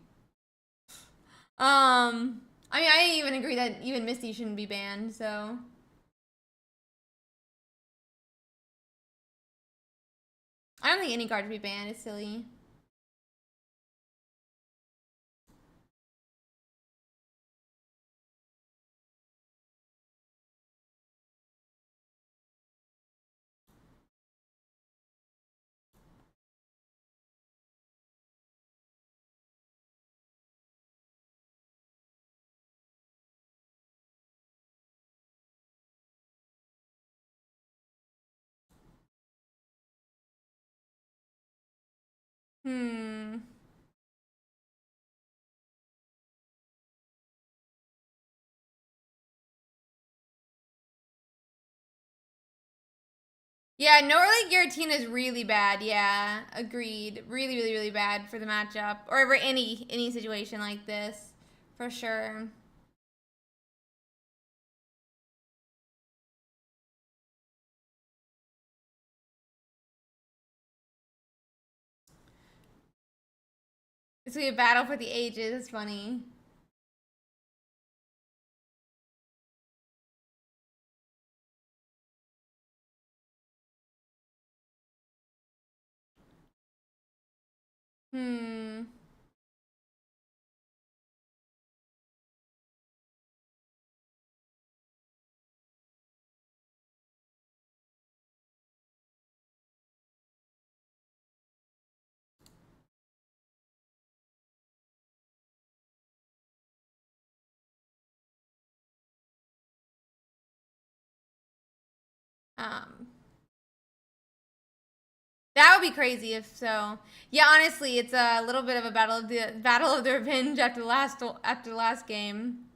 I mean, I even agree that even Misty shouldn't be banned, so. I don't think any card should be banned. It's silly. Yeah, no early Giratina is really bad. Yeah, agreed. Really, really, really bad for the matchup or for any situation like this, for sure. It's gonna be a battle for the ages. It's funny. Hmm. Um. That would be crazy if so. Yeah, honestly, it's a little bit of a battle of the revenge after the last game.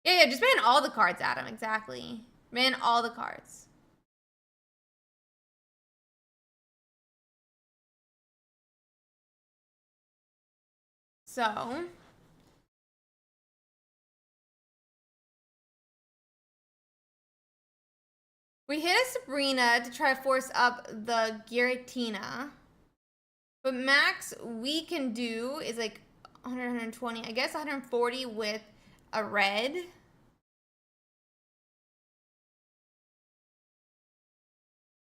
Yeah, yeah, just ban all the cards, Adam. Exactly. Ban all the cards. So, we hit a Sabrina to try to force up the Giratina. But max we can do is like 100, 120. I guess 140 with a red.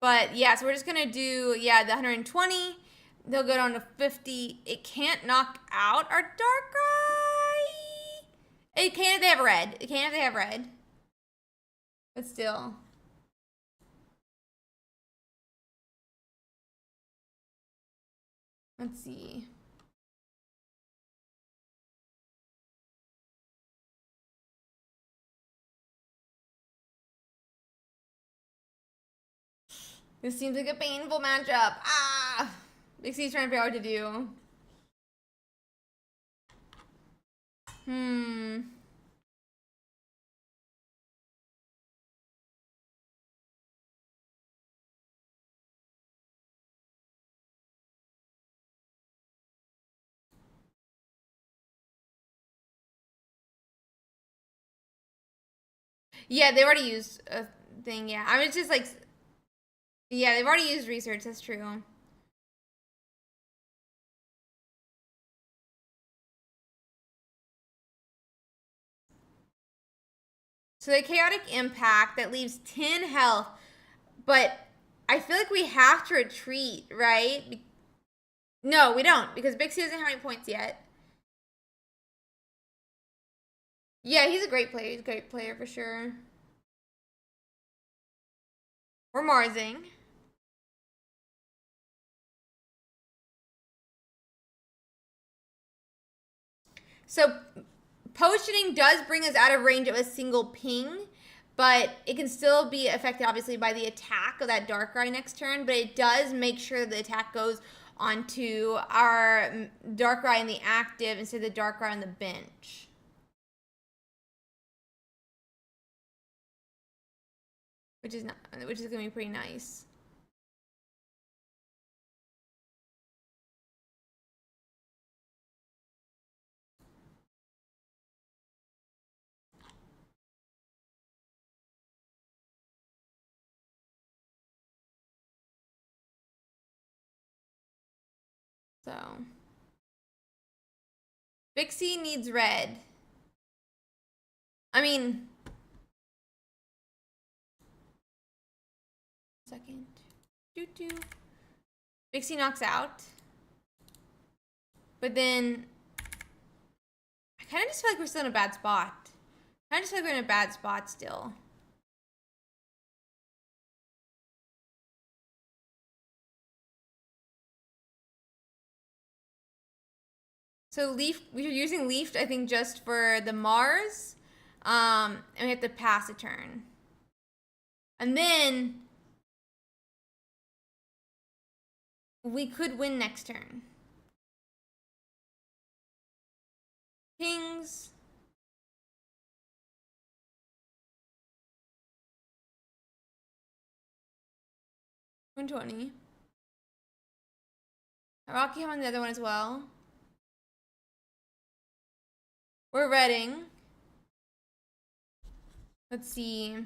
But yeah, so we're just gonna do, yeah, the 120. They'll go down to 50. It can't knock out our Darkrai. It can if they have red. It can if they have red. But still. Let's see. This seems like a painful matchup. Ah! Big C's trying to figure out what to do. Yeah, they've already used a thing, yeah. I mean, it's just like, yeah, they've already used research, that's true. So the chaotic impact that leaves 10 health, but I feel like we have to retreat, right? No, we don't, because Bixie doesn't have any points yet. Yeah, he's a great player. He's a great player for sure. We're Marsing. So potioning does bring us out of range of a single ping, but it can still be affected obviously by the attack of that Darkrai next turn, but it does make sure the attack goes onto our Darkrai in the active instead of the Darkrai on the bench. Which is gonna be pretty nice. So Bixie needs red. I mean, second. Doo-doo. Bixie knocks out. But then I kind of just feel like we're still in a bad spot. I just feel like we're in a bad spot still. So Leaf, we're using Leaf, I think, just for the Mars. And we have to pass a turn. And then we could win next turn. Kings. 120. Rocky on the other one as well. We're redding. Let's see.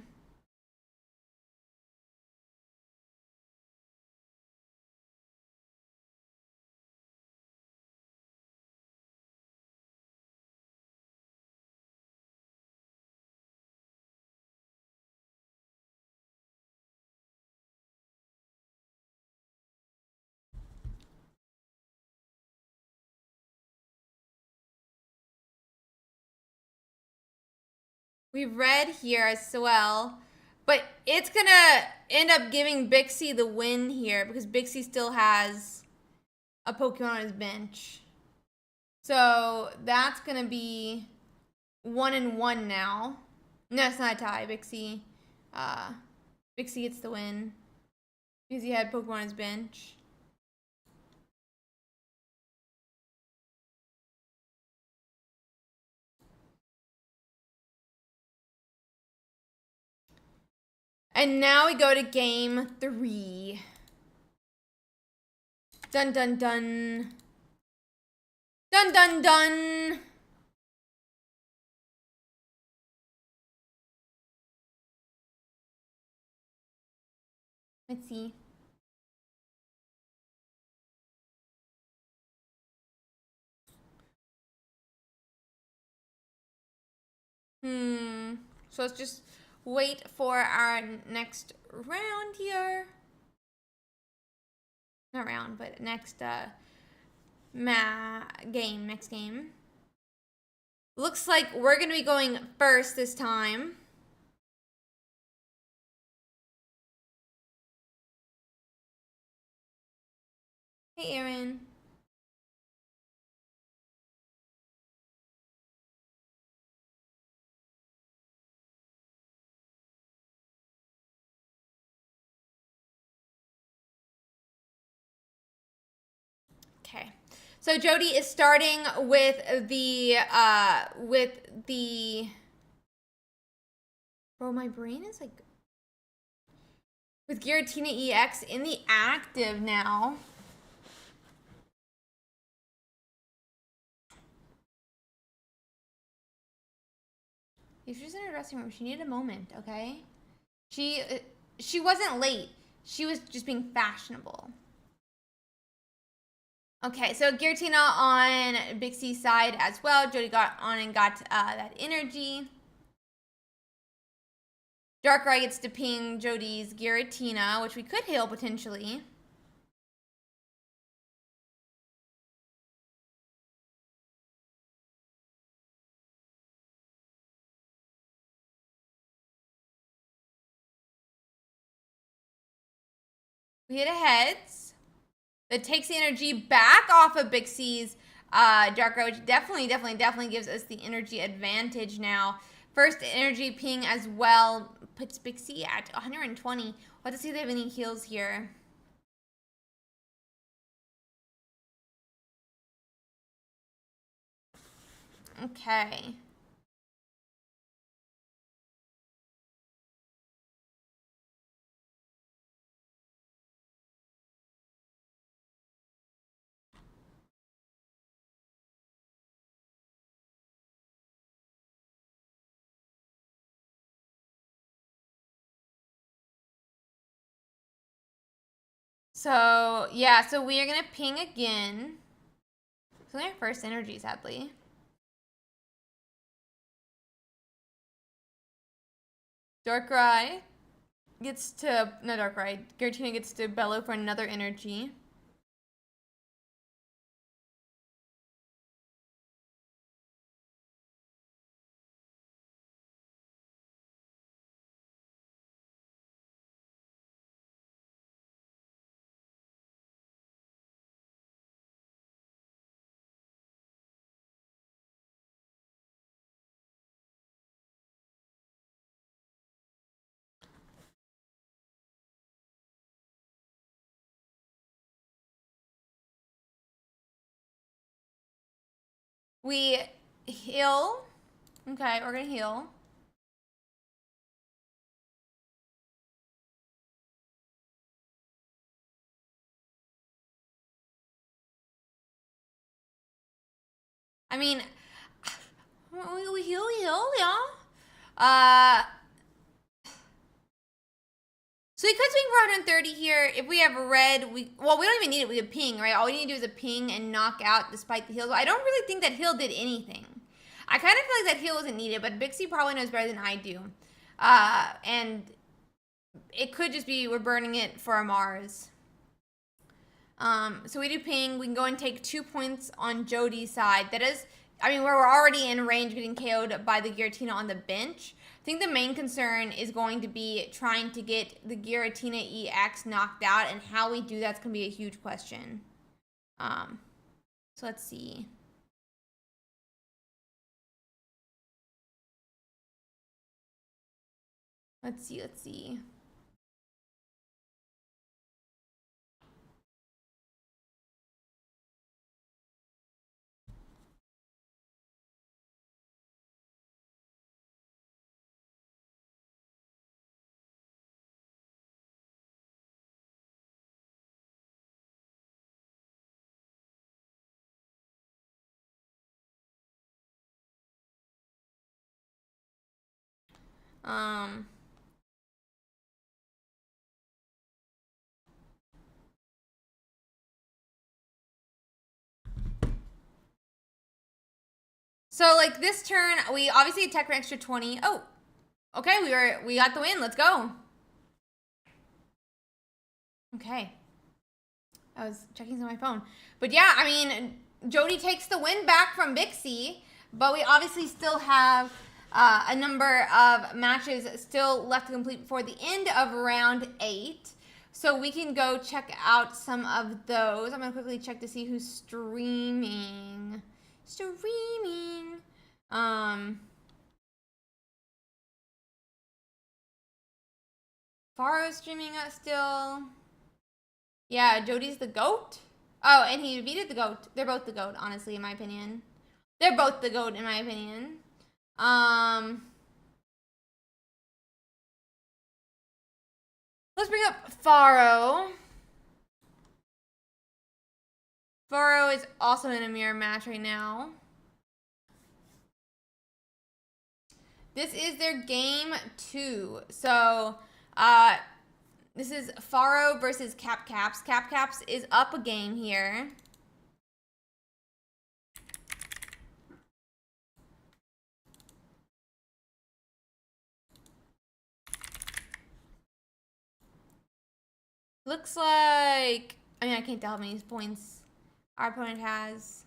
We've read here as well, but it's gonna end up giving Bixie the win here because Bixie still has a Pokemon on his bench. So that's gonna be 1-1 now. No, it's not a tie. Bixie gets the win because he had Pokemon on his bench. And now we go to game 3. Dun dun dun. Dun dun dun. Let's see. So let's just wait for our next round here. Not round, but next next game. Looks like we're gonna be going first this time. Hey, Aaron. Okay, so Jody is starting with the bro, my brain is like with Giratina EX in the active now. If she's in her dressing room, she needed a moment, okay? She wasn't late. She was just being fashionable. Okay, so Giratina on Bixie's side as well. Jody got on and got that energy. Darkrai gets to ping Jody's Giratina, which we could heal potentially. We hit a heads. That takes the energy back off of Bixie's Darkrai, which definitely gives us the energy advantage now. First energy ping as well puts Bixie at 120. Let's see if they have any heals here. Okay. So, yeah, so we are going to ping again. It's only our first energy, sadly. Darkrai gets to, no Darkrai, Giratina gets to bellow for another energy. We heal. Okay, we're going to heal. I mean, we heal, y'all. So we could swing for 130 here. If we have red, well, we don't even need it. We have ping, right? All we need to do is a ping and knock out despite the heal. So I don't really think that heal did anything. I kind of feel like that heal wasn't needed, but Bixie probably knows better than I do. And it could just be we're burning it for a Mars. So we do ping. We can go and take 2 points on Jody's side. That is, I mean, we're already in range getting KO'd by the Giratina on the bench. I think the main concern is going to be trying to get the Giratina EX knocked out, and how we do that's going to be a huge question. So let's see. Let's see. So like this turn, we obviously attack for an extra 20. Oh, okay, we got the win. Let's go. Okay. I was checking on my phone. But yeah, I mean, Jody takes the win back from Bixie, but we obviously still have a number of matches still left to complete before the end of round 8. So we can go check out some of those. I'm going to quickly check to see who's streaming. Faro's streaming still. Yeah, Jody's the GOAT. Oh, and he defeated the GOAT. They're both the GOAT, honestly, in my opinion. They're both the GOAT, in my opinion. Let's bring up Faro. Faro is also in a mirror match right now. This is their game 2. So, this is Faro versus CapCaps. CapCaps is up a game here. Looks like, I mean, I can't tell how many points our opponent has.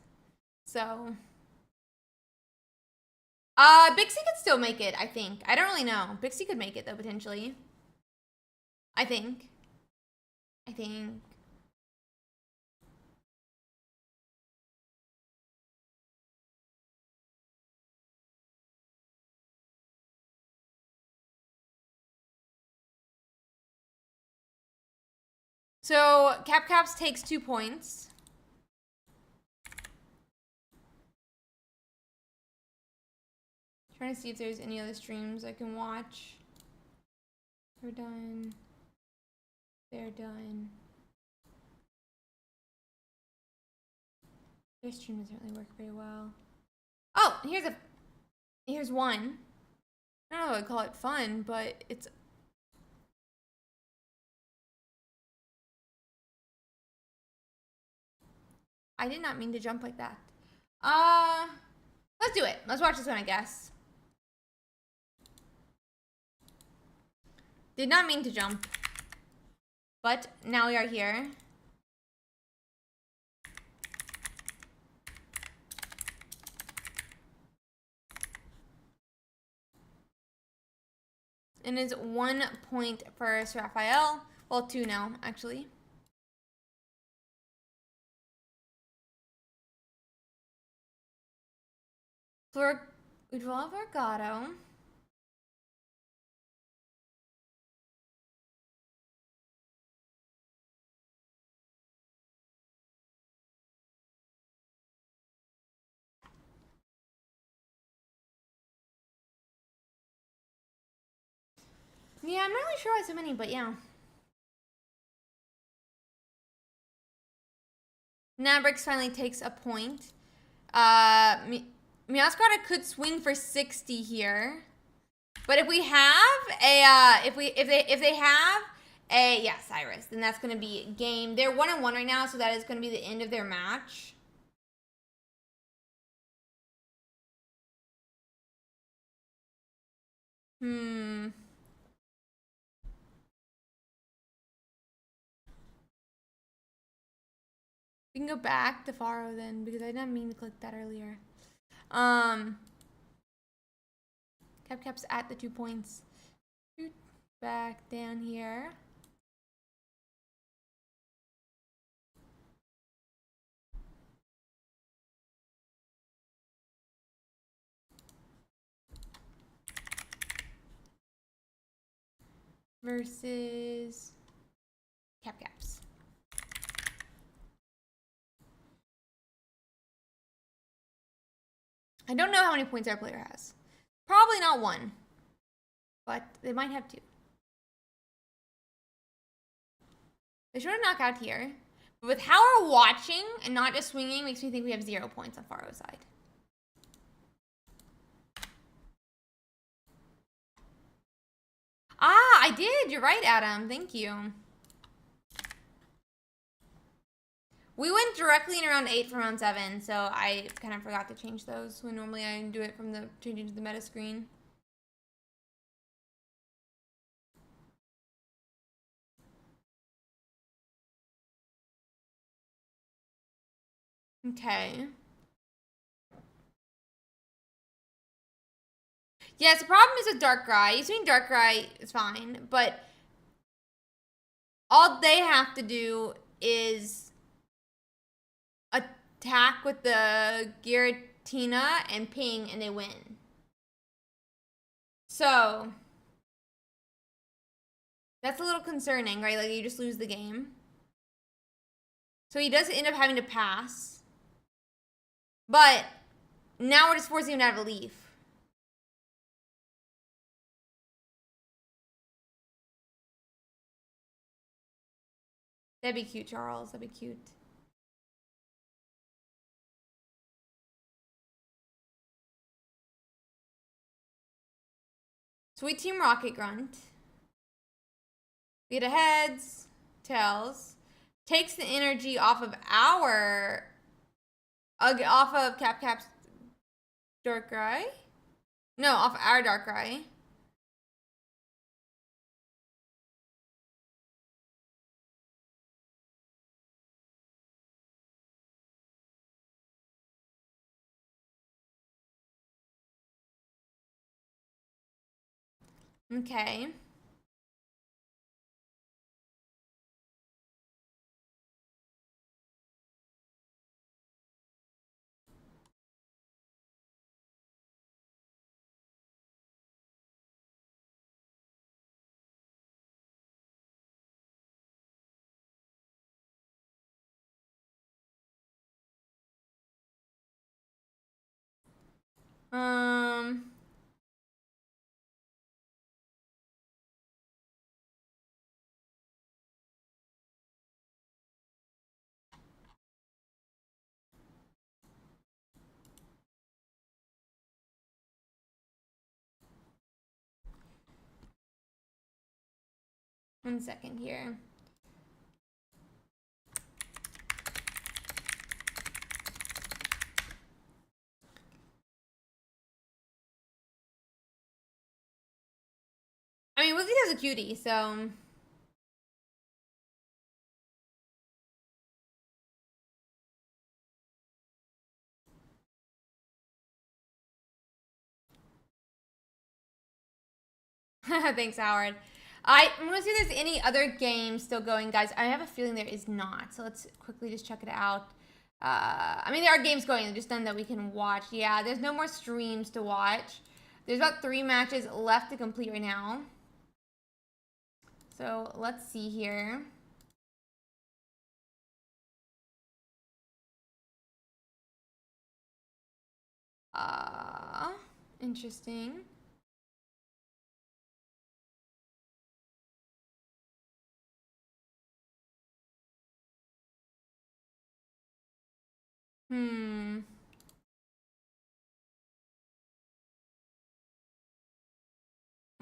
So, Bixie could still make it, I think. I don't really know. Bixie could make it, though, potentially. I think. So, CapCaps takes 2 points. Trying to see if there's any other streams I can watch. They're done. They're done. Their stream doesn't really work very well. Oh, here's one. I don't know if I'd call it fun, but it's... I did not mean to jump like that. Let's do it. Let's watch this one, I guess. Did not mean to jump. But now we are here. And it's 1 point for Sir Raphael. Well, 2 now, actually. We draw Vargado. Yeah, I'm not really sure why so many, but yeah. Nabrix finally takes a point. Meowscarada could swing for 60 here. But if we have a, if they have a, yeah, Cyrus, then that's going to be game. They're 1-1 right now, so that is going to be the end of their match. We can go back to Faro then, because I didn't mean to click that earlier. Cap's at the 2 points. Back down here. Versus Caps. I don't know how many points our player has. Probably not 1. But they might have 2. They should have knocked out here. But with how we're watching and not just swinging makes me think we have 0 points on Faro's side. Ah, I did. You're right, Adam. Thank you. We went directly in round 8 from round 7, so I kind of forgot to change those when normally I do it from the changing to the meta screen. Okay. Yes, the problem is with Darkrai. Using Darkrai is fine, but all they have to do is attack with the Giratina and ping, and they win. So that's a little concerning, right? Like, you just lose the game. So he does end up having to pass. But now we're just forcing him to have a leaf. That'd be cute, Charles. That'd be cute. So we team Rocket Grunt. We get a heads, tails. Takes the energy off of our... off of Cap's Darkrai? No, off our Darkrai. Okay. One second here. I mean, Willie has a cutie, so... Thanks, Howard. I'm gonna see if there's any other games still going, guys. I have a feeling there is not, so let's quickly just check it out. I mean, there are games going, just none that we can watch. Yeah, there's no more streams to watch. There's about 3 matches left to complete right now. So let's see here. Interesting.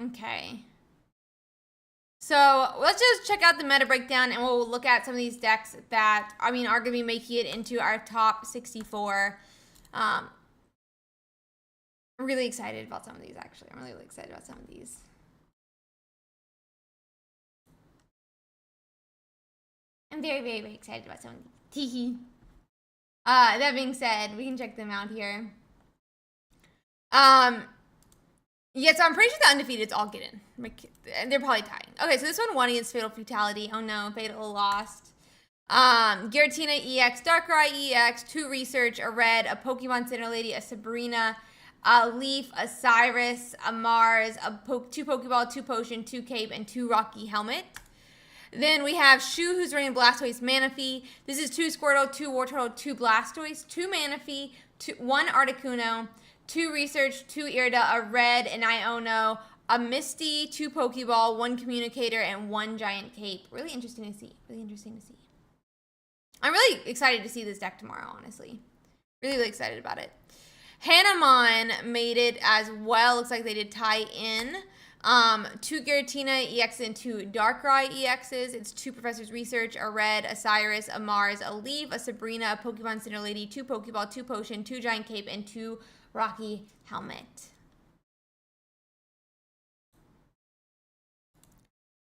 Okay. So let's just check out the meta breakdown and we'll look at some of these decks that, are going to be making it into our top 64. I'm really excited about some of these, actually. I'm really excited about some of these. I'm very, very, very excited about some of these. Teehee. That being said, we can check them out here. Yeah, so I'm pretty sure the undefeated's all get in. They're probably tying. Okay, so this one won against Fatal Fatality. Oh no, Fatal lost. Giratina EX, Darkrai EX, 2 Research, a Red, a Pokemon Center Lady, a Sabrina, a Leaf, a Cyrus, a Mars, 2 Pokeball, 2 Potion, 2 Cape, and 2 Rocky Helmet. Then we have Shu, who's running Blastoise Manaphy. This is 2 Squirtle, 2 Wartortle, 2 Blastoise, 2 Manaphy, 1 Articuno, 2 Research, 2 Irida, a Red, an Iono, a Misty, 2 Pokeball, 1 Communicator, and 1 Giant Cape. Really interesting to see. Really interesting to see. I'm really excited to see this deck tomorrow, honestly. Really, really excited about it. Hanamon made it as well. Looks like they did tie in. 2 Giratina EX and 2 Darkrai EXs. It's 2 Professor's Research, a Red, a Cyrus, a Mars, a Leaf, a Sabrina, a Pokemon Center Lady, 2 Pokeball, 2 Potion, 2 Giant Cape, and 2 Rocky Helmet.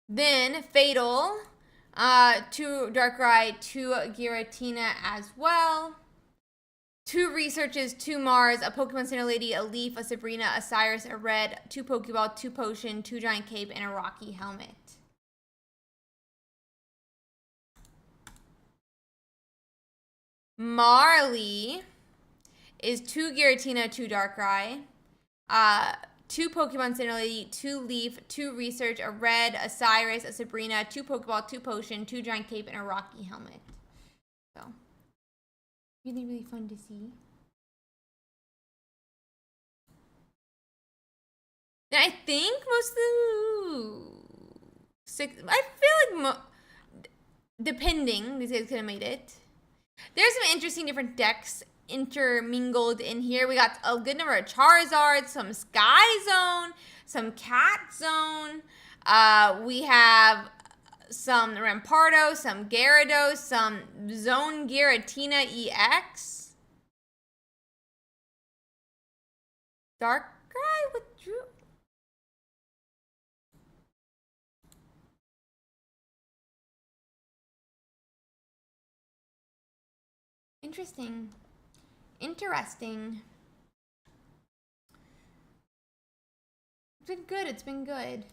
Then Fatal, 2 Darkrai, 2 Giratina as well. 2 Researches, 2 Mars, a Pokemon Center Lady, a Leaf, a Sabrina, a Cyrus, a Red, 2 Pokeball, 2 Potion, 2 Giant Cape, and a Rocky Helmet. Marley is 2 Giratina, 2 Darkrai, 2 Pokemon Center Lady, 2 Leaf, 2 Research, a Red, a Cyrus, a Sabrina, 2 Pokeball, 2 Potion, 2 Giant Cape, and a Rocky Helmet. So, really, really fun to see. And I think most of the I feel like depending, these guys could have made it. There's some interesting different decks intermingled in here. We got a good number of Charizards, some Sky Zone, some Cat Zone. We have some Rampardos, some Gyarados, some Zone Giratina EX. Darkrai withdrew. Interesting. Interesting. It's been good. It's been good.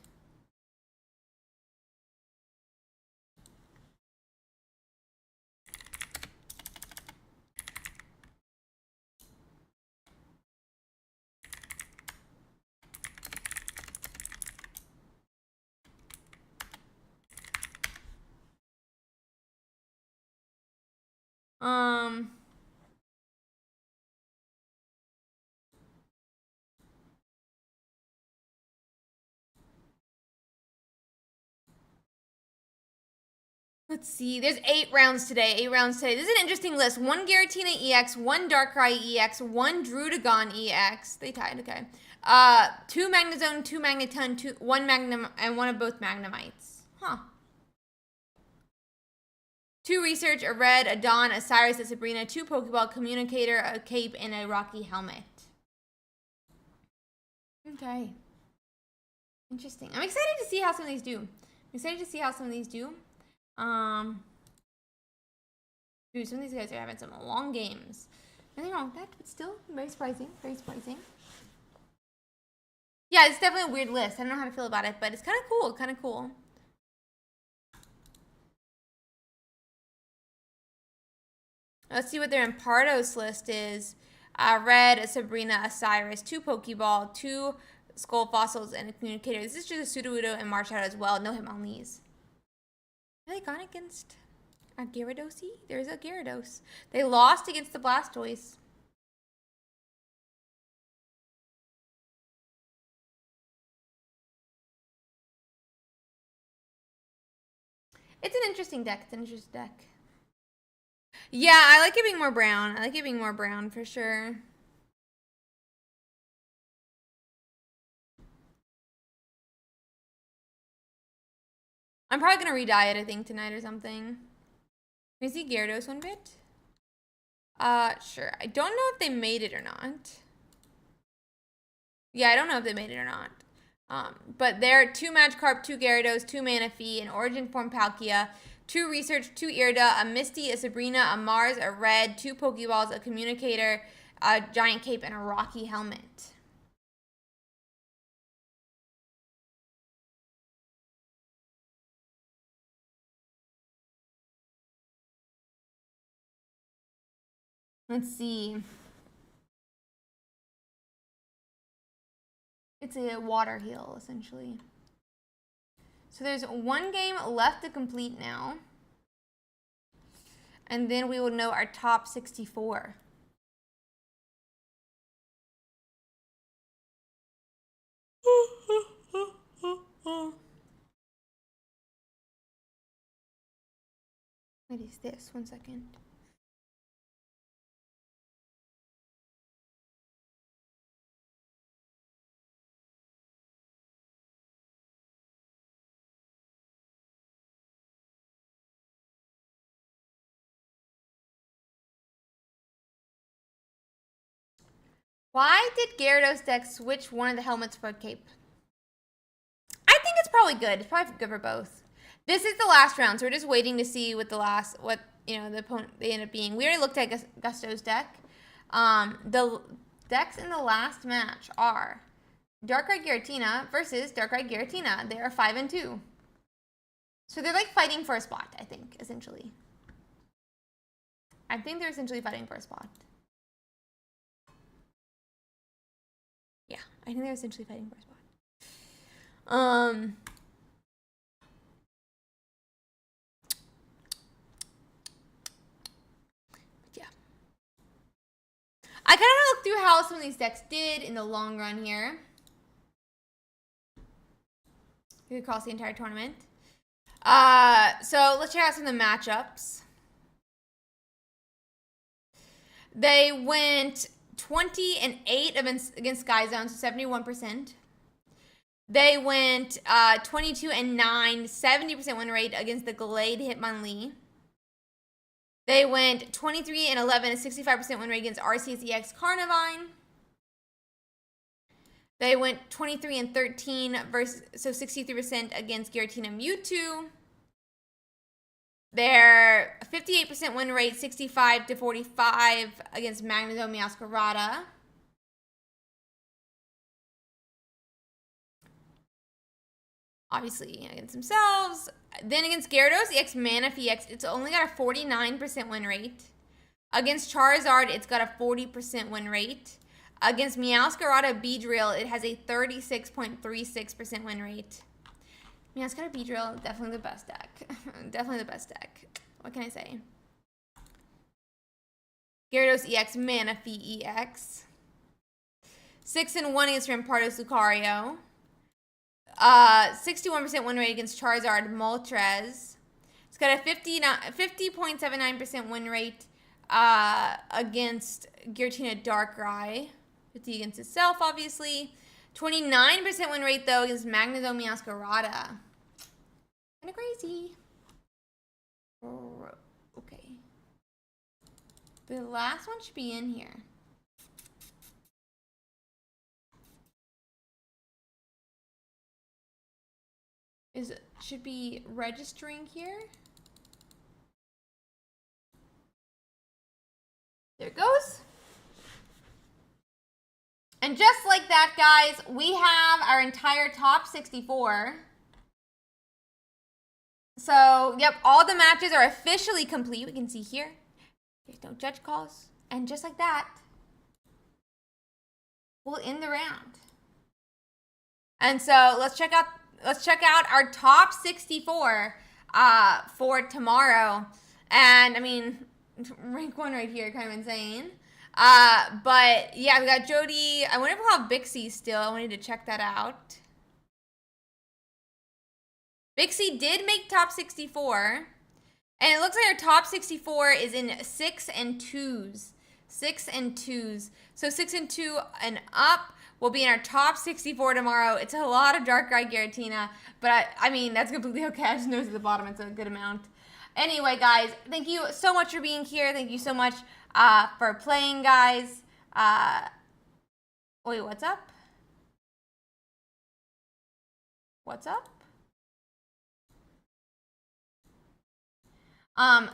Let's see. There's 8 rounds today. 8 rounds today. This is an interesting list. 1 Giratina EX, 1 Darkrai EX, 1 Druddigon EX. They tied, okay. 2 Magnezone, 2 Magneton, 1 Magnum, and 1 of both Magnemites. Huh. 2 Research, a Red, a Dawn, a Cyrus, a Sabrina, 2 Pokeball, Communicator, a Cape, and a Rocky Helmet. Okay. Interesting. I'm excited to see how some of these do. Dude, some of these guys are having some long games. Nothing wrong with that, but still very surprising. Very surprising. Yeah, it's definitely a weird list. I don't know how to feel about it, but it's kind of cool. Kind of cool. Let's see what their Rampardos list is. Red, a Sabrina, a Cyrus, 2 Pokeball, 2 Skull Fossils, and a Communicator. This is just a Sudowoodo and Marchado as well. No hit on these. Have they gone against a Gyarados-y? There's a Gyarados. They lost against the Blastoise. It's an interesting deck. It's an interesting deck. Yeah, I like it being more brown. I like it being more brown for sure. I'm probably gonna re-dye it, I think, tonight or something. Can you see Gyarados one bit? Sure. I don't know if they made it or not. Yeah, I don't know if they made it or not. But there are 2 Magikarp, 2 Gyarados, 2 Manaphy, an Origin Form Palkia, 2 Research, 2 Irida, a Misty, a Sabrina, a Mars, a Red, 2 Pokeballs, a Communicator, a Giant Cape, and a Rocky Helmet. Let's see. It's a water heal, essentially. So there's 1 game left to complete now. And then we will know our top 64. What is this? 1 second. Why did Gyarados deck switch one of the helmets for a cape? I think it's probably good. It's probably good for both. This is the last round, so we're just waiting to see what the opponent they end up being. We already looked at Gusto's deck. The decks in the last match are Darkrai Giratina versus Darkrai Giratina. They are 5 and 2. So they're like fighting for a spot, I think, essentially. I think they're essentially fighting for a spot. Yeah, I think they're essentially fighting for a spot. Yeah. I kind of want to look through how some of these decks did in the long run here. We could cross the entire tournament. So let's check out some of the matchups. They went 20 and 8 against Sky Zone, so 71%. They went 22 and 9, 70% win rate against the Glade Hitmonlee. They went 23 and 11, a 65% win rate against Ursiiday Carnivine. They went 23 and 13 versus, so 63% against Giratina Mewtwo. Their 58% win rate, 65 to 45 against Magnezone Meowscarada. Obviously against themselves. Then against Gyarados EX Manaphy EX, it's only got a 49% win rate. Against Charizard, it's got a 40% win rate. Against Meowscarada Beedrill, it has a 36.36% win rate. Meowscarada Beedrill, definitely the best deck. Definitely the best deck. What can I say? Gyarados EX Manaphy EX. 6 and 1 against Rampardos Lucario. 61% win rate against Charizard Moltres. It's got a 50.79% win rate against Giratina Darkrai. 50 against itself, obviously. 29% win rate, though, against Magnezone Meowscarada. Kind of crazy. Okay. The last one should be in here. Should be registering here. There it goes. And just like that, guys, we have our entire top 64. So, yep, all the matches are officially complete. We can see here. There's no judge calls. And just like that, we'll end the round. And so let's check out our top 64 for tomorrow. And I mean, rank 1 right here, kind of insane. But yeah, we got Jody. I wonder if we'll have Bixie still. I wanted to check that out. Bixie did make top 64. And it looks like our top 64 is in 6 and 2s. 6 and 2s. So 6 and 2 and up will be in our top 64 tomorrow. It's a lot of Darkrai Giratina, but I mean, that's completely okay. I just noticed at the bottom it's a good amount. Anyway, guys, thank you so much for being here. Thank you so much for playing, guys. Wait, what's up? What's up?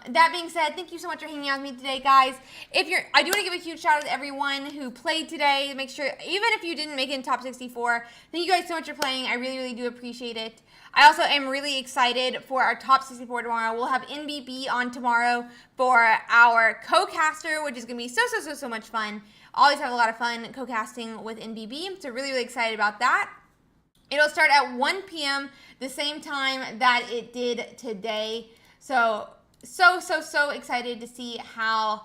That being said, thank you so much for hanging out with me today, guys. I do want to give a huge shout out to everyone who played today. Make sure, even if you didn't make it in top 64, thank you guys so much for playing. I really, really do appreciate it. I also am really excited for our top 64 tomorrow. We'll have NBB on tomorrow for our co-caster, which is going to be so much fun. Always have a lot of fun co-casting with NBB, so really, really excited about that. It'll start at 1 p.m. the same time that it did today. So excited to see how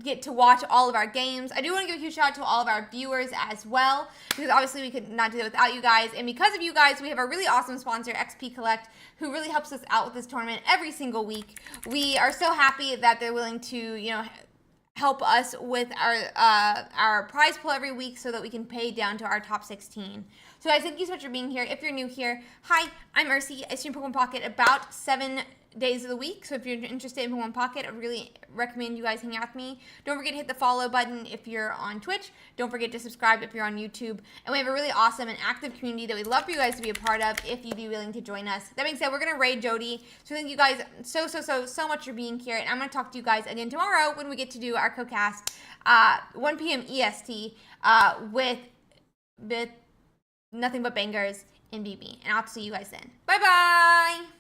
get to watch all of our games. I do want to give a huge shout out to all of our viewers as well, because obviously we could not do it without you guys. And because of you guys, we have a really awesome sponsor, XP Collect, who really helps us out with this tournament every single week. We are so happy that they're willing to, you know, help us with our prize pool every week so that we can pay down to our top 16. So guys, thank you so much for being here. If you're new here, hi, I'm Ursi. I stream Pokemon Pocket about 7 days of the week. So if you're interested in Pokemon Pocket, I really recommend you guys hang out with me. Don't forget to hit the follow button if you're on Twitch. Don't forget to subscribe if you're on YouTube. And we have a really awesome and active community that we'd love for you guys to be a part of if you'd be willing to join us. That being said, we're going to raid Jody. So thank you guys so much for being here. And I'm going to talk to you guys again tomorrow when we get to do our co-cast 1 p.m. EST with nothing but bangers in BB. And I'll see you guys then. Bye-bye!